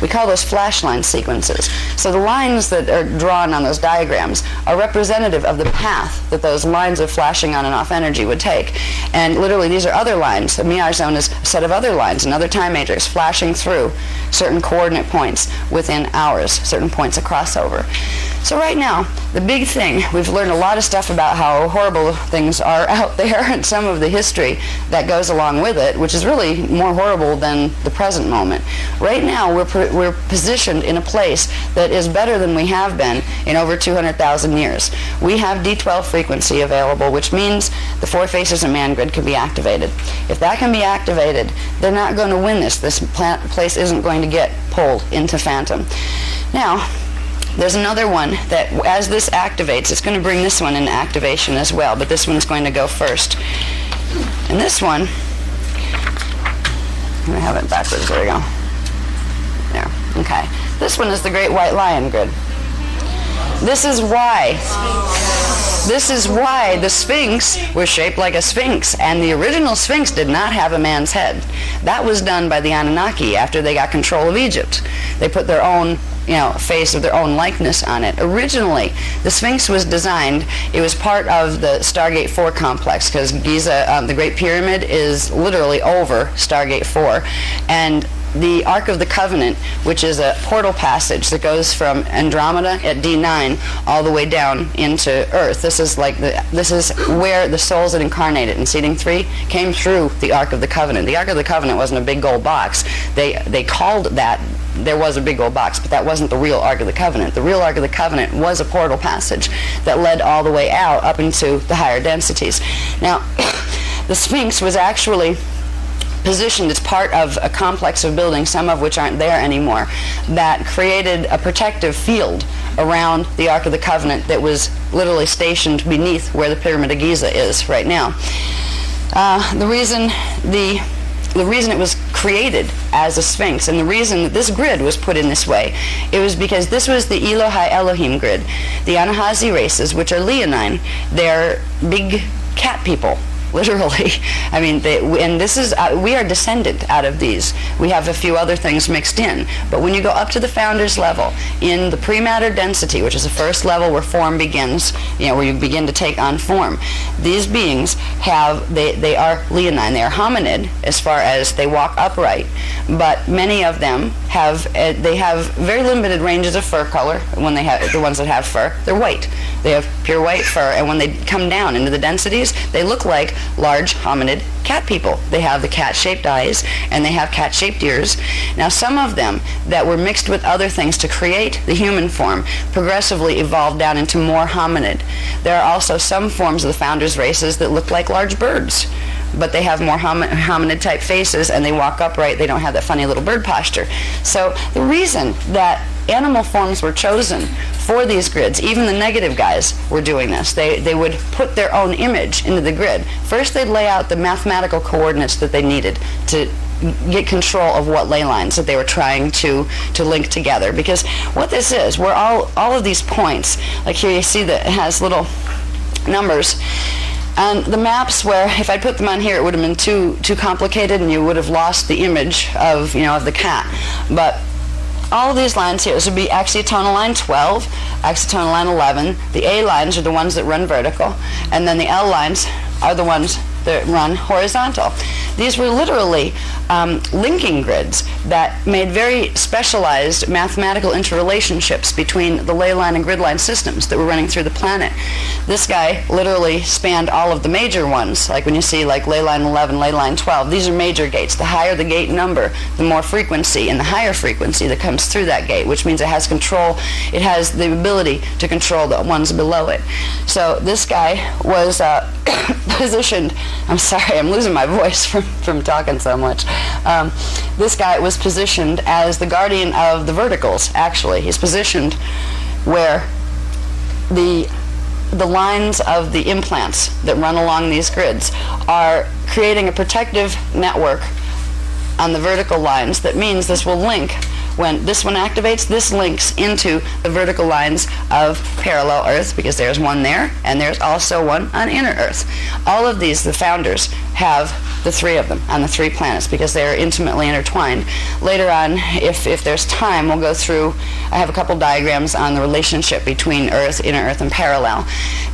We call those flash line sequences. So the lines that are drawn on those diagrams are representative of the path that those lines of flashing on and off energy would take. And literally these are other lines. The meage zone is a set of other lines, another time matrix flashing through certain coordinate points within ours, certain points of crossover. So right now, the big thing, we've learned a lot of stuff about how horrible things are out there and some of the history that goes along with it, which is really more horrible than the present moment. Right now, we're positioned in a place that is better than we have been in over 200,000 years. We have D12 frequency available, which means the 4 faces of man grid can be activated. If that can be activated, they're not going to win this. This place isn't going to get pulled into phantom. Now, there's another one that, as this activates, it's going to bring this one into activation as well, but this one's going to go first. And this one, I have it backwards, there we go. There, okay. This one is the Great White Lion grid. This is why the Sphinx was shaped like a sphinx, and the original Sphinx did not have a man's head. That was done by the Anunnaki after they got control of Egypt. They put their own face of their own likeness on it. Originally, the Sphinx was designed, it was part of the Stargate 4 complex, because Giza, the Great Pyramid, is literally over Stargate 4, and the Ark of the Covenant, which is a portal passage that goes from Andromeda at D9 all the way down into Earth. This is where the souls that incarnated in Seeding 3 came through the Ark of the Covenant. The Ark of the Covenant wasn't a big gold box. They called that, there was a big gold box, but that wasn't the real Ark of the Covenant. The real Ark of the Covenant was a portal passage that led all the way out up into the higher densities. Now, the Sphinx was actually positioned as part of a complex of buildings, some of which aren't there anymore, that created a protective field around the Ark of the Covenant that was literally stationed beneath where the Pyramid of Giza is right now. The reason it was created as a Sphinx, and the reason that this grid was put in this way, it was because this was the Elohai Elohim grid. The Anahazi races, which are leonine, they're big cat people. Literally. I mean, and this is, we are descended out of these. We have a few other things mixed in. But when you go up to the founder's level, in the pre-matter density, which is the first level where form begins, where you begin to take on form, these beings have, they are leonine. They are hominid as far as they walk upright. But many of them have, they have very limited ranges of fur color. When they have, the ones that have fur, they're white. They have pure white fur, and when they come down into the densities, they look like large hominid cat people. They have the cat-shaped eyes, and they have cat-shaped ears. Now, some of them that were mixed with other things to create the human form progressively evolved down into more hominid. There are also some forms of the founders' races that look like large birds, but they have more hominid-type faces, and they walk upright. They don't have that funny little bird posture. So the reason that animal forms were chosen for these grids, even the negative guys were doing this. They would put their own image into the grid. First, they'd lay out the mathematical coordinates that they needed to get control of what ley lines that they were trying to link together. Because what this is, where all of these points, like here you see that it has little numbers, and the maps where, if I put them on here, it would have been too complicated, and you would have lost the image of, of the cat. But all of these lines here, this would be axiotonal line 12, axiotonal line 11. The A lines are the ones that run vertical, and then the L lines are the ones that run horizontal. These were literally linking grids that made very specialized mathematical interrelationships between the ley line and grid line systems that were running through the planet. This guy literally spanned all of the major ones, like when you see like ley line 11, ley line 12. These are major gates. The higher the gate number, the more frequency and the higher frequency that comes through that gate, which means it has control, it has the ability to control the ones below it. So this guy was positioned, I'm sorry, I'm losing my voice from talking so much. This guy was positioned as the guardian of the verticals, actually. He's positioned where the lines of the implants that run along these grids are creating a protective network on the vertical lines. That means this will link. When this one activates, this links into the vertical lines of parallel Earth, because there's one there, and there's also one on inner Earth. All of these, the founders, have the three of them on the three planets because they're intimately intertwined. Later on, if there's time, we'll go through, I have a couple diagrams on the relationship between Earth, inner Earth, and parallel.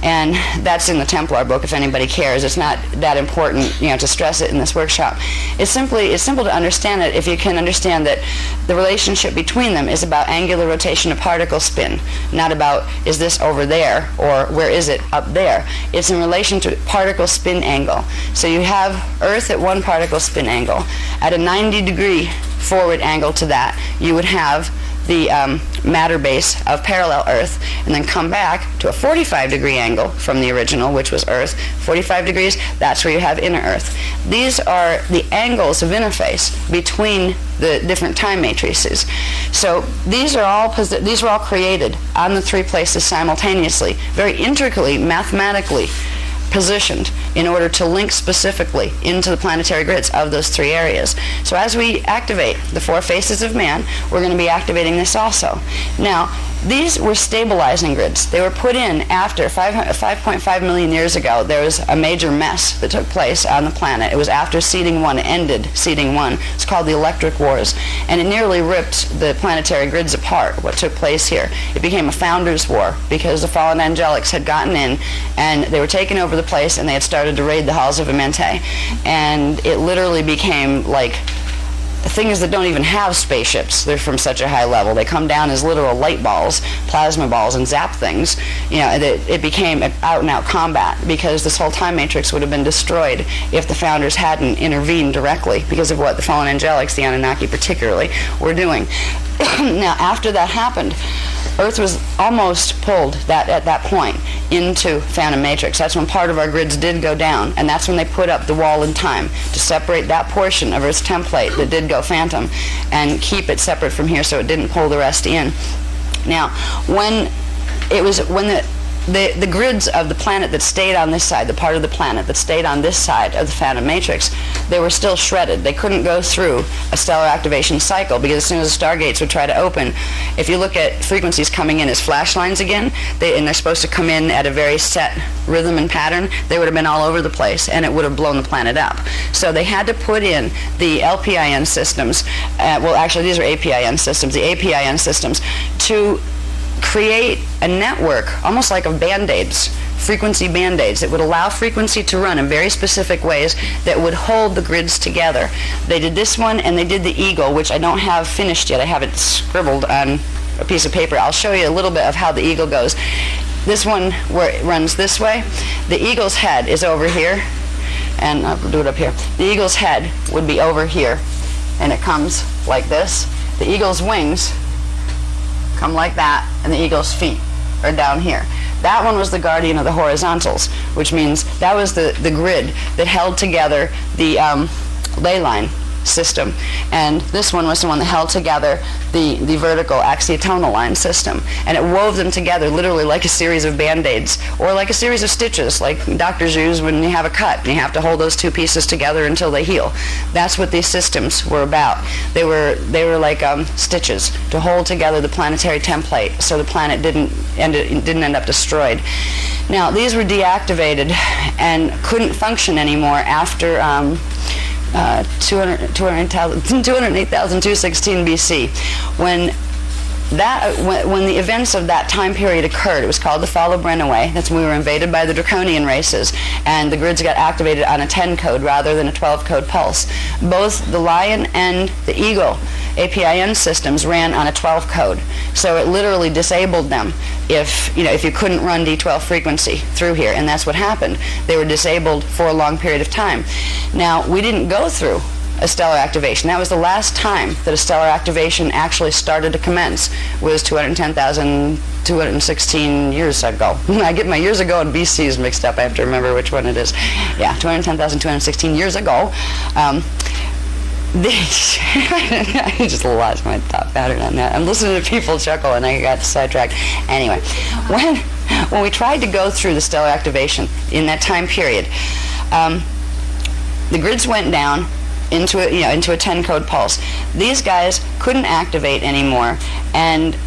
And that's in the Templar book if anybody cares. It's not that important, to stress it in this workshop. It's simple to understand it if you can understand that the relationship between them is about angular rotation of particle spin, not about is this over there or where is it up there. It's in relation to particle spin angle. So you have Earth at one particle spin angle. At a 90-degree forward angle to that, you would have the matter base of parallel Earth, and then come back to a 45-degree angle from the original, which was Earth. 45 degrees, that's where you have inner Earth. These are the angles of interface between the different time matrices. So these were all created on the three places simultaneously, very intricately, mathematically positioned in order to link specifically into the planetary grids of those three areas. So as we activate the four faces of man, we're going to be activating this also. Now, these were stabilizing grids. They were put in after 5.5 million years ago. There was a major mess that took place on the planet. It was after Seeding 1 ended, Seeding 1. It's called the Electric Wars, and it nearly ripped the planetary grids apart, what took place here. It became a founders' war because the fallen angelics had gotten in and they were taking over the place, and they had started to raid the halls of Amenti, and it literally became like things that don't even have spaceships. They're from such a high level. They come down as literal light balls, plasma balls, and zap things. You know, it became an out-and-out combat because this whole time matrix would have been destroyed if the founders hadn't intervened directly because of what the fallen angelics, the Anunnaki particularly, were doing. Now, after that happened, Earth was almost pulled at that point into Phantom Matrix. That's when part of our grids did go down, and that's when they put up the wall in time to separate that portion of Earth's template that did go Phantom and keep it separate from here so it didn't pull the rest in. Now, when the grids of the planet that stayed on this side, the part of the planet that stayed on this side of the Phantom Matrix, they were still shredded. They couldn't go through a stellar activation cycle because as soon as the stargates would try to open, if you look at frequencies coming in as flash lines again, and they're supposed to come in at a very set rhythm and pattern, they would have been all over the place and it would have blown the planet up. So they had to put in the LPIN systems, well actually these are APIN systems, the APIN systems, to create a network, almost like of Band-Aids, frequency Band-Aids, that would allow frequency to run in very specific ways that would hold the grids together. They did this one and they did the Eagle, which I don't have finished yet. I have it scribbled on a piece of paper. I'll show you a little bit of how the Eagle goes. This one, where it runs this way, the Eagle's head is over here, and I'll do it up here. The Eagle's head would be over here, and it comes like this. The Eagle's wings come like that, and the Eagle's feet are down here. That one was the guardian of the horizontals, which means that was the grid that held together the ley line system, and this one was the one that held together the vertical axiotonal line system, and it wove them together literally like a series of Band-Aids or like a series of stitches like doctors use when you have a cut and you have to hold those two pieces together until they heal. That's what these systems were about. They were like stitches to hold together the planetary template so the planet didn't end up destroyed. Now these were deactivated and couldn't function anymore after 208,216 BC. When the events of that time period occurred, it was called the Fall of Brennaway. That's when we were invaded by the Draconian races, and the grids got activated on a 10 code rather than a 12 code pulse. Both the Lion and the Eagle APIN systems ran on a 12 code, so it literally disabled them if you couldn't run D12 frequency through here, and that's what happened. They were disabled for a long period of time. Now, we didn't go through a stellar activation. That was the last time that a stellar activation actually started to commence, was 210,216 years ago. I get my years ago and BCs mixed up. I have to remember which one it is. Yeah, 210,216 years ago. I just lost my thought pattern on that. I'm listening to people chuckle and I got sidetracked. Anyway, when we tried to go through the stellar activation in that time period, the grids went down into a 10 code pulse. These guys couldn't activate anymore, and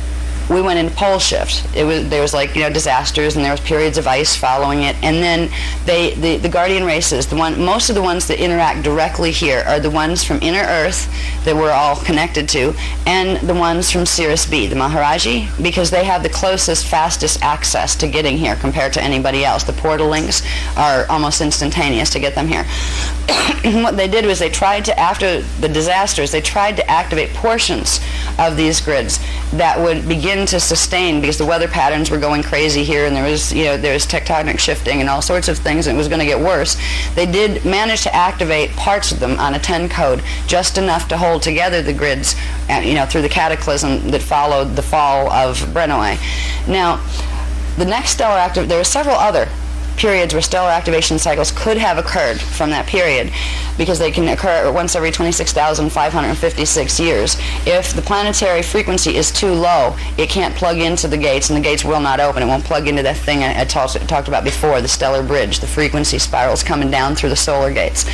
we went into pole shift. There was disasters, and there was periods of ice following it, and then the guardian races, most of the ones that interact directly here are the ones from inner Earth that we're all connected to, and the ones from Sirius B, the Maharaji, because they have the closest, fastest access to getting here compared to anybody else. The portal links are almost instantaneous to get them here. What they did was after the disasters, they tried to activate portions of these grids that would begin to sustain, because the weather patterns were going crazy here, and there was tectonic shifting and all sorts of things, and it was going to get worse. They did manage to activate parts of them on a 10 code, just enough to hold together the grids, through the cataclysm that followed the fall of Brennaway. Now, the next stellar there were several other periods where stellar activation cycles could have occurred from that period, because they can occur once every 26,556 years. If the planetary frequency is too low, it can't plug into the gates, and the gates will not open. It won't plug into that thing I talked about before, the stellar bridge, the frequency spirals coming down through the solar gates.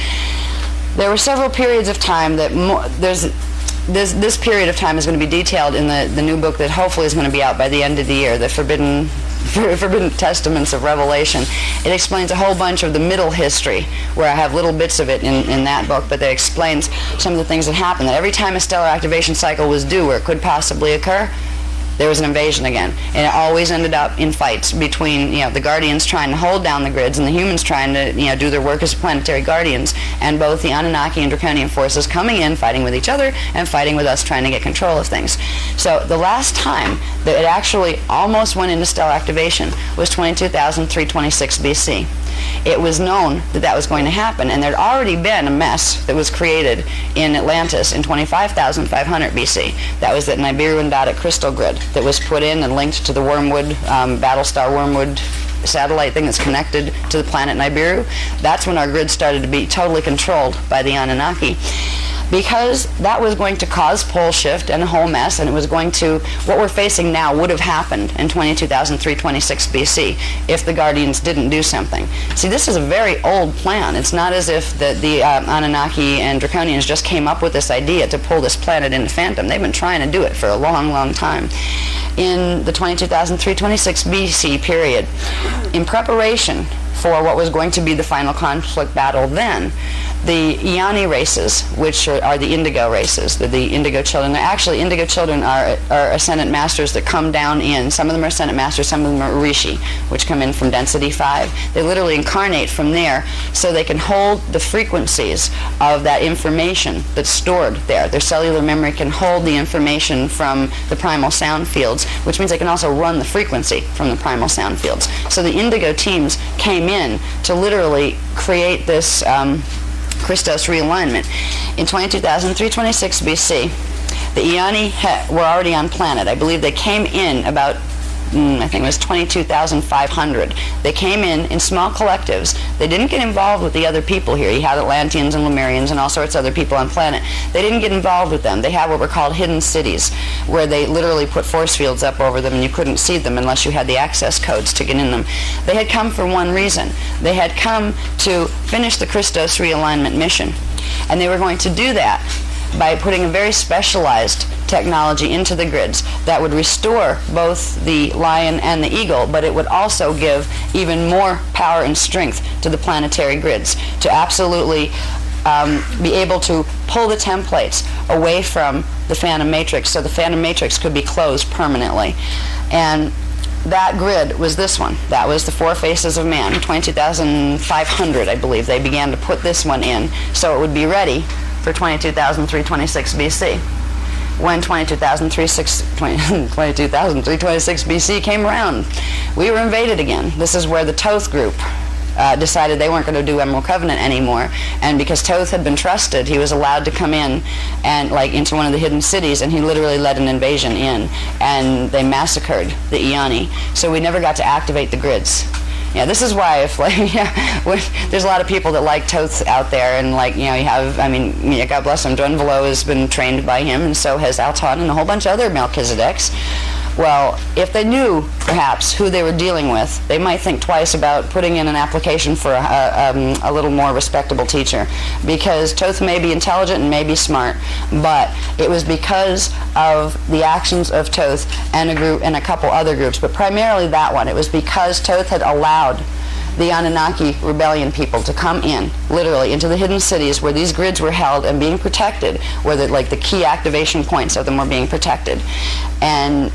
There were several periods of time that this period of time is going to be detailed in the new book that hopefully is going to be out by the end of the year, the Forbidden Testaments of Revelation. It explains a whole bunch of the middle history, where I have little bits of it in that book, but that explains some of the things that happened, that every time a stellar activation cycle was due where it could possibly occur, there was an invasion again, and it always ended up in fights between the Guardians trying to hold down the grids and the humans trying to do their work as planetary guardians, and both the Anunnaki and Draconian forces coming in, fighting with each other, and fighting with us trying to get control of things. So the last time that it actually almost went into stellar activation was 22,326 BC. It was known that that was going to happen, and there'd already been a mess that was created in Atlantis in 25,500 BC. That was that Nibiru and Dadic crystal grid that was put in and linked to the Wormwood, Battlestar Wormwood satellite thing that's connected to the planet Nibiru. That's when our grid started to be totally controlled by the Anunnaki, because that was going to cause pole shift and a whole mess, and it was going to, what we're facing now would have happened in 22,326 BC if the Guardians didn't do something. See, this is a very old plan. It's not as if the Anunnaki and Draconians just came up with this idea to pull this planet into phantom. They've been trying to do it for a long, long time. In the 22,326 BC period, in preparation for what was going to be the final conflict battle then, the Iani races, which are the indigo races, the indigo children. Actually, indigo children are ascendant masters that come down in. Some of them are ascendant masters, some of them are Rishi, which come in from density 5. They literally incarnate from there so they can hold the frequencies of that information that's stored there. Their cellular memory can hold the information from the primal sound fields, which means they can also run the frequency from the primal sound fields. So the indigo teams came in to literally create this Christos realignment. In 22,326 BC, the Iani were already on planet. I believe they came in about, I think it was 22,500. They came in small collectives. They didn't get involved with the other people here. You had Atlanteans and Lemurians and all sorts of other people on planet. They didn't get involved with them. They had what were called hidden cities, where they literally put force fields up over them and you couldn't see them unless you had the access codes to get in them. They had come for one reason. They had come to finish the Christos realignment mission. And they were going to do that by putting a very specialized technology into the grids that would restore both the lion and the eagle, but it would also give even more power and strength to the planetary grids to absolutely be able to pull the templates away from the Phantom Matrix so the Phantom Matrix could be closed permanently. And that grid was this one. That was the Four Faces of Man, 22,500, I believe. They began to put this one in so it would be ready for 22,326 BC. When 22,326 BC came around, we were invaded again. This is where the Thoth group decided they weren't going to do Emerald Covenant anymore, and because Thoth had been trusted, he was allowed to come in and into one of the hidden cities, and he literally led an invasion in, and they massacred the Iani. So we never got to activate the grids. Yeah, this is why if there's a lot of people that like Thoth out there, and you have, God bless him, Drenvalo has been trained by him, and so has Alton and a whole bunch of other Melchizedeks. Well, if they knew, perhaps, who they were dealing with, they might think twice about putting in an application for a little more respectable teacher. Because Thoth may be intelligent and may be smart, but it was because of the actions of Thoth and a group and a couple other groups, but primarily that one. It was because Thoth had allowed the Anunnaki rebellion people to come in, literally, into the hidden cities where these grids were held and being protected, where the key activation points of them were being protected. And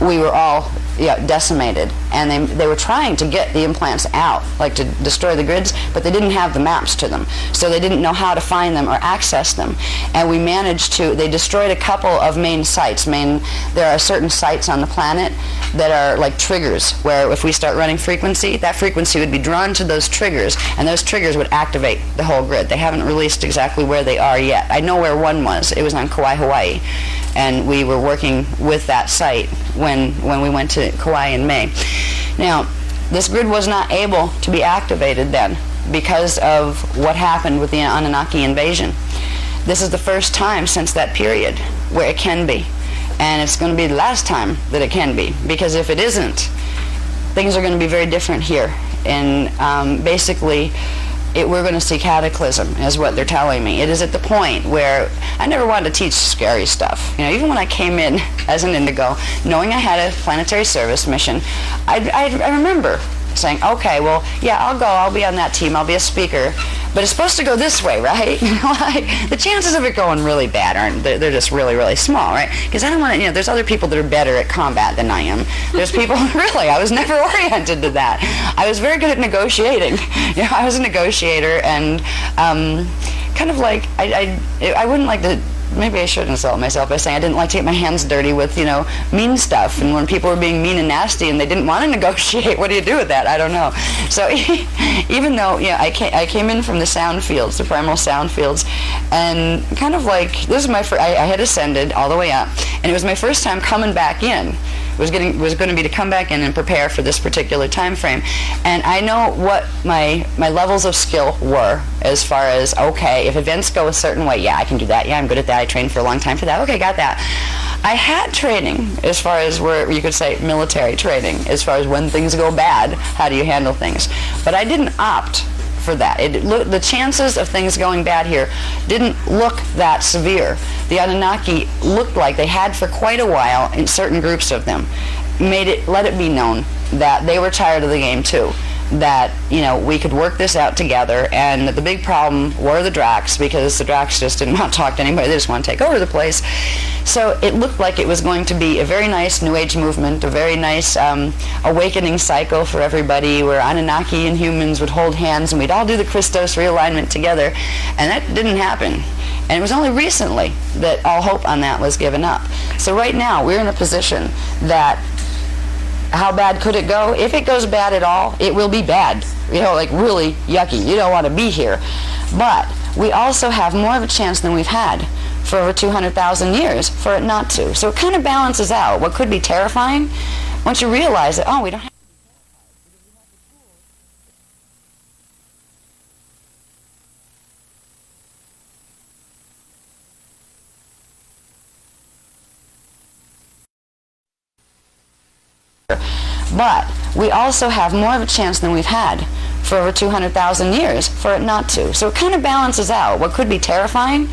we were all decimated, and they were trying to get the implants out, to destroy the grids, but they didn't have the maps to them, so they didn't know how to find them or access them. And we managed to, they destroyed a couple of main sites. There are certain sites on the planet that are like triggers, where if we start running frequency, that frequency would be drawn to those triggers, and those triggers would activate the whole grid. They haven't released exactly where they are yet. I know where one was. It was on Kauai, Hawaii, and we were working with that site when we went to Kauai in May. Now, this grid was not able to be activated then because of what happened with the Anunnaki invasion. This is the first time since that period where it can be, and it's going to be the last time that it can be, because if it isn't, things are going to be very different here. And basically, we're going to see cataclysm, is what they're telling me. It is at the point where I never wanted to teach scary stuff. Even when I came in as an indigo, knowing I had a planetary service mission, I remember saying, okay, well, yeah, I'll be on that team, I'll be a speaker, but it's supposed to go this way, right? Like, the chances of it going really bad they're just really, really small, right? Because I don't want to, there's other people that are better at combat than I am. There's people, really, I was never oriented to that. I was very good at negotiating. I was a negotiator, and kind of like, I wouldn't like to, maybe I should insult myself by saying I didn't like to get my hands dirty with, mean stuff. And when people were being mean and nasty and they didn't want to negotiate, what do you do with that? I don't know. So even though, I came in from the sound fields, the primal sound fields, and kind of like, this is my first, I had ascended all the way up, and it was my first time coming back in. Was going to be to come back in and prepare for this particular time frame, and I know what my levels of skill were as far as, okay, if events go a certain way, yeah, I can do that, yeah, I'm good at that, I trained for a long time for that, okay, got that. I had training as far as where you could say military training, as far as when things go bad, how do you handle things, but I didn't opt for that. The chances of things going bad here didn't look that severe. The Anunnaki looked like they had for quite a while, in certain groups of them, let it be known that they were tired of the game too. That, we could work this out together, and the big problem were the Dracs, because the Dracs just didn't want to talk to anybody, they just want to take over the place. So it looked like it was going to be a very nice New Age movement, a very nice awakening cycle for everybody, where Anunnaki and humans would hold hands and we'd all do the Christos realignment together, and that didn't happen. And it was only recently that all hope on that was given up. So right now, we're in a position that, how bad could it go? If it goes bad at all, it will be bad. Like really yucky. You don't want to be here. But we also have more of a chance than we've had for over 200,000 years for it not to. So it kind of balances out. What could be terrifying, once you realize that, we don't have But we also have more of a chance than we've had for over 200,000 years for it not to. So it kind of balances out. What could be terrifying,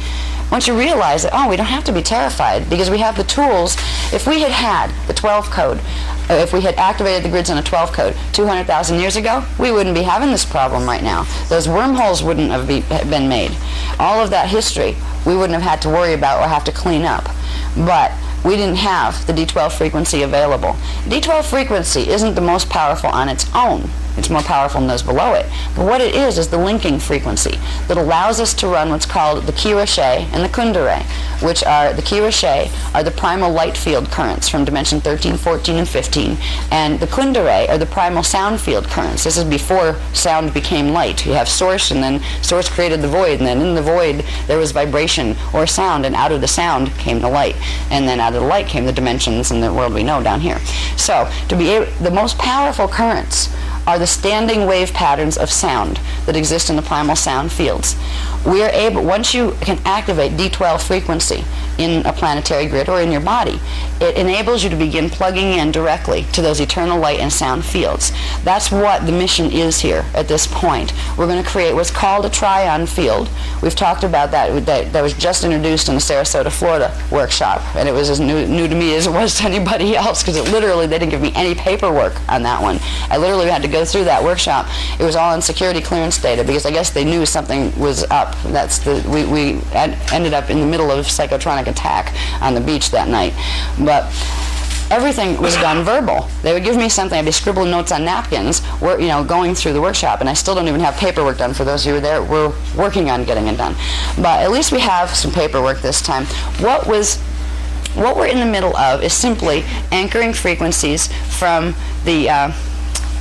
once you realize that, we don't have to be terrified, because we have the tools. If we had the 12 code, if we had activated the grids on a 12 code 200,000 years ago, we wouldn't be having this problem right now. Those wormholes wouldn't have been made. All of that history we wouldn't have had to worry about or have to clean up. But we didn't have the D12 frequency available. D12 frequency isn't the most powerful on its own. It's more powerful than those below it. But what it is the linking frequency that allows us to run what's called the Ki Rashe and the Kundalini, which are, the Ki Rashe are the primal light field currents from dimension 13, 14, and 15, and the Kundalini are the primal sound field currents. This is before sound became light. You have source, and then source created the void, and then in the void there was vibration or sound, and out of the sound came the light, and then out of the light came the dimensions and the world we know down here. So, the most powerful currents are the standing wave patterns of sound that exist in the primal sound fields. We are able, once you can activate D12 frequency in a planetary grid or in your body, it enables you to begin plugging in directly to those eternal light and sound fields. That's what the mission is here at this point. We're going to create what's called a trion field. We've talked about that. That was just introduced in the Sarasota, Florida workshop, and it was as new to me as it was to anybody else, because they didn't give me any paperwork on that one. I literally had to go through that workshop. It was all in security clearance data, because I guess they knew something was up. We ended up in the middle of psychotronic attack on the beach that night. But everything was done verbal. They would give me something, I'd be scribbling notes on napkins, going through the workshop, and I still don't even have paperwork done. For those of you who were there, we're working on getting it done. But at least we have some paperwork this time. What we're in the middle of is simply anchoring frequencies from the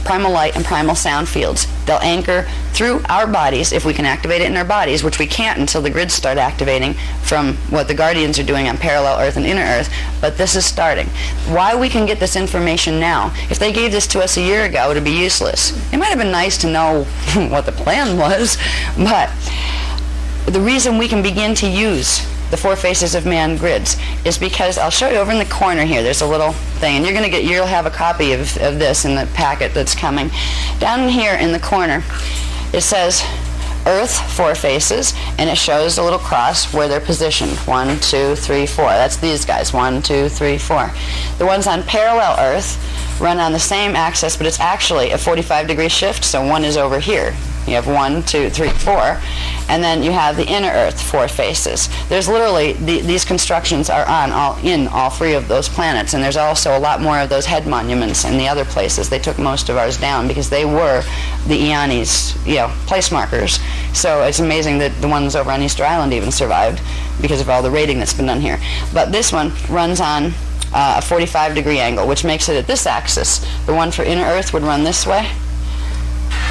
primal light and primal sound fields. They'll anchor through our bodies if we can activate it in our bodies, which we can't until the grids start activating from what the Guardians are doing on parallel Earth and inner Earth, but this is starting. Why we can get this information now, if they gave this to us a year ago, it would be useless. It might have been nice to know what the plan was, but the reason we can begin to use the Four Faces of Man grids is because, I'll show you over in the corner here, there's a little thing, and you'll have a copy of this in the packet that's coming. Down here in the corner, it says Earth 4 faces, and it shows a little cross where they're positioned. 1, 2, 3, 4. That's these guys. 1, 2, 3, 4. The ones on parallel Earth run on the same axis, but it's actually a 45-degree shift, so 1 is over here. You have 1, 2, 3, 4, and then you have the inner Earth 4 faces. There's literally, these constructions are in all 3 of those planets, and there's also a lot more of those head monuments in the other places. They took most of ours down because they were the Eoni's, place markers. So it's amazing that the ones over on Easter Island even survived because of all the raiding that's been done here. But this one runs on a 45-degree angle, which makes it at this axis. The one for inner Earth would run this way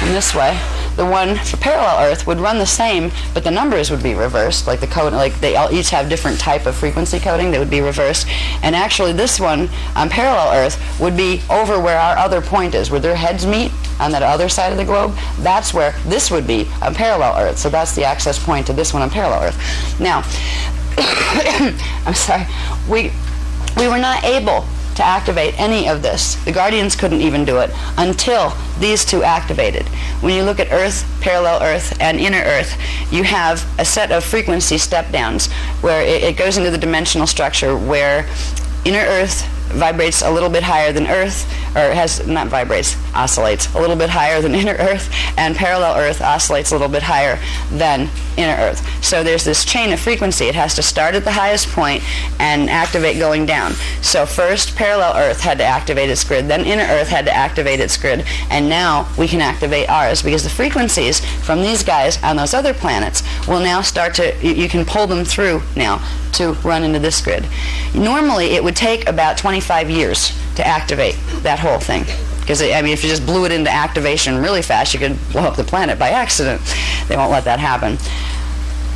and this way. The one for parallel Earth would run the same, but the numbers would be reversed. Like the code, like they all each have different type of frequency coding. They would be reversed. And actually, this one on parallel Earth would be over where our other point is, where their heads meet on that other side of the globe. That's where this would be on parallel Earth. So that's the access point to this one on parallel Earth. Now, I'm sorry, we were not able to activate any of this. The Guardians couldn't even do it until these two activated. When you look at Earth, parallel Earth, and inner Earth, you have a set of frequency step-downs where it goes into the dimensional structure where inner Earth vibrates a little bit higher than Earth, or oscillates a little bit higher than inner Earth, and parallel Earth oscillates a little bit higher than inner Earth. So there's this chain of frequency. It has to start at the highest point and activate going down. So first parallel Earth had to activate its grid, then inner Earth had to activate its grid, and now we can activate ours because the frequencies from these guys on those other planets will now start to, you can pull them through now to run into this grid. Normally it would take about 25 years to activate that whole thing. Because, if you just blew it into activation really fast, you could blow up the planet by accident. They won't let that happen.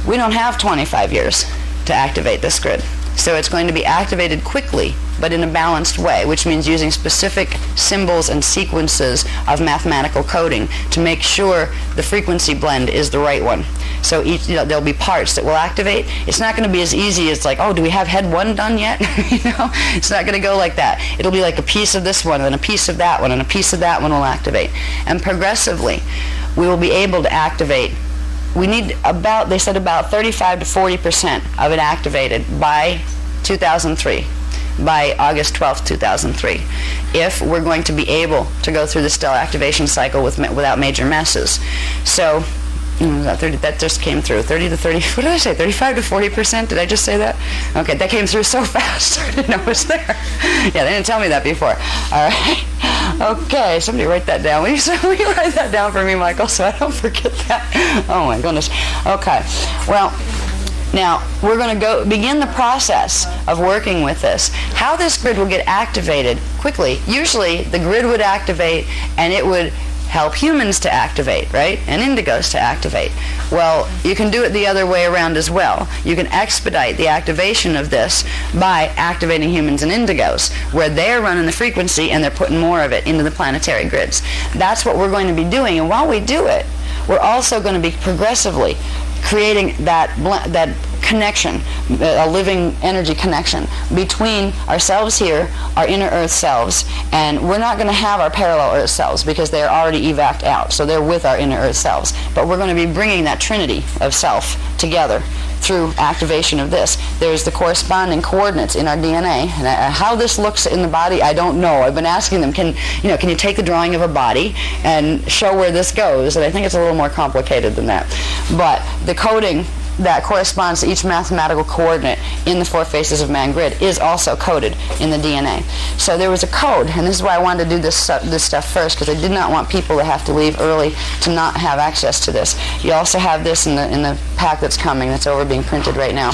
We don't have 25 years to activate this grid. So it's going to be activated quickly, but in a balanced way, which means using specific symbols and sequences of mathematical coding to make sure the frequency blend is the right one. So there'll be parts that will activate. It's not going to be as easy as like, oh, do we have head 1 done yet? It's not going to go like that. It'll be like a piece of this one, and then a piece of that one, and a piece of that one will activate. And progressively, we will be able to activate. We need they said about 35 to 40% of it activated by 2003. By August 12th, 2003, if we're going to be able to go through the stellar activation cycle without major messes. So that just came through. 30 to 30, what did I say, 35 to 40%? Did I just say that? Okay, that came through so fast, I didn't know it was there. Yeah, they didn't tell me that before. All right. Okay, somebody write that down. Will you write that down for me, Michael, so I don't forget that? Oh, my goodness. Okay, well, now, we're going to begin the process of working with this. How this grid will get activated quickly, usually the grid would activate and it would help humans to activate, right? And indigos to activate. Well, you can do it the other way around as well. You can expedite the activation of this by activating humans and indigos, where they're running the frequency and they're putting more of it into the planetary grids. That's what we're going to be doing, and while we do it, we're also going to be progressively creating that connection, a living energy connection between ourselves here, our inner Earth selves, and we're not going to have our parallel Earth selves because they're already evac'd out, so they're with our inner Earth selves. But we're going to be bringing that trinity of self together through activation of this. There's the corresponding coordinates in our DNA. And how this looks in the body, I don't know. I've been asking them, can you take the drawing of a body and show where this goes? And I think it's a little more complicated than that. But the coding that corresponds to each mathematical coordinate in the 4 faces of man grid is also coded in the DNA. So there was a code, and this is why I wanted to do this stuff first, because I did not want people to have to leave early to not have access to this. You also have this in the pack that's coming, that's over being printed right now.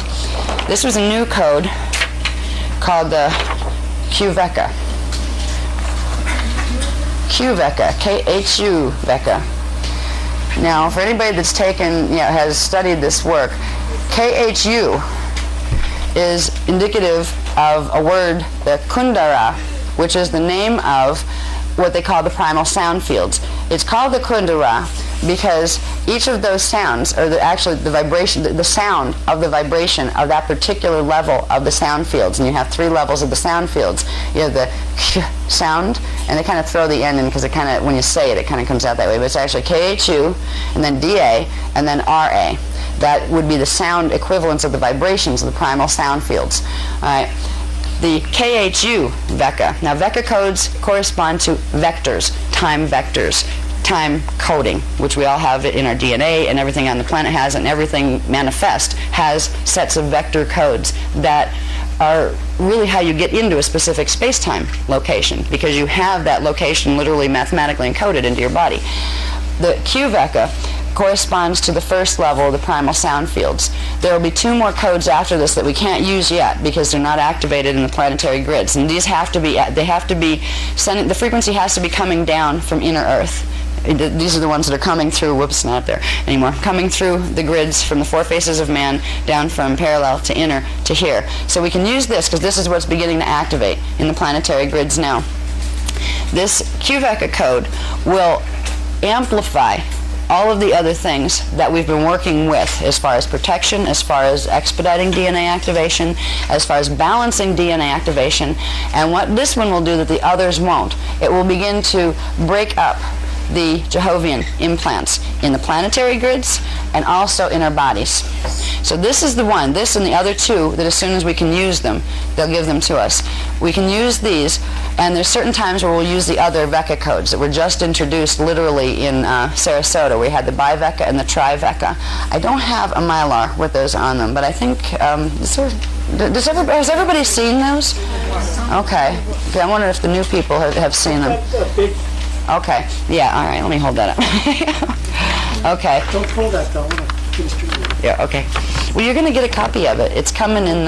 This was a new code called the QVECA. QVECA, K-H-U VECA. Now, for anybody that's has studied this work, KHU is indicative of a word, the Kundara, which is the name of what they call the primal sound fields. It's called the Kundara because each of those sounds, or actually the vibration, the sound of the vibration of that particular level of the sound fields, and you have 3 levels of the sound fields. You have the k sound, and they kind of throw the N in because it kind of, when you say it, it kind of comes out that way, but it's actually KHU, and then DA, and then RA. That would be the sound equivalents of the vibrations of the primal sound fields. All right. The KHU VECA. Now, VECA codes correspond to vectors, time coding, which we all have it in our DNA, and everything on the planet has, and everything manifest has sets of vector codes that are really how you get into a specific space-time location, because you have that location literally mathematically encoded into your body. The QVECA corresponds to the first level of the primal sound fields. There will be 2 more codes after this that we can't use yet because they're not activated in the planetary grids, and these have to be, the frequency has to be coming down from inner Earth. These are the ones that are coming through, whoops, not up there anymore, coming through the grids from the 4 faces of man down from parallel to inner to here. So we can use this because this is what's beginning to activate in the planetary grids now. This QVECA code will amplify all of the other things that we've been working with as far as protection, as far as expediting DNA activation, as far as balancing DNA activation, and what this one will do that the others won't. It will begin to break up the Jehovian implants in the planetary grids and also in our bodies. So this is the one, this and the other 2, that as soon as we can use them, they'll give them to us. We can use these, and there's certain times where we'll use the other VECA codes that were just introduced literally in Sarasota. We had the BiVECA and the TriVECA. I don't have a Mylar with those on them, but I think, has everybody seen those? Okay. I wonder if the new people have seen them. Okay. Yeah, all right. Let me hold that up. Okay. Don't pull that though. Yeah, okay. Well, you're going to get a copy of it. It's coming in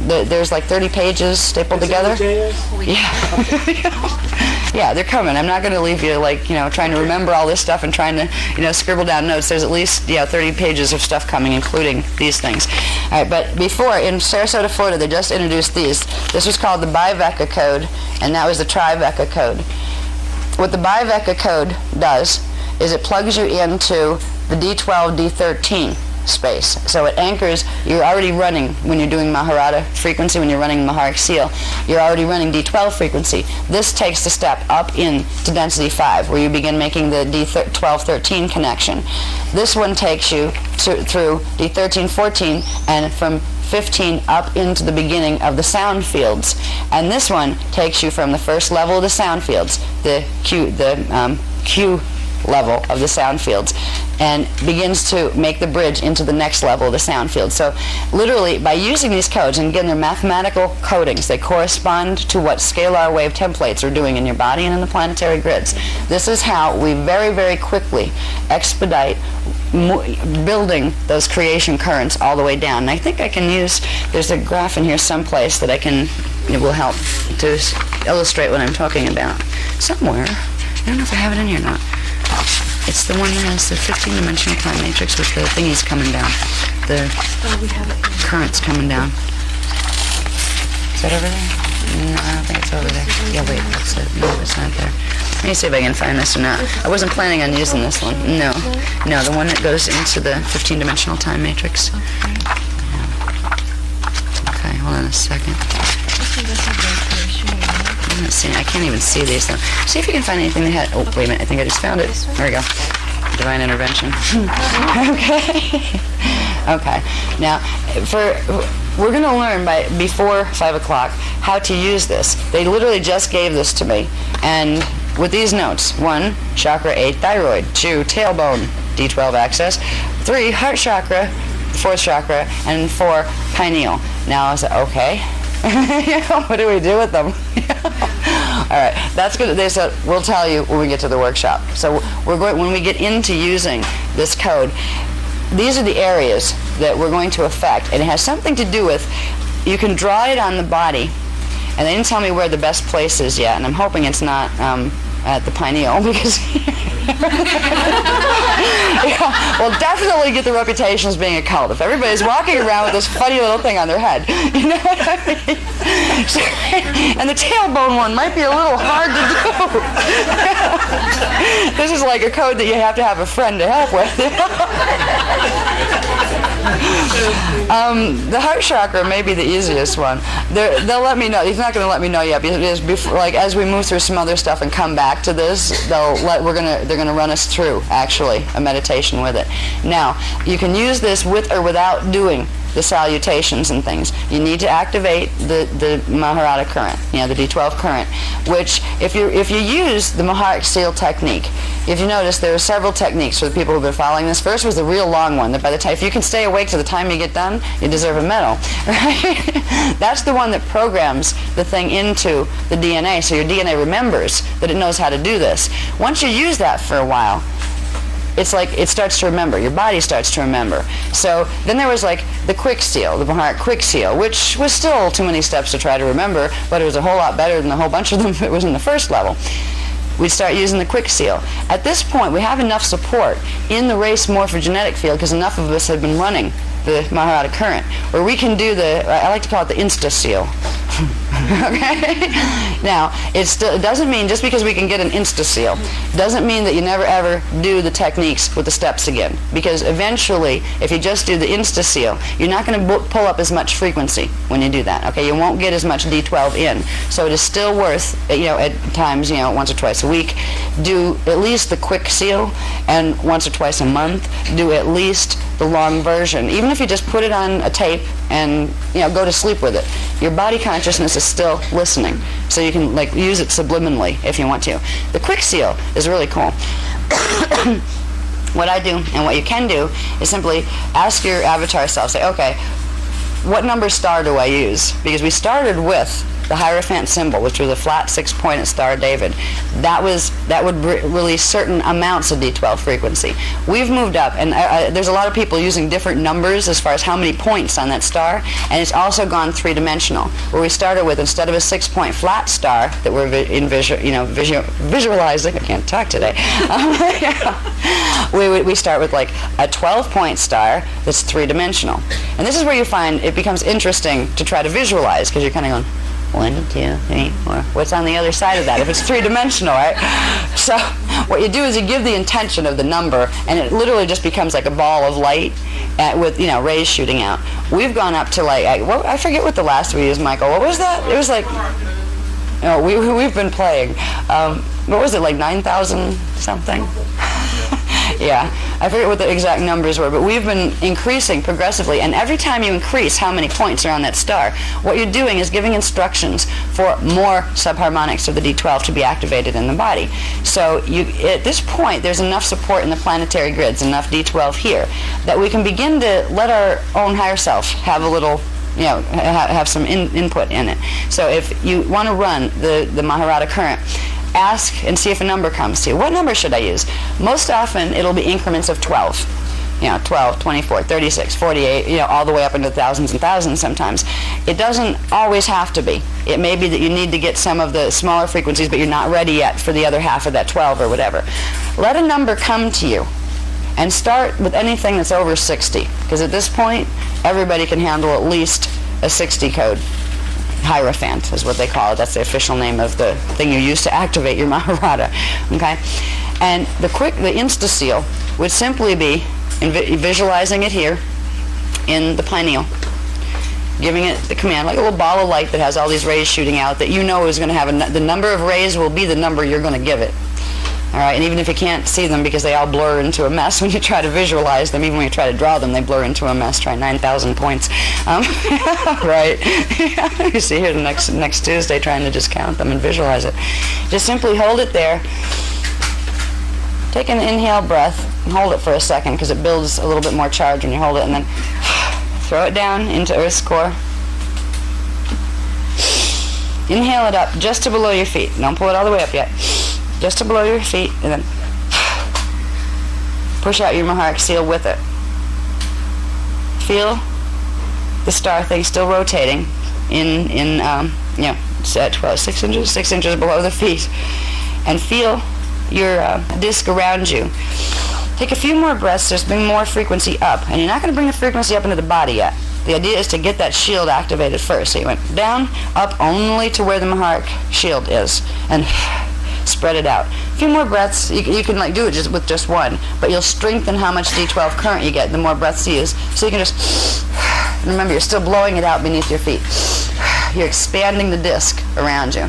there's like 30 pages stapled together. Yeah. Yeah, they're coming. I'm not going to leave you trying to remember all this stuff and trying to, scribble down notes. There's at least, 30 pages of stuff coming, including these things. All right, but before, in Sarasota, Florida, they just introduced these. This was called the BiVECA code, and that was the TriVECA code. What the BiVECA code does is it plugs you into the D12, D13 space. So it anchors, you're already running, when you're doing Maharata frequency, when you're running Maharic Seal, you're already running D12 frequency. This takes the step up into density 5, where you begin making the D12, 13 connection. This one takes you through D13, 14, and from 15 up into the beginning of the sound fields. And this one takes you from the first level of the sound fields, the Q level of the sound fields, and begins to make the bridge into the next level of the sound field. So literally, by using these codes, and again, they're mathematical codings, they correspond to what scalar wave templates are doing in your body and in the planetary grids. This is how we very, very quickly expedite building those creation currents all the way down. And I think I can use, there's a graph in here someplace that it will help to illustrate what I'm talking about. Somewhere. I don't know if I have it in here or not. It's the one that has the 15-dimensional time matrix with the thingies coming down. The currents coming down. Is that over there? No, I don't think it's over there. Yeah, wait, that's it. No, it's not there. Let me see if I can find this or not. I wasn't planning on using this one. No, the one that goes into the 15-dimensional time matrix. Okay, hold on a second. Let's see, I can't even see these though. See if you can find anything that had, oh, wait a minute, I think I just found it. There we go. Divine intervention. Okay. Okay. Now, we're going to learn before 5 o'clock how to use this. They literally just gave this to me. And with these notes, 1, chakra 8, thyroid, 2, tailbone, D12 access, 3, heart chakra, 4th chakra, and 4, pineal. Now I said, okay. What do we do with them? All right, that's good. They said we'll tell you when we get to the workshop. So when we get into using this code, these are the areas that we're going to affect, and it has something to do with, you can draw it on the body, and they didn't tell me where the best place is yet, and I'm hoping it's not at the pineal, because will definitely get the reputation as being a cult. If everybody's walking around with this funny little thing on their head, you know what I mean? So, and the tailbone one might be a little hard to do. This is like a code that you have to have a friend to help with. The heart chakra may be the easiest one. They'll let me know. He's not going to let me know yet because like as we move through some other stuff and come back to this, they're going to run us through actually a meditation with it. Now you can use this with or without doing the salutations and things. You need to activate the Maharata current, the D12 current, which if you use the Maharic seal technique, if you notice there are several techniques for the people who've been following this. First was the real long one, that by the time, if you can stay awake to the time you get done, you deserve a medal, right? That's the one that programs the thing into the DNA, so your DNA remembers that it knows how to do this. Once you use that for a while, it's like it starts to remember. Your body starts to remember. So then there was like the quick seal, the Maharic quick seal, which was still too many steps to try to remember, but it was a whole lot better than a whole bunch of them it was in the first level. We'd start using the quick seal. At this point, we have enough support in the race morphogenetic field because enough of us have been running the Maharata current, where we can do I like to call it the Insta seal. Okay? Now, it doesn't mean just because we can get an Insta seal, doesn't mean that you never ever do the techniques with the steps again. Because eventually, if you just do the Insta seal, you're not going to pull up as much frequency when you do that. Okay? You won't get as much D12 in. So it is still worth, at times, once or twice a week, do at least the quick seal, and once or twice a month, do at least the long version. Even if you just put it on a tape and go to sleep with it, your body consciousness is still listening, so you can use it subliminally if you want to. The quick seal is really cool. What I do and what you can do is simply ask your avatar self, say, okay, what number star do I use? Because we started with the Hierophant symbol, which was a flat 6-pointed Star of David. That would release certain amounts of D12 frequency. We've moved up, and there's a lot of people using different numbers as far as how many points on that star, and it's also gone three-dimensional, where we started with, instead of a 6-point flat star that we're visualizing, I can't talk today, we start with like a 12-point star that's three-dimensional. And this is where you find it becomes interesting to try to visualize, because you're kind of going, 1, 2, 3, 4. What's on the other side of that? If it's three-dimensional, right? So what you do is you give the intention of the number, and it literally just becomes like a ball of light with rays shooting out. We've gone up to I forget what the last we used, Michael. What was that? It was like, we've been playing. What was it, like 9,000 something? Yeah, I forget what the exact numbers were, but we've been increasing progressively, and every time you increase how many points are on that star, what you're doing is giving instructions for more subharmonics of the D12 to be activated in the body. So at this point, there's enough support in the planetary grids, enough D12 here, that we can begin to let our own higher self have a little have some input in it. So if you want to run the Maharata current, ask and see if a number comes to you. What number should I use? Most often it'll be increments of 12. 12, 24, 36, 48, all the way up into thousands and thousands sometimes. It doesn't always have to be. It may be that you need to get some of the smaller frequencies, but you're not ready yet for the other half of that 12 or whatever. Let a number come to you, and start with anything that's over 60, because at this point, everybody can handle at least a 60 code. Hierophant is what they call it. That's the official name of the thing you use to activate your Maharata. Okay? And the Insta seal would simply be visualizing it here in the pineal, giving it the command, like a little ball of light that has all these rays shooting out that is going to have the number of rays will be the number you're going to give it. All right, and even if you can't see them because they all blur into a mess when you try to visualize them, even when you try to draw them, they blur into a mess. Try 9,000 points. Right. You see here next Tuesday trying to just count them and visualize it. Just simply hold it there. Take an inhale breath and hold it for a second because it builds a little bit more charge when you hold it, and then throw it down into Earth's core. Inhale it up just to below your feet. Don't pull it all the way up yet. Just to below your feet, and then push out your Maharic seal with it. Feel the star thing still rotating at 6 inches below the feet, and feel your disc around you Take a few more breaths, just bring more frequency up. And you're not going to bring the frequency up into the body yet. The idea is to get that shield activated first. So you went down, up only to where the Maharic shield is. And spread it out. A few more breaths. You can like do it just with just one, but you'll strengthen how much D12 current you get the more breaths you use. So you can just, remember, you're still blowing it out beneath your feet. You're expanding the disc around you.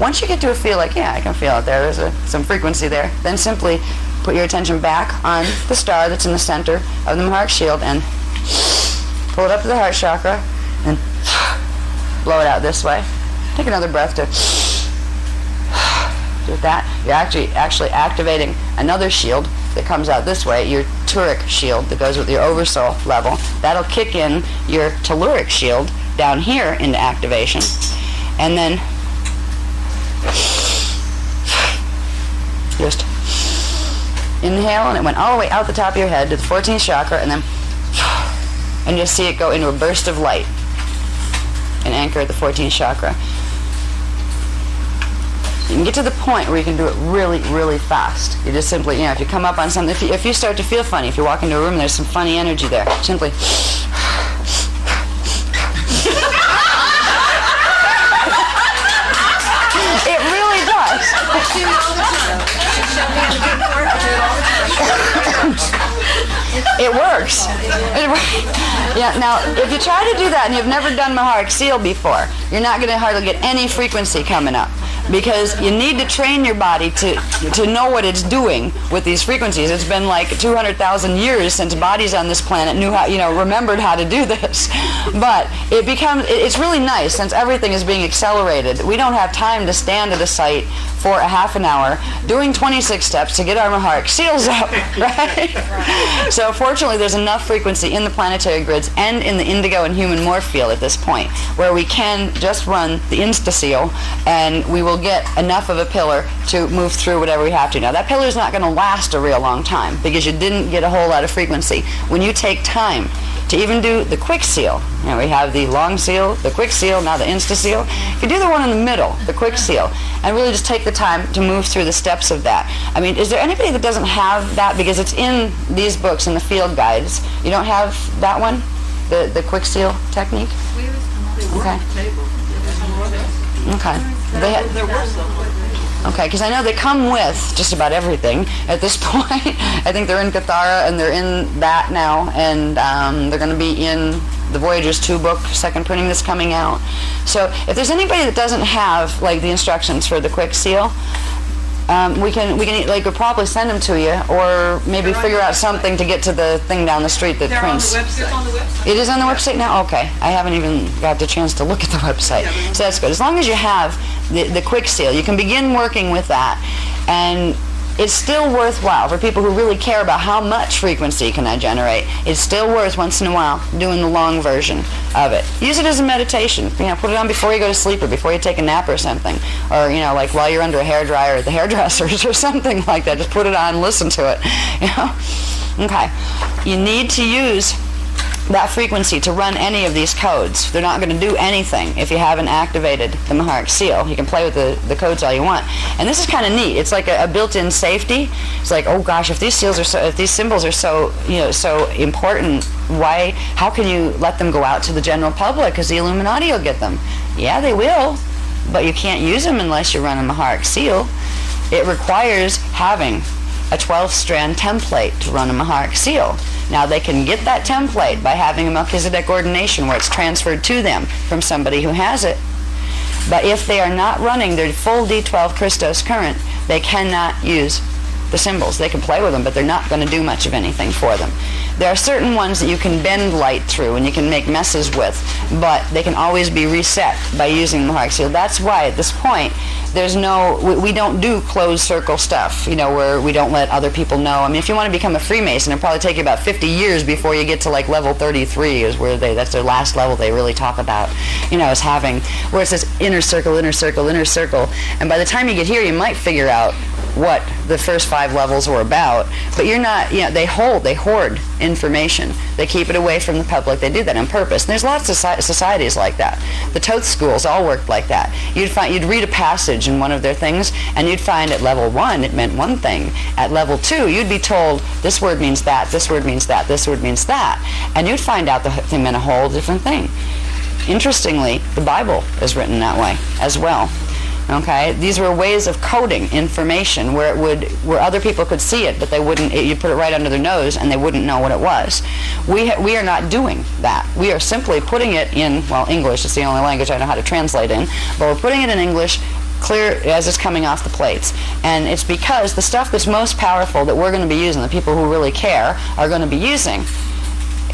Once you get to a feel like, yeah, I can feel it there, there's some frequency there, then simply put your attention back on the star that's in the center of the Maharic shield and pull it up to the heart chakra and blow it out this way. Take another breath to do that. You're actually activating another shield that comes out this way, your turic shield that goes with your oversoul level. That'll kick in your telluric shield down here into activation. And then just inhale, and it went all the way out the top of your head to the 14th chakra, and then and just see it go into a burst of light and anchor at the 14th chakra. You can get to the point where you can do it really, really fast. You just simply, if you come up on something, if you start to feel funny, if you walk into a room and there's some funny energy there, simply it really does. It works. Yeah. Now, if you try to do that and you've never done Maharic Seal before, you're not going to hardly get any frequency coming up, because you need to train your body to know what it's doing with these frequencies. It's been like 200,000 years since bodies on this planet knew how, remembered how to do this. But it's really nice since everything is being accelerated. We don't have time to stand at a site for a half an hour doing 26 steps to get our Maharic Seals up, right? So fortunately, there's enough frequency in the planetary grids and in the indigo and human morph field at this point where we can just run the Insta-Seal and we will get enough of a pillar to move through whatever we have to. Now, that pillar is not going to last a real long time because you didn't get a whole lot of frequency. When you take time to even do the quick seal, we have the long seal, the quick seal, now the Insta Seal. If you do the one in the middle, the quick seal, and really just take the time to move through the steps of that. I mean, is there anybody that doesn't have that? Because it's in these books, in the field guides. You don't have that one? The quick seal technique? Okay. Okay. There were some. Okay, because I know they come with just about everything at this point. I think they're in Cathara, and they're in that now, and they're going to be in the Voyagers 2 book, second printing that's coming out. So if there's anybody that doesn't have like the instructions for the quick seal, we can we'll probably send them to you, or maybe figure out something to get to the thing down the street that prints. They're on the website. It is on the website now? Okay. I haven't even got the chance to look at the website. So that's good. As long as you have the quick seal, you can begin working with that. And it's still worthwhile for people who really care about how much frequency can I generate. It's still worth once in a while doing the long version of it. Use it as a meditation. Put it on before you go to sleep or before you take a nap or something. Or, like while you're under a hairdryer at the hairdressers or something like that. Just put it on and listen to it. Okay. You need to use that frequency to run any of these codes. They're not going to do anything if you haven't activated the Maharic Seal. You can play with the codes all you want. And this is kind of neat. It's like a built-in safety. It's like, oh gosh, if these seals are if these symbols are so important, how can you let them go out to the general public? Because the Illuminati will get them. Yeah, they will, but you can't use them unless you run a Maharic Seal. It requires having a 12-strand template to run a Maharic Seal. Now, they can get that template by having a Melchizedek ordination where it's transferred to them from somebody who has it. But if they are not running their full D12 Christos current, they cannot use the symbols. They can play with them, but they're not going to do much of anything for them. There are certain ones that you can bend light through and you can make messes with, but they can always be reset by using the Maharic Seal. That's why at this point, we don't do closed circle stuff, where we don't let other people know. I mean, if you want to become a Freemason, it'll probably take you about 50 years before you get to like level 33 is where that's their last level they really talk about, is having, where it says inner circle, inner circle, inner circle. And by the time you get here, you might figure out what the first 5 levels were about, but you're not, they hoard information. They keep it away from the public. They do that on purpose. And there's lots of societies like that. The Toth schools all worked like that. You'd read a passage in one of their things, and you'd find at level 1 it meant one thing. At level 2 you'd be told this word means that, this word means that, this word means that, and you'd find out that they meant a whole different thing. Interestingly, the Bible is written that way as well. Okay, these were ways of coding information where other people could see it, but they wouldn't. You put it right under their nose, and they wouldn't know what it was. We are not doing that. We are simply putting it in, well, English is the only language I know how to translate in, but we're putting it in English clear as it's coming off the plates. And it's because the stuff that's most powerful that we're going to be using, the people who really care are going to be using,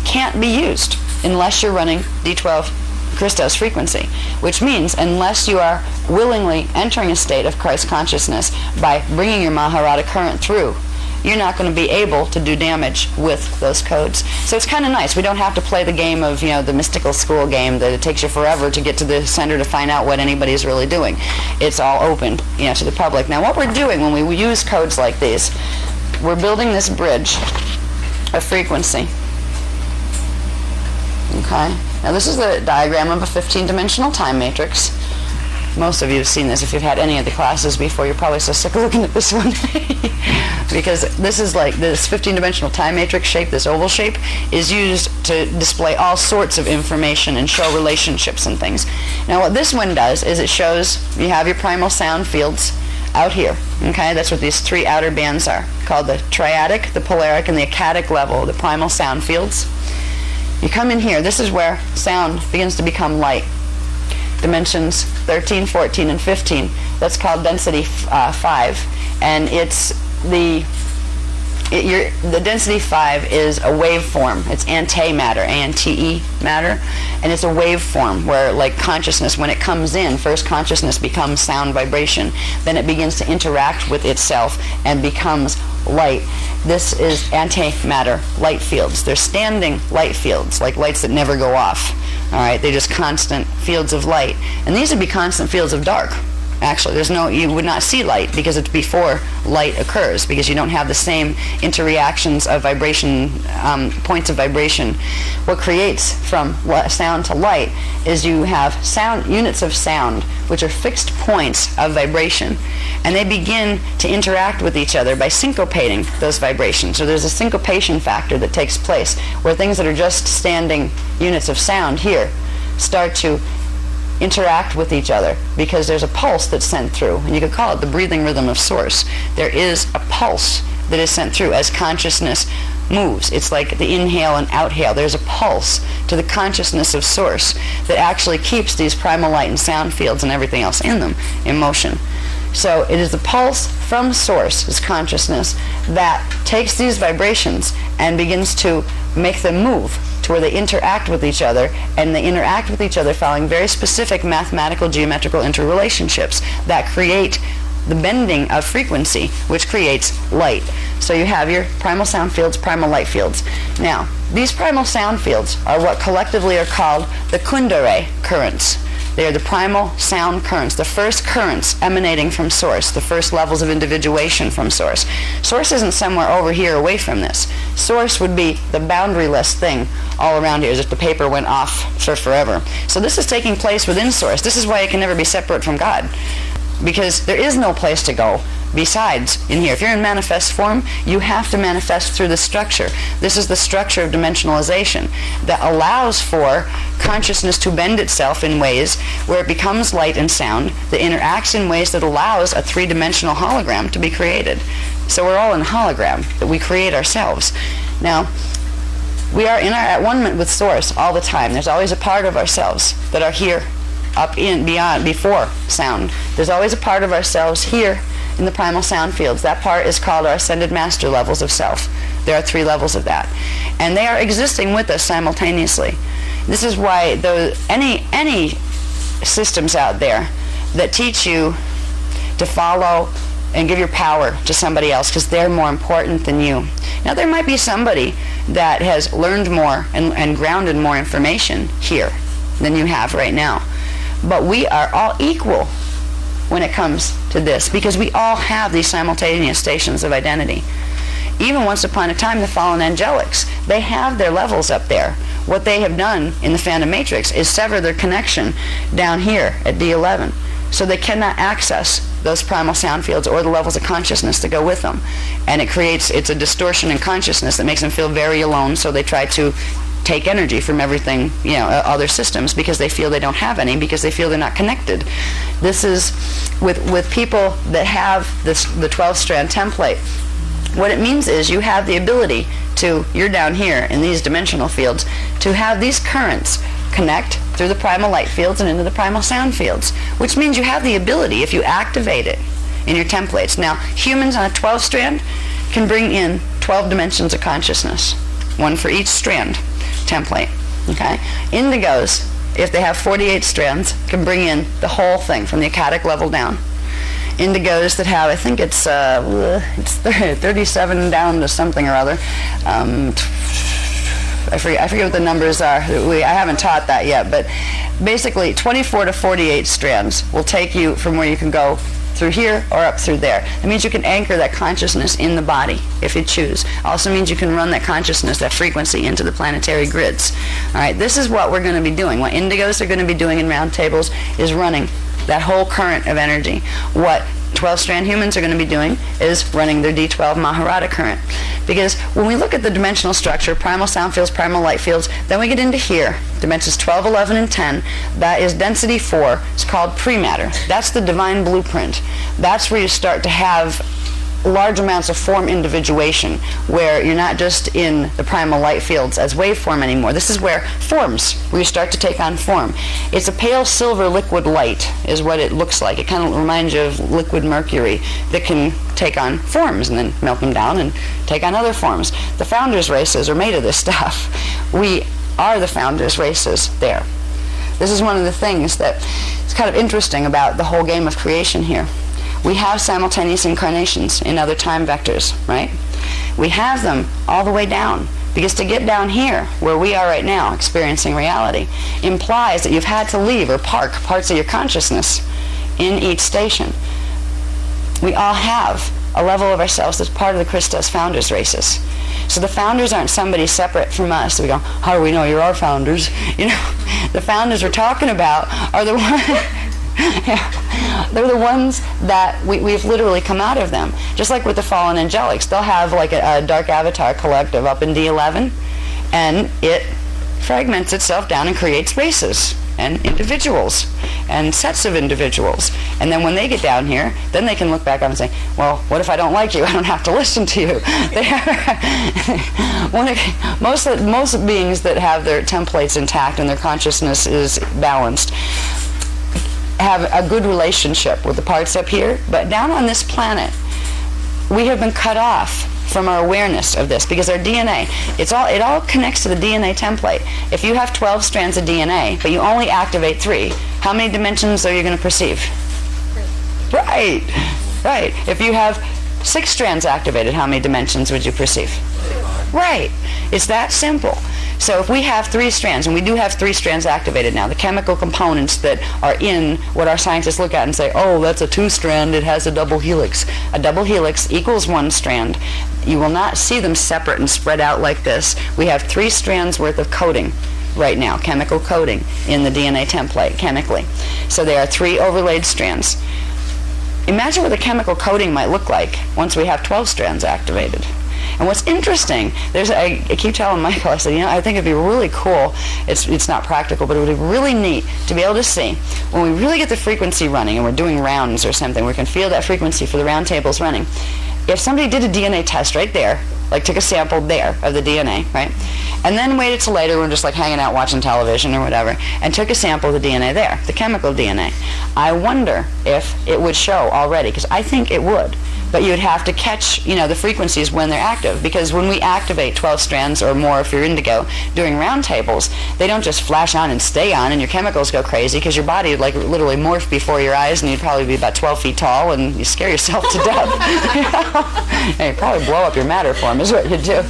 can't be used unless you're running D12 Christos frequency, which means unless you are willingly entering a state of Christ consciousness by bringing your Maharata current through, you're not going to be able to do damage with those codes. So it's kind of nice. We don't have to play the game of, the mystical school game that it takes you forever to get to the center to find out what anybody's really doing. It's all open, to the public. Now, what we're doing when we use codes like these, we're building this bridge of frequency. Okay? Now, this is the diagram of a 15-dimensional time matrix. Most of you have seen this. If you've had any of the classes before, you're probably so sick of looking at this one. Because this is like this 15-dimensional time matrix shape, this oval shape, is used to display all sorts of information and show relationships and things. Now, what this one does is it shows you have your primal sound fields out here. Okay, that's what these 3 outer bands are, called the triadic, the polaric, and the acadic level, the primal sound fields. You come in here, this is where sound begins to become light. Dimensions 13, 14, and 15. That's called density 5. And it's the density 5 is a waveform. It's antimatter, A-N-T-E matter. And it's a waveform where, like consciousness, when it comes in, first consciousness becomes sound vibration. Then it begins to interact with itself and becomes light. This is antimatter light fields. They're standing light fields, like lights that never go off. All right, they're just constant fields of light. And these would be constant fields of dark. Actually, you would not see light because it's before light occurs, because you don't have the same interreactions of vibration, points of vibration. What creates from sound to light is you have units of sound, which are fixed points of vibration, and they begin to interact with each other by syncopating those vibrations. So there's a syncopation factor that takes place where things that are just standing units of sound here start to interact with each other because there's a pulse that's sent through, and you could call it the breathing rhythm of source. There is a pulse that is sent through as consciousness moves. It's like the inhale and outhale. There's a pulse to the consciousness of source that actually keeps these primal light and sound fields and everything else in them in motion. So it is the pulse from source, this consciousness, that takes these vibrations and begins to make them move to where they interact with each other, and they interact with each other following very specific mathematical geometrical interrelationships that create the bending of frequency, which creates light. So you have your primal sound fields, primal light fields. Now, these primal sound fields are what collectively are called the Kundalini currents. They are the primal sound currents, the first currents emanating from source, the first levels of individuation from source. Source isn't somewhere over here away from this. Source would be the boundaryless thing all around here, as if the paper went off for forever. So this is taking place within source. This is why it can never be separate from God, because there is no place to go besides in here. If you're in manifest form, you have to manifest through the structure. This is the structure of dimensionalization that allows for consciousness to bend itself in ways where it becomes light and sound, that interacts in ways that allows a 3-dimensional hologram to be created. So we're all in hologram that we create ourselves. Now, we are in our at one with source all the time. There's always a part of ourselves that are here, up in, beyond, before sound. There's always a part of ourselves here in the primal sound fields. That part is called our ascended master levels of self. There are 3 levels of that. And they are existing with us simultaneously. This is why any systems out there that teach you to follow and give your power to somebody else because they're more important than you. Now, there might be somebody that has learned more and grounded more information here than you have right now. But we are all equal when it comes to this, because we all have these simultaneous stations of identity. Even once upon a time, the fallen angelics, they have their levels up there. What they have done in the Phantom Matrix is sever their connection down here at D11. So they cannot access those primal sound fields or the levels of consciousness that go with them. And it's a distortion in consciousness that makes them feel very alone, so they try to take energy from everything, other systems, because they feel they don't have any, because they feel they're not connected. This is with people that have the 12-strand template. What it means is you have the ability to, you're down here in these dimensional fields, to have these currents connect through the primal light fields and into the primal sound fields, which means you have the ability, if you activate it in your templates. Now, humans on a 12-strand can bring in 12 dimensions of consciousness, one for each strand template. Okay? Indigos, if they have 48 strands, can bring in the whole thing from the acadic level down. Indigos that have, I think it's 37 down to something or other. I forget what the numbers are. I haven't taught that yet, but basically 24 to 48 strands will take you from where you can go through here or up through there. It means you can anchor that consciousness in the body if you choose. Also means you can run that consciousness, that frequency, into the planetary grids. All right, this is what we're going to be doing. What indigos are going to be doing in roundtables is running that whole current of energy. What 12-strand humans are going to be doing is running their D12 Maharata current. Because when we look at the dimensional structure, primal sound fields, primal light fields, then we get into here, dimensions 12, 11, and 10. That is density 4. It's called pre-matter. That's the divine blueprint. That's where you start to have large amounts of form individuation, where you're not just in the primal light fields as waveform anymore. This is where you start to take on form. It's a pale silver liquid light is what it looks like. It kind of reminds you of liquid mercury that can take on forms and then melt them down and take on other forms. The founders' races are made of this stuff. We are the founders' races there. This is one of the things that is kind of interesting about the whole game of creation here. We have simultaneous incarnations in other time vectors, right? We have them all the way down, because to get down here, where we are right now, experiencing reality, implies that you've had to leave or park parts of your consciousness in each station. We all have a level of ourselves that's part of the Christos founders races. So the founders aren't somebody separate from us. We go, how do we know you're our founders? The founders we're talking about are the ones... Yeah. They're the ones that we've literally come out of them. Just like with the fallen angelics, they'll have like a dark avatar collective up in D11, and it fragments itself down and creates races and individuals and sets of individuals. And then when they get down here, then they can look back on and say, well, what if I don't like you? I don't have to listen to you. Most beings that have their templates intact and their consciousness is balanced have a good relationship with the parts up here, but down on this planet, we have been cut off from our awareness of this, because our DNA, it all connects to the DNA template. If you have 12 strands of DNA, but you only activate 3, how many dimensions are you going to perceive? 3. Right. If you have 6 strands activated, how many dimensions would you perceive? Right. It's that simple. So if we have 3 strands, and we do have 3 strands activated now, the chemical components that are in what our scientists look at and say, oh, that's a 2-strand, it has a double helix. A double helix equals 1 strand. You will not see them separate and spread out like this. We have 3 strands worth of coding right now, chemical coding in the DNA template, chemically. So there are 3 overlaid strands. Imagine what the chemical coding might look like once we have 12 strands activated. And what's interesting, I keep telling Michael, I said, I think it'd be really cool. It's not practical, but it would be really neat to be able to see when we really get the frequency running and we're doing rounds or something, we can feel that frequency for the round tables running. If somebody did a DNA test right there, like took a sample there of the DNA, right, and then waited till later, we're just like hanging out watching television or whatever, and took a sample of the DNA there, the chemical DNA, I wonder if it would show already, because I think it would. But you'd have to catch, the frequencies when they're active, because when we activate 12 strands or more, if you're indigo, during round tables, they don't just flash on and stay on, and your chemicals go crazy, because your body would literally morph before your eyes, and you'd probably be about 12 feet tall, and you scare yourself to death. And you'd probably blow up your matter form is what you'd do.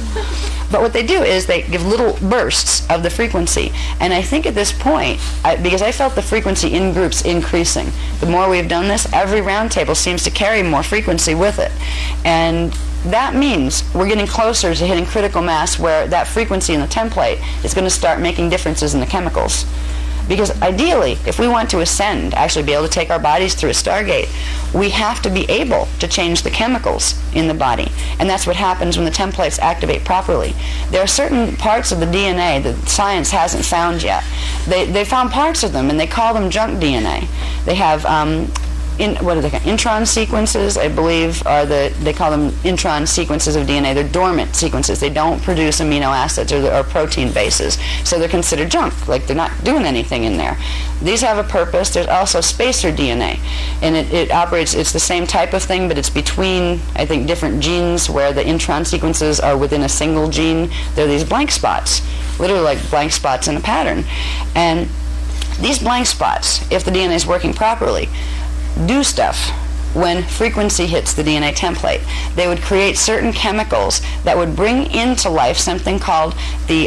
But what they do is they give little bursts of the frequency. And I think at this point, because I felt the frequency in groups increasing, the more we've done this, every round table seems to carry more frequency with it. And that means we're getting closer to hitting critical mass where that frequency in the template is going to start making differences in the chemicals. Because ideally, if we want to ascend, actually be able to take our bodies through a stargate, we have to be able to change the chemicals in the body. And that's what happens when the templates activate properly. There are certain parts of the DNA that science hasn't found yet. They found parts of them, and they call them junk DNA. They have what are they called? Intron sequences, I believe, they call them intron sequences of DNA. They're dormant sequences. They don't produce amino acids or protein bases, so they're considered junk, like they're not doing anything in there. These have a purpose. There's also spacer DNA, and it operates, it's the same type of thing, but it's between, I think, different genes where the intron sequences are within a single gene. They're these blank spots, literally like blank spots in a pattern. And these blank spots, if the DNA is working properly, do stuff when frequency hits the DNA template. They would create certain chemicals that would bring into life something called the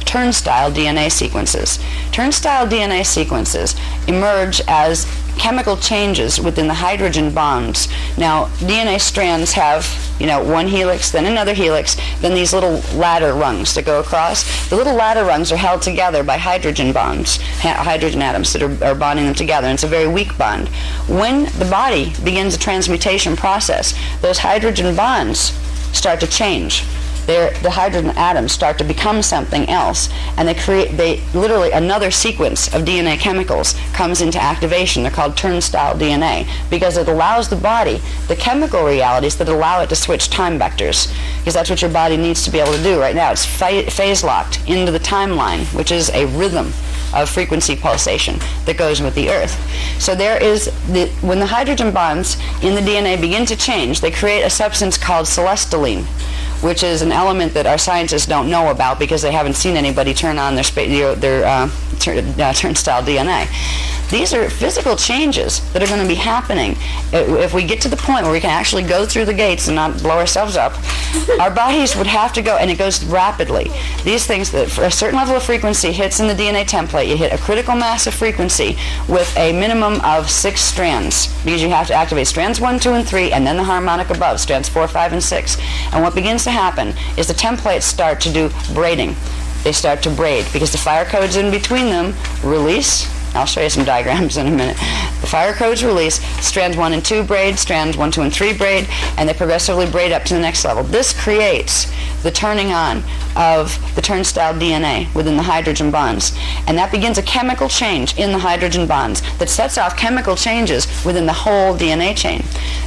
turnstile DNA sequences. Turnstile DNA sequences emerge as chemical changes within the hydrogen bonds. Now, DNA strands have, one helix, then another helix, then these little ladder rungs that go across. The little ladder rungs are held together by hydrogen bonds, hydrogen atoms that are bonding them together, and it's a very weak bond. When the body begins a transmutation process, those hydrogen bonds start to change. The hydrogen atoms start to become something else, and they literally, another sequence of DNA chemicals comes into activation. They're called turnstile DNA, because it allows the body the chemical realities that allow it to switch time vectors, because that's what your body needs to be able to do right now. It's phase locked into the timeline, which is a rhythm of frequency pulsation that goes with the Earth. So when the hydrogen bonds in the DNA begin to change, they create a substance called celestylene, which is an element that our scientists don't know about because they haven't seen anybody turn on their turnstile DNA. These are physical changes that are going to be happening. If we get to the point where we can actually go through the gates and not blow ourselves up, our bodies would have to go, and it goes rapidly. These things, that for a certain level of frequency hits in the DNA template, you hit a critical mass of frequency with a minimum of 6 strands, because you have to activate strands 1, 2, and 3, and then the harmonic above, strands 4, 5, and 6. And what begins to happen is the templates start to do braiding. They start to braid, because the fire codes in between them release. I'll show you some diagrams in a minute. The fire codes release, strands 1 and 2 braid, strands 1, 2, and 3 braid, and they progressively braid up to the next level. This creates the turning on of the turnstile DNA within the hydrogen bonds. And that begins a chemical change in the hydrogen bonds that sets off chemical changes within the whole DNA chain.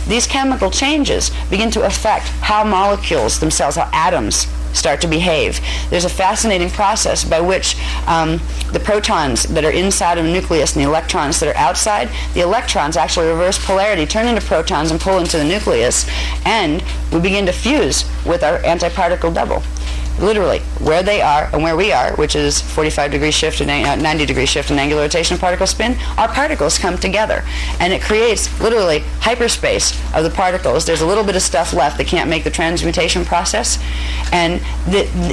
These chemical changes begin to affect how molecules themselves, how atoms start to behave. There's a fascinating process by which the protons that are inside of a nucleus and the electrons that are outside, the electrons actually reverse polarity, turn into protons and pull into the nucleus, and we begin to fuse with our antiparticle double. Literally, where they are and where we are, which is 45-degree shift and 90-degree shift in angular rotation and particle spin, our particles come together. And it creates, literally, hyperspace of the particles. There's a little bit of stuff left that can't make the transmutation process. And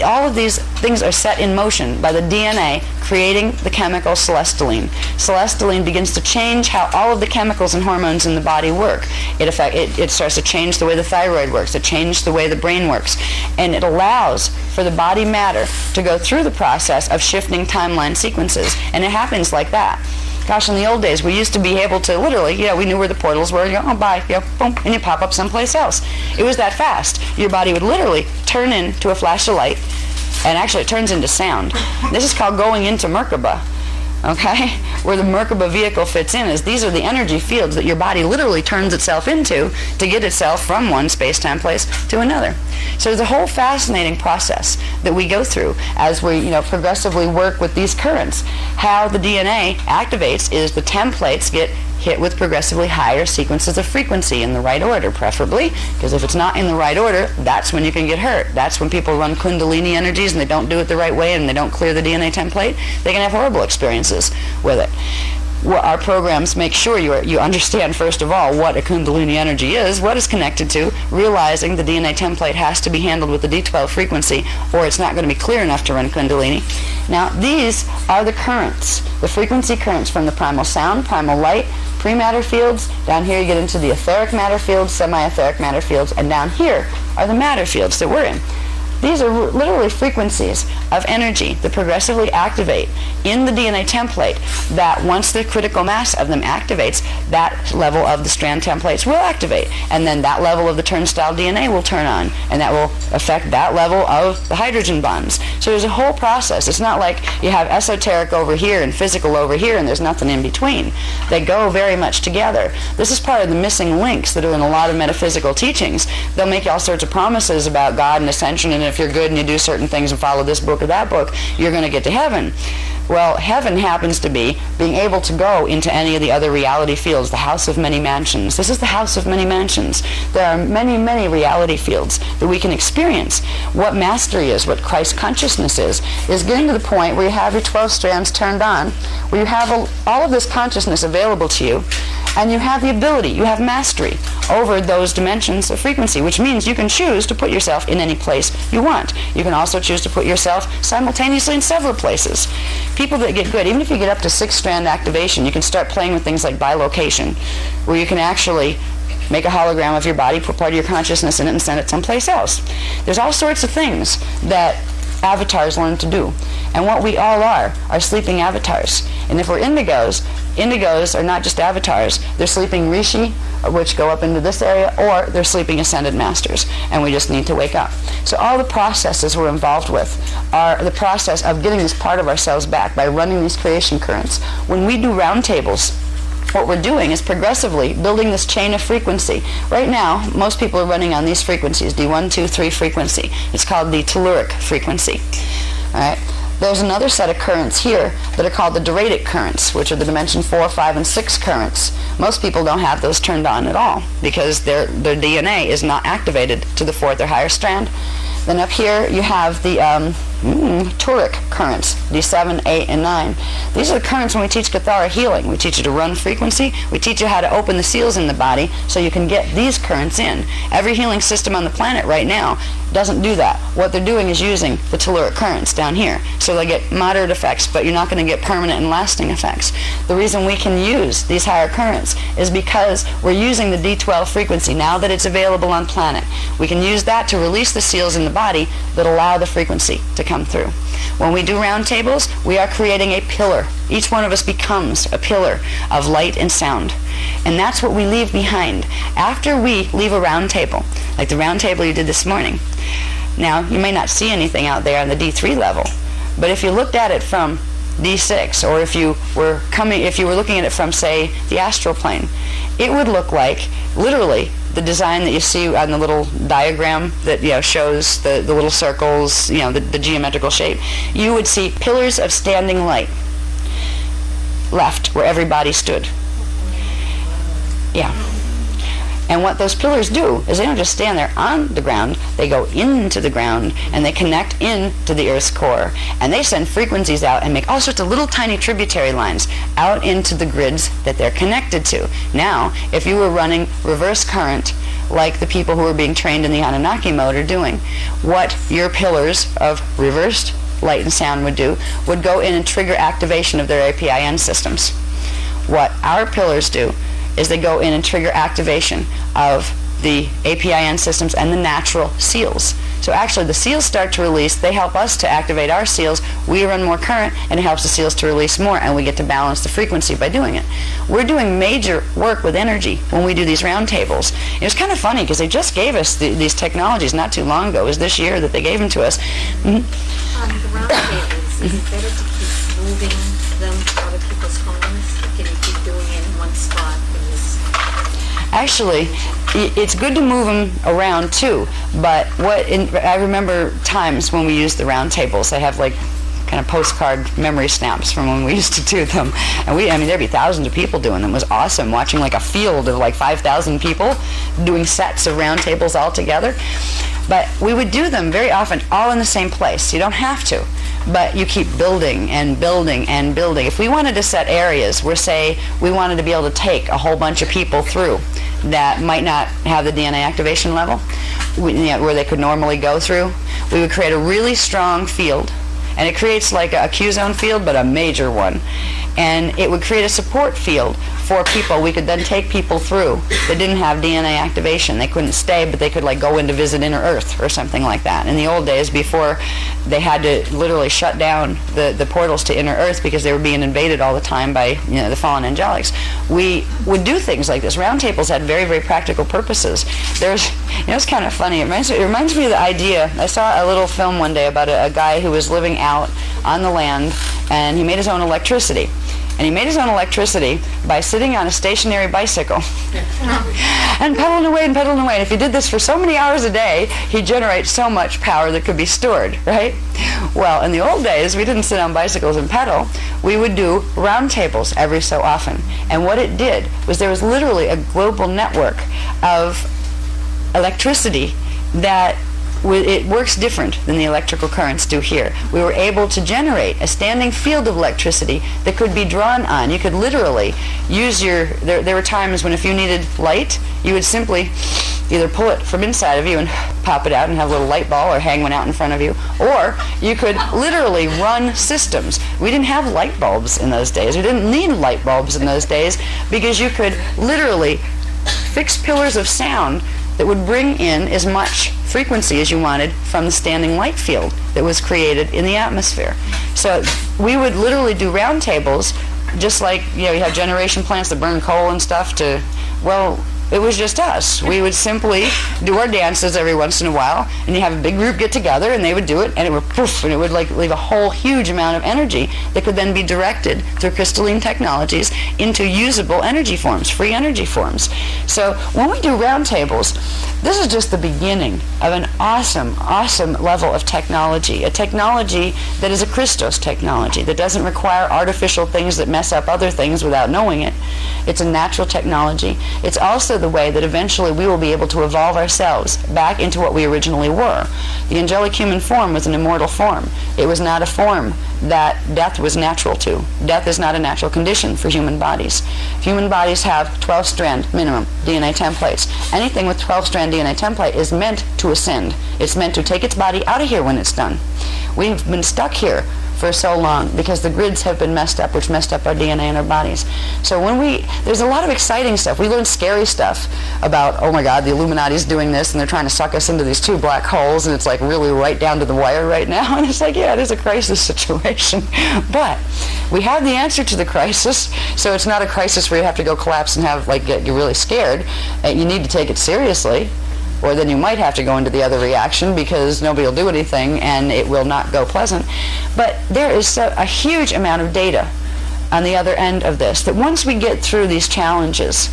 all of these things are set in motion by the DNA creating the chemical celestylene. Celestylene begins to change how all of the chemicals and hormones in the body work. It starts to change the way the thyroid works. It changes the way the brain works. And it allows for the body matter to go through the process of shifting timeline sequences. And it happens like that. Gosh, in the old days, we used to be able to literally, we knew where the portals were, oh, bye, boom, and you pop up someplace else. It was that fast. Your body would literally turn into a flash of light, and actually it turns into sound. This is called going into Merkaba. Okay? Where the Merkaba vehicle fits in is these are the energy fields that your body literally turns itself into to get itself from one space-time place to another. So there's a whole fascinating process that we go through as we progressively work with these currents. How the DNA activates is the templates get hit with progressively higher sequences of frequency in the right order, preferably, because if it's not in the right order, that's when you can get hurt. That's when people run Kundalini energies and they don't do it the right way and they don't clear the DNA template. They can have horrible experiences with it. our programs make sure you understand, first of all, what a Kundalini energy is, what it's connected to, realizing the DNA template has to be handled with the D12 frequency, or it's not going to be clear enough to run Kundalini. Now, these are the currents, the frequency currents from the primal sound, primal light, pre-matter fields. Down here you get into the etheric matter fields, semi-etheric matter fields, and down here are the matter fields that we're in. These are literally frequencies of energy that progressively activate in the DNA template, that once the critical mass of them activates, that level of the strand templates will activate, and then that level of the turnstile DNA will turn on, and that will affect that level of the hydrogen bonds. So there's a whole process. It's not like you have esoteric over here and physical over here and there's nothing in between. They go very much together. This is part of the missing links that are in a lot of metaphysical teachings. They'll make all sorts of promises about God and ascension, and if you're good and you do certain things and follow this book or that book, you're going to get to heaven. Well, heaven happens to be being able to go into any of the other reality fields, the house of many mansions. This is the house of many mansions. There are many, many reality fields that we can experience. What mastery is, what Christ consciousness is getting to the point where you have your 12 strands turned on, where you have all of this consciousness available to you, and you have the ability, you have mastery over those dimensions of frequency, which means you can choose to put yourself in any place you want. You can also choose to put yourself simultaneously in several places. People that get good, even if you get up to 6-strand activation, you can start playing with things like bilocation, where you can actually make a hologram of your body, put part of your consciousness in it, and send it someplace else. There's all sorts of things that avatars learn to do. And what we all are sleeping avatars. And if we're indigos, indigos are not just avatars. They're sleeping rishi, which go up into this area, or they're sleeping ascended masters. And we just need to wake up. So all the processes we're involved with are the process of getting this part of ourselves back by running these creation currents. When we do roundtables, what we're doing is progressively building this chain of frequency. Right now, most people are running on these frequencies, D1, 2, 3 frequency. It's called the telluric frequency. All right. There's another set of currents here that are called the duratic currents, which are the dimension 4, 5, and 6 currents. Most people don't have those turned on at all because their DNA is not activated to the 4th or higher strand. Then up here you have the toric currents, D7, 8, and 9. These are the currents when we teach Cathara healing. We teach you to run frequency. We teach you how to open the seals in the body so you can get these currents in. Every healing system on the planet right now doesn't do that. What they're doing is using the telluric currents down here. So they get moderate effects, but you're not going to get permanent and lasting effects. The reason we can use these higher currents is because we're using the D12 frequency now that it's available on planet. We can use that to release the seals in the body that allow the frequency to come through. When we do roundtables, we are creating a pillar. Each one of us becomes a pillar of light and sound. And that's what we leave behind. After we leave a roundtable, like the roundtable you did this morning, now you may not see anything out there on the D3 level, but if you looked at it from D6, or if you were looking at it from, say, the astral plane, it would look like, literally, the design that you see on the little diagram that shows the little circles, the geometrical shape. You would see pillars of standing light left where everybody stood. Yeah. And what those pillars do is they don't just stand there on the ground, they go into the ground and they connect into the Earth's core. And they send frequencies out and make all sorts of little tiny tributary lines out into the grids that they're connected to. Now, if you were running reverse current, like the people who are being trained in the Anunnaki mode are doing, what your pillars of reversed light and sound would do would go in and trigger activation of their APIN systems. What our pillars do is they go in and trigger activation of the APIN systems and the natural seals. So actually the seals start to release, they help us to activate our seals, we run more current, and it helps the seals to release more, and we get to balance the frequency by doing it. We're doing major work with energy when we do these roundtables. It was kind of funny because they just gave us these technologies not too long ago. It was this year that they gave them to us. On the roundtables, is it better to keep moving them out of people's homes? Or can you keep doing it in one spot? Actually, it's good to move them around too, but I remember times when we used the round tables. They have like kind of postcard memory snaps from when we used to do them. And there'd be thousands of people doing them. It was awesome watching like a field of like 5,000 people doing sets of round tables all together. But we would do them very often all in the same place. You don't have to, but you keep building and building and building. If we wanted to set areas where, say, we wanted to be able to take a whole bunch of people through that might not have the DNA activation level, where they could normally go through, we would create a really strong field. And it creates like a Q-zone field, but a major one. And it would create a support field for people. We could then take people through that didn't have DNA activation. They couldn't stay, but they could like go in to visit inner Earth or something like that. In the old days, before they had to literally shut down the portals to inner Earth because they were being invaded all the time by the fallen angelics, we would do things like this. Round tables had very, very practical purposes. It's kind of funny. It reminds me of the idea. I saw a little film one day about a guy who was living out on the land, and he made his own electricity. And he made his own electricity by sitting on a stationary bicycle and pedaling away and pedaling away. And if he did this for so many hours a day, he'd generate so much power that could be stored, right? Well, in the old days, we didn't sit on bicycles and pedal. We would do round tables every so often. And what it did was there was literally a global network of electricity that it works different than the electrical currents do here. We were able to generate a standing field of electricity that could be drawn on. You could literally use there were times when if you needed light, you would simply either pull it from inside of you and pop it out and have a little light ball or hang one out in front of you, or you could literally run systems. We didn't have light bulbs in those days. We didn't need light bulbs in those days because you could literally fix pillars of sound that would bring in as much frequency as you wanted from the standing light field that was created in the atmosphere. So we would literally do round tables, just like you have generation plants that burn coal and stuff it was just us. We would simply do our dances every once in a while, and you have a big group get together, and they would do it, and it would poof, and it would like leave a whole huge amount of energy that could then be directed through crystalline technologies into usable energy forms, free energy forms. So when we do round tables, this is just the beginning of an awesome, awesome level of technology, a technology that is a Christos technology, that doesn't require artificial things that mess up other things without knowing it. It's a natural technology. It's also the way that eventually we will be able to evolve ourselves back into what we originally were. The angelic human form was an immortal form. It was not a form that death was natural to. Death is not a natural condition for human bodies. Human bodies have 12-strand minimum DNA templates. Anything with 12-strand DNA template is meant to ascend. It's meant to take its body out of here when it's done. We've been stuck here for so long because the grids have been messed up, which messed up our DNA in our bodies. So there's a lot of exciting stuff. We learn scary stuff about, oh my God, the Illuminati's doing this and they're trying to suck us into these two black holes, and it's like really right down to the wire right now. And it's like, yeah, it is a crisis situation. But we have the answer to the crisis, so it's not a crisis where you have to go collapse and get really scared. You need to take it seriously, or then you might have to go into the other reaction because nobody will do anything and it will not go pleasant. But there is a huge amount of data on the other end of this, that once we get through these challenges,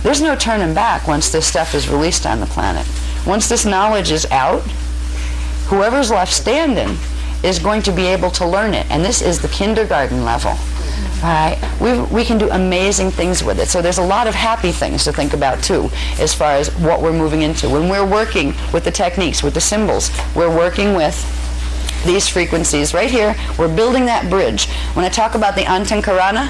there's no turning back once this stuff is released on the planet. Once this knowledge is out, whoever's left standing is going to be able to learn it. And this is the kindergarten level. Right? We can do amazing things with it. So there's a lot of happy things to think about too, as far as what we're moving into. When we're working with the techniques, with the symbols, we're working with these frequencies right here. We're building that bridge. When I talk about the Antankarana,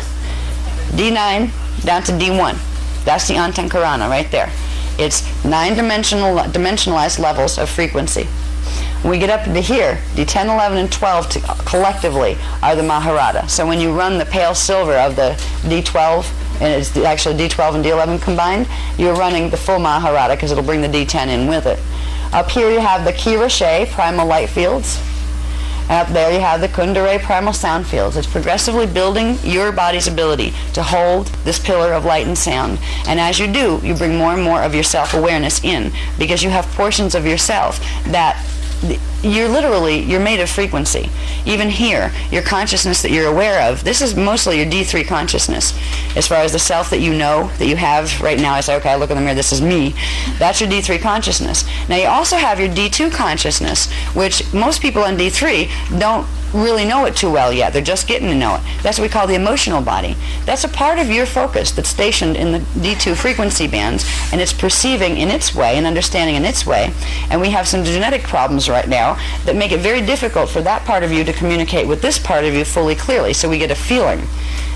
D9 down to D1, that's the Antankarana right there. It's 9 dimensionalized levels of frequency. When we get up to here, D10, 11, and 12 collectively are the Maharata. So when you run the pale silver of the D12, and it's actually D12 and D11 combined, you're running the full Maharata because it'll bring the D10 in with it. Up here you have the Kirashe, primal light fields. And up there you have the Kundare, primal sound fields. It's progressively building your body's ability to hold this pillar of light and sound. And as you do, you bring more and more of your self-awareness in, because you have portions of yourself that you're made of frequency. Even here, your consciousness that you're aware of, this is mostly your D3 consciousness. As far as the self that you know, that you have right now, I say, okay, I look in the mirror, this is me. That's your D3 consciousness. Now you also have your D2 consciousness, which most people on D3 don't really know it too well yet. They're just getting to know it. That's what we call the emotional body. That's a part of your focus that's stationed in the D2 frequency bands, and it's perceiving in its way and understanding in its way. And we have some genetic problems right now that make it very difficult for that part of you to communicate with this part of you fully clearly. So we get a feeling.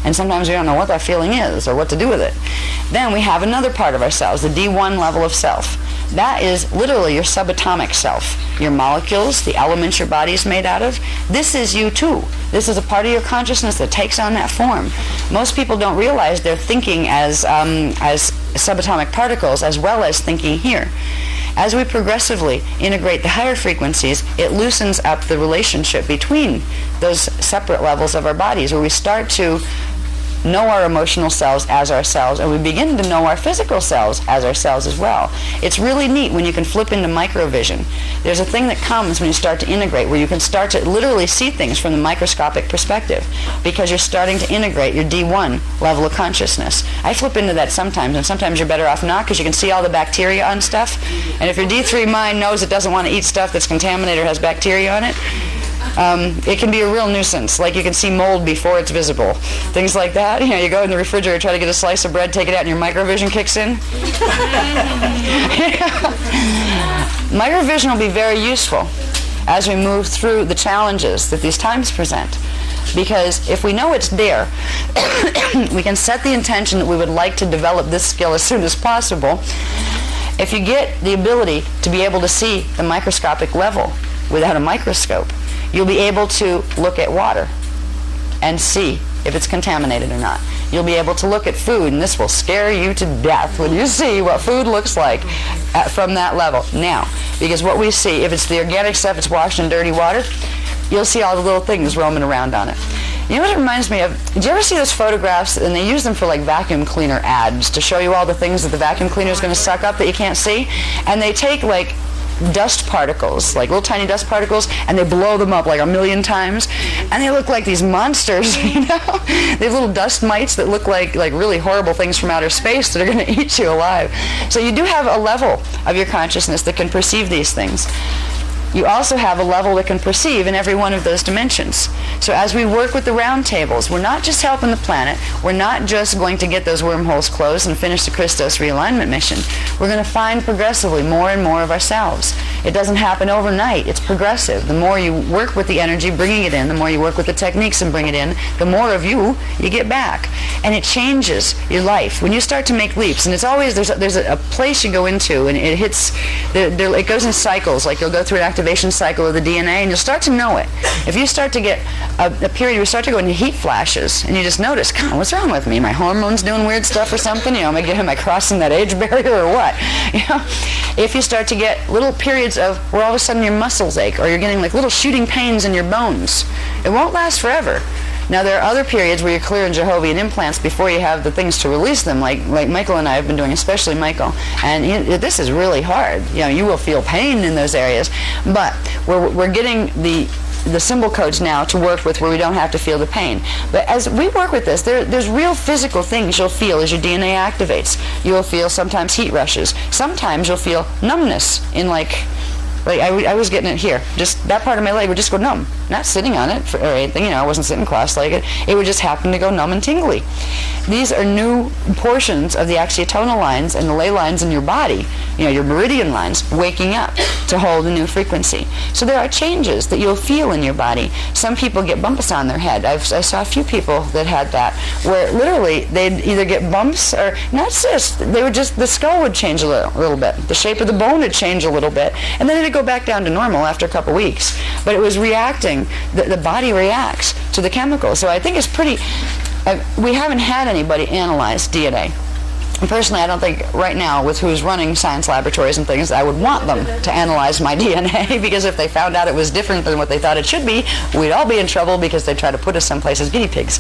And sometimes we don't know what that feeling is or what to do with it. Then we have another part of ourselves, the D1 level of self. That is literally your subatomic self, your molecules, the elements your body is made out of. This is you too. This is a part of your consciousness that takes on that form. Most people don't realize they're thinking as subatomic particles as well as thinking here. As we progressively integrate the higher frequencies, it loosens up the relationship between those separate levels of our bodies, where we start to know our emotional selves as ourselves, and we begin to know our physical selves as ourselves as well. It's really neat when you can flip into microvision. There's a thing that comes when you start to integrate, where you can start to literally see things from the microscopic perspective, because you're starting to integrate your D1 level of consciousness. I flip into that sometimes, and sometimes you're better off not, because you can see all the bacteria on stuff. And if your D3 mind knows it doesn't want to eat stuff that's contaminated or has bacteria on it, it can be a real nuisance. Like you can see mold before it's visible. Things like that. You know, you go in the refrigerator, try to get a slice of bread, take it out, and your microvision kicks in. Microvision will be very useful as we move through the challenges that these times present. Because if we know it's there, we can set the intention that we would like to develop this skill as soon as possible. If you get the ability to be able to see the microscopic level without a microscope, you'll be able to look at water and see if it's contaminated or not. You'll be able to look at food, and this will scare you to death when you see what food looks like from that level. Now, because what we see, if it's the organic stuff, it's washed in dirty water, you'll see all the little things roaming around on it. You know what it reminds me of? Did you ever see those photographs, and they use them for like vacuum cleaner ads to show you all the things that the vacuum cleaner is going to suck up that you can't see? And they take like dust particles, like little tiny dust particles, and they blow them up like 1,000,000 times, and they look like these monsters, you know? They have little dust mites that look like really horrible things from outer space that are going to eat you alive. So you do have a level of your consciousness that can perceive these things. You also have a level that can perceive in every one of those dimensions. So as we work with the round tables, we're not just helping the planet, we're not just going to get those wormholes closed and finish the Christos realignment mission. We're going to find progressively more and more of ourselves. It doesn't happen overnight, it's progressive. The more you work with the energy, bringing it in, the more you work with the techniques and bring it in, the more of you get back. And it changes your life. When you start to make leaps, and it's always, there's a place you go into, and it hits, it goes in cycles, like you'll go through an activation cycle of the DNA, and you'll start to know it. If you start to get a period where you start to go into heat flashes, and you just notice, God, what's wrong with me? My hormones doing weird stuff or something? You know, am I crossing that age barrier or what? You know, if you start to get little periods of where all of a sudden your muscles ache, or you're getting like little shooting pains in your bones, it won't last forever. Now, there are other periods where you're clearing Jehovian implants before you have the things to release them, like Michael and I have been doing, especially Michael. And this is really hard. You know, you will feel pain in those areas. But we're getting the symbol codes now to work with where we don't have to feel the pain. But as we work with this, there's real physical things you'll feel as your DNA activates. You'll feel sometimes heat rushes. Sometimes you'll feel numbness in like I was getting it here. Just that part of my leg would just go numb. Not sitting on it or anything, you know, I wasn't sitting cross-legged. It would just happen to go numb and tingly. These are new portions of the axiotonal lines and the ley lines in your body, you know, your meridian lines, waking up to hold a new frequency. So there are changes that you'll feel in your body. Some people get bumps on their head. I saw a few people that had that, where literally they'd either get bumps or, not cysts, they would just, the skull would change a little bit. The shape of the bone would change a little bit. And then it'd go back down to normal after a couple weeks. But it was reacting. The body reacts to the chemicals. So I think it's pretty, we haven't had anybody analyze DNA. And personally, I don't think right now, with who's running science laboratories and things, I would want them to analyze my DNA, because if they found out it was different than what they thought it should be, we'd all be in trouble, because they'd try to put us someplace as guinea pigs.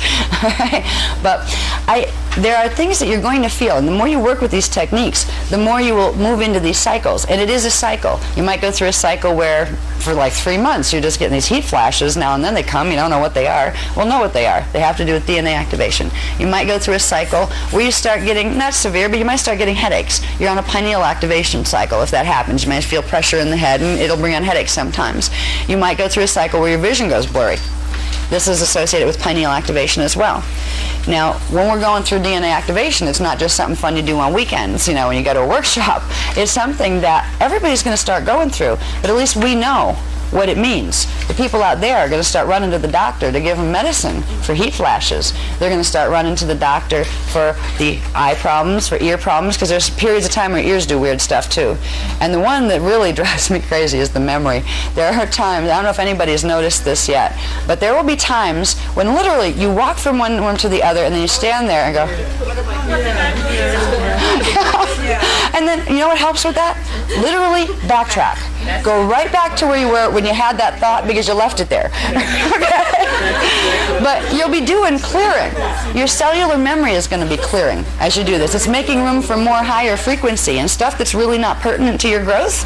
But there are things that you're going to feel, and the more you work with these techniques, the more you will move into these cycles. And it is a cycle. You might go through a cycle where for like 3 months you're just getting these heat flashes. Now and then they come, you don't know what they are. Well, know what they are. They have to do with DNA activation. You might go through a cycle where you start getting, not severe, but you might start getting headaches. You're on a pineal activation cycle. If that happens, you might feel pressure in the head, and it'll bring on headaches sometimes. You might go through a cycle where your vision goes blurry. This is associated with pineal activation as well. Now, when we're going through DNA activation, it's not just something fun you do on weekends, when you go to a workshop. It's something that everybody's going to start going through, but at least we know what it means. The people out there are going to start running to the doctor to give them medicine for heat flashes. They're going to start running to the doctor for the eye problems, for ear problems, because there's periods of time where ears do weird stuff too. And the one that really drives me crazy is the memory. There are times, I don't know if anybody has noticed this yet, but there will be times when literally you walk from one room to the other and then you stand there and go, and then you know what helps with that? Literally backtrack. Go right back to where you were when you had that thought because you left it there. Okay? But you'll be doing clearing. Your cellular memory is going to be clearing as you do this. It's making room for more higher frequency and stuff that's really not pertinent to your growth.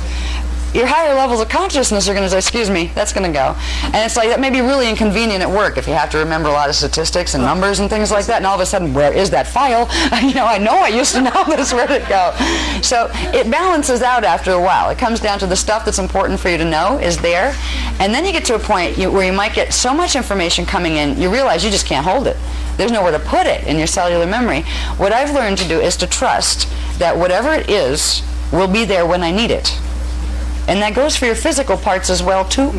Your higher levels of consciousness are going to say, excuse me, that's going to go. And it's like, that may be really inconvenient at work if you have to remember a lot of statistics and numbers and things like that, and all of a sudden, where is that file? I know I used to know this, where'd it go? So it balances out after a while. It comes down to the stuff that's important for you to know is there, and then you get to a point where you might get so much information coming in, you realize you just can't hold it. There's nowhere to put it in your cellular memory. What I've learned to do is to trust that whatever it is will be there when I need it. And that goes for your physical parts as well, too.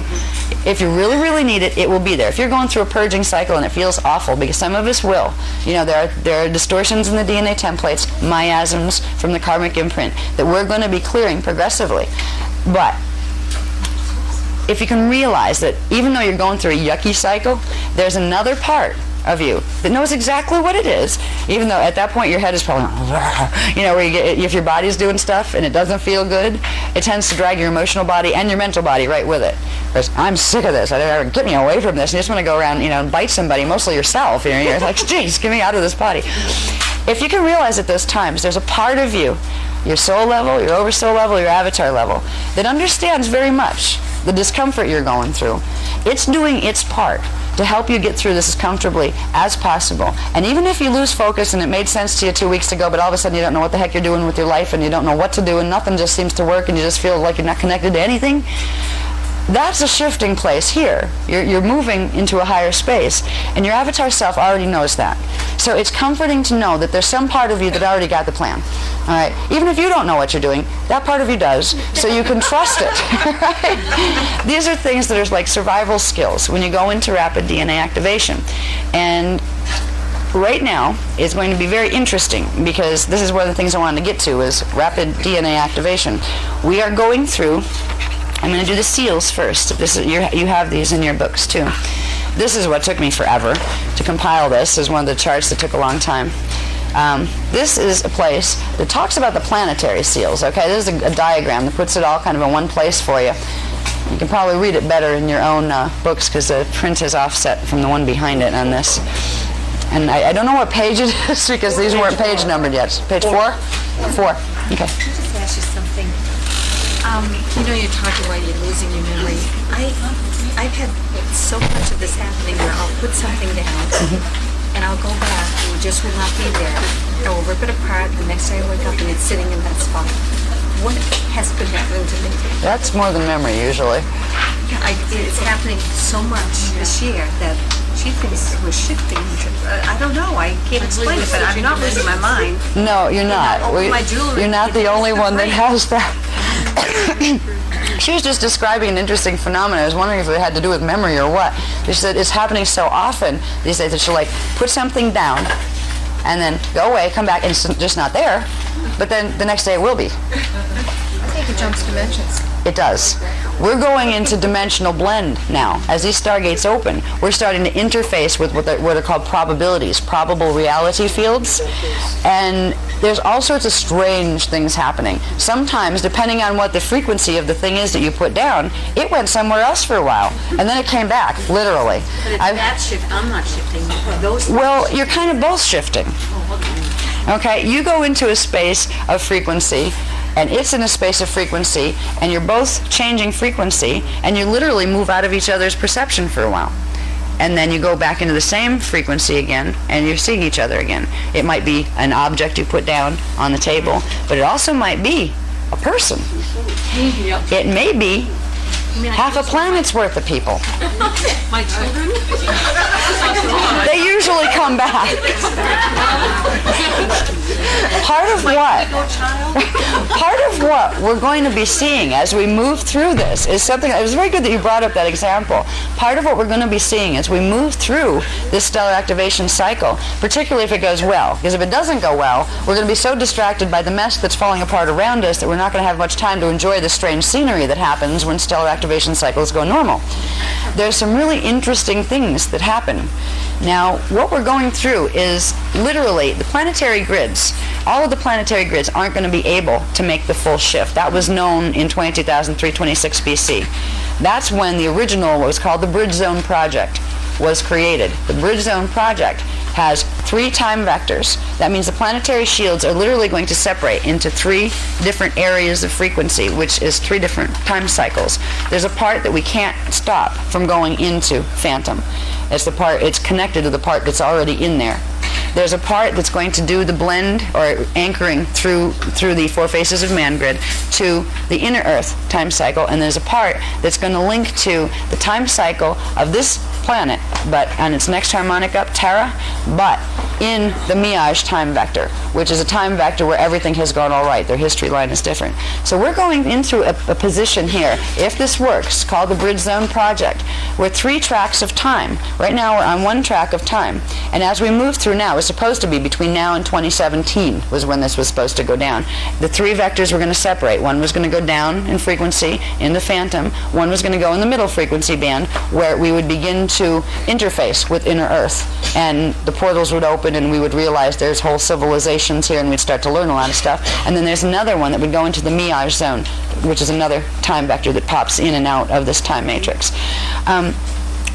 If you really, really need it, it will be there. If you're going through a purging cycle and it feels awful, because some of us will, there are distortions in the DNA templates, miasms from the karmic imprint, that we're going to be clearing progressively. But if you can realize that even though you're going through a yucky cycle, there's another part of you that knows exactly what it is, even though at that point your head is probably, where you get, if your body's doing stuff and it doesn't feel good, it tends to drag your emotional body and your mental body right with it. Because I'm sick of this. Get me away from this. And you just want to go around, and bite somebody, mostly yourself. You're like, geez, get me out of this body. If you can realize at those times, there's a part of you, your soul level, your oversoul level, your avatar level, that understands very much the discomfort you're going through. It's doing its part to help you get through this as comfortably as possible. And even if you lose focus and it made sense to you 2 weeks ago, but all of a sudden you don't know what the heck you're doing with your life and you don't know what to do and nothing just seems to work and you just feel like you're not connected to anything, that's a shifting place here. You're moving into a higher space, and your avatar self already knows that. So it's comforting to know that there's some part of you that already got the plan. All right? Even if you don't know what you're doing, that part of you does, so you can trust it. Right? These are things that are like survival skills when you go into rapid DNA activation. And right now is going to be very interesting, because this is one of the things I wanted to get to is rapid DNA activation. We are going through, I'm going to do the seals first. This is, you have these in your books too. This is what took me forever to compile. This is one of the charts that took a long time. This is a place that talks about the planetary seals. Okay, this is a diagram that puts it all kind of in one place for you. You can probably read it better in your own books, because the print is offset from the one behind it on this. And I don't know what page it is, because these weren't page numbered yet. Page 4? 4. Okay. Can I just ask you something? You're talking about you're losing your memory. I've had so much of this happening where I'll put something down and I'll go back and it just will not be there. I will rip it apart. The next day I wake up and it's sitting in that spot. What has been happening to me? That's more than memory usually. It's happening so much this year that she thinks we're shifting. I don't know. I can't explain it, but I'm not losing my mind. No, you're not. You're not the only one that has that. She was just describing an interesting phenomenon. I was wondering if it had to do with memory or what. She said it's happening so often these days that she'll put something down and then go away, come back, and it's just not there. But then the next day it will be. I think it jumps dimensions. It does. We're going into dimensional blend now. As these stargates open, we're starting to interface with what are called probabilities, probable reality fields. And there's all sorts of strange things happening. Sometimes, depending on what the frequency of the thing is that you put down, it went somewhere else for a while. And then it came back, literally. But if that shift, I'm not shifting. Well, you're kind of both shifting. Okay, you go into a space of frequency, and it's in a space of frequency, and you're both changing frequency, and you literally move out of each other's perception for a while. And then you go back into the same frequency again, and you're seeing each other again. It might be an object you put down on the table, but it also might be a person. It may be Half a planet's worth of people. My children? They usually come back. Part of what we're going to be seeing as we move through this is something. It was very good that you brought up that example. Part of what we're going to be seeing as we move through this stellar activation cycle, particularly if it goes well, because if it doesn't go well, we're going to be so distracted by the mess that's falling apart around us that we're not going to have much time to enjoy the strange scenery that happens when stellar activation cycles go normal. There's some really interesting things that happen. Now, what we're going through is literally the planetary grids. All of the planetary grids aren't going to be able to make the full shift. That was known in 22,326 BC. That's when the original, what was called the Bridge Zone Project, was created. The Bridge Zone Project has 3 time vectors. That means the planetary shields are literally going to separate into 3 different areas of frequency, which is 3 different time cycles. There's a part that we can't stop from going into phantom. It's connected to the part that's already in there. There's a part that's going to do the blend or anchoring through the 4 faces of man grid to the inner Earth time cycle, and there's a part that's going to link to the time cycle of this planet, but on its next harmonic up, Terra, but in the Miage time vector, which is a time vector where everything has gone all right. Their history line is different. So we're going into a position here, if this works, called the Bridge Zone Project, with 3 tracks of time. Right now we're on 1 track of time, and as we move through now, it's supposed to be between now and 2017 was when this was supposed to go down. The 3 vectors were going to separate. One was going to go down in frequency in the phantom. One was going to go in the middle frequency band, where we would begin to interface with inner Earth, and the portals would open and we would realize there's whole civilizations here and we'd start to learn a lot of stuff. And then there's another one that would go into the Miage zone, which is another time vector that pops in and out of this time matrix.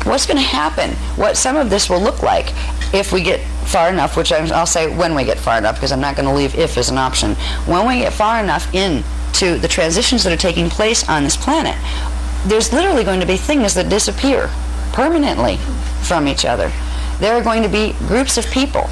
What's going to happen, what some of this will look like if we get far enough, which I'll say when we get far enough, because I'm not going to leave if as an option. When we get far enough into the transitions that are taking place on this planet, there's literally going to be things that disappear permanently from each other. There are going to be groups of people,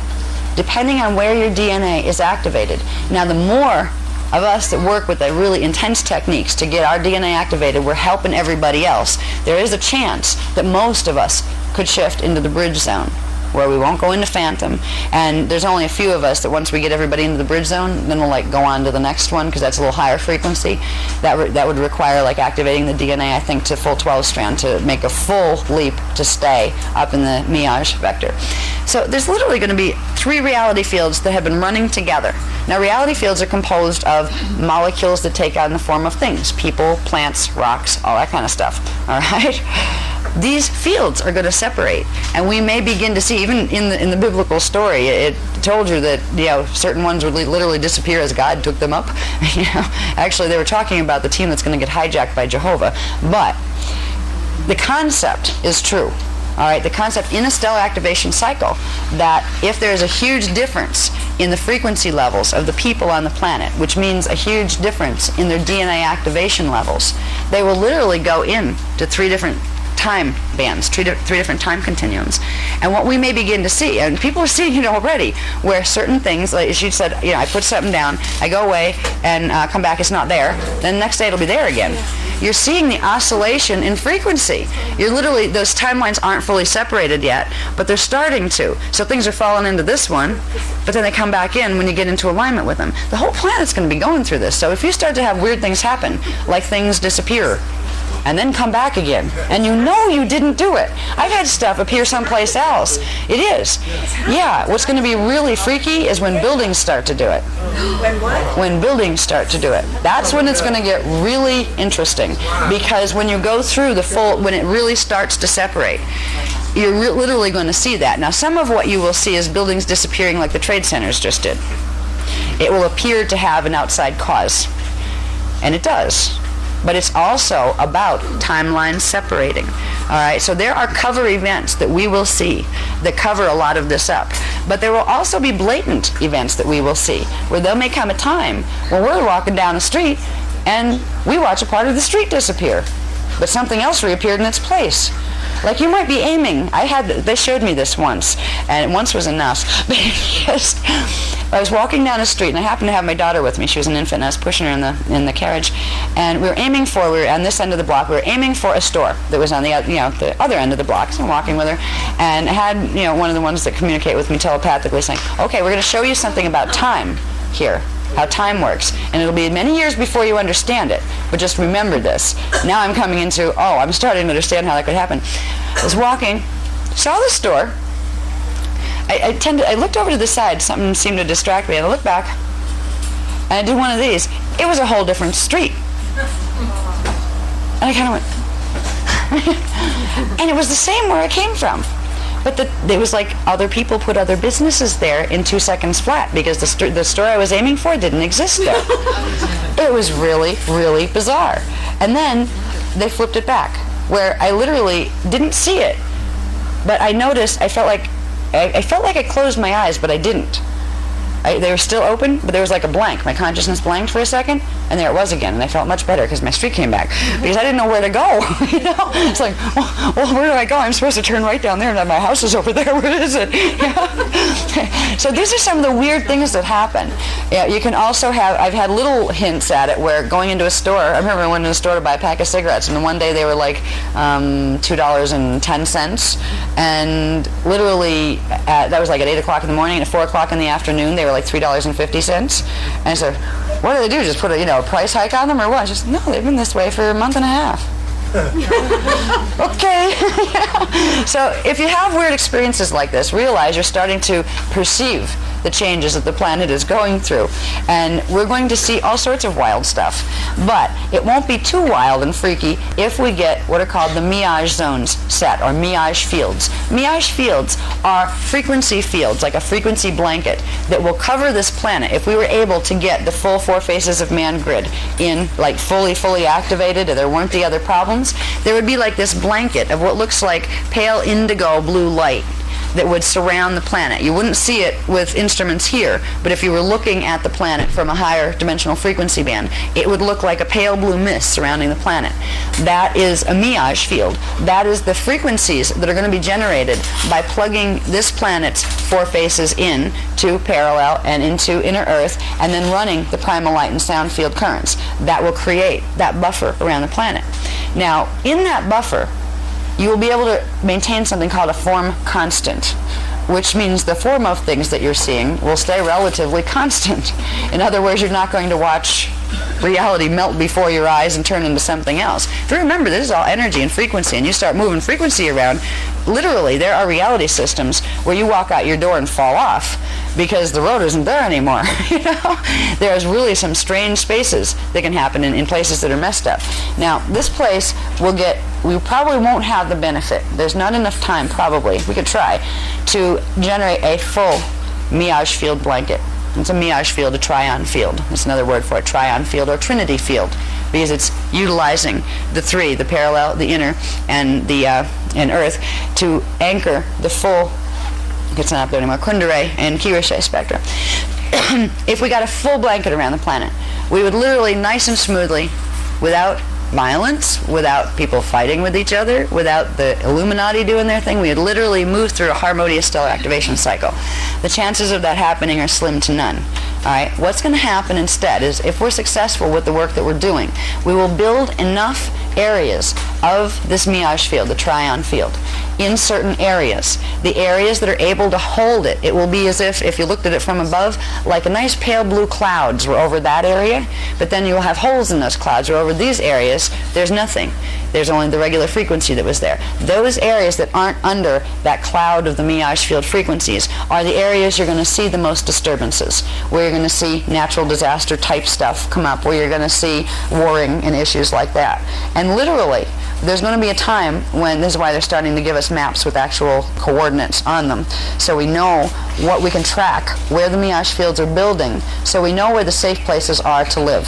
depending on where your DNA is activated. Now, the more of us that work with the really intense techniques to get our DNA activated, we're helping everybody else. There is a chance that most of us could shift into the bridge zone, where we won't go into phantom, and there's only a few of us that once we get everybody into the bridge zone, then we'll go on to the next one, because that's a little higher frequency. That would require activating the DNA, I think, to full 12 strand to make a full leap to stay up in the Miage vector. So there's literally going to be 3 reality fields that have been running together. Now, reality fields are composed of molecules that take on the form of things: people, plants, rocks, all that kind of stuff. All right? These fields are going to separate, and we may begin to see, even in the biblical story, it told you that certain ones would literally disappear as God took them up. Actually, they were talking about the team that's going to get hijacked by Jehovah, but the concept is true. All right, the concept in a stellar activation cycle that if there's a huge difference in the frequency levels of the people on the planet, which means a huge difference in their DNA activation levels, they will literally go in to 3 different time bands, 3 different time continuums. And what we may begin to see, and people are seeing it already, where certain things, like as you said, I put something down, I go away and come back, it's not there, then the next day it'll be there again. You're seeing the oscillation in frequency. You're literally, those timelines aren't fully separated yet, but they're starting to. So things are falling into this one, but then they come back in when you get into alignment with them. The whole planet's going to be going through this. So if you start to have weird things happen, like things disappear, and then come back again, and you didn't do it. I've had stuff appear someplace else. It is. Yeah, what's going to be really freaky is when buildings start to do it. When what? When buildings start to do it. That's when it's going to get really interesting, because when you go through the full, when it really starts to separate, you're literally going to see that. Now, some of what you will see is buildings disappearing like the trade centers just did. It will appear to have an outside cause, and it does. But it's also about timelines separating. All right, so there are cover events that we will see that cover a lot of this up. But there will also be blatant events that we will see, where there may come a time when we're walking down a street and we watch a part of the street disappear, but something else reappeared in its place. Like you might be aiming. They showed me this once, and once was enough. But I was walking down a street, and I happened to have my daughter with me. She was an infant, and I was pushing her in the carriage, and we were on this end of the block. We were aiming for a store that was on the other end of the block. So I'm walking with her, and I had one of the ones that communicate with me telepathically, saying, "Okay, we're going to show you something about time here." How time works, and it'll be many years before you understand it, but just remember this. Now I'm coming into, I'm starting to understand how that could happen. I was walking, saw the store. I looked over to the side, something seemed to distract me, and I looked back, and I did one of these. It was a whole different street. And I kind of went, and it was the same where I came from. But it was like other people put other businesses there in 2 seconds flat because the store I was aiming for didn't exist there. It was really, really bizarre. And then they flipped it back, where I literally didn't see it. But I noticed, I felt like I closed my eyes, but I didn't. They were still open, but there was like a blank. My consciousness blanked for a second, and there it was again. And I felt much better because my street came back. Because I didn't know where to go. It's like, well, where do I go? I'm supposed to turn right down there, and my house is over there. Where is it? So these are some of the weird things that happen. You can also I've had little hints at it where going into a store, I remember I went into a store to buy a pack of cigarettes, and then one day they were like $2.10, and literally, that was like at 8 o'clock in the morning, and at 4 o'clock in the afternoon, they were like $3.50. And I said, what do they do? Just put a price hike on them or what? Just, no, they've been this way for a month and a half. Okay. So if you have weird experiences like this, realize you're starting to perceive the changes that the planet is going through. And we're going to see all sorts of wild stuff. But it won't be too wild and freaky if we get what are called the Miage zones set, or Miage fields. Miage fields are frequency fields, like a frequency blanket, that will cover this planet. If we were able to get the full 4 faces of man grid in, like fully activated, and there weren't the other problems, there would be like this blanket of what looks like pale indigo blue light that would surround the planet. You wouldn't see it with instruments here, but if you were looking at the planet from a higher dimensional frequency band, it would look like a pale blue mist surrounding the planet. That is a Miage field. That is the frequencies that are going to be generated by plugging this planet's 4 faces in to parallel and into inner Earth, and then running the primal light and sound field currents. That will create that buffer around the planet. Now, in that buffer, you will be able to maintain something called a form constant, which means the form of things that you're seeing will stay relatively constant. In other words, you're not going to watch reality melt before your eyes and turn into something else. If you remember, this is all energy and frequency, and you start moving frequency around, literally there are reality systems where you walk out your door and fall off because the road isn't there anymore. There's really some strange spaces that can happen in places that are messed up. Now, this place we probably won't have the benefit. There's not enough time, probably, we could try, to generate a full Miage field blanket. It's a Miage field, a trion field. That's another word for it, trion field or trinity field, because it's utilizing the 3, the parallel, the inner, and the and Earth, to anchor the full, it's not up there anymore, Kundera and Kiriche spectra. If we got a full blanket around the planet, we would literally, nice and smoothly, without violence, without people fighting with each other, without the Illuminati doing their thing, we would literally move through a harmonious stellar activation cycle. The chances of that happening are slim to none. All right, what's going to happen instead is, if we're successful with the work that we're doing, we will build enough areas of this Miage field, the trion field, in certain areas. The areas that are able to hold it, it will be as if you looked at it from above, like a nice pale blue clouds were over that area, but then you'll have holes in those clouds, or over these areas, there's nothing. There's only the regular frequency that was there. Those areas that aren't under that cloud of the Miage field frequencies are the areas you're going to see the most disturbances, where you're going to see natural disaster type stuff come up, where you're going to see warring and issues like that. And literally, there's going to be a time when, this is why they're starting to give us maps with actual coordinates on them, so we know what we can track, where the Miage fields are building, so we know where the safe places are to live.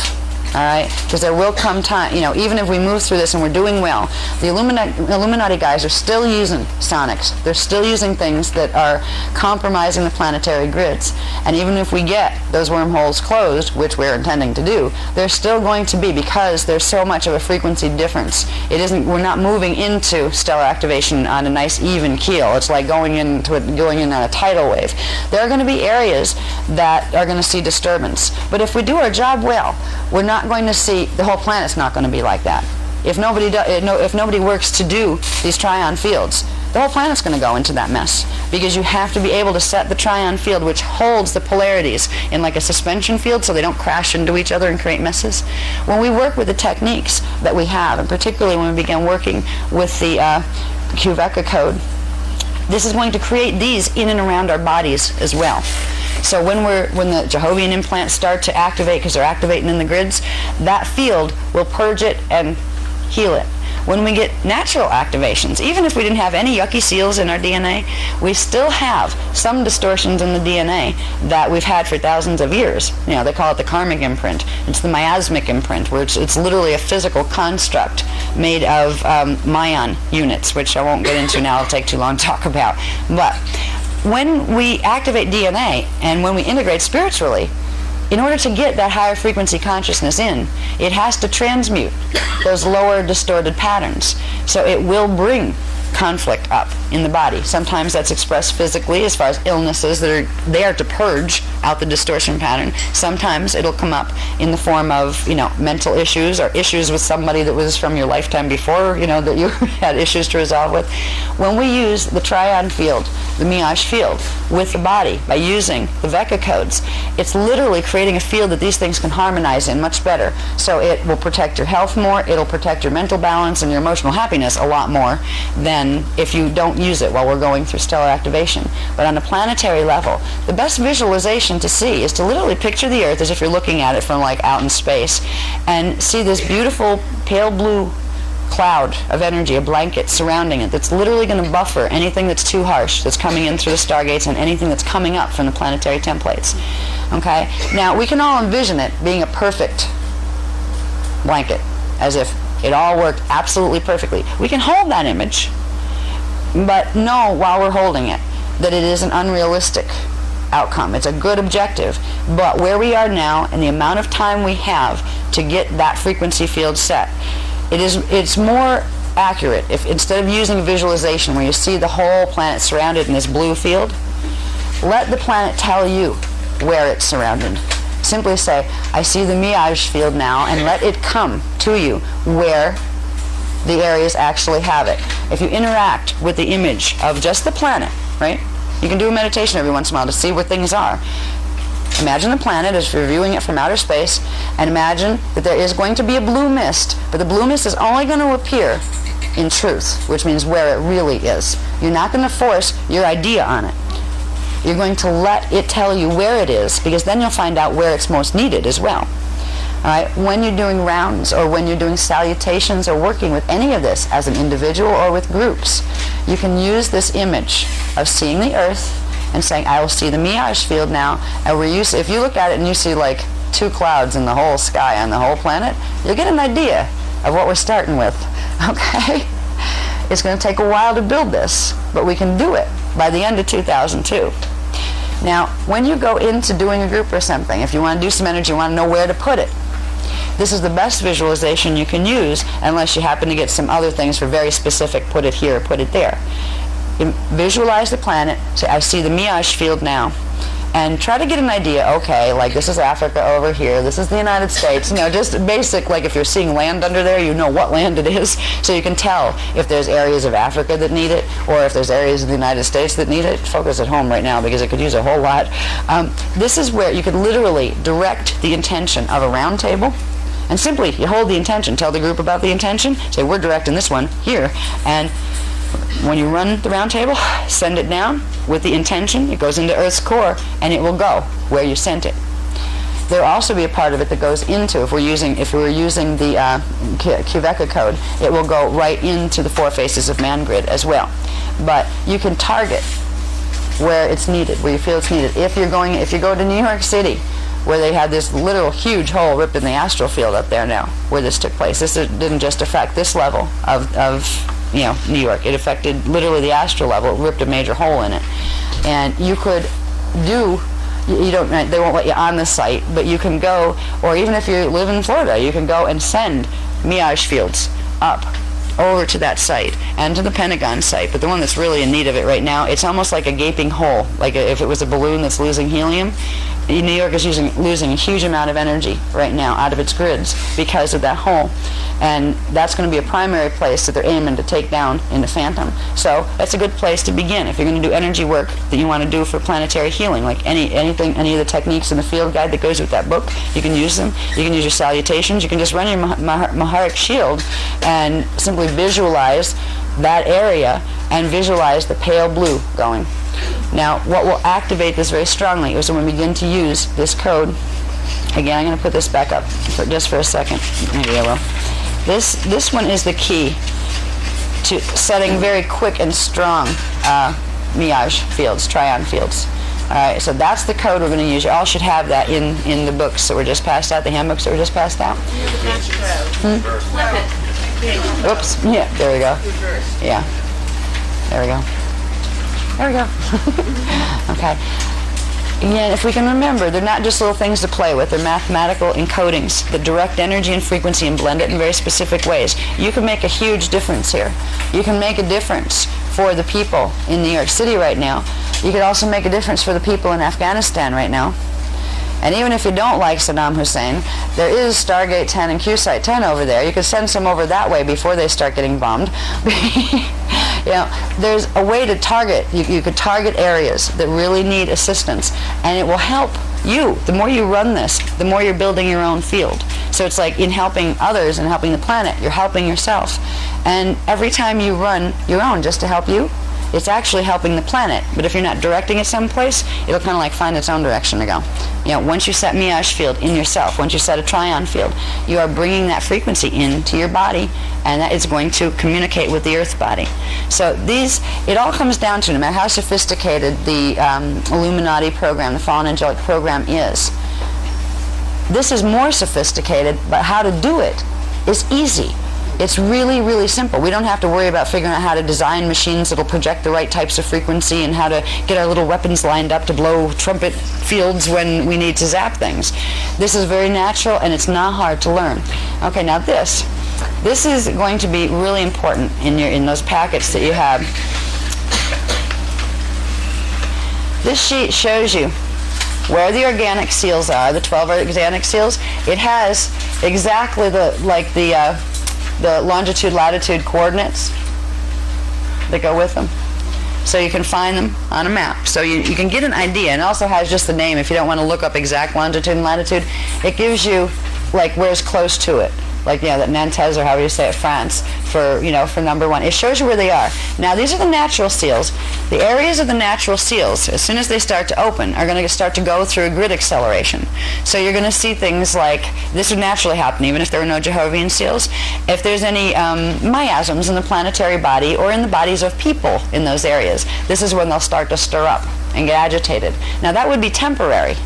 all right? Because there will come time, even if we move through this and we're doing well, the Illuminati guys are still using sonics. They're still using things that are compromising the planetary grids. And even if we get those wormholes closed, which we're intending to do, they're still going to be, because there's so much of a frequency difference. We're not moving into stellar activation on a nice even keel. It's like going in on a tidal wave. There are going to be areas that are going to see disturbance. But if we do our job well, we're not going to see, the whole planet's not going to be like that. If nobody works to do these trion fields, the whole planet's going to go into that mess, because you have to be able to set the trion field, which holds the polarities in like a suspension field so they don't crash into each other and create messes. When we work with the techniques that we have, and particularly when we begin working with the Qveka code, this is going to create these in and around our bodies as well. So when the Jehovian implants start to activate, because they're activating in the grids, that field will purge it and heal it. When we get natural activations, even if we didn't have any yucky seals in our DNA, we still have some distortions in the DNA that we've had for thousands of years. They call it the karmic imprint. It's the miasmic imprint, where it's literally a physical construct made of Mayan units, which I won't get into now. It'll take too long to talk about. But when we activate DNA and when we integrate spiritually, in order to get that higher frequency consciousness in, it has to transmute those lower distorted patterns. So it will bring conflict up in the body. Sometimes that's expressed physically as far as illnesses that are there to purge out the distortion pattern. Sometimes it'll come up in the form of, mental issues or issues with somebody that was from your lifetime before, that you had issues to resolve with. When we use the trion field, the Miage field, with the body by using the Veka codes, it's literally creating a field that these things can harmonize in much better. So it will protect your health more, it'll protect your mental balance and your emotional happiness a lot more than if you don't use it while we're going through stellar activation. But on a planetary level, the best visualization to see is to literally picture the Earth as if you're looking at it from like out in space, and see this beautiful pale blue cloud of energy, a blanket surrounding it that's literally going to buffer anything that's too harsh that's coming in through the stargates and anything that's coming up from the planetary templates. Okay? Now, we can all envision it being a perfect blanket, as if it all worked absolutely perfectly. We can hold that image, but know while we're holding it that it is an unrealistic outcome. It's a good objective, but where we are now and the amount of time we have to get that frequency field set, it's more accurate if instead of using visualization where you see the whole planet surrounded in this blue field, let the planet tell you where it's surrounded. Simply say, I see the Miage field now, and let it come to you where the areas actually have it. If you interact with the image of just the planet, right? You can do a meditation every once in a while to see where things are. Imagine the planet as you're viewing it from outer space, and imagine that there is going to be a blue mist, but the blue mist is only going to appear in truth, which means where it really is. You're not going to force your idea on it. You're going to let it tell you where it is, because then you'll find out where it's most needed as well. All right? When you're doing rounds or when you're doing salutations or working with any of this as an individual or with groups, you can use this image of seeing the Earth and saying, I will see the Miage field now. And if you look at it and you see like 2 clouds in the whole sky on the whole planet, you'll get an idea of what we're starting with. Okay? It's going to take a while to build this, but we can do it by the end of 2002. Now, when you go into doing a group or something, if you want to do some energy, you want to know where to put it, this is the best visualization you can use, unless you happen to get some other things for very specific, put it here, put it there. You visualize the planet, say, I see the Miage field now, and try to get an idea, okay, like this is Africa over here, this is the United States, just basic, like if you're seeing land under there, you know what land it is, so you can tell if there's areas of Africa that need it, or if there's areas of the United States that need it. Focus at home right now because it could use a whole lot. This is where you could literally direct the intention of a round table, and simply you hold the intention, tell the group about the intention, say we're directing this one here, and when you run the round table, send it down with the intention. It goes into Earth's core, and it will go where you sent it. There will also be a part of it that goes into, if we're using the Qveka code, it will go right into the 4 faces of man grid as well. But you can target where it's needed, where you feel it's needed. If you go to New York City, where they had this literal huge hole ripped in the astral field up there now, where this took place. This didn't just affect this level of New York. It affected literally the astral level. It ripped a major hole in it. And you could do, they won't let you on the site, but you can go, or even if you live in Florida, you can go and send mirage fields up over to that site and to the Pentagon site. But the one that's really in need of it right now, it's almost like a gaping hole, like if it was a balloon that's losing helium. New York is losing a huge amount of energy right now out of its grids because of that hole. And that's going to be a primary place that they're aiming to take down into Phantom. So that's a good place to begin. If you're going to do energy work that you want to do for planetary healing, like any of the techniques in the field guide that goes with that book, you can use them. You can use your salutations. You can just run your Maharic shield and simply visualize that area and visualize the pale blue going. Now, what will activate this very strongly is when we begin to use this code. Again, I'm going to put this back up just for a second. Maybe I will. This one is the key to setting very quick and strong mirage fields, tryon fields. All right, so that's the code we're going to use. You all should have that in the books that were just passed out, the handbooks that were just passed out. Oops. Yeah, there we go. Yeah. There we go. There we go. Okay. Again, if we can remember, they're not just little things to play with. They're mathematical encodings that direct energy and frequency and blend it in very specific ways. You can make a huge difference here. You can make a difference for the people in New York City right now. You could also make a difference for the people in Afghanistan right now. And even if you don't like Saddam Hussein, there is Stargate 10 and QSite 10 over there. You could send some over that way before they start getting bombed. There's a way to target. You could target areas that really need assistance, and it will help you. The more you run this, the more you're building your own field. So it's like in helping others and helping the planet, you're helping yourself. And every time you run your own just to help you, it's actually helping the planet. But if you're not directing it someplace, it'll kind of like find its own direction to go. Once you set mirage field in yourself, once you set a tryon field, you are bringing that frequency into your body, and that is going to communicate with the earth body. So it all comes down to, no matter how sophisticated the Illuminati program, the fallen angelic program is, this is more sophisticated, but how to do it is easy. It's really, really simple. We don't have to worry about figuring out how to design machines that'll project the right types of frequency and how to get our little weapons lined up to blow trumpet fields when we need to zap things. This is very natural, and it's not hard to learn. Okay, now this is going to be really important in those packets that you have. This sheet shows you where the organic seals are, the 12 organic seals. It has exactly the longitude, latitude coordinates that go with them. So you can find them on a map. So you can get an idea, and it also has just the name. If you don't want to look up exact longitude and latitude, it gives you like where's close to it. Like, that Nantes, or however you say it, France, for number one. It shows you where they are. Now, these are the natural seals. The areas of the natural seals, as soon as they start to open, are going to start to go through a grid acceleration. So you're going to see things like, this would naturally happen even if there were no Jehovian seals. If there's any miasms in the planetary body or in the bodies of people in those areas, this is when they'll start to stir up and get agitated. Now, that would be temporary.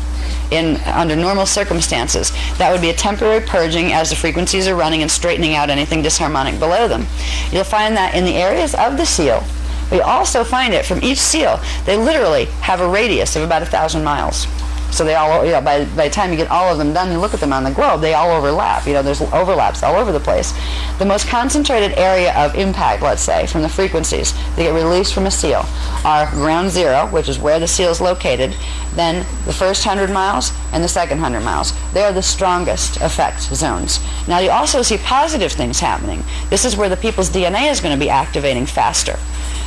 Under normal circumstances, that would be a temporary purging as the frequencies are running and straightening out anything disharmonic below them. You'll find that in the areas of the seal. We also find it from each seal. They literally have a radius of about 1,000 miles. So they all, by the time you get all of them done, you look at them on the globe, they all overlap. There's overlaps all over the place. The most concentrated area of impact, let's say, from the frequencies that get released from a seal are ground zero, which is where the seal is located, then the first 100 miles and the second 100 miles. They are the strongest effect zones. Now you also see positive things happening. This is where the people's DNA is going to be activating faster.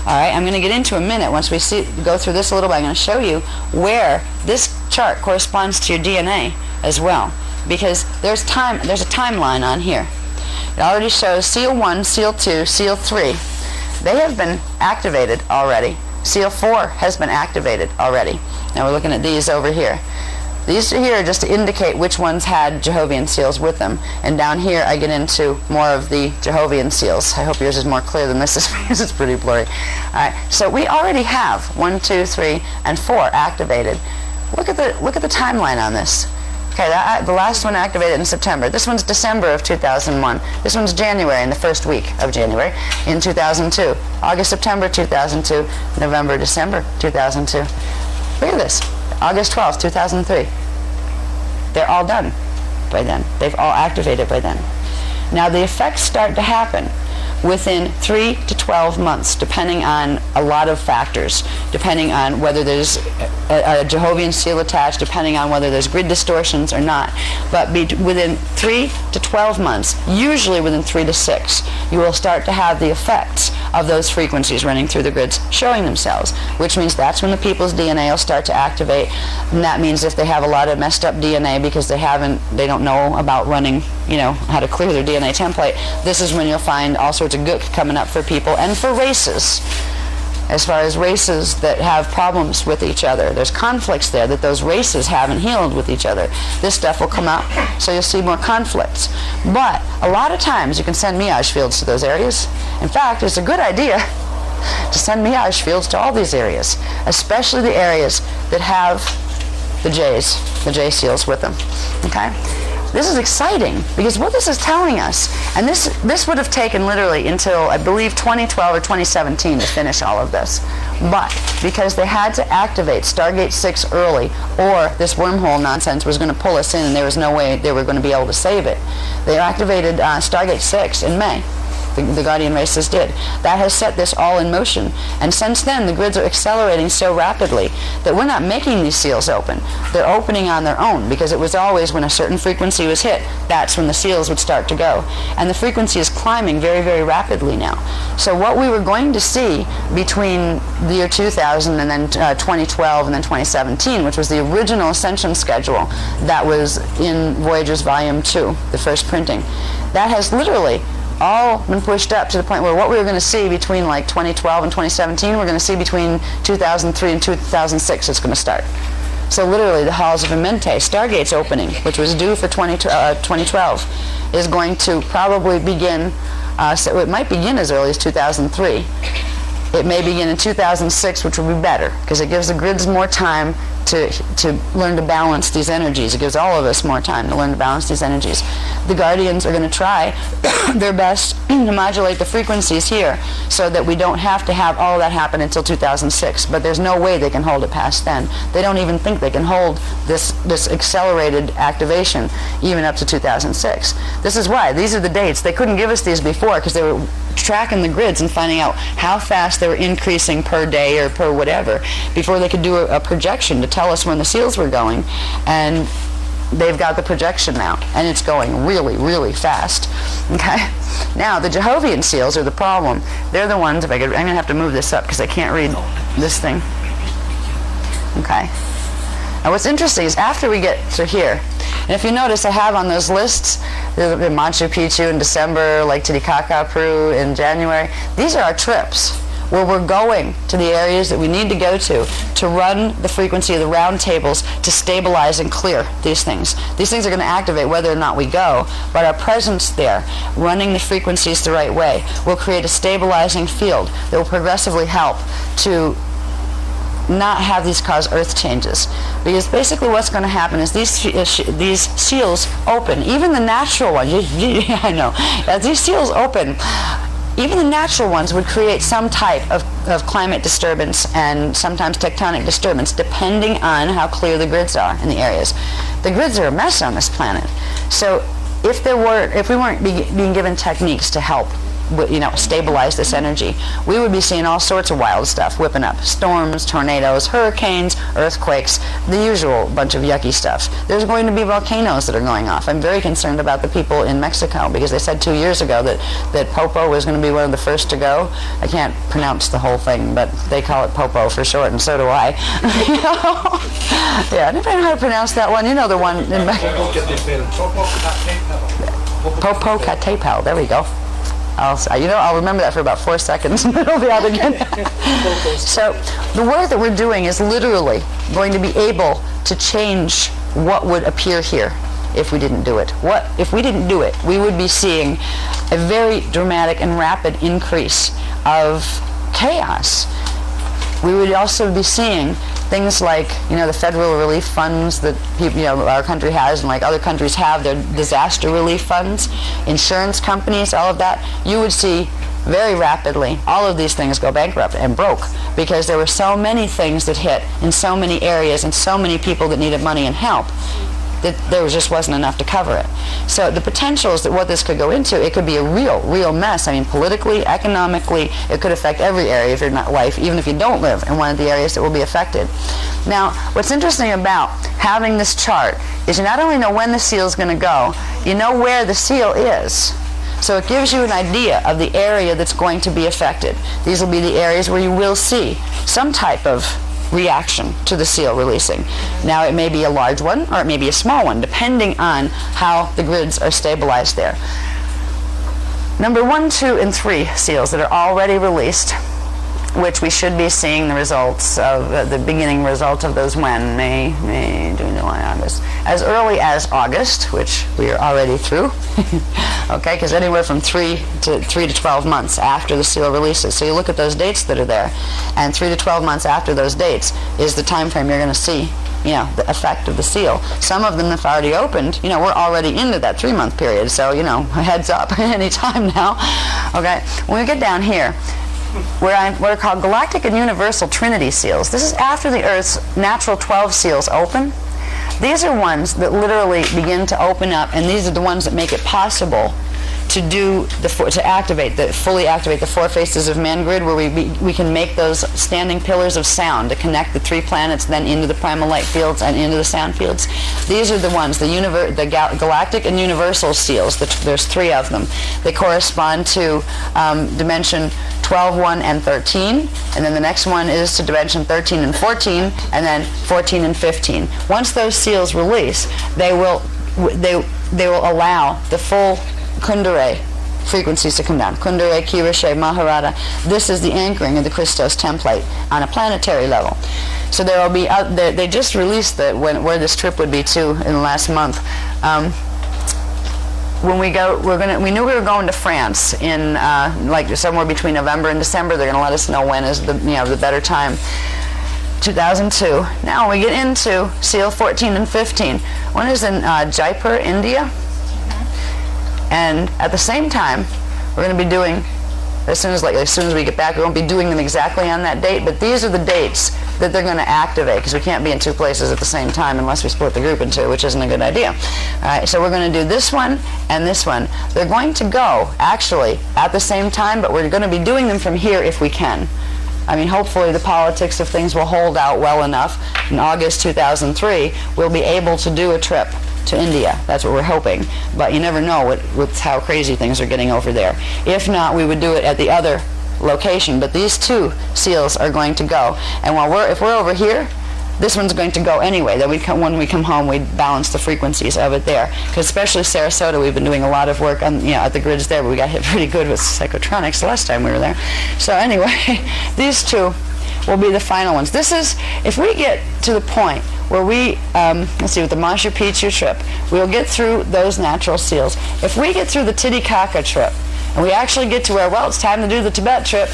All right, I'm going to get into a minute. Once we go through this a little bit, I'm going to show you where this chart corresponds to your DNA as well, because there's a timeline on here. It already shows Seal 1, Seal 2, Seal 3. They have been activated already. Seal 4 has been activated already. Now we're looking at these over here. These are here just to indicate which ones had Jehovian seals with them. And down here I get into more of the Jehovian seals. I hope yours is more clear than this is because it's pretty blurry. All right, so we already have 1, 2, 3, and 4 activated. Look at the timeline on this. Okay, the last one activated in September. This one's December of 2001. This one's January, in the first week of January in 2002. August, September 2002. November, December 2002. Look at this. August 12th, 2003. They're all done by then. They've all activated by then. Now the effects start to happen within 3 to 12 months, depending on a lot of factors, depending on whether there's a Jehovian seal attached, depending on whether there's grid distortions or not. But within 3 to 12 months, usually within 3 to 6, you will start to have the effects of those frequencies running through the grids showing themselves, which means that's when the people's DNA will start to activate. And that means if they have a lot of messed up DNA because they don't know about running, how to clear their DNA template, this is when you'll find all sorts of gook coming up for people and for races. As far as races that have problems with each other, there's conflicts there that those races haven't healed with each other. This stuff will come out, so you'll see more conflicts. But a lot of times you can send mirage fields to those areas. In fact, it's a good idea to send mirage fields to all these areas, especially the areas that have the J seals with them. Okay? This is exciting because what this is telling us, and this would have taken literally until I believe 2012 or 2017 to finish all of this, but because they had to activate Stargate 6 early, or this wormhole nonsense was going to pull us in and there was no way they were going to be able to save it, they activated Stargate 6 in May. The Guardian races did. That has set this all in motion. And since then, the grids are accelerating so rapidly that we're not making these seals open. They're opening on their own, because it was always when a certain frequency was hit, that's when the seals would start to go. And the frequency is climbing very, very rapidly now. So what we were going to see between the year 2000 and then 2012 and then 2017, which was the original ascension schedule that was in Voyager's Volume 2, the first printing, that has literally all been pushed up to the point where what we were going to see between like 2012 and 2017, we're going to see between 2003 and 2006 it's going to start. So literally the halls of Amenti, Stargate's opening, which was due for 2012, is going to probably begin, so it might begin as early as 2003. It may begin in 2006, which will be better, because it gives the grids more time to learn to balance these energies. It gives all of us more time to learn to balance these energies. The Guardians are going to try their best to modulate the frequencies here so that we don't have to have all of that happen until 2006, but there's no way they can hold it past then. They don't even think they can hold this accelerated activation even up to 2006. This is why. These are the dates. They couldn't give us these before because they were tracking the grids and finding out how fast they were increasing per day or per whatever before they could do a projection to tell us when the seals were going. And they've got the projection now, and it's going really, really fast. Okay? Now, the Jehovian seals are the problem. They're the ones, I'm going to have to move this up because I can't read this thing. Okay? Now, what's interesting is after we get to here, and if you notice, I have on those lists, the Machu Picchu in December, Lake Titicaca, Peru in January. These are our trips where we're going to the areas that we need to go to run the frequency of the round tables to stabilize and clear these things. These things are going to activate whether or not we go, but our presence there, running the frequencies the right way, will create a stabilizing field that will progressively help to not have these cause earth changes. Because basically what's going to happen is these seals open, even the natural ones, I know, as these seals open, even the natural ones would create some type of climate disturbance and sometimes tectonic disturbance depending on how clear the grids are in the areas. The grids are a mess on this planet. So if we weren't being given techniques to help stabilize this energy, we would be seeing all sorts of wild stuff whipping up. Storms, tornadoes, hurricanes, earthquakes, the usual bunch of yucky stuff. There's going to be volcanoes that are going off. I'm very concerned about the people in Mexico because they said 2 years ago that Popo was going to be one of the first to go. I can't pronounce the whole thing, but they call it Popo for short, and so do I. Yeah, anybody know how to pronounce that one? You know the one in Mexico. Popocatépetl, there we go. I'll remember that for about 4 seconds and then it'll be out again. So the work that we're doing is literally going to be able to change what would appear here if we didn't do it. If we didn't do it, we would be seeing a very dramatic and rapid increase of chaos. we would also be seeing things like, the federal relief funds that people, our country has, and like other countries have, their disaster relief funds, insurance companies, all of that. You would see very rapidly all of these things go bankrupt and broke because there were so many things that hit in so many areas and so many people that needed money and help that there just wasn't enough to cover it. So the potential is that what this could go into, it could be a real mess. I mean, politically, economically, it could affect every area of your life, even if you don't live in one of the areas that will be affected. Now, what's interesting about having this chart is you not only know when the seal is going to go, you know where the seal is. So it gives you an idea of the area that's going to be affected. These will be the areas where you will see some type of reaction to the seal releasing. Now it may be a large one or it may be a small one, depending on how the grids are stabilized there. Number 1, 2, and 3 seals that are already released, which we should be seeing the results of, the beginning results of those when? May, June, July, August. As early as August, which we are already through. Okay, because anywhere from 3 to 12 months after the seal releases. So you look at those dates that are there, and 3 to 12 months after those dates is the time frame you're going to see, the effect of the seal. Some of them have already opened. We're already into that 3-month period, so, heads up any time now. Okay, when we get down here, what are called galactic and universal trinity seals. This is after the Earth's natural 12 seals open. These are ones that literally begin to open up, and these are the ones that make it possible to fully activate the 4 faces of man grid, where we can make those standing pillars of sound to connect the 3 planets then into the primal light fields and into the sound fields. These are the ones, the galactic and universal seals. There's 3 of them. They correspond to dimension 12, 1, and 13, and then the next one is to dimension 13 and 14, and then 14 and 15. Once those seals release, they will allow the full Kundalini frequencies to come down. Kundalini, Kirishe, Maharada. This is the anchoring of the Christos template on a planetary level. So there will be they just released where this trip would be to in the last month. When we go, we knew we were going to France in like somewhere between November and December. They're going to let us know when is the better time. 2002. Now we get into seal 14 and 15. One is in Jaipur, India. And at the same time, we're going to be doing, as soon as we get back, we won't be doing them exactly on that date, but these are the dates that they're going to activate, because we can't be in 2 places at the same time unless we split the group in 2, which isn't a good idea. All right, so we're going to do this one and this one. They're going to go, actually, at the same time, but we're going to be doing them from here if we can. I mean, hopefully the politics of things will hold out well enough. In August 2003, we'll be able to do a trip to India. That's what we're hoping. But you never know with how crazy things are getting over there. If not, we would do it at the other location. But these 2 seals are going to go. And if we're over here, this one's going to go anyway. Then when we come home, we balance the frequencies of it there. Because especially Sarasota, we've been doing a lot of work on at the grids there, but we got hit pretty good with psychotronics the last time we were there. So anyway, these 2 will be the final ones. This is, if we get to the point where we, let's see, with the Machu Picchu trip, we'll get through those natural seals. If we get through the Titicaca trip, and we actually get to where, it's time to do the Tibet trip,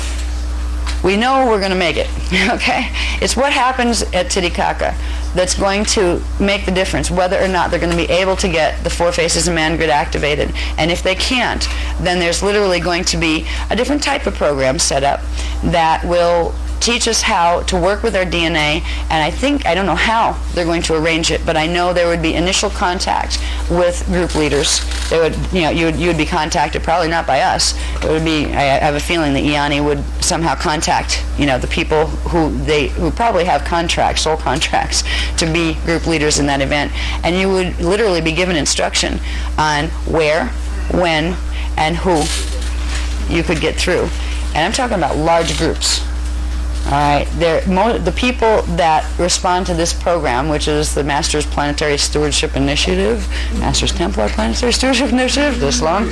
we know we're going to make it, okay? It's what happens at Titicaca that's going to make the difference, whether or not they're going to be able to get the 4 faces of man grid activated. And if they can't, then there's literally going to be a different type of program set up that will teach us how to work with our DNA, and I don't know how they're going to arrange it, but I know there would be initial contact with group leaders. They would, you would be contacted, probably not by us. It would be, I have a feeling that IANI would somehow contact, the people who probably have soul contracts to be group leaders in that event, and you would literally be given instruction on where, when, and who you could get through. And I'm talking about large groups. All right, the people that respond to this program, which is the Masters Planetary Stewardship Initiative, Masters Templar Planetary Stewardship Initiative, this long,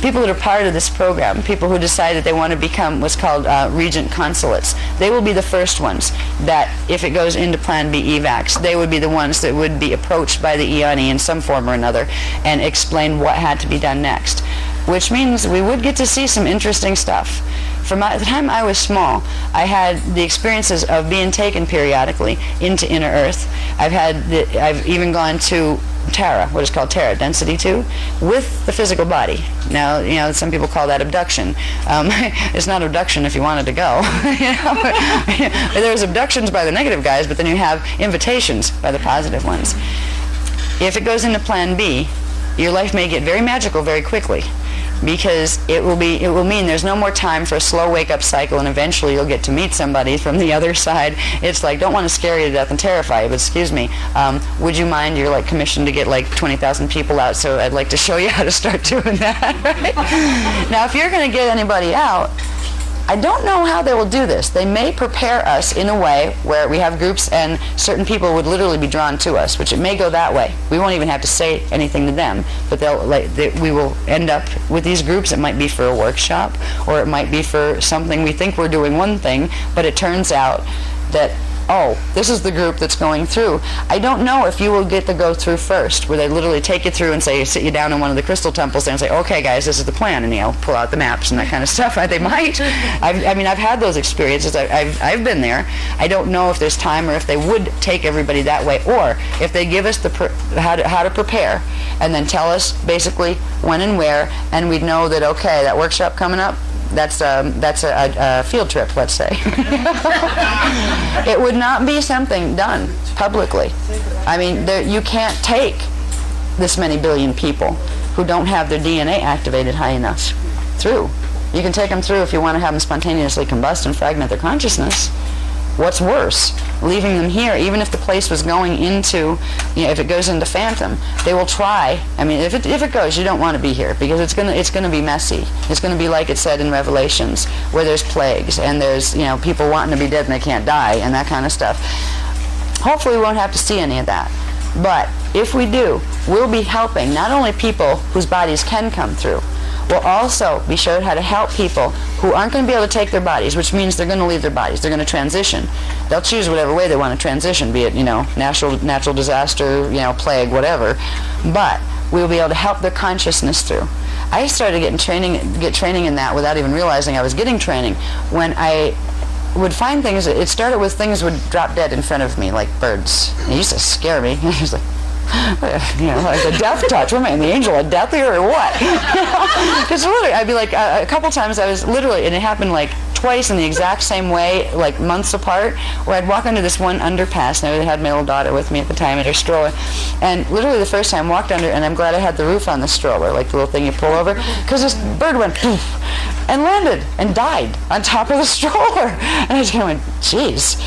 people that are part of this program, people who decide that they want to become what's called regent consulates, they will be the first ones that, if it goes into Plan B evacs, they would be the ones that would be approached by the IANI in some form or another and explain what had to be done next. Which means we would get to see some interesting stuff. from the time I was small, I had the experiences of being taken periodically into inner Earth. I've even gone to Terra, what is called Terra, density 2, with the physical body. Now, some people call that abduction. It's not abduction if you wanted to go. There's abductions by the negative guys, but then you have invitations by the positive ones. If it goes into plan B, your life may get very magical very quickly, because it will mean there's no more time for a slow wake-up cycle, and eventually you'll get to meet somebody from the other side. It's like, don't want to scare you to death and terrify you, but excuse me, would you mind, you're like commissioned to get like 20,000 people out, so I'd like to show you how to start doing that, right? Now, if you're going to get anybody out, I don't know how they will do this. They may prepare us in a way where we have groups and certain people would literally be drawn to us, which it may go that way. We won't even have to say anything to them, but we will end up with these groups. It might be for a workshop, or it might be for something we think we're doing one thing, but it turns out that, oh, this is the group that's going through. I don't know if you will get to go through first, where they literally take you through and say, sit you down in one of the crystal temples and say, okay guys, this is the plan, and pull out the maps and that kind of stuff. They might. I've had those experiences. I've been there. I don't know if there's time, or if they would take everybody that way, or if they give us how to prepare, and then tell us basically when and where, and we'd know that, okay, that workshop coming up, that's a field trip, let's say. It would not be something done publicly. I mean, you can't take this many billion people who don't have their DNA activated high enough through. You can take them through if you want to have them spontaneously combust and fragment their consciousness. What's worse, leaving them here, even if the place was going into, if it goes into Phantom, they will try. I mean, if it goes, you don't want to be here, because it's gonna be messy. It's gonna be like it said in Revelations, where there's plagues and there's people wanting to be dead and they can't die and that kind of stuff. Hopefully, we won't have to see any of that. But if we do, we'll be helping not only people whose bodies can come through. We'll also be showed how to help people who aren't going to be able to take their bodies, which means they're going to leave their bodies. They're going to transition. They'll choose whatever way they want to transition, be it, natural disaster, plague, whatever. But we'll be able to help their consciousness through. I started get training in that without even realizing I was getting training. When I would find things, it started with things would drop dead in front of me, like birds. It used to scare me. It was like, like the death touch. What am I, the angel of death here, or what? Because literally, I'd be like, a couple times I was literally, and it happened like twice in the exact same way, like months apart, where I'd walk under this one underpass, and I had my little daughter with me at the time in her stroller, and literally the first time I walked under, and I'm glad I had the roof on the stroller, like the little thing you pull over, because this bird went poof, and landed, and died on top of the stroller. And I just kind of went, jeez.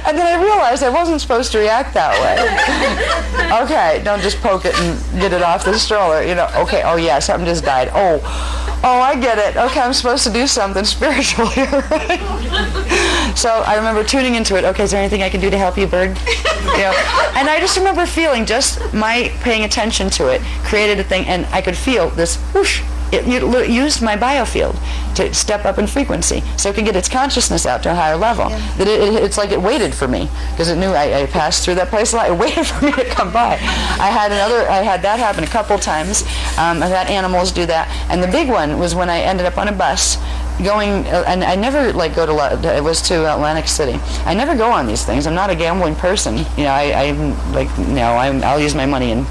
And then I realized I wasn't supposed to react that way. Okay, don't just poke it and get it off the stroller. Okay, oh yeah, something just died. Oh, I get it. Okay, I'm supposed to do something spiritual here, right? So I remember tuning into it. Okay, is there anything I can do to help you, bird? And I just remember feeling, just my paying attention to it created a thing, and I could feel this whoosh. It used my biofield to step up in frequency, so it could get its consciousness out to a higher level. Yeah. That it's like it waited for me, because it knew I passed through that place a lot. It waited for me to come by. I had that happen a couple times. I've had animals do that, and the big one was when I ended up on a bus going, and I never go to, it was to Atlantic City. I never go on these things. I'm not a gambling person. I'll use my money in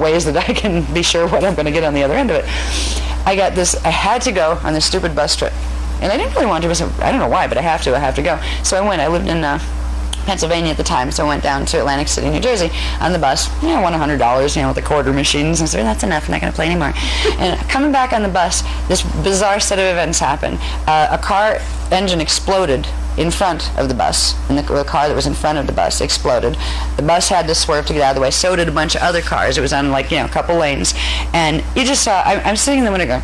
ways that I can be sure what I'm going to get on the other end of it. I had to go on this stupid bus trip. And I didn't really want to, I don't know why, but I have to go. So I went. I lived in Pennsylvania at the time, so I went down to Atlantic City, New Jersey on the bus. I won $100, with the quarter machines. And I said, that's enough, I'm not going to play anymore. And coming back on the bus, this bizarre set of events happened. A car engine exploded in front of the bus, and the car that was in front of the bus exploded. The bus had to swerve to get out of the way. So did a bunch of other cars. It was on a couple lanes, and you just saw. I'm sitting in the window going,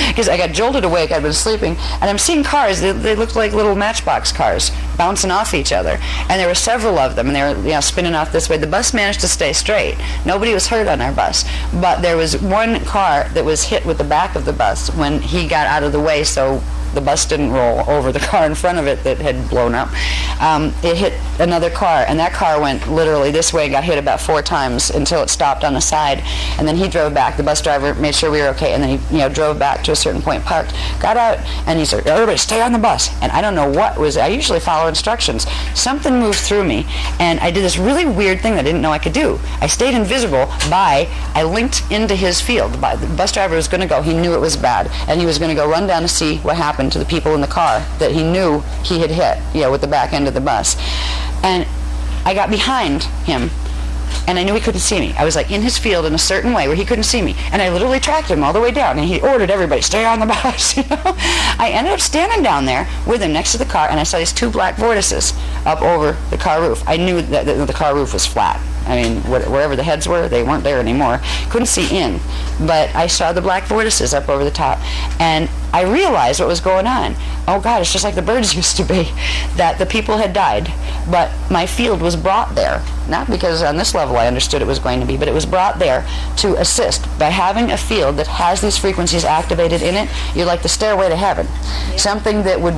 because I got jolted awake. I'd been sleeping, and I'm seeing cars. They looked like little matchbox cars bouncing off each other, and there were several of them, and they were spinning off this way. The bus managed to stay straight. Nobody was hurt on our bus, but there was one car that was hit with the back of the bus when he got out of the way. So the bus didn't roll over the car in front of it that had blown up. It hit another car, and that car went literally this way and got hit about 4 times until it stopped on the side, and then he drove back. The bus driver made sure we were okay, and then he drove back to a certain point, parked, got out, and he said, everybody stay on the bus. And I don't know what was, I usually follow instructions. Something moved through me, and I did this really weird thing that I didn't know I could do. I stayed invisible I linked into his field. The bus driver was going to go. He knew it was bad, and he was going to go run down to see what happened to the people in the car that he knew he had hit, with the back end of the bus. And I got behind him, and I knew he couldn't see me. I was like in his field in a certain way where he couldn't see me, and I literally tracked him all the way down, and he ordered everybody, stay on the bus, I ended up standing down there with him next to the car, and I saw these 2 black vortices up over the car roof. I knew that the car roof was flat. I mean, wherever the heads were, they weren't there anymore. Couldn't see in, but I saw the black vortices up over the top, and I realized what was going on. Oh God, it's just like the birds used to be, that the people had died, but my field was brought there, not because on this level I understood it was going to be, but it was brought there to assist. By having a field that has these frequencies activated in it, you're like the stairway to heaven. Yeah. Something that would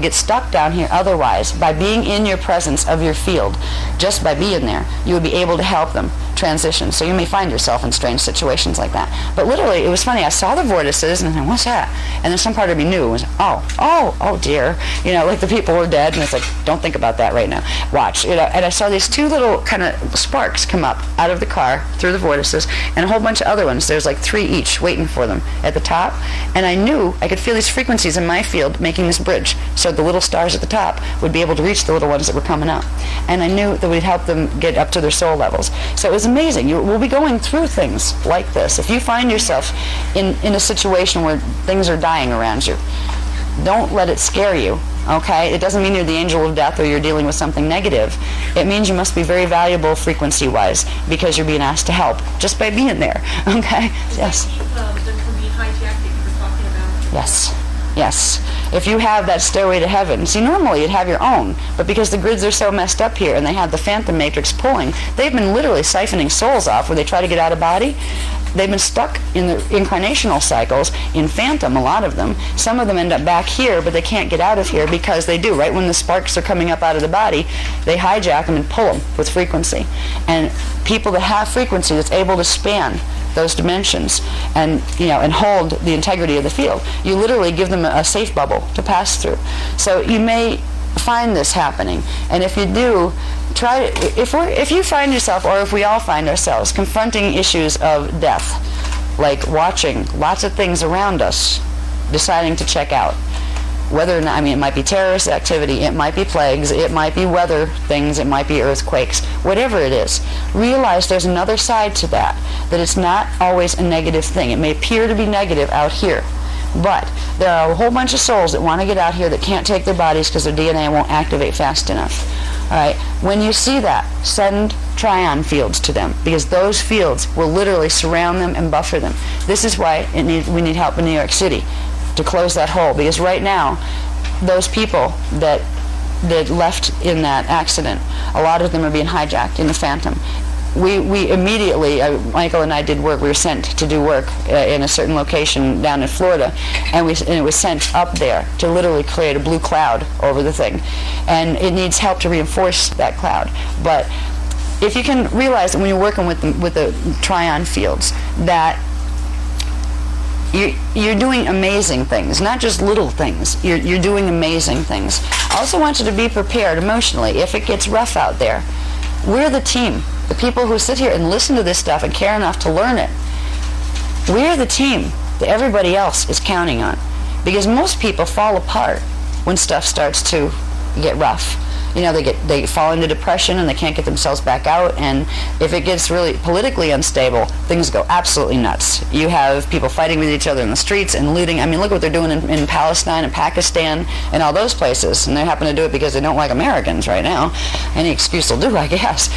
get stuck down here otherwise. By being in your presence of your field, just by being there, you would be able to help them transition. So you may find yourself in strange situations like that. But literally, it was funny. I saw the vortices, and I thought, what's that? And then some part of me knew. It was, oh dear. Like the people were dead, and it's like, don't think about that right now. Watch. And I saw these 2 little kind of sparks come up out of the car through the vortices, and a whole bunch of other ones. There's like 3 each waiting for them at the top. And I knew I could feel these frequencies in my field making this bridge. So the little stars at the top would be able to reach the little ones that were coming up. And I knew that we'd help them get up to their soul levels. So it was amazing. We'll be going through things like this. If you find yourself in a situation where things are dying around you, don't let it scare you, okay? It doesn't mean you're the angel of death or you're dealing with something negative. It means you must be very valuable frequency-wise because you're being asked to help just by being there, okay? Yes? There can be hijacked that you were talking about. Yes. Yes. If you have that stairway to heaven, see, normally you'd have your own, but because the grids are so messed up here and they have the phantom matrix pulling, they've been literally siphoning souls off where they try to get out of body. They've been stuck in the incarnational cycles in phantom, a lot of them. Some of them end up back here, but they can't get out of here because they do. Right when the sparks are coming up out of the body, they hijack them and pull them with frequency. And people that have frequency that's able to span those dimensions and hold the integrity of the field, you literally give them a safe bubble to pass through. So you may find this happening, and if you do, if you find yourself, or if we all find ourselves confronting issues of death, like watching lots of things around us, deciding to check out, whether or not, it might be terrorist activity, it might be plagues, it might be weather things, it might be earthquakes, whatever it is, realize there's another side to that it's not always a negative thing. It may appear to be negative out here, but there are a whole bunch of souls that want to get out here that can't take their bodies because their DNA won't activate fast enough. All right. When you see that, send Trion fields to them, because those fields will literally surround them and buffer them. This is why we need help in New York City to close that hole, because right now, those people that left in that accident, a lot of them are being hijacked in the phantom. We immediately, Michael and I did work. We were sent to do work in a certain location down in Florida, and it was sent up there to literally create a blue cloud over the thing. And it needs help to reinforce that cloud. But if you can realize that when you're working with the Trion fields, that you're doing amazing things, not just little things. You're doing amazing things. I also want you to be prepared emotionally if it gets rough out there. We're the team. The people who sit here and listen to this stuff and care enough to learn it, we're the team that everybody else is counting on. Because most people fall apart when stuff starts to get rough. They fall into depression and they can't get themselves back out, and if it gets really politically unstable, things go absolutely nuts. You have people fighting with each other in the streets and looting. Look what they're doing in Palestine and Pakistan and all those places, and they happen to do it because they don't like Americans right now. Any excuse will do, I guess.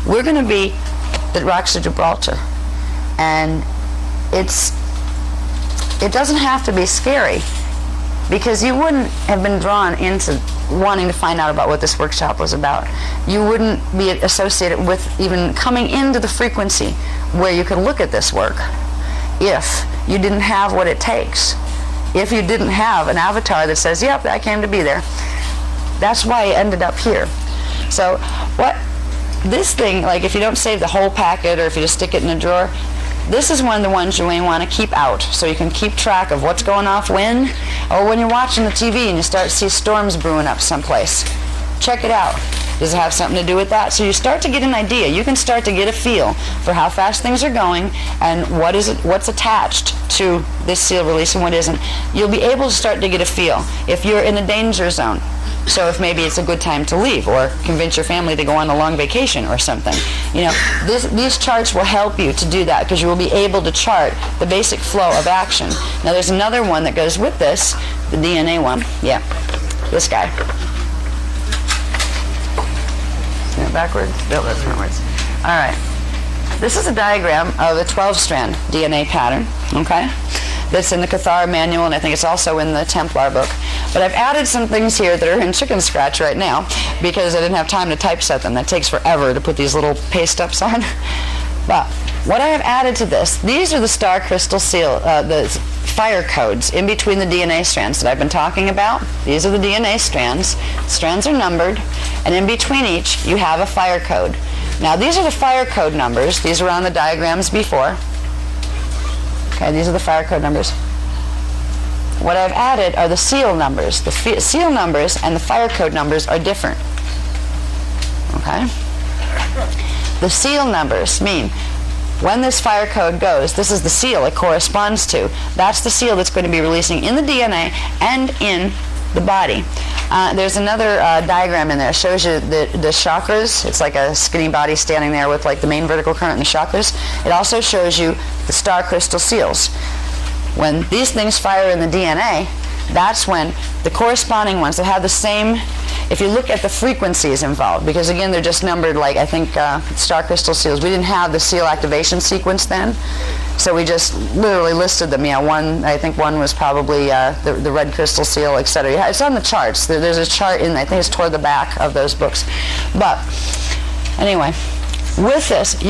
We're going to be the rocks of Gibraltar, and it doesn't have to be scary, because you wouldn't have been drawn into wanting to find out about what this workshop was about. You wouldn't be associated with even coming into the frequency where you could look at this work if you didn't have what it takes if you didn't have an avatar that says, yep, I came to be there. That's why it ended up here. So what this thing, like if you don't save the whole packet or if you just stick it in a drawer, this is one of the ones you may want to keep out so you can keep track of what's going off when, or when you're watching the TV and you start to see storms brewing up someplace. Check it out. Does it have something to do with that? So you start to get an idea. You can start to get a feel for how fast things are going and what's attached to this seal release and what isn't. You'll be able to start to get a feel if you're in a danger zone. So if maybe it's a good time to leave or convince your family to go on a long vacation or something. You know, these charts will help you to do that because you will be able to chart the basic flow of action. Now there's another one that goes with this, the DNA one. Yeah, this guy. Backwards? No, that's forwards. All right. This is a diagram of a 12-strand DNA pattern, okay? That's in the Cathar manual, and I think it's also in the Templar book. But I've added some things here that are in chicken scratch right now because I didn't have time to typeset them. That takes forever to put these little paste ups on. But what I have added to this, these are the star crystal seal, the fire codes in between the DNA strands that I've been talking about. These are the DNA strands. Strands are numbered, and in between each, you have a fire code. Now, these are the fire code numbers. These were on the diagrams before. Okay, these are the fire code numbers. What I've added are the seal numbers. The seal numbers and the fire code numbers are different. Okay? The seal numbers mean when this fire code goes, this is the seal it corresponds to. That's the seal that's going to be releasing in the DNA and in the body. There's another diagram in there. It shows you the chakras. It's like a skinny body standing there with like the main vertical current and the chakras. It also shows you the star crystal seals. When these things fire in the DNA, that's when the corresponding ones that have the same, if you look at the frequencies involved, because again they're just numbered like I think star crystal seals. We didn't have the seal activation sequence then, so we just literally listed them. Yeah, I think one was probably the red crystal seal, etc. Yeah, it's on the charts. There's a chart in, I think it's toward the back of those books. But anyway, with this,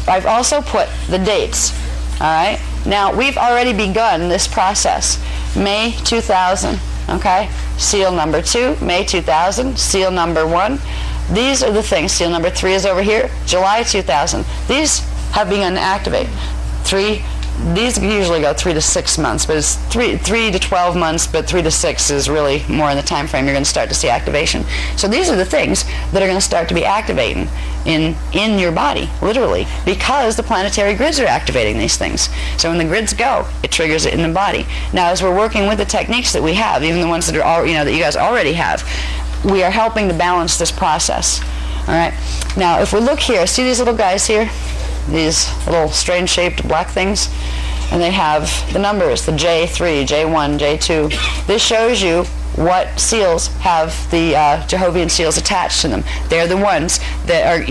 I've also put the dates. All right. Now we've already begun this process. May 2000. Okay, seal number 2, May 2000, seal number 1. These are the things. Seal number 3 is over here, July 2000. These have begun to activate. These usually go 3 to 6 months, but it's 3 to 12 months, but 3 to 6 is really more in the time frame you're going to start to see activation. So these are the things that are going to start to be activating in your body, literally, because the planetary grids are activating these things. So when the grids go, it triggers it in the body. Now, as we're working with the techniques that we have, even the ones that are that you guys already have, we are helping to balance this process. All right. Now, if we look here, see these little guys here? These little strange-shaped black things, and they have the numbers, the J3, J1, J2. This shows you what seals have the Jehovian seals attached to them. They're the ones that are.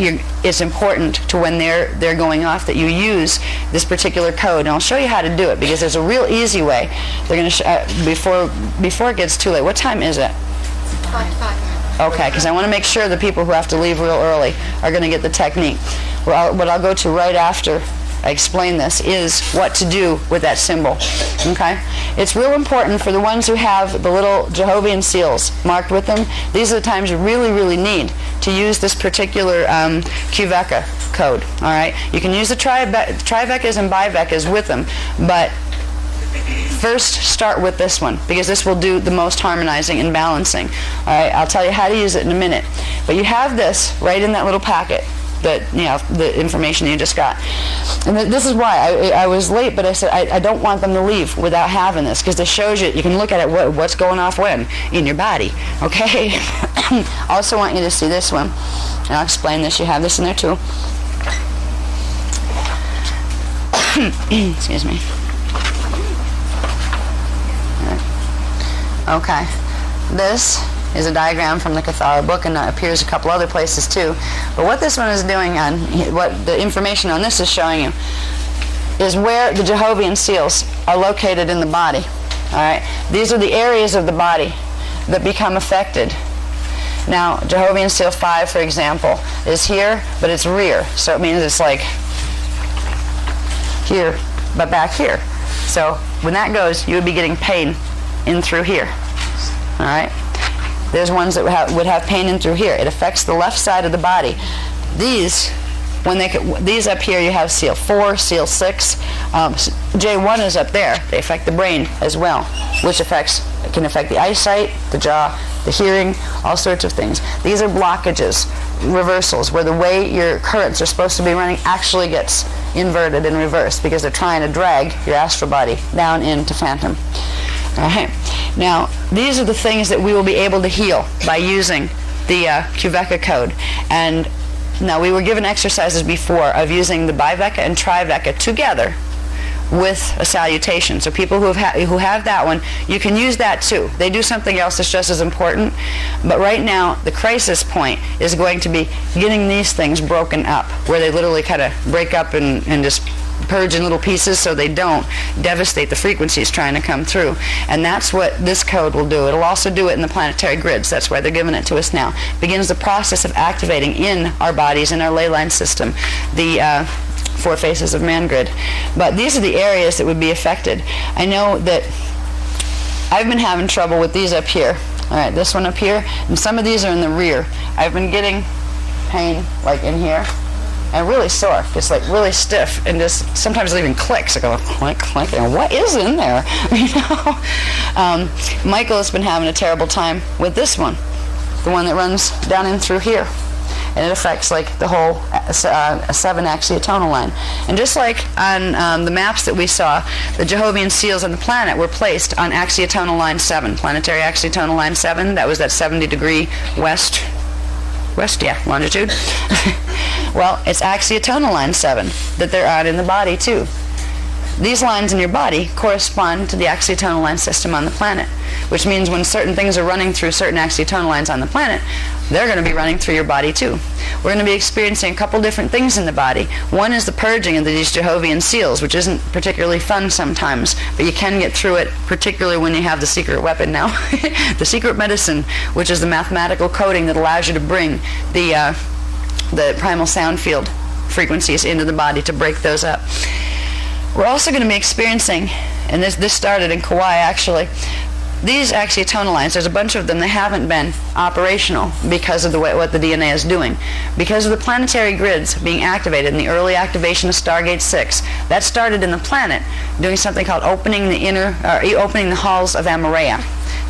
It's important to when they're going off that you use this particular code, and I'll show you how to do it because there's a real easy way. They're going to before it gets too late. What time is it? 5. Okay, because I want to make sure the people who have to leave real early are going to get the technique. What I'll go to right after I explain this is what to do with that symbol. Okay? It's real important for the ones who have the little Jehovian seals marked with them. These are the times you really, really need to use this particular Qveka code. All right? You can use the Trivekas and Bivekas with them, but first start with this one because this will do the most harmonizing and balancing. All right? I'll tell you how to use it in a minute. But you have this right in that little packet. The information you just got. And this is why I was late, but I said I don't want them to leave without having this because this shows you can look at it what's going off when in your body. Okay. I also want you to see this one, and I'll explain this. You have this in there too. Excuse me. Okay. This is a diagram from the Cathar book, and it appears a couple other places too. But what this one is doing, what the information on this is showing you, is where the Jehovian seals are located in the body. All right, these are the areas of the body that become affected. Now, Jehovian seal 5, for example, is here, but it's rear, so it means it's like here, but back here. So when that goes, you would be getting pain in through here. All right? There's ones that would have pain in through here. It affects the left side of the body. These up here, you have seal 4, seal 6. J1 is up there. They affect the brain as well, which can affect the eyesight, the jaw, the hearing, all sorts of things. These are blockages, reversals, where the way your currents are supposed to be running actually gets inverted and reversed because they're trying to drag your astral body down into phantom. All right. Now, these are the things that we will be able to heal by using the Qveka code. And now, we were given exercises before of using the biveka and triveka together with a salutation. So people who have that one, you can use that too. They do something else that's just as important. But right now, the crisis point is going to be getting these things broken up, where they literally kind of break up and just purge in little pieces so they don't devastate the frequencies trying to come through. And that's what this code will do. It'll also do it in the planetary grids. That's why they're giving it to us now. Begins the process of activating in our bodies, in our ley line system, the 4 faces of man grid. But these are the areas that would be affected. I know that I've been having trouble with these up here. All right, this one up here, and some of these are in the rear. I've been getting pain like in here, and really sore, just like really stiff, and just sometimes it even clicks. I go click, click, and what is in there? You know. Michael has been having a terrible time with this one, the one that runs down in through here, and it affects like the whole 7 axiotonal line. And just like on the maps that we saw, the Jehovian seals on the planet were placed on axiotonal line 7, planetary axiotonal line 7. That was that 70-degree west, longitude. Well, it's axiotonal line 7 that they're on in the body too. These lines in your body correspond to the axiotonal line system on the planet, which means when certain things are running through certain axiotonal lines on the planet, they're going to be running through your body too. We're going to be experiencing a couple different things in the body. One is the purging of these Jehovian seals, which isn't particularly fun sometimes, but you can get through it, particularly when you have the secret weapon now, the secret medicine, which is the mathematical coding that allows you to bring the primal sound field frequencies into the body to break those up. We're also going to be experiencing, and this started in Kauai actually, these axiotonal lines, there's a bunch of them that haven't been operational because of what the DNA is doing. Because of the planetary grids being activated in the early activation of Stargate 6, that started in the planet doing something called opening the halls of Amareya.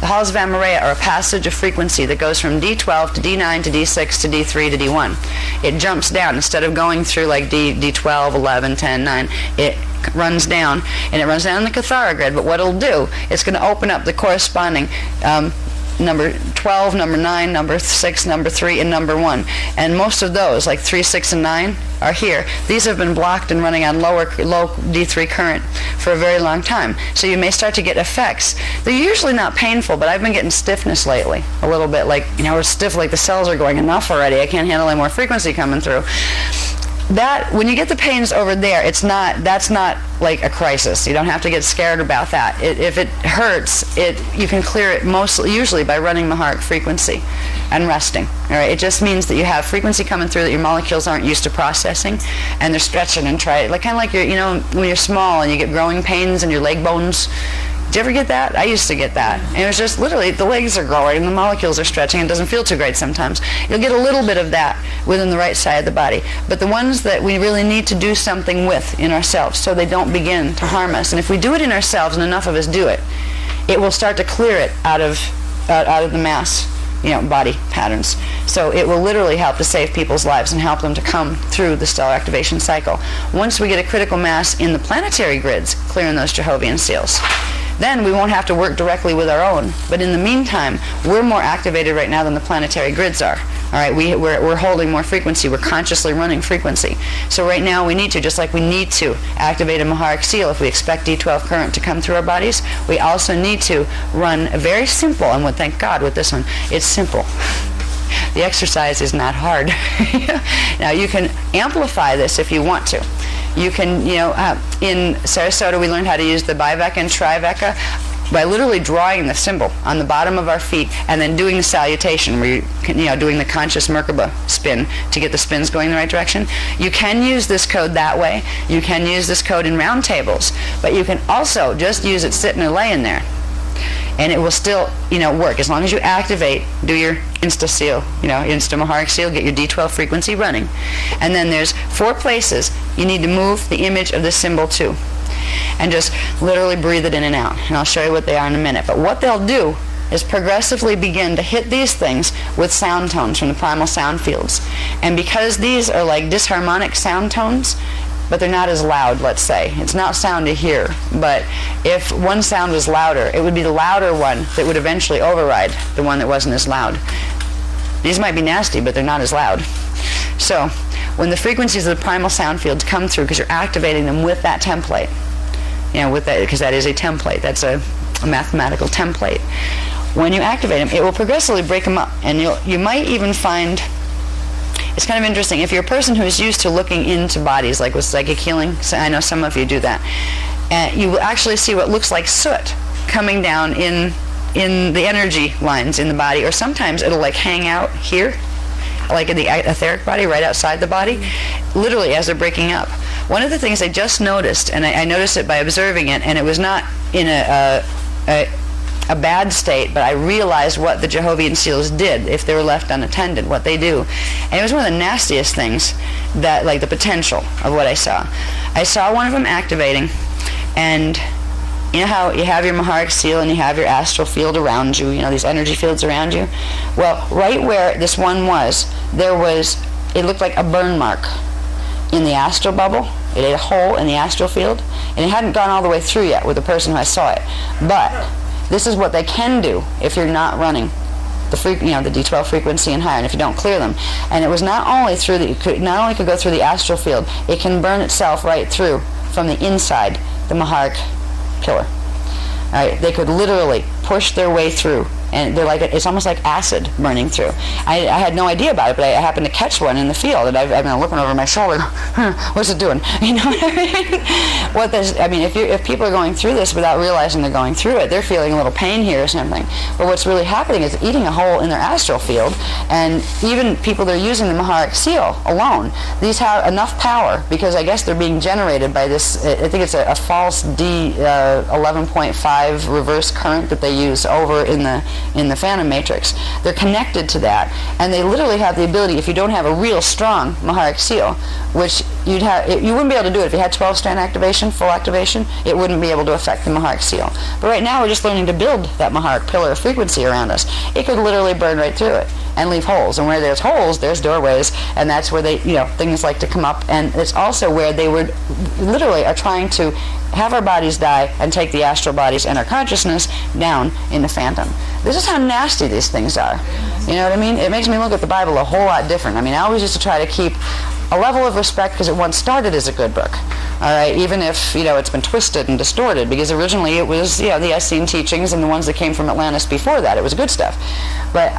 The halls of Amareya are a passage of frequency that goes from D12 to D9 to D6 to D3 to D1. It jumps down. Instead of going through like D12, 11, 10, 9, it runs down, and it runs down the Cathara grid. But what it'll do, it's going to open up the corresponding number 12, number 9, number 6, number 3, and number 1. And most of those, like 3, 6, and 9, are here. These have been blocked and running on low D3 current for a very long time. So you may start to get effects. They're usually not painful, but I've been getting stiffness lately, a little bit. Like, we're stiff, like the cells are going, enough already. I can't handle any more frequency coming through. That, when you get the pains over there, that's not like a crisis. You don't have to get scared about that. If it hurts, you can clear it usually by running Maharic frequency and resting. All right, it just means that you have frequency coming through that your molecules aren't used to processing, and they're stretching and kind of like when you're small and you get growing pains in your leg bones. Did you ever get that? I used to get that. And it was just literally the legs are growing and the molecules are stretching and it doesn't feel too great sometimes. You'll get a little bit of that within the right side of the body. But the ones that we really need to do something with in ourselves so they don't begin to harm us. And if we do it in ourselves and enough of us do it, it will start to clear it out of the mass, body patterns. So it will literally help to save people's lives and help them to come through the stellar activation cycle. Once we get a critical mass in the planetary grids, clearing those Jehovian seals, then we won't have to work directly with our own. But in the meantime, we're more activated right now than the planetary grids are. All right, we're holding more frequency. We're consciously running frequency. So right now we need to, just like we need to activate a Maharic seal if we expect D12 current to come through our bodies, we also need to run a very simple, and thank God with this one, it's simple. The exercise is not hard. Now you can amplify this if you want to. You can, in Sarasota we learned how to use the biveka and triveka. by literally drawing the symbol on the bottom of our feet and then doing the salutation, where you doing the conscious Merkaba spin to get the spins going in the right direction. You can use this code that way. You can use this code in round tables, but you can also just use it sitting or laying there, and it will still, work as long as you activate, do your Insta seal, Insta Maharic seal, get your D12 frequency running, and then there's 4 places you need to move the image of the symbol to, and just literally breathe it in and out. And I'll show you what they are in a minute. But what they'll do is progressively begin to hit these things with sound tones from the primal sound fields. And because these are like disharmonic sound tones, but they're not as loud, let's say. It's not sound to hear, but if one sound was louder, it would be the louder one that would eventually override the one that wasn't as loud. These might be nasty, but they're not as loud. So when the frequencies of the primal sound fields come through, because you're activating them with that template, with that, because that is a template, that's a mathematical template. When you activate them, it will progressively break them up, and you might even find, it's kind of interesting, if you're a person who's used to looking into bodies, like with psychic healing, so I know some of you do that, and you will actually see what looks like soot coming down in the energy lines in the body, or sometimes it'll like hang out here, like in the etheric body, right outside the body, literally as they're breaking up. One of the things I just noticed, and I noticed it by observing it, and it was not in a bad state, but I realized what the Jehovah's seals did if they were left unattended, what they do. And it was one of the nastiest things, that, like the potential of what I saw. I saw one of them activating, and you know how you have your Maharic seal and you have your astral field around you, these energy fields around you? Well, right where this one was, it looked like a burn mark in the astral bubble. It ate a hole in the astral field, and it hadn't gone all the way through yet with the person who I saw it. But this is what they can do if you're not running the D12 frequency and higher, and if you don't clear them. And it was not only could go through the astral field, it can burn itself right through from the inside the Maharic pillar. All right, they could literally push their way through, and they're like, it's almost like acid burning through. I had no idea about it, but I happened to catch one in the field, and I've been looking over my shoulder, what's it doing? You know what I mean? If people are going through this without realizing they're going through it, they're feeling a little pain here or something. But what's really happening is eating a hole in their astral field, and even people that are using the Maharic seal alone, these have enough power, because I guess they're being generated by this, I think it's a false D11.5 reverse current that they use over in the Phantom Matrix. They're connected to that, and they literally have the ability, if you don't have a real strong Maharic seal, which you wouldn't be able to do it if you had 12-strand activation, full activation, it wouldn't be able to affect the Maharic seal. But right now we're just learning to build that Maharic pillar of frequency around us. It could literally burn right through it and leave holes, and where there's holes, there's doorways, and that's where things like to come up, and it's also where they literally are trying to have our bodies die and take the astral bodies and our consciousness down in the phantom. This is how nasty these things are. You know what I mean? It makes me look at the Bible a whole lot different. I mean, I always used to try to keep a level of respect because it once started as a good book. All right, even if it's been twisted and distorted, because originally it was the Essene teachings and the ones that came from Atlantis before that. It was good stuff. But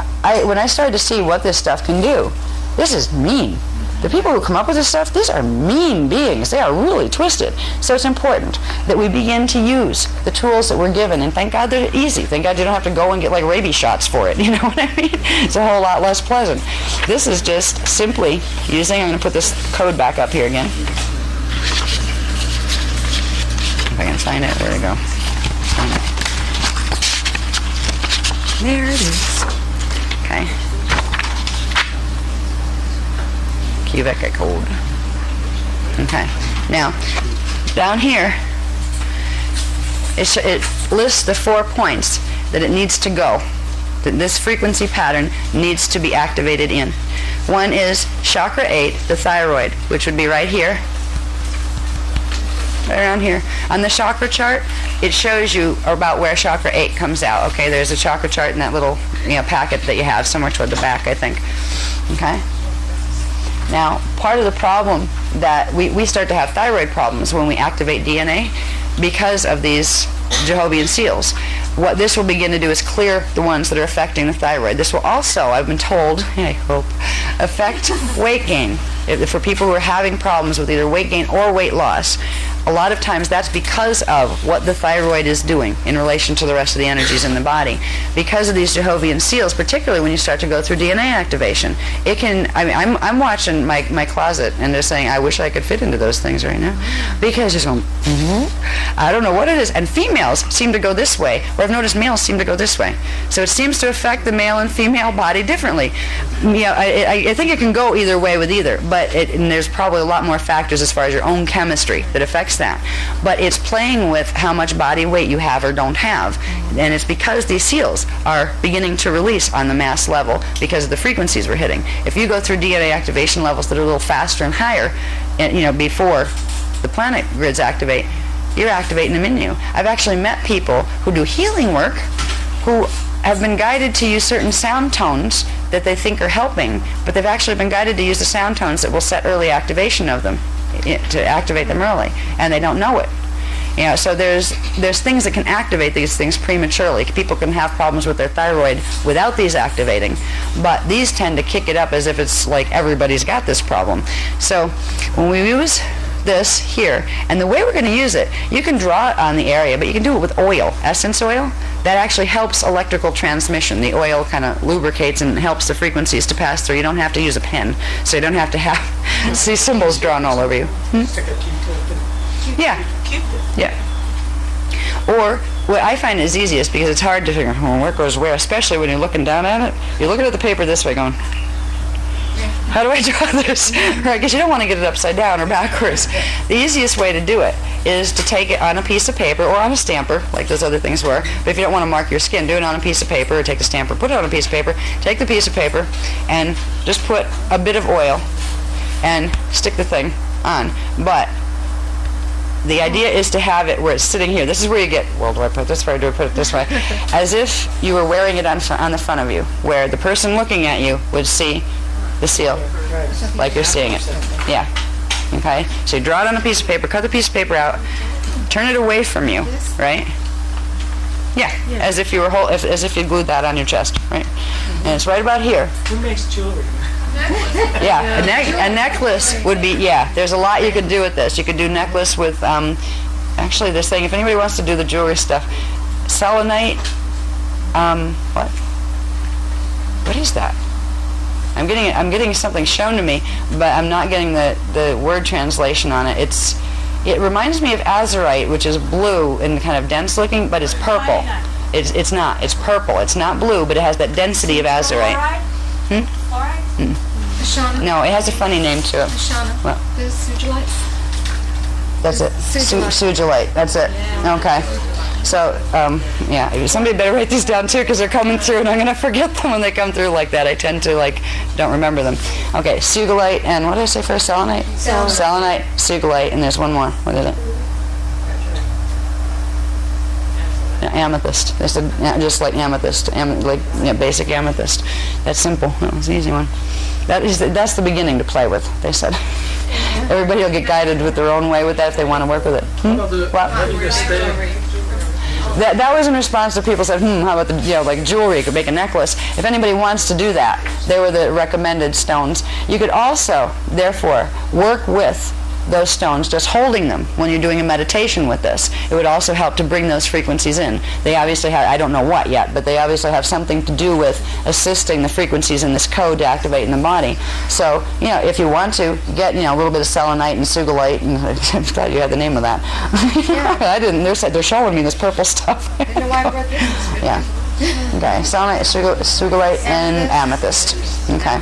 when I started to see what this stuff can do, this is mean. The people who come up with this stuff, these are mean beings. They are really twisted. So it's important that we begin to use the tools that we're given, and thank God they're easy. Thank God you don't have to go and get like rabies shots for it. You know what I mean? It's a whole lot less pleasant. This is just simply using, I'm going to put this code back up here again. If I can find it, there we go. There it is. Okay. Quebec code. Okay. Now, down here, it lists the 4 points that it needs to go, that this frequency pattern needs to be activated in. One is chakra 8, the thyroid, which would be right here, right around here. On the chakra chart, it shows you about where chakra 8 comes out. Okay, there's a chakra chart in that little packet that you have somewhere toward the back, I think. Okay. Now, part of the problem that we start to have thyroid problems when we activate DNA because of these Jehovah's seals. What this will begin to do is clear the ones that are affecting the thyroid. This will also, I've been told, I hope, affect weight gain. For people who are having problems with either weight gain or weight loss, a lot of times that's because of what the thyroid is doing in relation to the rest of the energies in the body. Because of these Jehovian seals, particularly when you start to go through DNA activation, it can, I mean, I'm watching my closet and they're saying, I wish I could fit into those things right now. Because it's going, I don't know what it is. And females seem to go this way, or I've noticed males seem to go this way. So it seems to affect the male and female body differently. Yeah, I think it can go either way with either, but and there's probably a lot more factors as far as your own chemistry that affects that. But it's playing with how much body weight you have or don't have, and it's because these seals are beginning to release on the mass level because of the frequencies we're hitting. If you go through DNA activation levels that are a little faster and higher, and, before the planet grids activate, you're activating them in you. I've actually met people who do healing work who have been guided to use certain sound tones that they think are helping, but they've actually been guided to use the sound tones that will set early activation of them, to activate them early, and they don't know it. So there's things that can activate these things prematurely. People can have problems with their thyroid without these activating, but these tend to kick it up as if it's like everybody's got this problem. So when we use this here, and the way we're going to use it, you can draw it on the area, but you can do it with oil, essence oil. That actually helps electrical transmission. The oil kind of lubricates and helps the frequencies to pass through. You don't have to use a pen, so you don't have to have see symbols drawn all over you. Yeah. Yeah. Or what I find is easiest, because it's hard to figure out where goes where, especially when you're looking down at it. You're looking at the paper this way going, how do I draw this? Right, because you don't want to get it upside down or backwards. The easiest way to do it is to take it on a piece of paper or on a stamper, like those other things were. But if you don't want to mark your skin, do it on a piece of paper, or take the stamper, put it on a piece of paper, take the piece of paper, and just put a bit of oil and stick the thing on. But the idea is to have it where it's sitting here. This is where you get, well, do I put it this way, do I put it this way? As if you were wearing it on the front of you, where the person looking at you would see the seal, like you're seeing it. Yeah. Okay? So you draw it on a piece of paper, cut the piece of paper out, turn it away from you, right? Yeah, as if you were as if you glued that on your chest, right? And it's right about here. Who makes jewelry? Yeah, a necklace would be, there's a lot you could do with this. You could do necklace with, actually they're saying if anybody wants to do the jewelry stuff, selenite, what is that? I'm getting something shown to me, but I'm not getting the word translation on it. It reminds me of azurite, which is blue and kind of dense looking, but it's purple. It's not. It's purple. It's not blue, but it has that density of azurite. No, it has a funny name to it. Well, The sugilite? that's it. Sugilite. That's it. Okay. So, somebody better write these down too, because they're coming through, and I'm going to forget them when they come through like that. I tend to don't remember them. Okay, sugilite and what did I say first? Selenite? Selenite, sugilite, and there's one more. What is it? Amethyst. Just like amethyst, basic amethyst. That's simple. That was the easy one. That's the beginning to play with, they said. Everybody will get guided with their own way with that if they want to work with it. That was in response to people said, how about the, like jewelry, you could make a necklace. If anybody wants to do that, they were the recommended stones. You could also, therefore, work with those stones, just holding them when you're doing a meditation with this. It would also help to bring those frequencies in. They obviously have, I don't know what yet, but they obviously have something to do with assisting the frequencies in this code to activate in the body. So, if you want to, get, a little bit of selenite and sugilite, and I thought you had the name of that. Yeah. I didn't. They're showing me this purple stuff. I don't know why I brought this. Yeah. Okay, selenite, sugilite, and amethyst. Okay.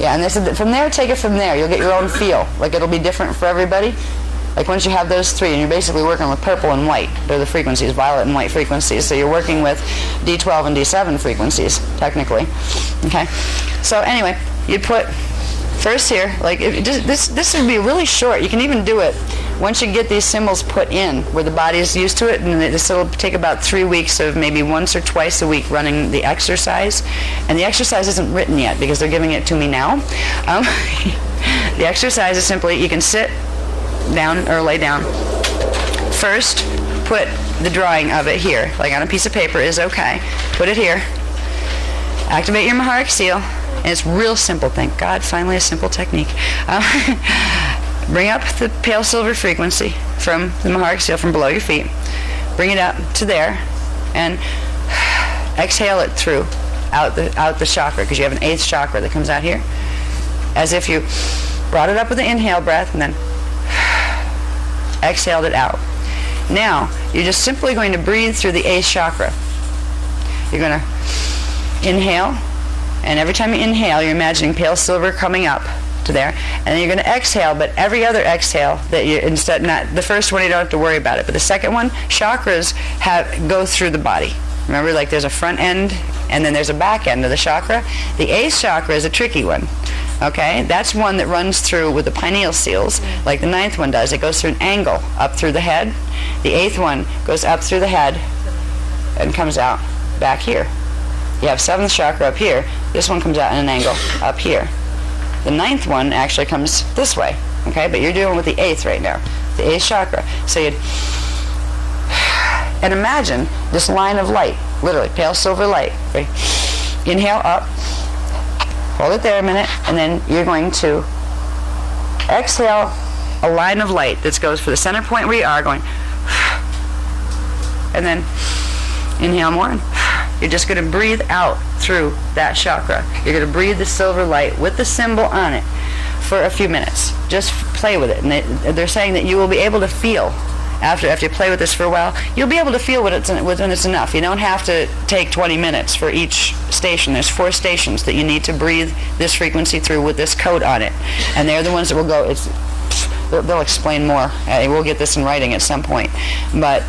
Yeah, and they said that from there, take it from there. You'll get your own feel. Like, it'll be different for everybody. Like, once you have those three, and you're basically working with purple and white. They're the frequencies, violet and white frequencies. So you're working with D12 and D7 frequencies, technically. Okay? So anyway, you'd put first here, like, this would be really short. You can even do it once you get these symbols put in, where the body is used to it, and this will take about 3 weeks of maybe once or twice a week running the exercise. And the exercise isn't written yet because they're giving it to me now. The exercise is simply, you can sit down or lay down. First, put the drawing of it here, like on a piece of paper is okay. Put it here. Activate your Maharic seal. And it's real simple, thank God, finally a simple technique. bring up the pale silver frequency from the Maharic seal from below your feet. Bring it up to there, and exhale it through out the chakra, because you have an 8th chakra that comes out here, as if you brought it up with the inhale breath and then exhaled it out. Now you're just simply going to breathe through the 8th chakra. You're going to inhale, and every time you inhale, you're imagining pale silver coming up to there, and then you're going to exhale, but every other exhale that you, instead, not the first one, you don't have to worry about it, but the second one, chakras go through the body. Remember, like there's a front end and then there's a back end of the chakra. The 8th chakra is a tricky one. Okay, that's one that runs through with the pineal seals, like the 9th one does. It goes through an angle up through the head. The 8th one goes up through the head and comes out back here. You have 7th chakra up here. This one comes out in an angle up here. The 9th one actually comes this way. Okay, but you're dealing with the 8th right now, the 8th chakra. So you'd, and imagine this line of light, literally pale silver light. Right? Inhale up. Hold it there a minute, and then you're going to exhale a line of light that goes for the center point where you are, going, and then inhale more, and you're just going to breathe out through that chakra. You're going to breathe the silver light with the symbol on it for a few minutes. Just play with it. And they're saying that you will be able to feel, after you play with this for a while, you'll be able to feel when it's enough. You don't have to take 20 minutes for each station. There's 4 stations that you need to breathe this frequency through with this code on it. And they're the ones that will go, they'll explain more. We'll get this in writing at some point. But,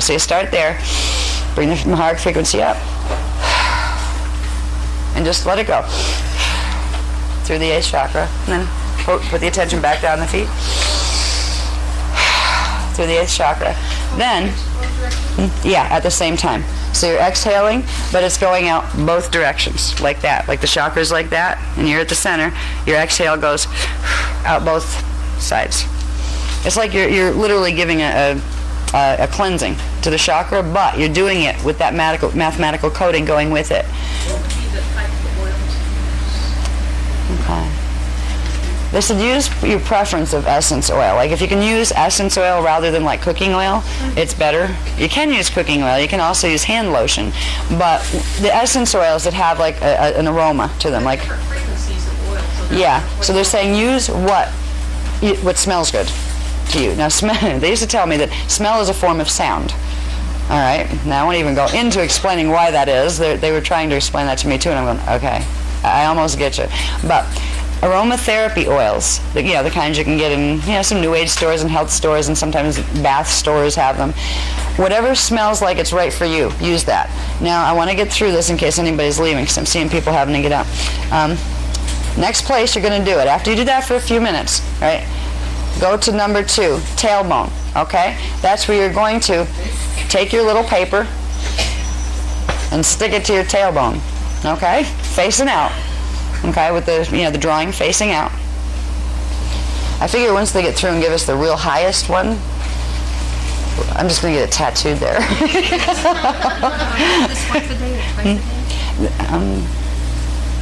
so you start there, bring the Maharic frequency up, and just let it go through the 8th chakra, and then put the attention back down the feet, through the 8th chakra. Then, yeah, at the same time. So you're exhaling, but it's going out both directions, like that. Like the chakra's like that, and you're at the center. Your exhale goes out both sides. It's like you're literally giving a cleansing to the chakra, but you're doing it with that mathematical coding going with it. Okay. They said use your preference of essence oil. Like if you can use essence oil rather than like cooking oil, it's better. You can use cooking oil. You can also use hand lotion. But the essence oils that have like an aroma to them, like, yeah. So they're saying use what smells good to you. Now, they used to tell me that smell is a form of sound. All right. Now I won't even go into explaining why that is. They were trying to explain that to me too, and I'm going, okay, I almost get you. But aromatherapy oils, the kinds you can get in some New Age stores and health stores, and sometimes bath stores have them. Whatever smells like it's right for you, use that. Now I want to get through this in case anybody's leaving, because I'm seeing people having to get up. Next place you're going to do it. After you do that for a few minutes, right? Go to number 2, tailbone. Okay, that's where you're going to take your little paper and stick it to your tailbone. Okay, facing out. Okay, with the drawing facing out. I figure once they get through and give us the real highest one, I'm just going to get it tattooed there.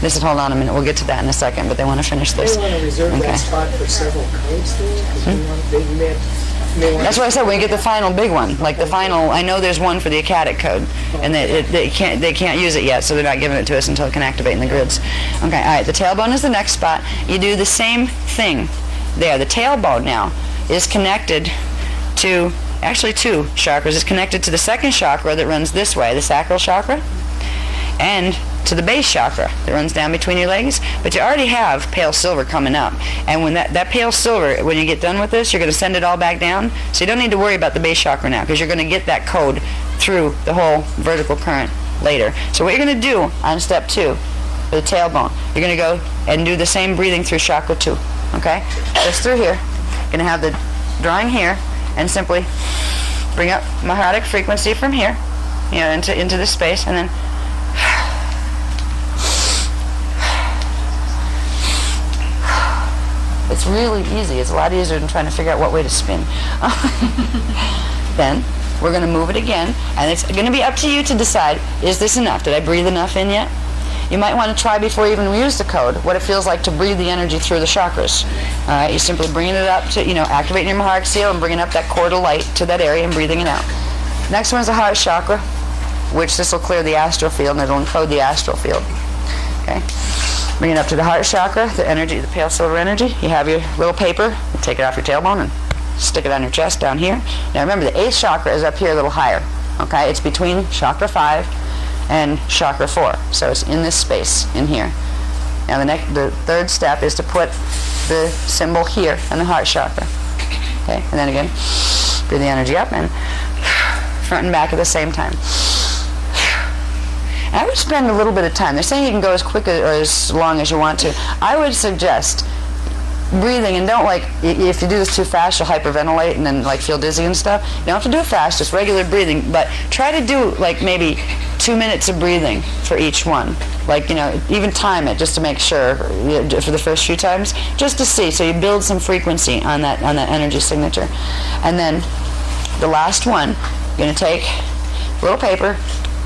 They said, hold on a minute, we'll get to that in a second, but they want to finish this. They want to reserve that spot for several codes there? That's what I said, when you get the final big one, like the final, I know there's one for the Acadic code, and they can't use it yet, so they're not giving it to us until it can activate in the grids. Okay, all right, the tailbone is the next spot. You do the same thing there. The tailbone now is connected to, actually 2 chakras. It's connected to the 2nd chakra that runs this way, the sacral chakra, and to the base chakra that runs down between your legs. But you already have pale silver coming up, and when that pale silver, when you get done with this, you're going to send it all back down, so you don't need to worry about the base chakra now, because you're going to get that code through the whole vertical current later. So what you're going to do on step 2 for the tailbone, you're going to go and do the same breathing through chakra 2. Okay, just through here. You're going to have the drawing here, and simply bring up Maharic frequency from here, into this space, and then it's really easy. It's a lot easier than trying to figure out what way to spin. Then we're going to move it again, and it's going to be up to you to decide, is this enough? Did I breathe enough in yet? you might want to try before you even use the code what it feels like to breathe the energy through the chakras. All right, you're simply bringing it up to, activating your heart seal and bringing up that cord of light to that area and breathing it out. Next one is the heart chakra, which this will clear the astral field and it'll encode the astral field. Okay, bring it up to the heart chakra, the energy, the pale silver energy. You have your little paper, you take it off your tailbone and stick it on your chest down here. Now remember, the 8th chakra is up here a little higher. Okay, it's between chakra 5 and chakra 4, so it's in this space in here. Now the third step is to put the symbol here in the heart chakra. Okay, and then again, breathe the energy up and front and back at the same time. And I would spend a little bit of time. They're saying you can go as quick or as long as you want to. I would suggest breathing, and don't if you do this too fast, you'll hyperventilate and then feel dizzy and stuff. You don't have to do it fast, just regular breathing, but try to do maybe 2 minutes of breathing for each one. Even time it just to make sure for the first few times, just to see, so you build some frequency on that energy signature. And then the last one, you're going to take a little paper,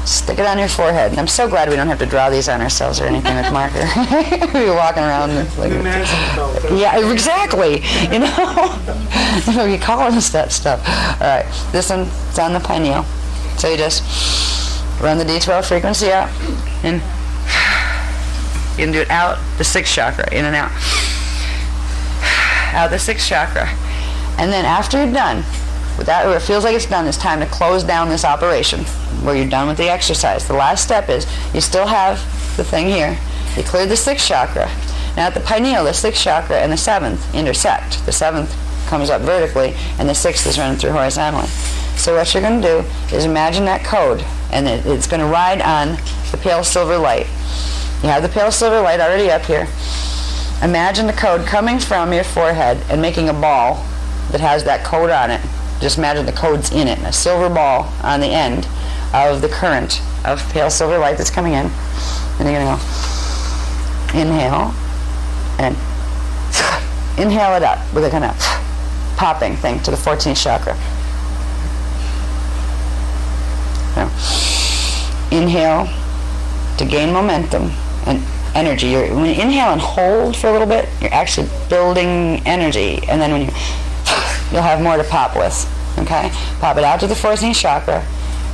stick it on your forehead. And I'm so glad we don't have to draw these on ourselves or anything with marker. We're walking around yeah, exactly. You call us that stuff. All right, this one's on the pineal. So you just run the D12 frequency out, and you can do it out the 6th chakra, in and out. Out the 6th chakra. And then after you're done, with that, where it feels like it's done, it's time to close down this operation, where you're done with the exercise. The last step is, you still have the thing here. You cleared the 6th chakra. Now at the pineal, the 6th chakra and the 7th intersect. The 7th comes up vertically, and the 6th is running through horizontally. So what you're going to do is imagine that code, and it's going to ride on the pale silver light. You have the pale silver light already up here. Imagine the code coming from your forehead and making a ball that has that code on it. Just imagine the code's in it, a silver ball on the end of the current of pale silver light that's coming in. And you're going to go inhale, and inhale it up with a kind of popping thing to the 14th chakra. Now, inhale to gain momentum and energy. When you inhale and hold for a little bit, you're actually building energy, and then when you'll have more to pop with. Okay? Pop it out to the 14th chakra,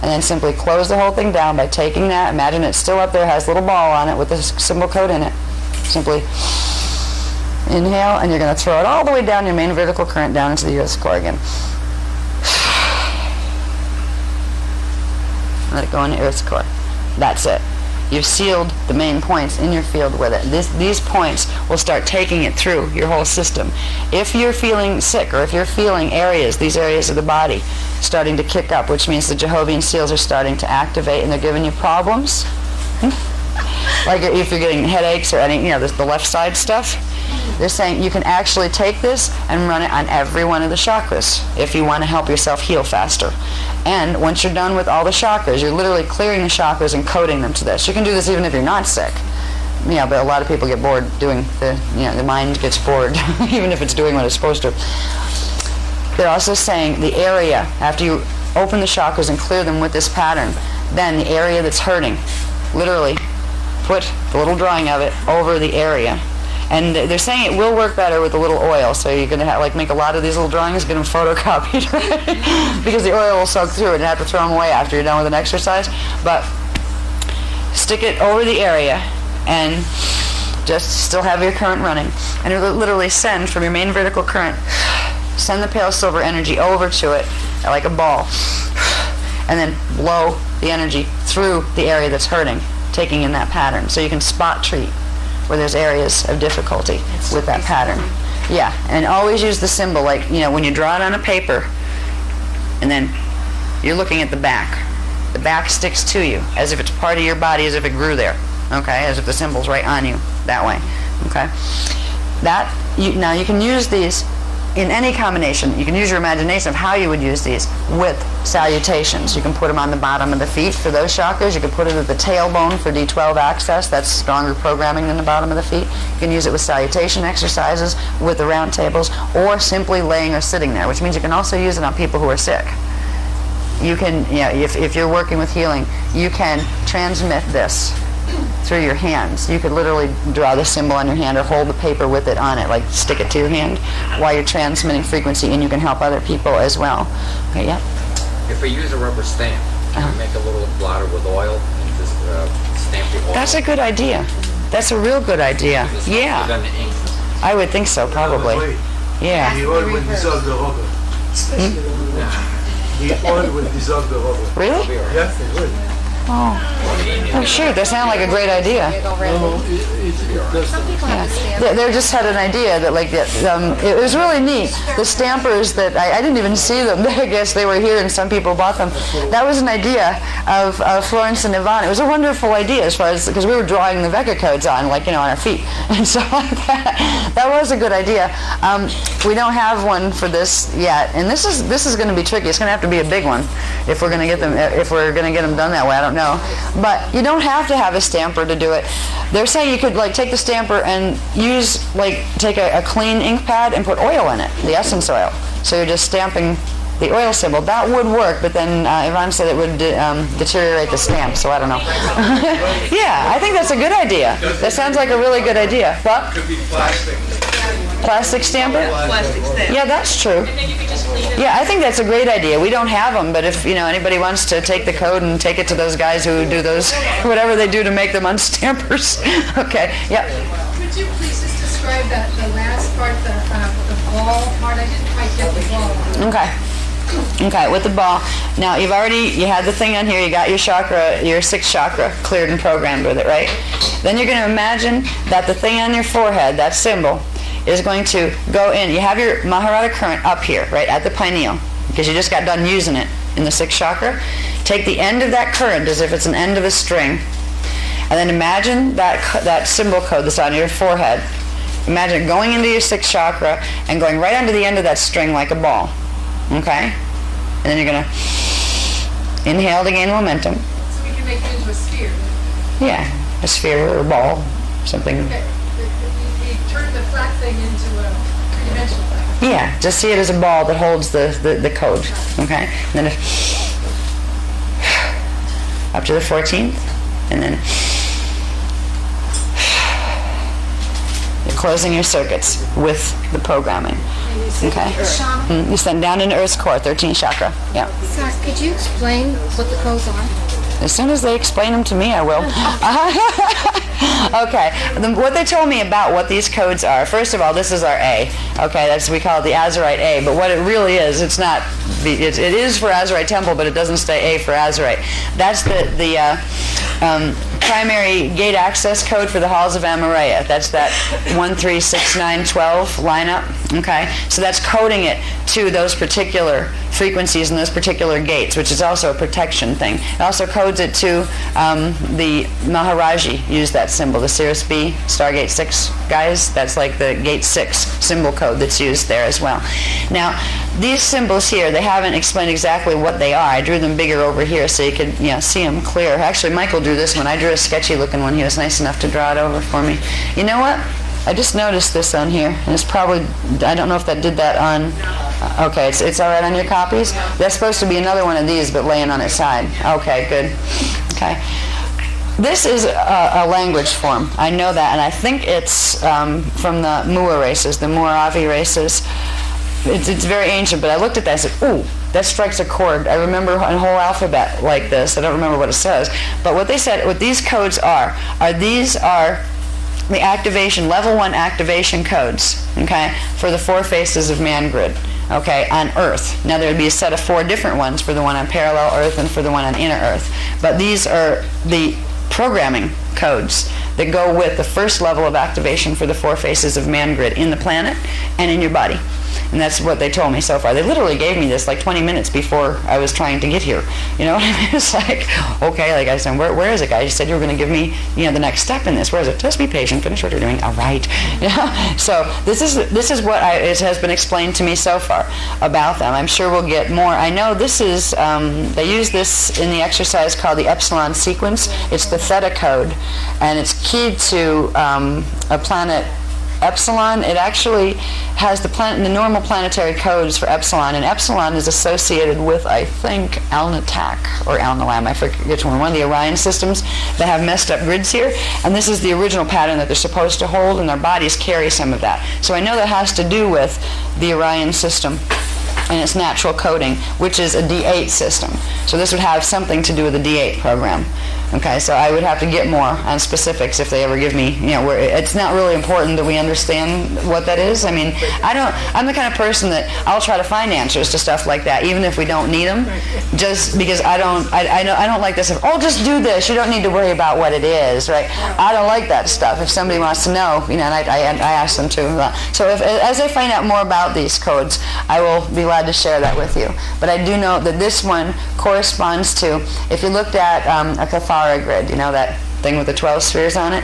and then simply close the whole thing down by taking that. Imagine it's still up there, has a little ball on it with the symbol code in it. Simply inhale, and you're going to throw it all the way down your main vertical current down into the earth's core again. Let it go in the earth's core. That's it. You've sealed the main points in your field with it. These points will start taking it through your whole system. If you're feeling sick, or if you're feeling these areas of the body starting to kick up, which means the Jehovah's seals are starting to activate and they're giving you problems, like if you're getting headaches or any, the left side stuff, they're saying you can actually take this and run it on every one of the chakras if you want to help yourself heal faster. And once you're done with all the chakras, you're literally clearing the chakras and coding them to this. You can do this even if you're not sick. But a lot of people get bored doing the mind gets bored even if it's doing what it's supposed to. They're also saying the area, after you open the chakras and clear them with this pattern, then the area that's hurting, literally put the little drawing of it over the area. And they're saying it will work better with a little oil, so you're going to have, make a lot of these little drawings, get them photocopied, because the oil will soak through it and you have to throw them away after you're done with an exercise. But stick it over the area and just still have your current running. And it'll literally send from your main vertical current, send the pale silver energy over to it like a ball, and then blow the energy through the area that's hurting, taking in that pattern. So you can spot treat where there's areas of difficulty with that pattern. Yeah, and always use the symbol, when you draw it on a paper, and then you're looking at the back. The back sticks to you, as if it's part of your body, as if it grew there, okay? As if the symbol's right on you, that way, okay? Now you can use these in any combination. You can use your imagination of how you would use these with salutations. You can put them on the bottom of the feet for those chakras. You can put it at the tailbone for D12 access. That's stronger programming than the bottom of the feet. You can use it with salutation exercises, with the round tables, or simply laying or sitting there, which means you can also use it on people who are sick. You can, if you're working with healing, you can transmit this through your hands. You could literally draw the symbol on your hand or hold the paper with it on it, like stick it to your hand while you're transmitting frequency, and you can help other people as well. Okay, yeah. If we use a rubber stamp, can we make a little blotter with oil and just stamp the oil? That's a good idea. That's a real good idea. Yeah. Then the ink. I would think so, probably. Yeah. The oil will dissolve the rubber. The oil will dissolve the rubber. Really? Yes, it will. Oh, sure. That sounds like a great idea. No, it doesn't. They just had an idea that, like, it was really neat. The stampers that I didn't even see them. I guess they were here and some people bought them. That was an idea of Florence and Yvonne. It was a wonderful idea as far as, because we were drawing the Vega codes on, like, on our feet and stuff like that. That was a good idea. We don't have one for this yet, and this is going to be tricky. It's going to have to be a big one if we're going to get them done that way. I don't know, but you don't have to have a stamper to do it. They're saying you could, like, take the stamper and use, like, take a clean ink pad and put oil in it, the essence oil. So you're just stamping the oil symbol. That would work, but then Yvonne said it would deteriorate the stamp, so I don't know. Yeah, I think that's a good idea. That sounds like a really good idea. What? Could be plastic. Plastic stamper? Plastic stamp. Yeah, that's true. Yeah, I think that's a great idea. We don't have them, but if anybody wants to take the code and take it to those guys who do those, whatever they do to make them on stampers. Okay, yeah. Could you please just describe the last part, the ball part? I didn't quite get the ball. Okay, with the ball. Now, you had the thing on here, you got your chakra, your sixth chakra cleared and programmed with it, right? Then you're going to imagine that the thing on your forehead, that symbol, is going to go in. You have your Maharata current up here, right, at the pineal, because you just got done using it in the sixth chakra. Take the end of that current as if it's an end of a string, and then imagine that symbol code that's on your forehead. Imagine it going into your sixth chakra and going right under the end of that string like a ball. Okay? And then you're going to inhale to gain momentum. So we can make it into a sphere. Yeah, a sphere or a ball, something. Okay. We turn the flat thing into a three-dimensional thing. Yeah, just see it as a ball that holds the code. Okay? And then up to the 14th, and then you're closing your circuits with the programming. Okay? You send down into Earth's core, 13th chakra. Yeah. Sir, could you explain what the codes are? As soon as they explain them to me, I will. Okay. What they told me about what these codes are, first of all, this is our A. Okay, we call it the Azurite A, but what it really is, it's not, it is for Azurite Temple, but it doesn't stay A for Azurite. That's the primary gate access code for the halls of Amareya. That's that 136912 lineup. Okay, so that's coding it to those particular frequencies and those particular gates, which is also a protection thing. It also codes it to the Maharaji use that symbol, the Sirius B, Stargate 6 guys. That's like the Gate 6 symbol code that's used there as well. Now, these symbols here, they haven't explained exactly what they are. I drew them bigger over here so you could see them clear. Actually, Michael drew this one. I drew a sketchy looking one. He was nice enough to draw it over for me. You know what? I just noticed this on here, and it's probably, I don't know if that did that on, okay, it's all right on your copies? That's supposed to be another one of these, but laying on its side. Okay, good. Okay. This is a language form. I know that, and I think it's from the Mua races, the Muaravi races. It's very ancient, but I looked at that and said, ooh, that strikes a chord. I remember a whole alphabet like this. I don't remember what it says. But what they said, what these codes are these are the activation, level 1 activation codes, okay, for the 4 faces of man grid, okay, on Earth. Now there would be a set of 4 different ones for the one on parallel Earth and for the one on inner Earth. But these are the programming codes that go with the first level of activation for the 4 faces of man grid in the planet and in your body. And that's what they told me so far. They literally gave me this like 20 minutes before I was trying to get here. You know what I mean? It's like, okay, like I said, where is it, guys? You said you were going to give me, the next step in this. Where is it? Just be patient. Finish what you're doing. All right. Yeah. So this is what it has been explained to me so far about them. I'm sure we'll get more. I know this is, they use this in the exercise called the Epsilon sequence. It's the theta code, and it's keyed to a planet Epsilon, it actually has the normal planetary codes for Epsilon, and Epsilon is associated with, I think, Alnitak or Alnilam, I forget which one of the Orion systems that have messed up grids here, and this is the original pattern that they're supposed to hold, and their bodies carry some of that. So I know that has to do with the Orion system and its natural coding, which is a D8 system. So this would have something to do with the D8 program. Okay, so I would have to get more on specifics if they ever give me, where it's not really important that we understand what that is. I mean, I'm the kind of person that I'll try to find answers to stuff like that, even if we don't need them, just because I don't like this, just do this, you don't need to worry about what it is, right? I don't like that stuff. If somebody wants to know, and I ask them to. So as I find out more about these codes, I will be glad to share that with you. But I do know that this one corresponds to, if you looked at a Cathara grid, that thing with the 12 spheres on it,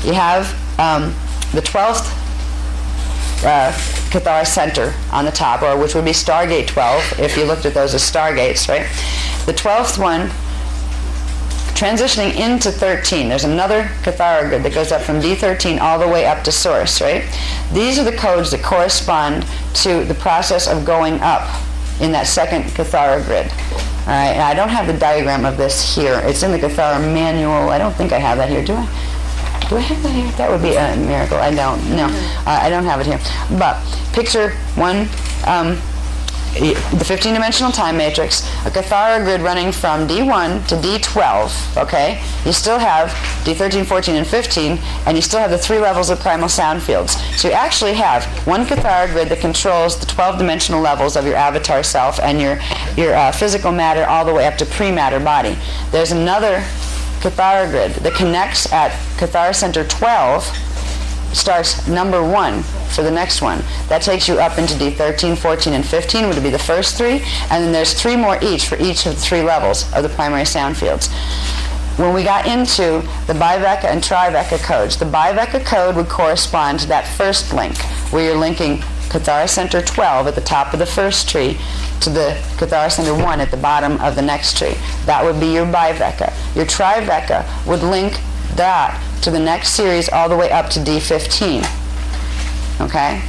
you have the 12th Cathara center on the top, or which would be Stargate 12 if you looked at those as Stargates, right? The 12th one transitioning into 13. There's another Cathara grid that goes up from D13 all the way up to Source, right? These are the codes that correspond to the process of going up in that second Cathara grid. All right, and I don't have the diagram of this here. It's in the Cathara manual. I don't think I have that here. Do I have that here? That would be a miracle. I don't. No, I don't have it here. But picture one, the 15-dimensional time matrix, a Cathara grid running from D1 to D12, okay? You still have D13, 14, and 15, and you still have the 3 levels of primal sound fields. So you actually have one Cathara grid that controls the 12-dimensional levels of your avatar self and your physical matter all the way up to pre-matter body. There's another Cathara grid that connects at Cathara Center 12, starts number 1 for the next one. That takes you up into D13, 14, and 15, would be the first 3, and then there's 3 more each for each of the 3 levels of the primary sound fields. When we got into the Biveka and Triveka codes, the Biveka code would correspond to that first link, where you're linking Cathara Center 12 at the top of the first tree to the Cathara Center 1 at the bottom of the next tree. That would be your Biveka. Your Triveka would link that to the next series all the way up to D15. Okay?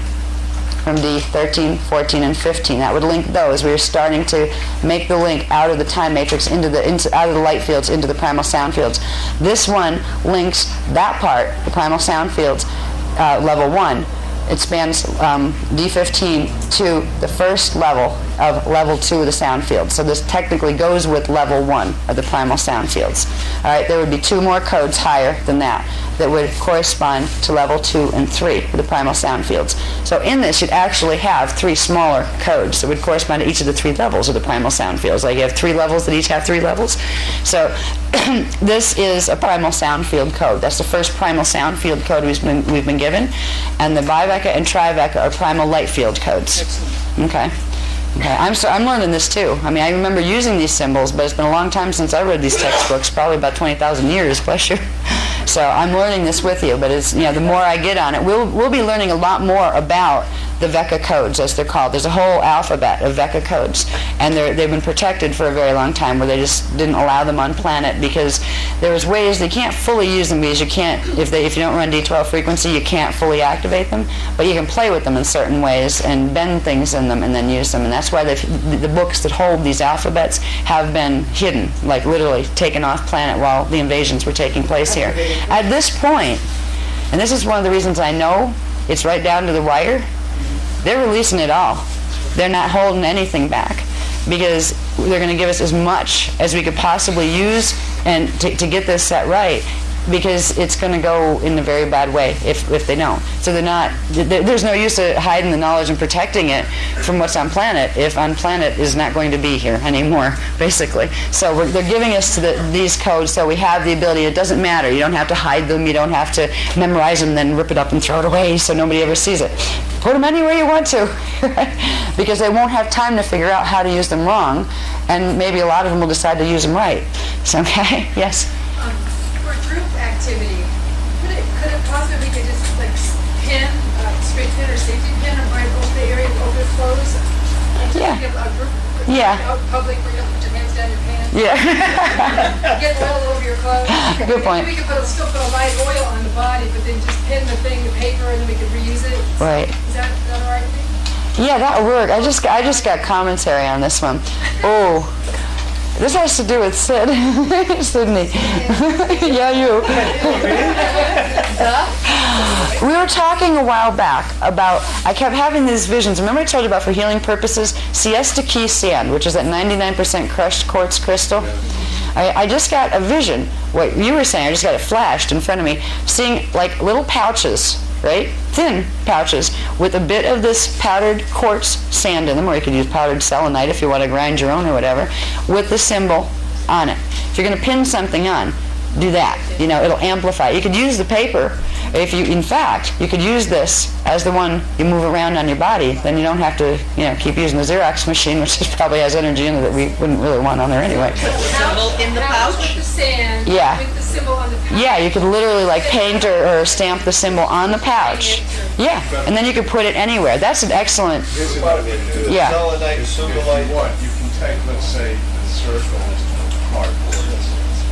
From D13, 14, and 15. That would link those. We are starting to make the link out of the time matrix out of the light fields into the primal sound fields. This one links that part, the primal sound fields, level 1. It spans D15 to the first level of level 2 of the sound field. So this technically goes with level 1 of the primal sound fields. All right, there would be 2 more codes higher than that would correspond to level 2 and 3 of the primal sound fields. So in this, you'd actually have 3 smaller codes that would correspond to each of the 3 levels of the primal sound fields. Like you have 3 levels that each have 3 levels. So this is a primal sound field code. That's the first primal sound field code we've been given. And the Biveka and Triveka are primal light field codes. Okay. I'm learning this too. I mean, I remember using these symbols, but it's been a long time since I read these textbooks, probably about 20,000 years, bless you. So I'm learning this with you, but it's, the more I get on it, we'll be learning a lot more about the Veka codes, as they're called. There's a whole alphabet of Veka codes, and they've been protected for a very long time, where they just didn't allow them on planet because there was ways they can't fully use them, because you can't, if you don't run D12 frequency, you can't fully activate them, but you can play with them in certain ways and bend things in them and then use them, and that's why the books that hold these alphabets have been hidden, like literally taken off planet while the invasions were taking place here. At this point, and this is one of the reasons I know it's right down to the wire, they're releasing it all. They're not holding anything back, because they're going to give us as much as we could possibly use and to get this set right, because it's going to go in a very bad way if they don't. So there's no use to hiding the knowledge and protecting it from what's on planet if on planet is not going to be here anymore, basically. So they're giving us these codes so we have the ability. It doesn't matter. You don't have to hide them. You don't have to memorize them, then rip it up and throw it away so nobody ever sees it. Put them anywhere you want to, because they won't have time to figure out how to use them wrong, and maybe a lot of them will decide to use them right. So, okay, yes? For group activity, could it possibly be just like pin, straight pin or safety pin right over the area of overflows? Yeah. A group, yeah. Out public where you don't put your hands down your pants. Yeah. Get oil over your clothes. Good point. Maybe we could still put a light oil on the body, but then just pin the paper, and then we could reuse it. Right. Is that all right with you? Yeah, that would work. I just got commentary on this one. Oh, this has to do with Sid. Sydney. Yeah, you. We were talking a while back about, I kept having these visions. Remember I told you about, for healing purposes, Siesta Key sand, which is that 99% crushed quartz crystal? I just got a vision, what you were saying, I just got it flashed in front of me, seeing like little pouches, right? Thin pouches with a bit of this powdered quartz sand in them, or you could use powdered selenite if you want to grind your own or whatever, with the symbol on it. If you're going to pin something on, do that. You know, it'll amplify. You could use the paper. If you, in fact, you could use this as the one you move around on your body, then you don't have to, you know, keep using the Xerox machine, which probably has energy in it that we wouldn't really want on there anyway. Symbol in the pouch? With the sand. Yeah. With the symbol on the pouch. Yeah, you could literally like paint or stamp the symbol on the pouch. Yeah, and then you could put it anywhere. That's an excellent. Yeah. Selenite, sodalite. You can take, let's say, a circle of cardboard or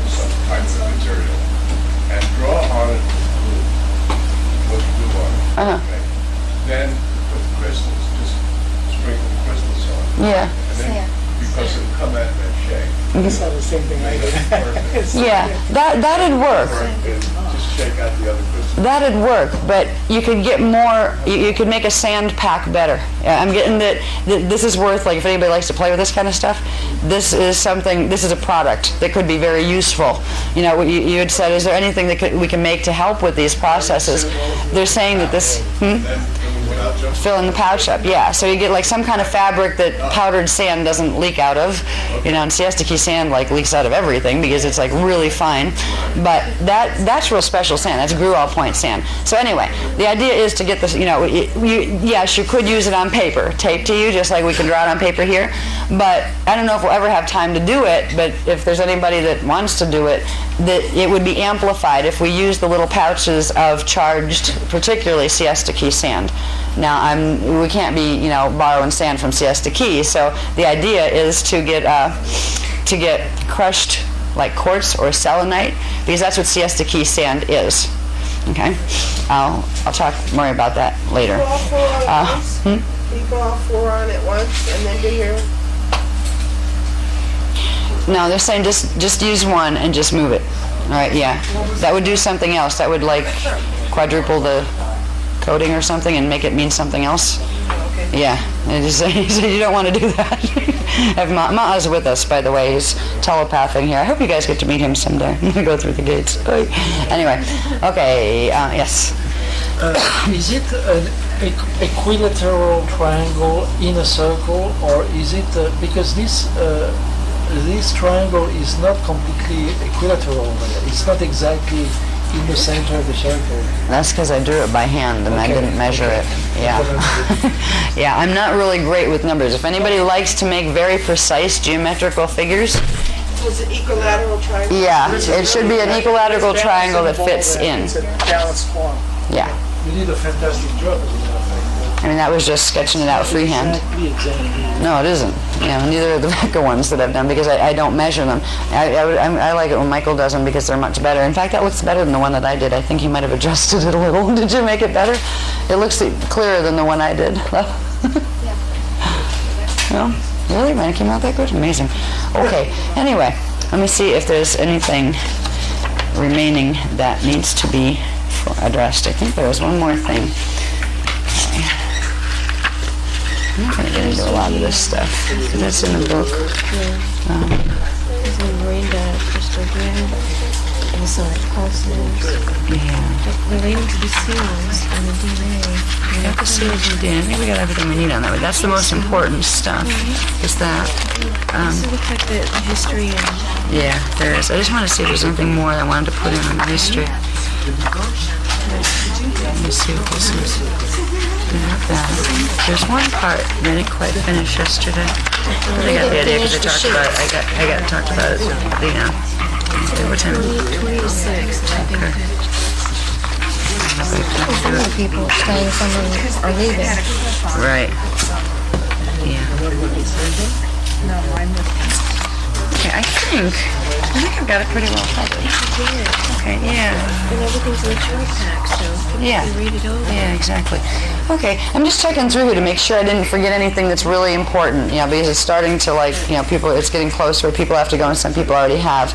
some type of material and draw on it what you do on it. Okay? Then put the crystals, just sprinkle the crystals on. Yeah. And then, because it'll come out in that shape. That's not the same thing I did. Yeah, that'd work. Just shake out the other crystals. That'd work, but you could get more, you could make a sand pack better. I'm getting that this is worth, like if anybody likes to play with this kind of stuff, this is a product that could be very useful. You know, you had said, is there anything that we can make to help with these processes? They're saying that this, filling the pouch up, yeah. So you get like some kind of fabric that powdered sand doesn't leak out of. You know, and Siesta Key sand like leaks out of everything because it's like really fine. But that's real special sand. That's Gruol point sand. So anyway, the idea is to get this, you know, yes, you could use it on paper, taped to you, just like we can draw it on paper here. But I don't know if we'll ever have time to do it, but if there's anybody that wants to do it, that it would be amplified if we use the little pouches of charged, particularly Siesta Key sand. Now, we can't be, you know, borrowing sand from Siesta Key, so the idea is to get crushed like quartz or selenite, because that's what Siesta Key sand is. Okay, I'll talk more about that later. Go all four on at once? You go all four on at once and then do your... No, they're saying just use one and just move it. All right, yeah, that would do something else. That would like quadruple the coding or something and make it mean something else. Yeah, and just, you don't want to do that. Ma'a's with us, by the way. He's telepathing here. I hope you guys get to meet him someday. I'm going to go through the gates. Anyway, okay, yes. Is it an equilateral triangle in a circle, or is it because this triangle is not completely equilateral? It's not exactly in the center of the circle. That's because I drew it by hand and I didn't measure it. Yeah. Yeah, I'm not really great with numbers. If anybody likes to make very precise geometrical figures. So it's an equilateral triangle? Yeah, it should be an equilateral triangle that fits in. It's a balanced form. Yeah. You did a fantastic job. I mean, that was just sketching it out freehand. Exactly. No, it isn't. Yeah, neither are the Vecca ones that I've done because I don't measure them. I like it when Michael does them because they're much better. In fact, that looks better than the one that I did. I think he might have adjusted it a little. Did you make it better? It looks clearer than the one I did. No? Really? Mine came out that good? Amazing. Okay, anyway, let me see if there's anything remaining that needs to be addressed. I think there was one more thing. Okay. I'm not going to get into a lot of this stuff, because that's in the book. There's a marine data crystal here. Also like pulses. Yeah. Relating to the seals and the DNA. We got the seals and DNA. I think we got everything we need on that. But that's the most important stuff, is that. So it looks like the history and... Yeah, there is. I just want to see if there's anything more I wanted to put in on the history. Let me see what this is. Not that. There's one part that I didn't quite finish yesterday. But I got the idea because I got talked about it. Yeah. What time? 20 to 6, I think. Some of the people are staying, some of them are leaving. Right. Yeah. Okay, I think I've got it pretty well covered. Okay, yeah. And everything's in the short pack, so Yeah. you can read it over. Yeah, exactly. Okay, I'm just checking through here to make sure I didn't forget anything that's really important, because it's starting to people, it's getting close where people have to go and some people already have.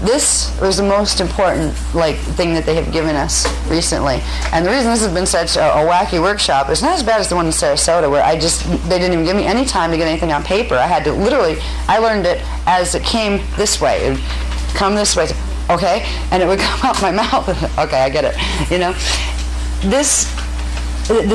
This was the most important thing that they have given us recently. And the reason this has been such a wacky workshop is not as bad as the one in Sarasota where they didn't even give me any time to get anything on paper. I had to I learned it as it came this way. It would come this way, okay? And it would come out my mouth. Okay, I get it. This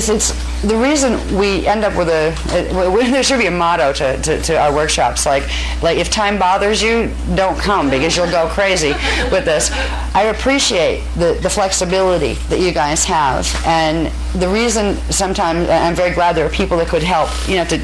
is the reason we end up with there should be a motto to our workshops, like if time bothers you, don't come because you'll go crazy with this. I appreciate the flexibility that you guys have, and the reason sometimes I'm very glad there are people that could help, to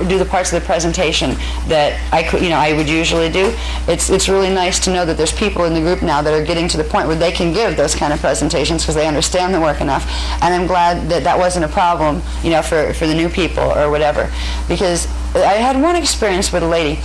do the parts of the presentation that I would usually do. It's really nice to know that there's people in the group now that are getting to the point where they can give those kind of presentations because they understand the work enough, and I'm glad that wasn't a problem, for the new people or whatever, because I had one experience with a lady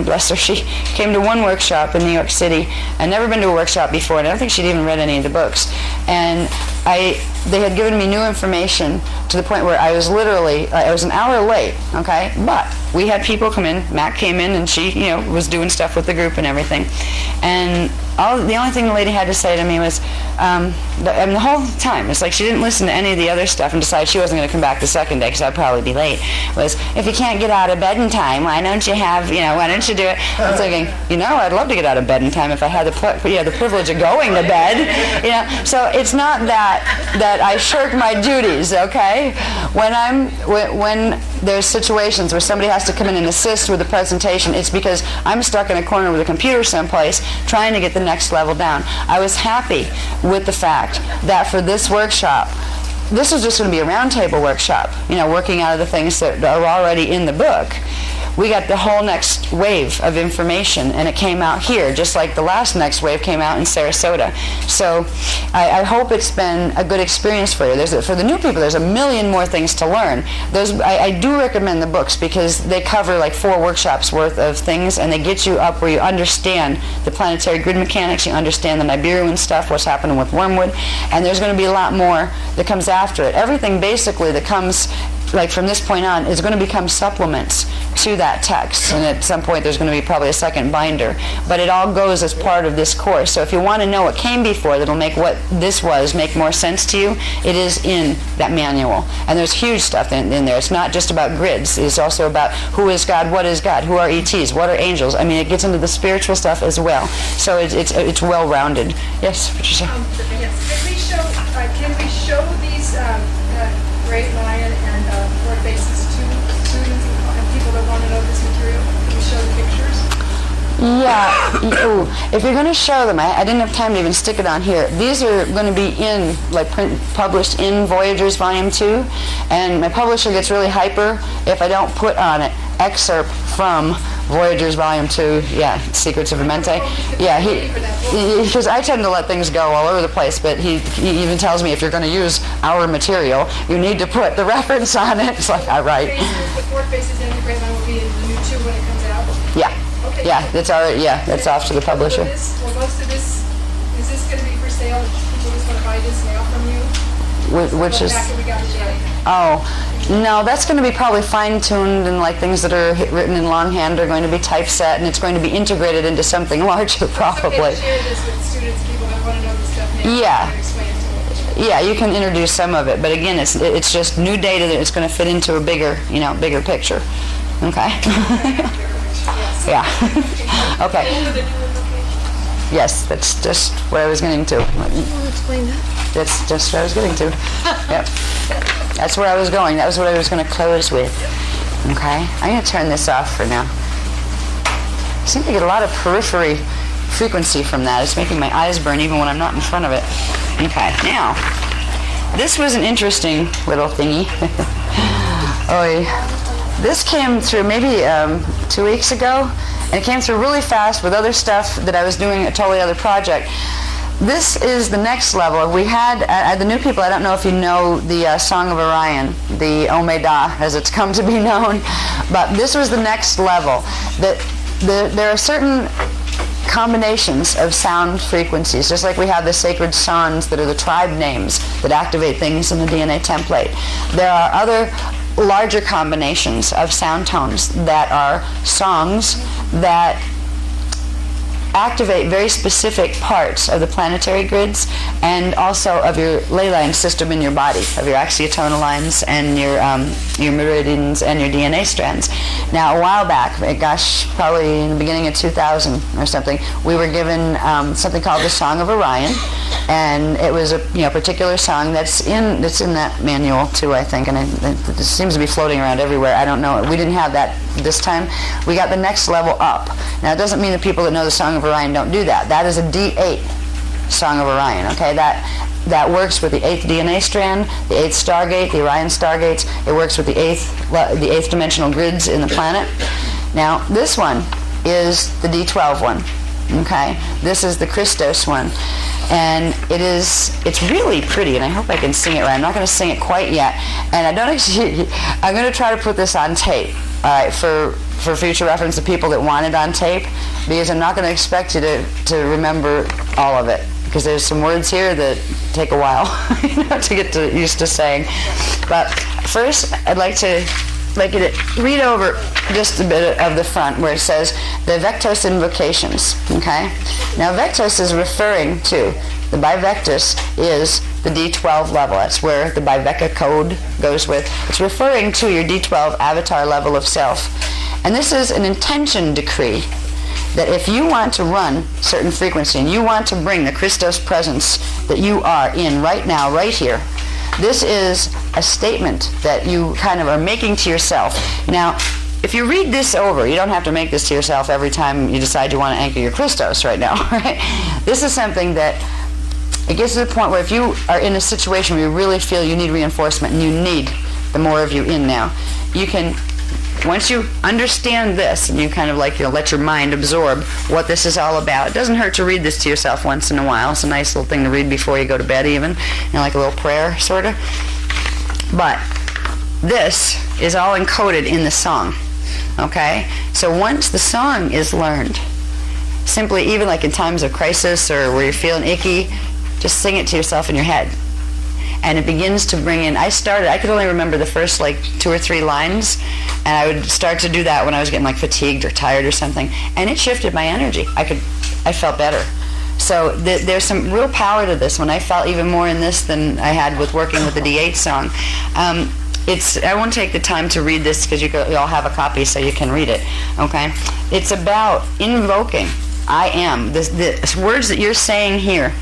bless her, she came to one workshop in New York City. I'd never been to a workshop before, and I don't think she'd even read any of the books. And they had given me new information to the point where I was an hour late, okay? But we had people come in, Mac came in, and she, was doing stuff with the group and everything. And the only thing the lady had to say to me was, the whole time, it's like she didn't listen to any of the other stuff and decided she wasn't going to come back the second day because I'd probably be late, was, if you can't get out of bed in time, why don't you why don't you do it? I'm thinking, I'd love to get out of bed in time if I had the privilege of going to bed, So it's not that I shirk my duties, okay? When there's situations where somebody has to come in and assist with the presentation, it's because I'm stuck in a corner with a computer someplace trying to get the next level down. I was happy with the fact that for this workshop, this was just going to be a roundtable workshop, working out of the things that are already in the book. We got the whole next wave of information, and it came out here, just like the last next wave came out in Sarasota. So I hope it's been a good experience for you. For the new people, there's a million more things to learn. I do recommend the books because they cover 4 workshops worth of things, and they get you up where you understand the planetary grid mechanics, you understand the Nibiruan stuff, what's happening with wormwood, and there's going to be a lot more that comes after it. Everything basically that comes from this point on is going to become supplements to that text, and at some point there's going to be probably a second binder, but it all goes as part of this course. So if you want to know what came before that'll make what this was make more sense to you, it is in that manual, and there's huge stuff in there. It's not just about grids, it's also about who is God, what is God, who are ETs, what are angels. I mean, it gets into the spiritual stuff as well, so it's well-rounded. Yes, Patricia? Yes. Can we show these Great Lion and Lord Bases to students and people that want to know this material? Can we show the pictures? Yeah. If you're going to show them, I didn't have time to even stick it on here. These are going to be published in Voyagers Volume 2, and my publisher gets really hyper if I don't put on it excerpt from Voyagers Volume 2, Secrets of Amente. Yeah, because I tend to let things go all over the place, but he even tells me if you're going to use our material, you need to put the reference on it. It's like, all right. The 4 Faces and the Great Lion will be in the new 2 when it comes out? Yeah. Okay. Yeah, that's already, that's off to the publisher. Well, most of this, is this going to be for sale? People just want to buy this now from you? Which is... After we got today? Oh, no, that's going to be probably fine-tuned, and things that are written in longhand are going to be typeset, and it's going to be integrated into something larger, probably. It's okay to share this with students, people that want to know this stuff now. Yeah. And explain it to them. Yeah, you can introduce some of it, but again, it's just new data that it's going to fit into a bigger picture. Okay? Yeah. Okay. Yes, that's just what I was getting to. Well, explain that. That's just what I was getting to. Yep. That's where I was going. That was what I was going to close with. Okay? I'm going to turn this off for now. I seem to get a lot of periphery frequency from that. It's making my eyes burn even when I'm not in front of it. Okay, now, this was an interesting little thingy. This came through maybe 2 weeks ago, and it came through really fast with other stuff that I was doing, a totally other project. this is the next level. We had, the new people, I don't know if you know the Song of Orion, the Omeda, as it's come to be known, but this was the next level. There are certain combinations of sound frequencies, just like we have the sacred sons that are the tribe names that activate things in the DNA template. There are other larger combinations of sound tones that are songs that activate very specific parts of the planetary grids and also of your ley line system in your body, of your axiotonal lines and your meridians and your DNA strands. Now, a while back, gosh, probably in the beginning of 2000 or something, we were given something called the Song of Orion, and it was a particular song that's in that manual too, I think, and it seems to be floating around everywhere. I don't know. We didn't have that this time. We got the next level up. Now, it doesn't mean the people that know the Song of Orion don't do that. That is a D8 Song of Orion, okay? That works with the 8th DNA strand, the 8th Stargate, the Orion Stargates. It works with the 8th dimensional grids in the planet. Now, this one is the D12 one, okay? This is the Christos one. And it's really pretty, and I hope I can sing it right. I'm not going to sing it quite yet. And I'm going to try to put this on tape, all right, for future reference to people that want it on tape, because I'm not going to expect you to remember all of it, because there's some words here that take a while to get used to saying. But first, I'd like to read over just a bit of the front where it says the Vectos invocations, okay? Now, Vectos is referring to, the Bivectus is the D12 level. That's where the Bivecca code goes with. It's referring to your D12 avatar level of self. And this is an intention decree that if you want to run certain frequency and you want to bring the Christos presence that you are in right now, right here, this is a statement that you kind of are making to yourself. Now, if you read this over, you don't have to make this to yourself every time you decide you want to anchor your Christos right now, right? This is something that it gets to the point where if you are in a situation where you really feel you need reinforcement and you need the more of you in now, you can, once you understand this and you kind of let your mind absorb what this is all about, it doesn't hurt to read this to yourself once in a while. It's a nice little thing to read before you go to bed even, like a little prayer sort of. But this is all encoded in the song, okay? So once the song is learned, simply even like in times of crisis or where you're feeling icky, just sing it to yourself in your head. And it begins to bring in, I could only remember the first 2 or 3 lines, and I would start to do that when I was getting fatigued or tired or something, and it shifted my energy. I felt better. So there's some real power to this one. I felt even more in this than I had with working with the D8 song. I won't take the time to read this because you all have a copy so you can read it, okay? It's about invoking I am. The words that you're saying here,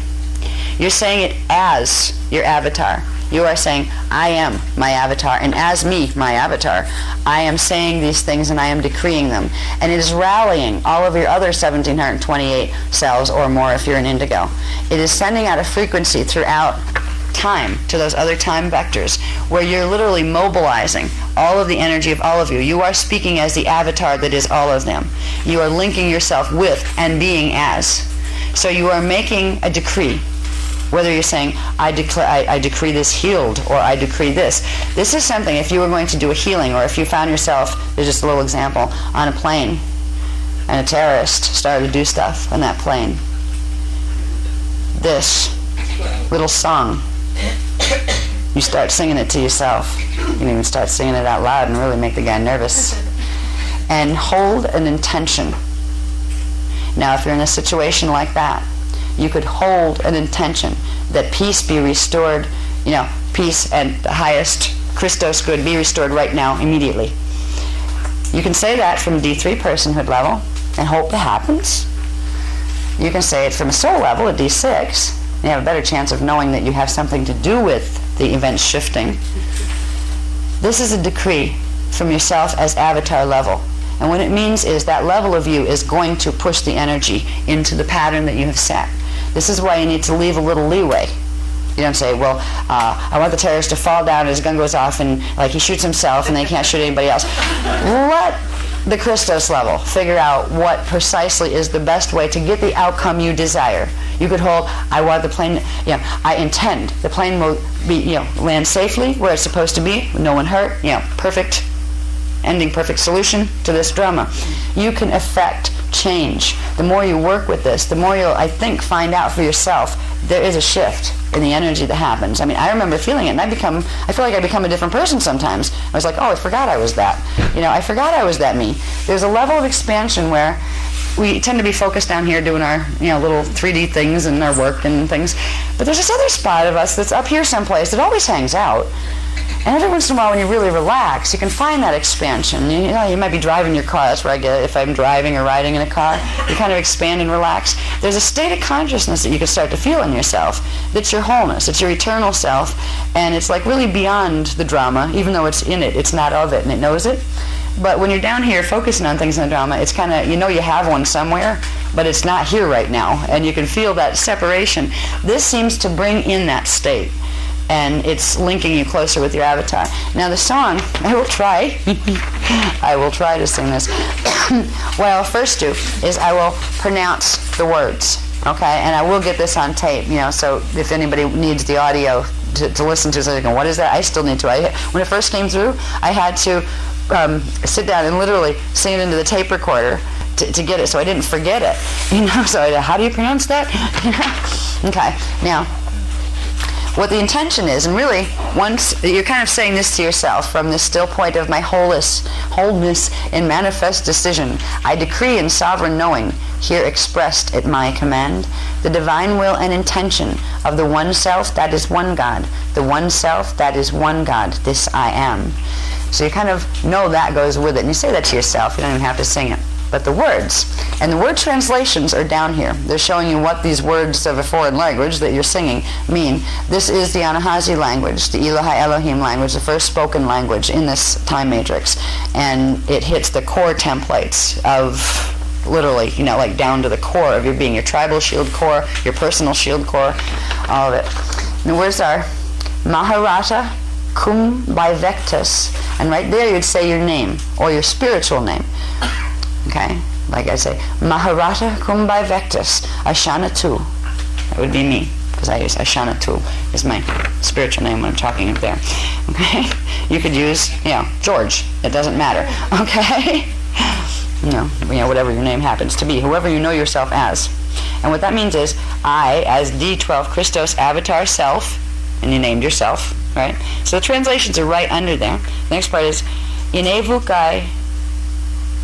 you're saying it as your avatar. You are saying, I am my avatar, and as me, my avatar, I am saying these things and I am decreeing them. And it is rallying all of your other 1,728 cells or more if you're an indigo. It is sending out a frequency throughout time to those other time vectors where you're literally mobilizing all of the energy of all of you. You are speaking as the avatar that is all of them. You are linking yourself with and being as. So you are making a decree. Whether you're saying, I decree this healed, or I decree this. This is something, if you were going to do a healing, or if you found yourself, there's just a little example, on a plane, and a terrorist started to do stuff on that plane. This little song, you start singing it to yourself. You can even start singing it out loud and really make the guy nervous. And hold an intention. Now, if you're in a situation like that, you could hold an intention that peace be restored, peace and the highest Christos good be restored right now, immediately. You can say that from a D3 personhood level and hope that happens. You can say it from a soul level, a D6, and you have a better chance of knowing that you have something to do with the events shifting. This is a decree from yourself as avatar level. And what it means is that level of you is going to push the energy into the pattern that you have set. This is why you need to leave a little leeway. You don't say, well, I want the terrorist to fall down and his gun goes off and he shoots himself and they can't shoot anybody else. Let the Christos level. Figure out what precisely is the best way to get the outcome you desire. You could hold, I want the plane, I intend the plane will be, land safely where it's supposed to be, no one hurt, perfect ending, perfect solution to this drama. You can affect change. The more you work with this, the more you'll, I think, find out for yourself there is a shift in the energy that happens. I mean, I remember feeling it, and I feel like I become a different person sometimes. I was like, oh, I forgot I was that. I forgot I was that me. There's a level of expansion where we tend to be focused down here doing our, little 3D things and our work and things. But there's this other spot of us that's up here someplace that always hangs out. And every once in a while when you really relax, you can find that expansion. You might be driving your car. That's where I get it. If I'm driving or riding in a car, you kind of expand and relax. There's a state of consciousness that you can start to feel in yourself. That's your wholeness. It's your eternal self. And it's like really beyond the drama, even though it's in it. It's not of it, and it knows it. But when you're down here focusing on things in the drama, it's kind of, you have one somewhere, but it's not here right now. And you can feel that separation. This seems to bring in that state. And it's linking you closer with your avatar. Now the song, I will try to sing this. What I'll first do is I will pronounce the words, okay? And I will get this on tape, so if anybody needs the audio to listen to, so they go, what is that? I still need to. When it first came through, I had to sit down and literally sing it into the tape recorder to get it, so I didn't forget it. So how do you pronounce that? Okay, now, what the intention is, and really, once you're kind of saying this to yourself from this still point of my wholeness in manifest decision, I decree in sovereign knowing, here expressed at my command, the divine will and intention of the one self that is one God, the one self that is one God, this I am. So you kind of know that goes with it, and you say that to yourself, you don't even have to sing it. But the words, and the word translations are down here. They're showing you what these words of a foreign language that you're singing mean. This is the Anahazi language, the Elohai Elohim language, the first spoken language in this time matrix. And it hits the core templates of, literally, like down to the core of your being, your tribal shield core, your personal shield core, all of it. And the words are Maharata Kum Bivectus. And right there you'd say your name, or your spiritual name. Okay, like I say, Maharata Kumbai Vectus, Ashana Tu. That would be me, because I use Ashana Tu is my spiritual name when I'm talking up there. Okay, you could use, George. It doesn't matter. Okay, whatever your name happens to be, whoever you know yourself as. And what that means is, I, as D12 Christos Avatar Self, and you named yourself, right? So the translations are right under there. The next part is, Inevukai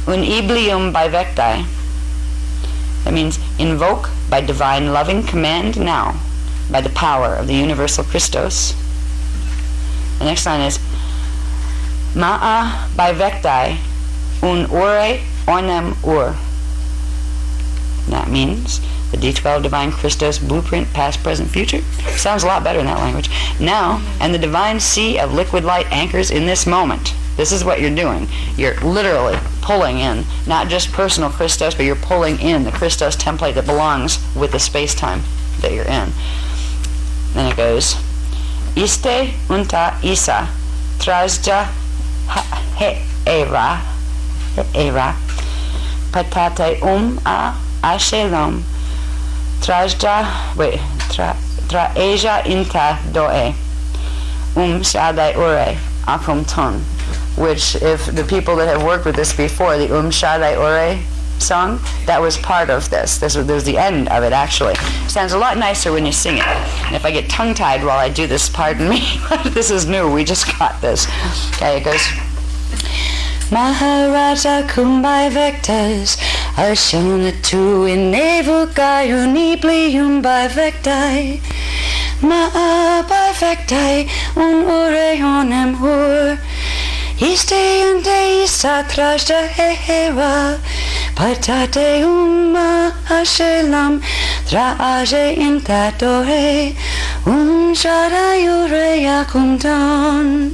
Un iblium bivecti. That means invoke by divine loving command now, by the power of the universal Christos. The next line is Ma'a bivecti un ure ornem ur. That means the D12 divine Christos blueprint, past, present, future. Sounds a lot better in that language. Now, and the divine sea of liquid light anchors in this moment. This is what you're doing. You're literally pulling in, not just personal Christos, but you're pulling in the Christos template that belongs with the space-time that you're in. Then it goes, Iste unta isa, trasja era, patate a ashelom, trasja, traeja inta doe, shadai ure, akum ton. Which, if the people that have worked with this before, the Shadai Ore song, that was part of this. This was the end of it, actually. It sounds a lot nicer when you sing it. And if I get tongue-tied while I do this, pardon me. This is new. We just got this. Okay, it goes. Maharaja Kumbai Vectas Ashona tu inevukai uniblium bivecti Ma'a bivecti un ure honem ur Iste ante isa trashta hera patate ashelam traaje intatore shara yure yakuntan.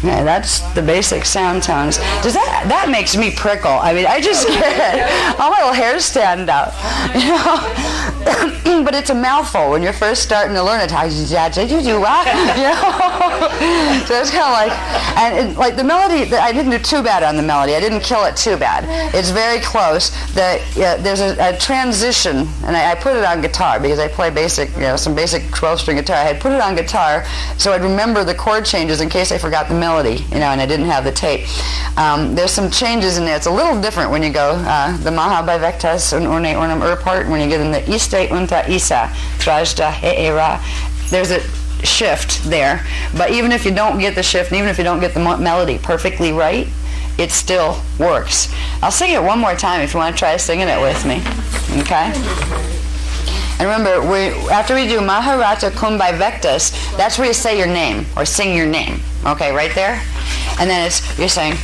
Yeah, that's the basic sound tones. Does that makes me prickle? I mean, I just get it. All my little hairs stand up. You know? But it's a mouthful when you're first starting to learn it. You know? So it's kind of like, and like the melody, I didn't do too bad on the melody. I didn't kill it too bad. It's very close. There's a transition, and I put it on guitar because I play basic, some basic 12-string guitar. I had put it on guitar so I'd remember the chord changes in case I forgot the melody, and I didn't have the tape. There's some changes in there. It's a little different when you go the Maha Bivektas and Urne Urnam Part when you get in the Iste Unta Isa Trajda He'era. There's a shift there, but even if you don't get the shift, and even if you don't get the melody perfectly right, it still works. I'll sing it one more time if you want to try singing it with me. Okay? And remember, after we do Maharata Kumbai Vektas, that's where you say your name, or sing your name. Okay, right there? And then you're saying,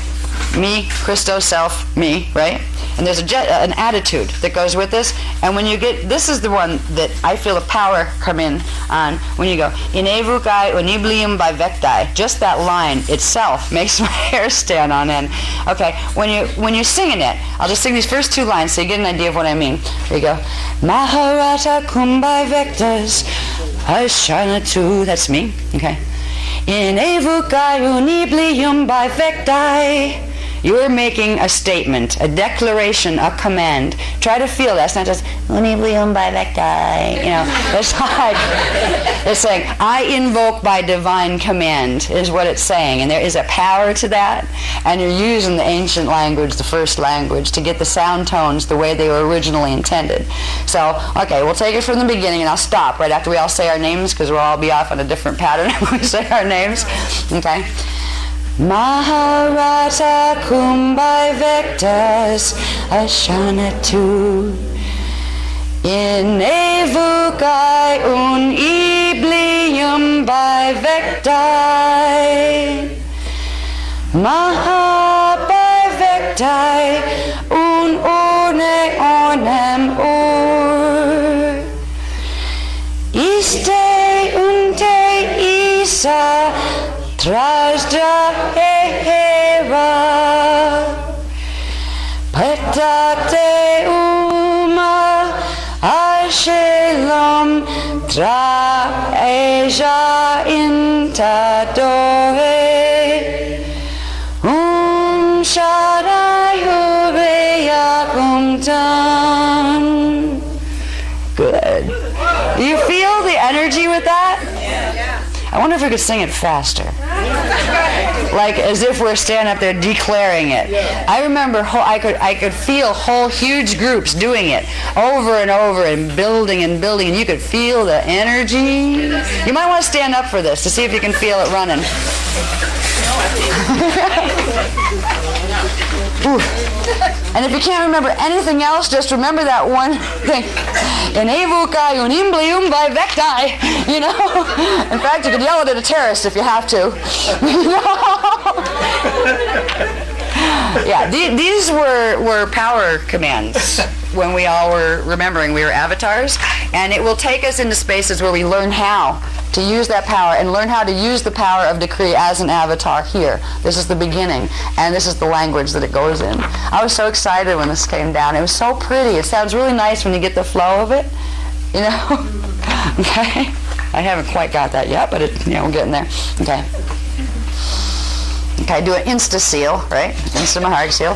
me, Christo, self, me, right? And there's an attitude that goes with this. And when you get, this is the one that I feel the power come in on when you go, Inevukai uniblium by vectai. Just that line itself makes my hair stand on end. Okay, when you're singing it, I'll just sing these first two lines so you get an idea of what I mean. Here you go. Maharata kumbai vectas, Ashanatu, that's me, okay. Inevukai uniblium by vectai. You're making a statement, a declaration, a command. Try to feel that. It's not just, it's like, it's saying, I invoke by divine command, is what it's saying. And there is a power to that. And you're using the ancient language, the first language, to get the sound tones the way they were originally intended. So, okay, we'll take it from the beginning, and I'll stop right after we all say our names, because we'll all be off on a different pattern when we say our names. Okay? Maharata kumbai vectas ashanatu inevukai un iblium by vectai maha by vectai un orne ornem ur iste unte isa Trajda He'era Patate Uma Ashelom Traeja Intadohe Shaddai Hureya Kumtan. Good. Do you feel the energy with that? Yeah. I wonder if we could sing it faster. Like as if we're standing up there declaring it. I remember I could feel whole huge groups doing it over and over and building, and you could feel the energy. You might want to stand up for this to see if you can feel it running. Ooh. And if you can't remember anything else, just remember that one thing. Enevukai unimblium by vectai. In fact, you could yell it at a terrorist if you have to. Yeah, these were power commands when we all were remembering we were avatars, and it will take us into spaces where we learn how to use that power and learn how to use the power of decree as an avatar here. This is the beginning, and this is the language that it goes in. I was so excited when this came down. It was so pretty. It sounds really nice when you get the flow of it, Okay? I haven't quite got that yet, but we're getting there. Okay. Okay, do an insta seal, right? Insta Maharg seal.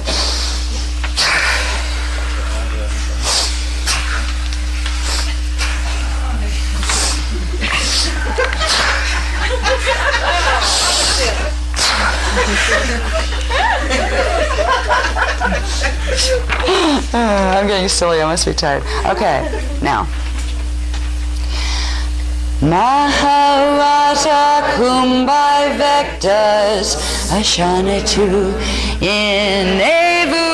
I'm getting silly. I must be tired. Okay, now. Maharata kumbai vectas ashanatu inevukai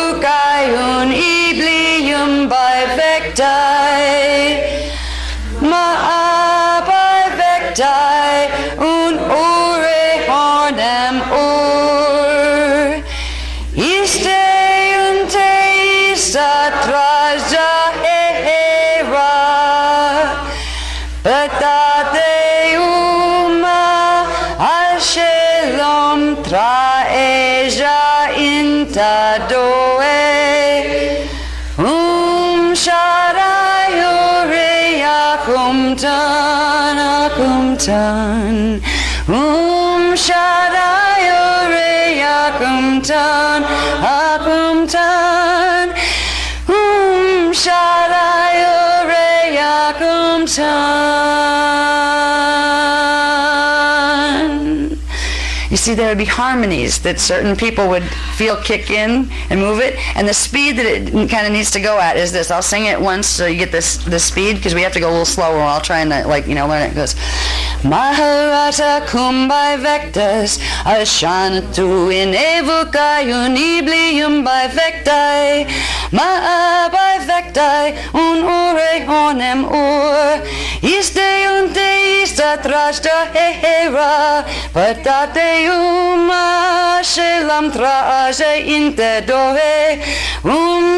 un iblium by vectai ma'a by vectai un ore hornem ur iste unte isa traja he'era Patate uma ashelom tra Tan. Shaddai Ore Yakum Tan. Akum Tan. Shaddai Ore Yakum Tan. You see, there would be harmonies that certain people would feel kick in and move it, and the speed that it kind of needs to go at is this. I'll sing it once so you get this speed, because we have to go a little slower. I'll try and learn it. It goes, Maharata Kumbai Vectas Ashanatu in Evukayun Iblium by Vectai Maa by Vectai Un Ure Honem Ur Iste Unte Ista Trashta Hehera Patate Uma Shelam Traje Inte Dohe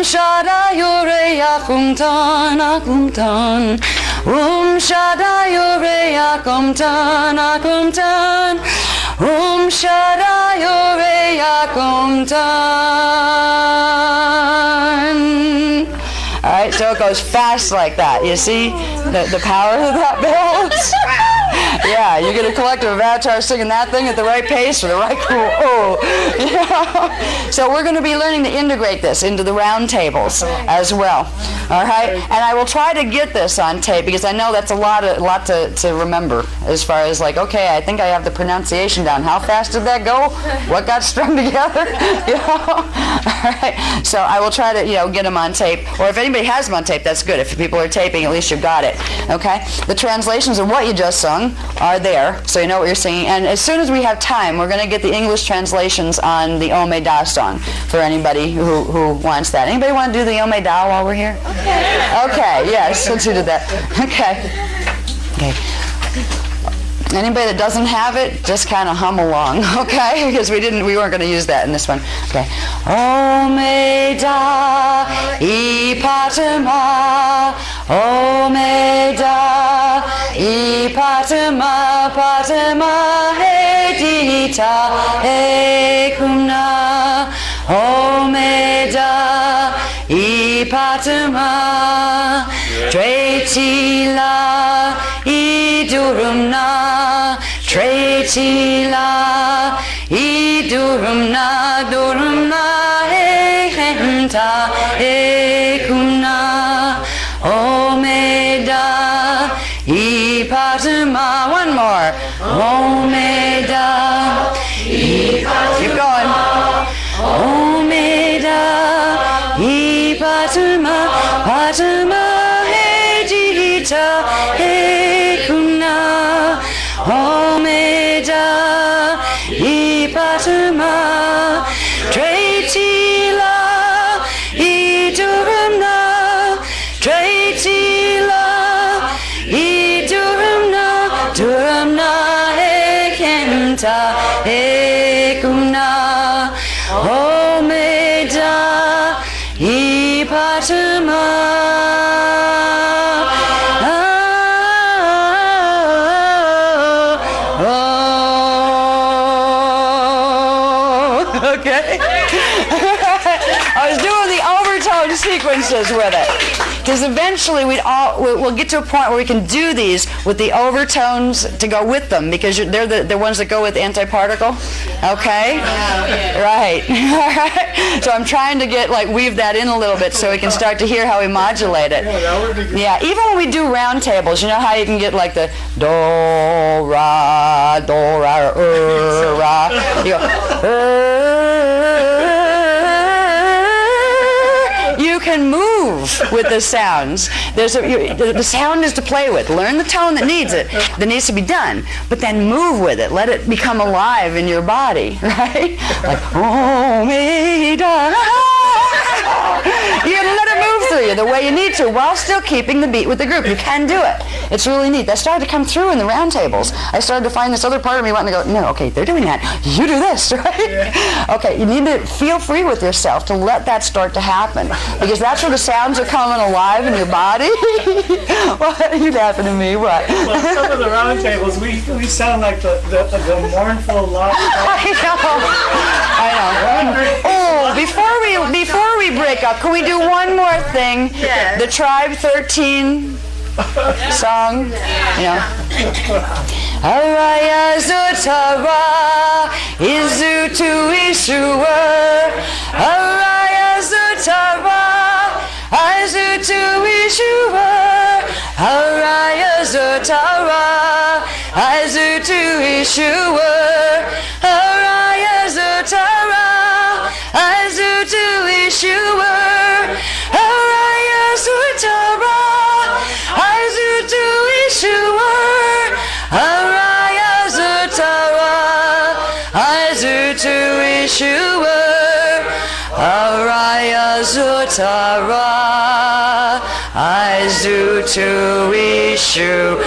Shada Yore Yakum Tan Akum Tan Shada Yore Yakum Tan Akum Tan Shada Yore Yakum Tan. All right, so it goes fast like that. You see the power of that builds? Yeah, you get a collective of avatars singing that thing at the right pace for the right So we're going to be learning to integrate this into the round tables as well. All right, and I will try to get this on tape, because I know that's a lot to remember, as far as like, okay, I think I have the pronunciation down. How fast did that go? What got strung together? All right, so I will try to get them on tape, or if anybody has them on tape, that's good. If people are taping, at least you've got it. Okay, the translations of what you just sung are there, so you know what you're singing. And as soon as we have time, we're going to get the English translations on the Ome Da song for anybody who wants that. Anybody want to do the Ome Da while we're here? Okay, yes, let's do that. Okay. Anybody that doesn't have it, just kind of hum along, okay? Because we weren't going to use that in this one. Okay. Ome Da Ipatama, Ome Da Ipatama, Patama Hedita Ekumna, Ome Da Ipatama, Tretila Idurumna, Tretila Idurumna, Durumna Ehenta Ekumna, Ome Da Ipatama. One more. Ome Da Ipatama. Keep going. Ome Da Ipatama, Patama Hedita Ekumna, Ome Da Ipatama, Tretila Idurumna, Tretila Idurumna, Durumna Ekenta Ekumna, Ome Da Ipatama. Okay. I was doing the overtone sequences with it, because eventually we'll get to a point where we can do these with the overtones to go with them, because they're the ones that go with antiparticle. Okay. Right. All right. So I'm trying to weave that in a little bit so we can start to hear how we modulate it. Yeah. Even when we do round tables, you know how you can get like the do ra, ra. You go. You can move with the sounds. The sound is to play with. Learn the tone that needs to be done, but then move with it. Let it become alive in your body, right? Like, oh, me, da. You gotta let it move through you the way you need to, while still keeping the beat with the group. You can do it. It's really neat. That started to come through in the round tables. I started to find this other part of me wanting to go, no, okay, they're doing that. You do this, right? Yeah. Okay, you need to feel free with yourself to let that start to happen, because that's where the sounds are coming alive in your body. What? You'd happen to me, what? Well, some of the round tables, we sound like the mournful love. I know. Oh, before we break up, can we do one more thing? Yes. The Tribe 13 song? You know? Araya Zutara Izu tu Ishua Araya Zutara Izu tu Ishua Araya Zutara Izu tu Ishua Araya Zutara Izu tu Ishua Araya Zutara Izu tu Ishua Araya Zutara, Izu tu Ishua. Araya Zutara, Izu tu Ishua.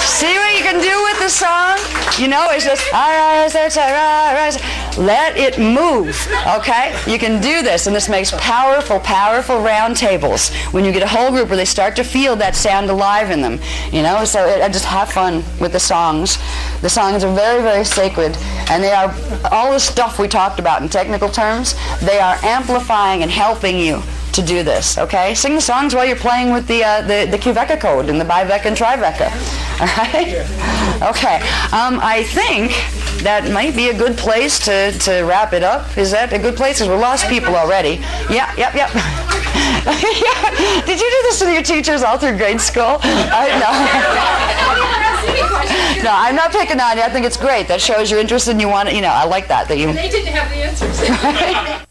See what you can do with the song? You know, it's just Araya Zutara, Araya Zutara. Let it move, okay? You can do this, and this makes powerful, powerful round tables when you get a whole group where they start to feel that sound alive in them, you know? So just have fun with the songs. The songs are very, very sacred, and they are, all the stuff we talked about in technical terms, they are amplifying and helping you to do this, okay? Sing the songs while you're playing with the Kuveka code and the Biveka and Triveka, all right? Okay, I think that might be a good place to wrap it up. Is that a good place? Because we lost people already. Yeah. Yeah. Did you do this to your teachers all through grade school? No. No, I'm not picking on you. I think it's great. That shows you're interested and you want it. You know, I like that. They didn't have the answers.